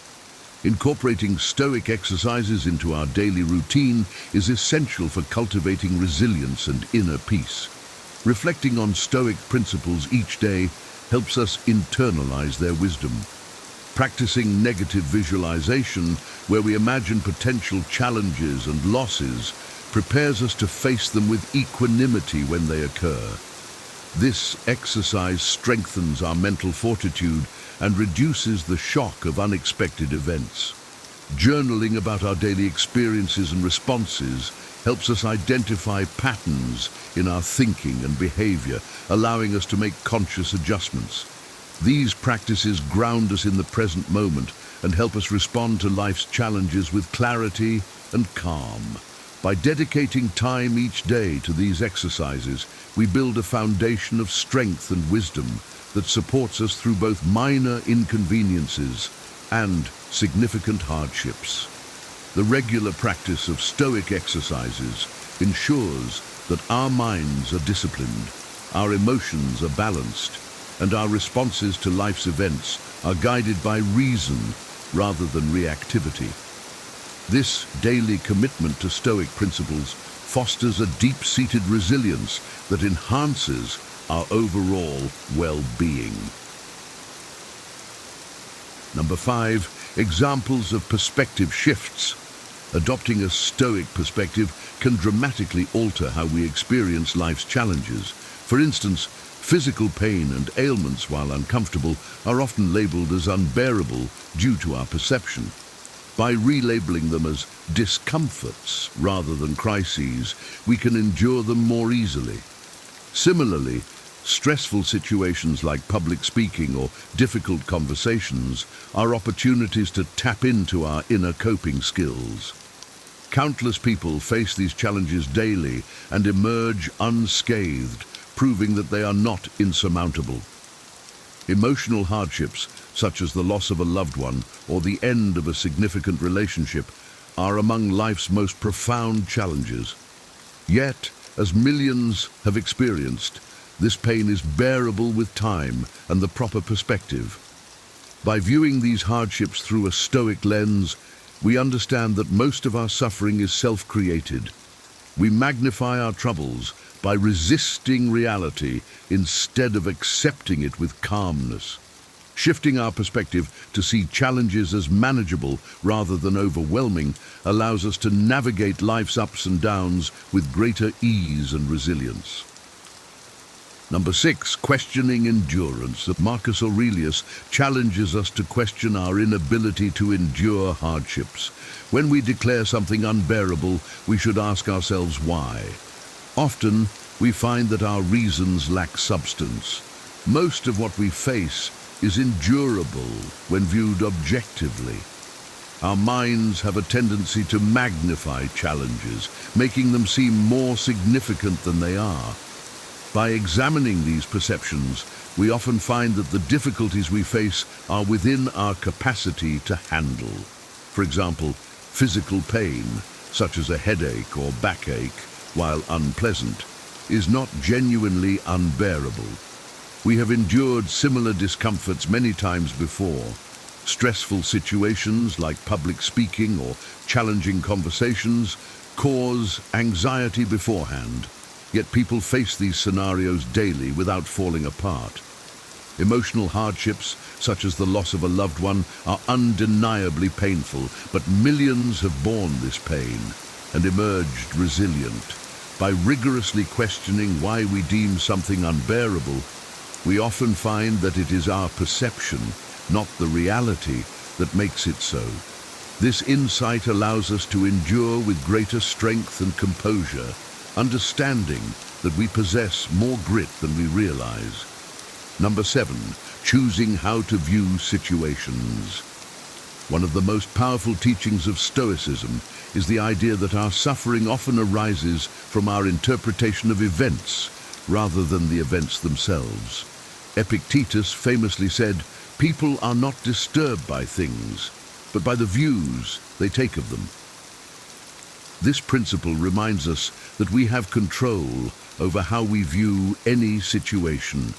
Incorporating Stoic exercises into our daily routine is essential for cultivating resilience and inner peace. Reflecting on Stoic principles each day helps us internalize their wisdom. Practicing negative visualization, where we imagine potential challenges and losses, prepares us to face them with equanimity when they occur. This exercise strengthens our mental fortitude and reduces the shock of unexpected events. Journaling about our daily experiences and responses helps us identify patterns in our thinking and behavior, allowing us to make conscious adjustments. These practices ground us in the present moment and help us respond to life's challenges with clarity and calm. By dedicating time each day to these exercises, we build a foundation of strength and wisdom that supports us through both minor inconveniences and significant hardships. The regular practice of Stoic exercises ensures that our minds are disciplined, our emotions are balanced, and our responses to life's events are guided by reason rather than reactivity. This daily commitment to Stoic principles fosters a deep-seated resilience that enhances our overall well-being. Number 5, examples of perspective shifts. Adopting a Stoic perspective can dramatically alter how we experience life's challenges. For instance, physical pain and ailments, while uncomfortable, are often labeled as unbearable due to our perception. By relabeling them as discomforts rather than crises, we can endure them more easily. Similarly, stressful situations like public speaking or difficult conversations are opportunities to tap into our inner coping skills. Countless people face these challenges daily and emerge unscathed, proving that they are not insurmountable. Emotional hardships, such as the loss of a loved one or the end of a significant relationship, are among life's most profound challenges. Yet, as millions have experienced, this pain is bearable with time and the proper perspective. By viewing these hardships through a Stoic lens, we understand that most of our suffering is self-created. We magnify our troubles by resisting reality instead of accepting it with calmness. Shifting our perspective to see challenges as manageable rather than overwhelming allows us to navigate life's ups and downs with greater ease and resilience. Number 6, questioning endurance. Marcus Aurelius challenges us to question our inability to endure hardships. When we declare something unbearable, we should ask ourselves why. Often, we find that our reasons lack substance. Most of what we face is endurable when viewed objectively. Our minds have a tendency to magnify challenges, making them seem more significant than they are. By examining these perceptions, we often find that the difficulties we face are within our capacity to handle. For example, physical pain, such as a headache or backache, while unpleasant, is not genuinely unbearable. We have endured similar discomforts many times before. Stressful situations like public speaking or challenging conversations cause anxiety beforehand, yet people face these scenarios daily without falling apart. Emotional hardships, such as the loss of a loved one, are undeniably painful, but millions have borne this pain and emerged resilient. By rigorously questioning why we deem something unbearable, we often find that it is our perception, not the reality, that makes it so. This insight allows us to endure with greater strength and composure, understanding that we possess more grit than we realize. Number 7, choosing how to view situations. One of the most powerful teachings of Stoicism is the idea that our suffering often arises from our interpretation of events rather than the events themselves. Epictetus famously said, "People are not disturbed by things, but by the views they take of them." This principle reminds us that we have control over how we view any situation.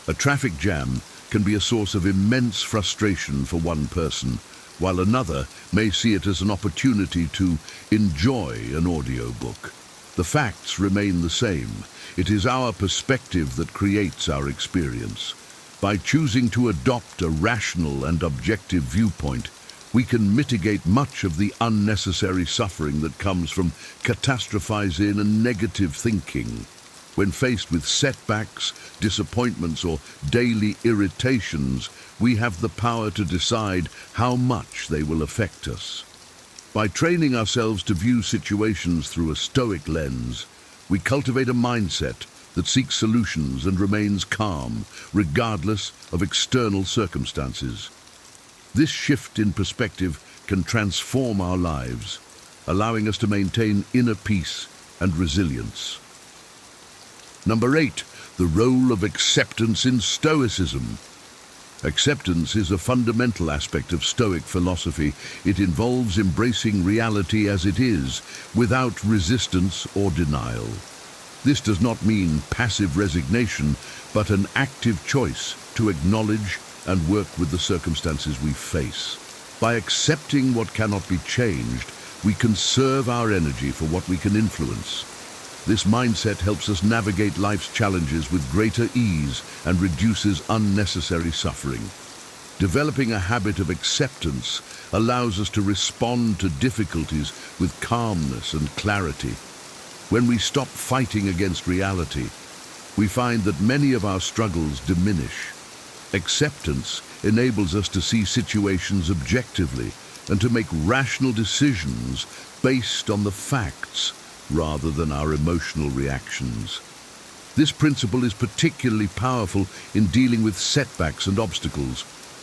A traffic jam can be a source of immense frustration for one person, while another may see it as an opportunity to enjoy an audiobook. The facts remain the same. It is our perspective that creates our experience. By choosing to adopt a rational and objective viewpoint, we can mitigate much of the unnecessary suffering that comes from catastrophizing and negative thinking. When faced with setbacks, disappointments, or daily irritations, we have the power to decide how much they will affect us. By training ourselves to view situations through a Stoic lens, we cultivate a mindset that seeks solutions and remains calm, regardless of external circumstances. This shift in perspective can transform our lives, allowing us to maintain inner peace and resilience. Number 8, the role of acceptance in Stoicism. Acceptance is a fundamental aspect of Stoic philosophy. It involves embracing reality as it is, without resistance or denial. This does not mean passive resignation, but an active choice to acknowledge and work with the circumstances we face. By accepting what cannot be changed, we conserve our energy for what we can influence. This mindset helps us navigate life's challenges with greater ease and reduces unnecessary suffering. Developing a habit of acceptance allows us to respond to difficulties with calmness and clarity. When we stop fighting against reality, we find that many of our struggles diminish. Acceptance enables us to see situations objectively and to make rational decisions based on the facts rather than our emotional reactions. This principle is particularly powerful in dealing with setbacks and obstacles,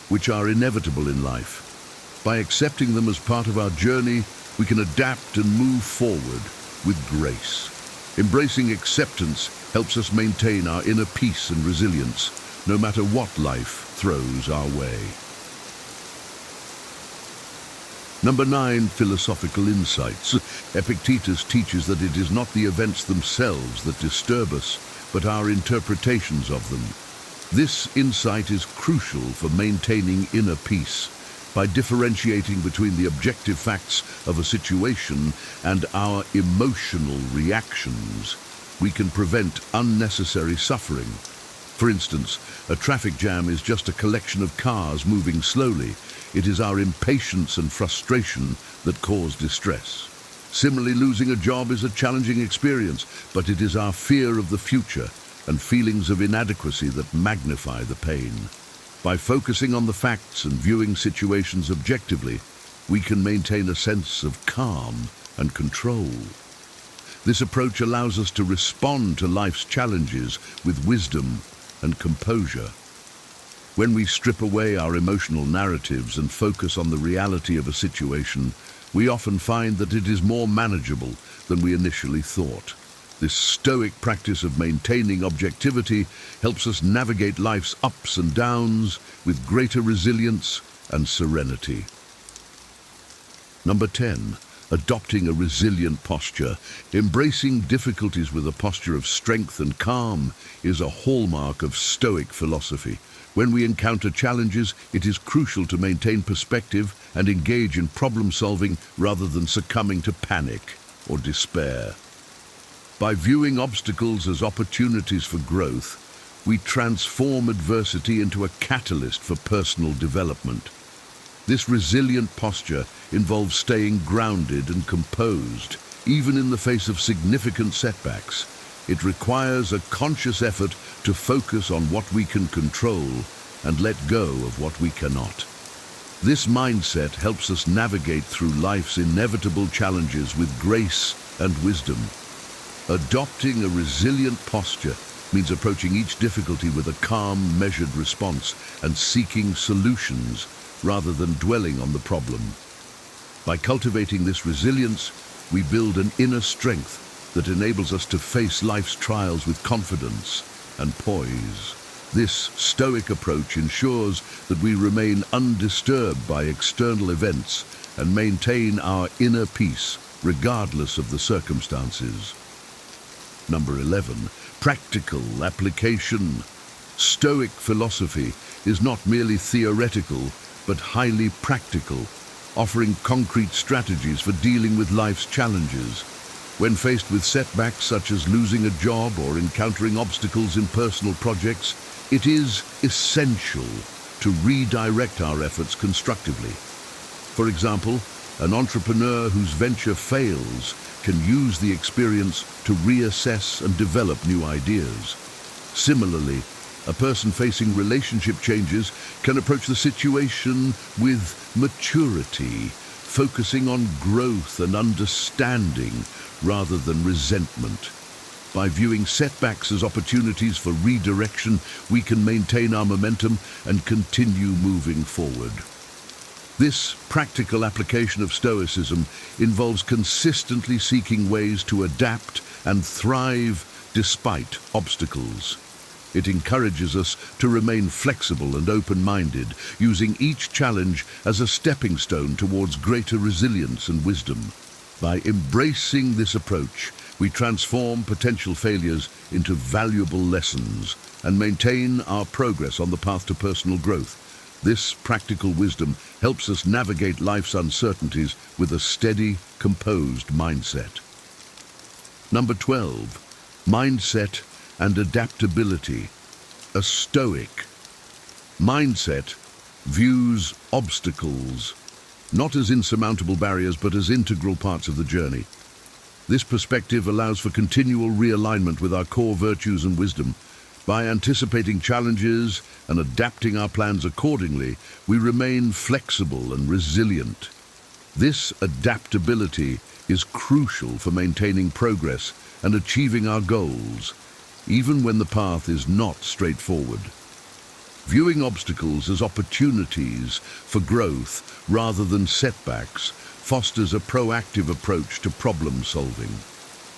which are inevitable in life. By accepting them as part of our journey, we can adapt and move forward with grace. Embracing acceptance helps us maintain our inner peace and resilience, no matter what life throws our way. Number 9, philosophical insights. Epictetus teaches that it is not the events themselves that disturb us, but our interpretations of them. This insight is crucial for maintaining inner peace. By differentiating between the objective facts of a situation and our emotional reactions, we can prevent unnecessary suffering. For instance, a traffic jam is just a collection of cars moving slowly. It is our impatience and frustration that cause distress. Similarly, losing a job is a challenging experience, but it is our fear of the future and feelings of inadequacy that magnify the pain. By focusing on the facts and viewing situations objectively, we can maintain a sense of calm and control. This approach allows us to respond to life's challenges with wisdom and composure. When we strip away our emotional narratives and focus on the reality of a situation, we often find that it is more manageable than we initially thought. This Stoic practice of maintaining objectivity helps us navigate life's ups and downs with greater resilience and serenity. Number 10, adopting a resilient posture. Embracing difficulties with a posture of strength and calm is a hallmark of Stoic philosophy. When we encounter challenges, it is crucial to maintain perspective and engage in problem solving rather than succumbing to panic or despair. By viewing obstacles as opportunities for growth, we transform adversity into a catalyst for personal development. This resilient posture involves staying grounded and composed, even in the face of significant setbacks. It requires a conscious effort to focus on what we can control and let go of what we cannot. This mindset helps us navigate through life's inevitable challenges with grace and wisdom. Adopting a resilient posture means approaching each difficulty with a calm, measured response and seeking solutions rather than dwelling on the problem. By cultivating this resilience, we build an inner strength that enables us to face life's trials with confidence and poise. This Stoic approach ensures that we remain undisturbed by external events and maintain our inner peace regardless of the circumstances. Number 11, practical application. Stoic philosophy is not merely theoretical, but highly practical. offering concrete strategies for dealing with life's challenges. When faced with setbacks such as losing a job or encountering obstacles in personal projects, it is essential to redirect our efforts constructively. For example, an entrepreneur whose venture fails can use the experience to reassess and develop new ideas. Similarly, a person facing relationship changes can approach the situation with maturity, focusing on growth and understanding rather than resentment. By viewing setbacks as opportunities for redirection, we can maintain our momentum and continue moving forward. This practical application of Stoicism involves consistently seeking ways to adapt and thrive despite obstacles. It encourages us to remain flexible and open-minded, using each challenge as a stepping stone towards greater resilience and wisdom. By embracing this approach, we transform potential failures into valuable lessons and maintain our progress on the path to personal growth. This practical wisdom helps us navigate life's uncertainties with a steady, composed mindset. Number 12, mindset and adaptability. A Stoic mindset views obstacles not as insurmountable barriers but as integral parts of the journey. This perspective allows for continual realignment with our core virtues and wisdom. By anticipating challenges and adapting our plans accordingly, we remain flexible and resilient. This adaptability is crucial for maintaining progress and achieving our goals, even when the path is not straightforward. Viewing obstacles as opportunities for growth rather than setbacks fosters a proactive approach to problem solving.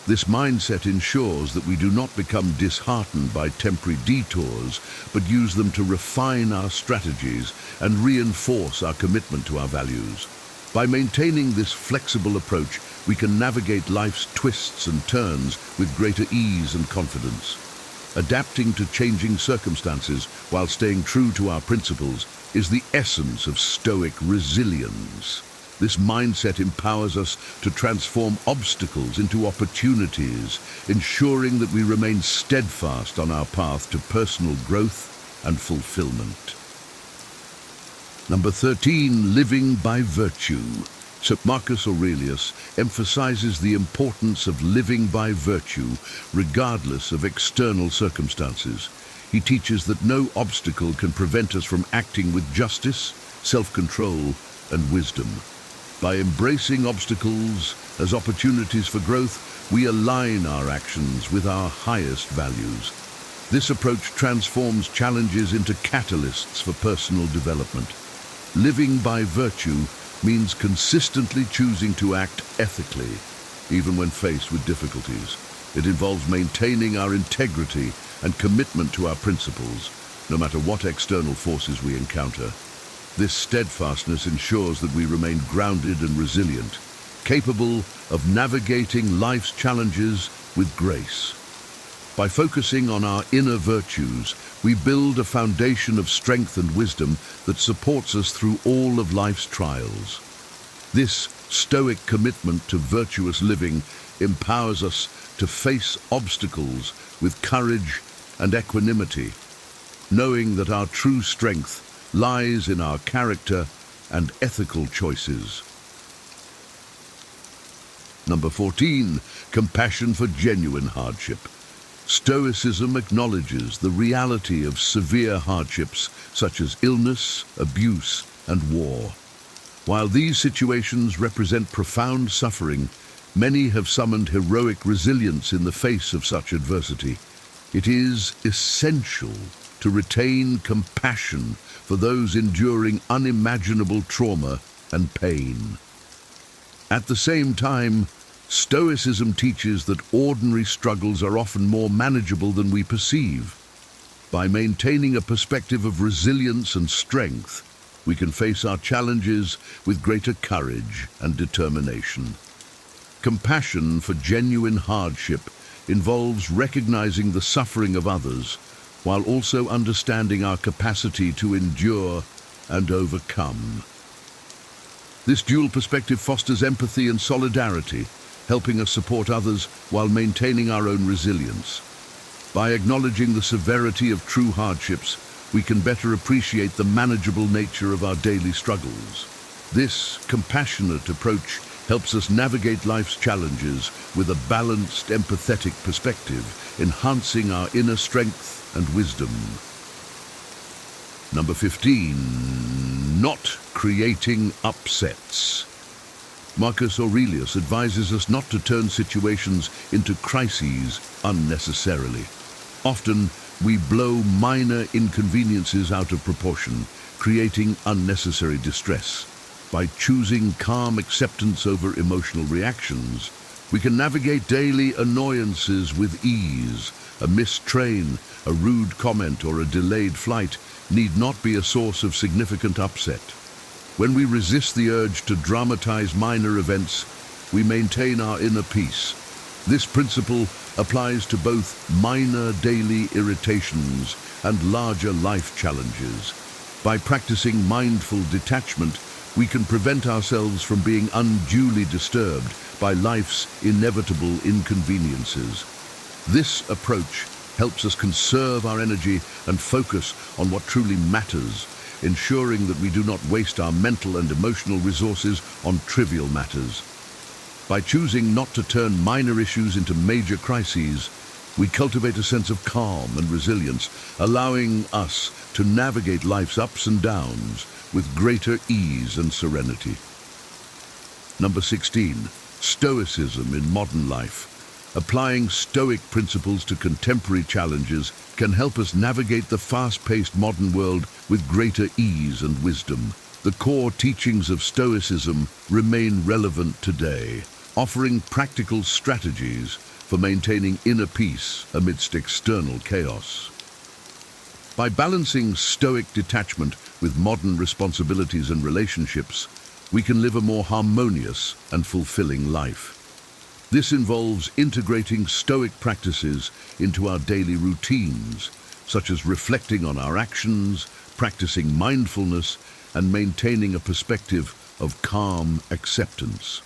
This mindset ensures that we do not become disheartened by temporary detours, but use them to refine our strategies and reinforce our commitment to our values. By maintaining this flexible approach, we can navigate life's twists and turns with greater ease and confidence. Adapting to changing circumstances while staying true to our principles is the essence of Stoic resilience. This mindset empowers us to transform obstacles into opportunities, ensuring that we remain steadfast on our path to personal growth and fulfillment. Number 13, living by virtue. St. Marcus Aurelius emphasizes the importance of living by virtue regardless of external circumstances. He teaches that no obstacle can prevent us from acting with justice, self-control, and wisdom. By embracing obstacles as opportunities for growth, we align our actions with our highest values. This approach transforms challenges into catalysts for personal development. Living by virtue means consistently choosing to act ethically, even when faced with difficulties. It involves maintaining our integrity and commitment to our principles, no matter what external forces we encounter. This steadfastness ensures that we remain grounded and resilient, capable of navigating life's challenges with grace. By focusing on our inner virtues, we build a foundation of strength and wisdom that supports us through all of life's trials. This Stoic commitment to virtuous living empowers us to face obstacles with courage and equanimity, knowing that our true strength lies in our character and ethical choices. Number 14, compassion for genuine hardship. Stoicism acknowledges the reality of severe hardships such as illness, abuse, and war. While these situations represent profound suffering, many have summoned heroic resilience in the face of such adversity. It is essential to retain compassion for those enduring unimaginable trauma and pain. At the same time, Stoicism teaches that ordinary struggles are often more manageable than we perceive. By maintaining a perspective of resilience and strength, we can face our challenges with greater courage and determination. Compassion for genuine hardship involves recognizing the suffering of others, while also understanding our capacity to endure and overcome. This dual perspective fosters empathy and solidarity, helping us support others while maintaining our own resilience. By acknowledging the severity of true hardships, we can better appreciate the manageable nature of our daily struggles. This compassionate approach helps us navigate life's challenges with a balanced, empathetic perspective, enhancing our inner strength and wisdom. Number 15, not creating upsets. Marcus Aurelius advises us not to turn situations into crises unnecessarily. Often, we blow minor inconveniences out of proportion, creating unnecessary distress. By choosing calm acceptance over emotional reactions, we can navigate daily annoyances with ease. A missed train, a rude comment, or a delayed flight need not be a source of significant upset. When we resist the urge to dramatize minor events, we maintain our inner peace. This principle applies to both minor daily irritations and larger life challenges. By practicing mindful detachment, we can prevent ourselves from being unduly disturbed by life's inevitable inconveniences. This approach helps us conserve our energy and focus on what truly matters, ensuring that we do not waste our mental and emotional resources on trivial matters. By choosing not to turn minor issues into major crises, we cultivate a sense of calm and resilience, allowing us to navigate life's ups and downs with greater ease and serenity. Number 16, Stoicism in modern life. Applying Stoic principles to contemporary challenges can help us navigate the fast-paced modern world with greater ease and wisdom. The core teachings of Stoicism remain relevant today, offering practical strategies for maintaining inner peace amidst external chaos. By balancing Stoic detachment with modern responsibilities and relationships, we can live a more harmonious and fulfilling life. This involves integrating Stoic practices into our daily routines, such as reflecting on our actions, practicing mindfulness, and maintaining a perspective of calm acceptance.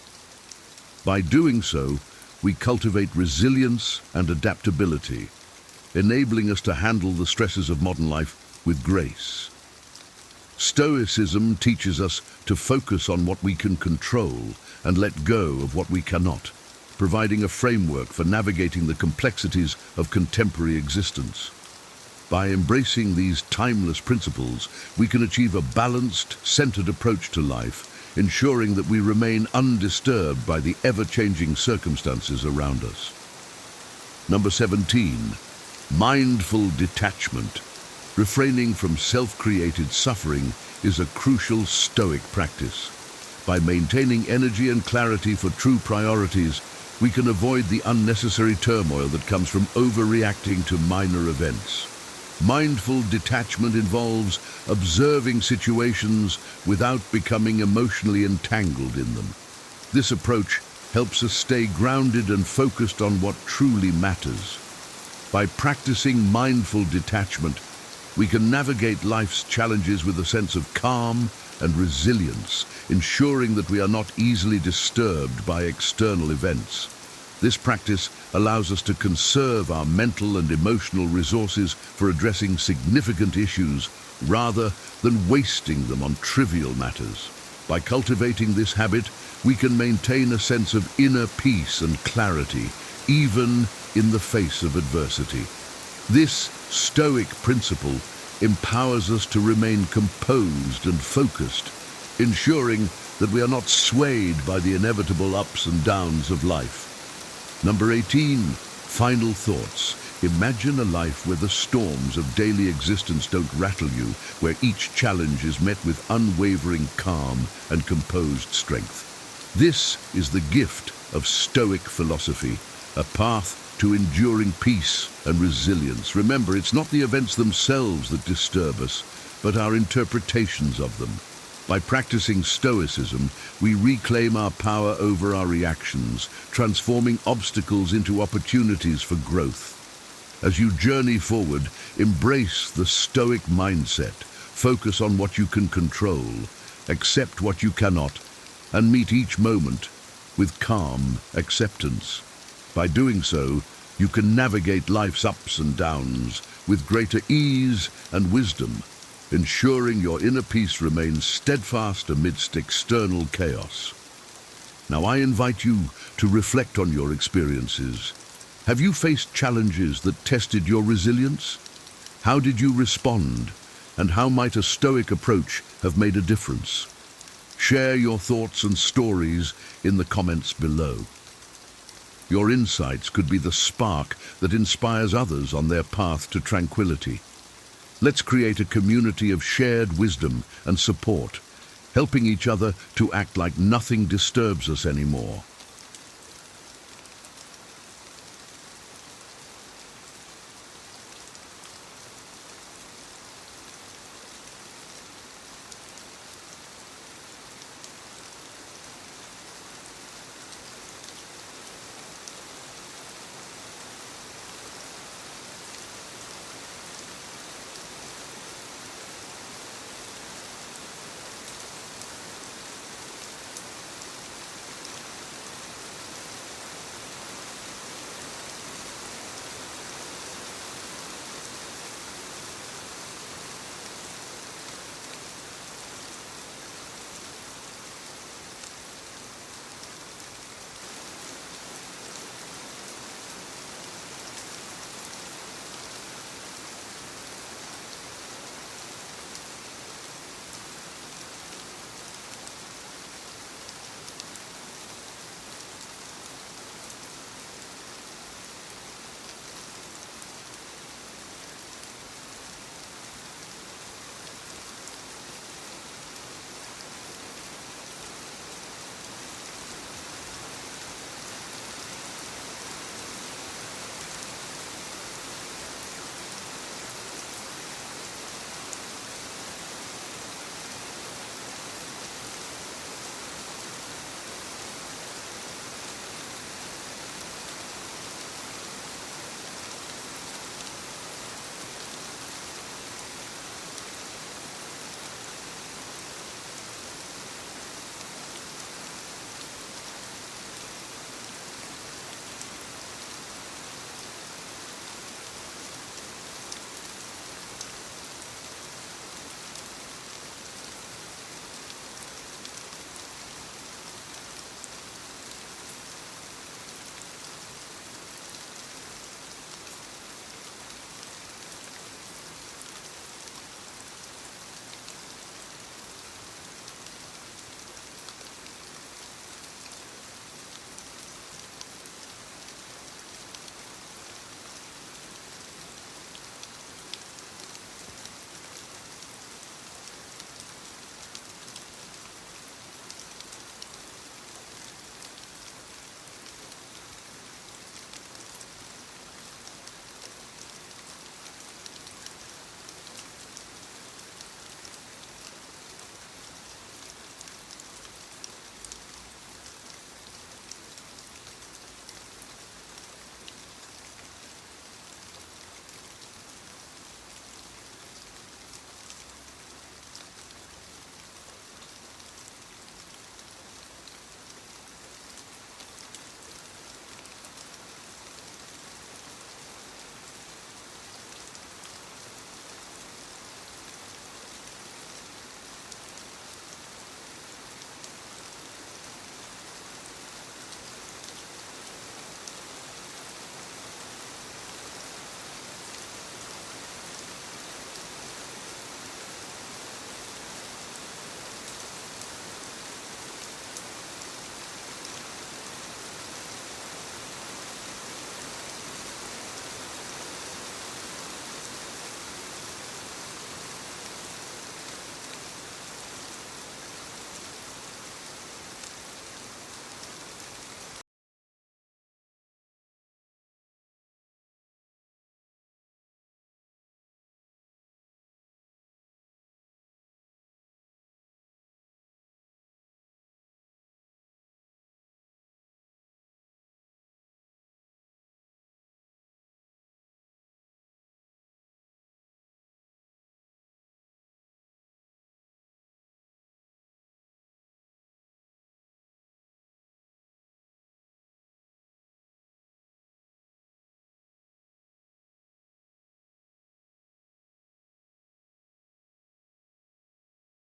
By doing so, we cultivate resilience and adaptability, enabling us to handle the stresses of modern life with grace. Stoicism teaches us to focus on what we can control and let go of what we cannot, providing a framework for navigating the complexities of contemporary existence. By embracing these timeless principles, we can achieve a balanced, centered approach to life, ensuring that we remain undisturbed by the ever-changing circumstances around us. Number 17, mindful detachment. Refraining from self-created suffering is a crucial Stoic practice. By maintaining energy and clarity for true priorities, we can avoid the unnecessary turmoil that comes from overreacting to minor events. Mindful detachment involves observing situations without becoming emotionally entangled in them. This approach helps us stay grounded and focused on what truly matters. By practicing mindful detachment, we can navigate life's challenges with a sense of calm and resilience, ensuring that we are not easily disturbed by external events. This practice allows us to conserve our mental and emotional resources for addressing significant issues rather than wasting them on trivial matters. By cultivating this habit, we can maintain a sense of inner peace and clarity, even in the face of adversity. This Stoic principle empowers us to remain composed and focused, ensuring that we are not swayed by the inevitable ups and downs of life. Number 18, final thoughts. Imagine a life where the storms of daily existence don't rattle you, where each challenge is met with unwavering calm and composed strength. This is the gift of Stoic philosophy, a path to enduring peace and resilience. Remember, it's not the events themselves that disturb us, but our interpretations of them. By practicing Stoicism, we reclaim our power over our reactions, transforming obstacles into opportunities for growth. As you journey forward, embrace the Stoic mindset. Focus on what you can control, accept what you cannot, and meet each moment with calm acceptance. By doing so, you can navigate life's ups and downs with greater ease and wisdom, ensuring your inner peace remains steadfast amidst external chaos. Now I invite you to reflect on your experiences. Have you faced challenges that tested your resilience? How did you respond? And how might a Stoic approach have made a difference? Share your thoughts and stories in the comments below. Your insights could be the spark that inspires others on their path to tranquility. Let's create a community of shared wisdom and support, helping each other to act like nothing disturbs us anymore.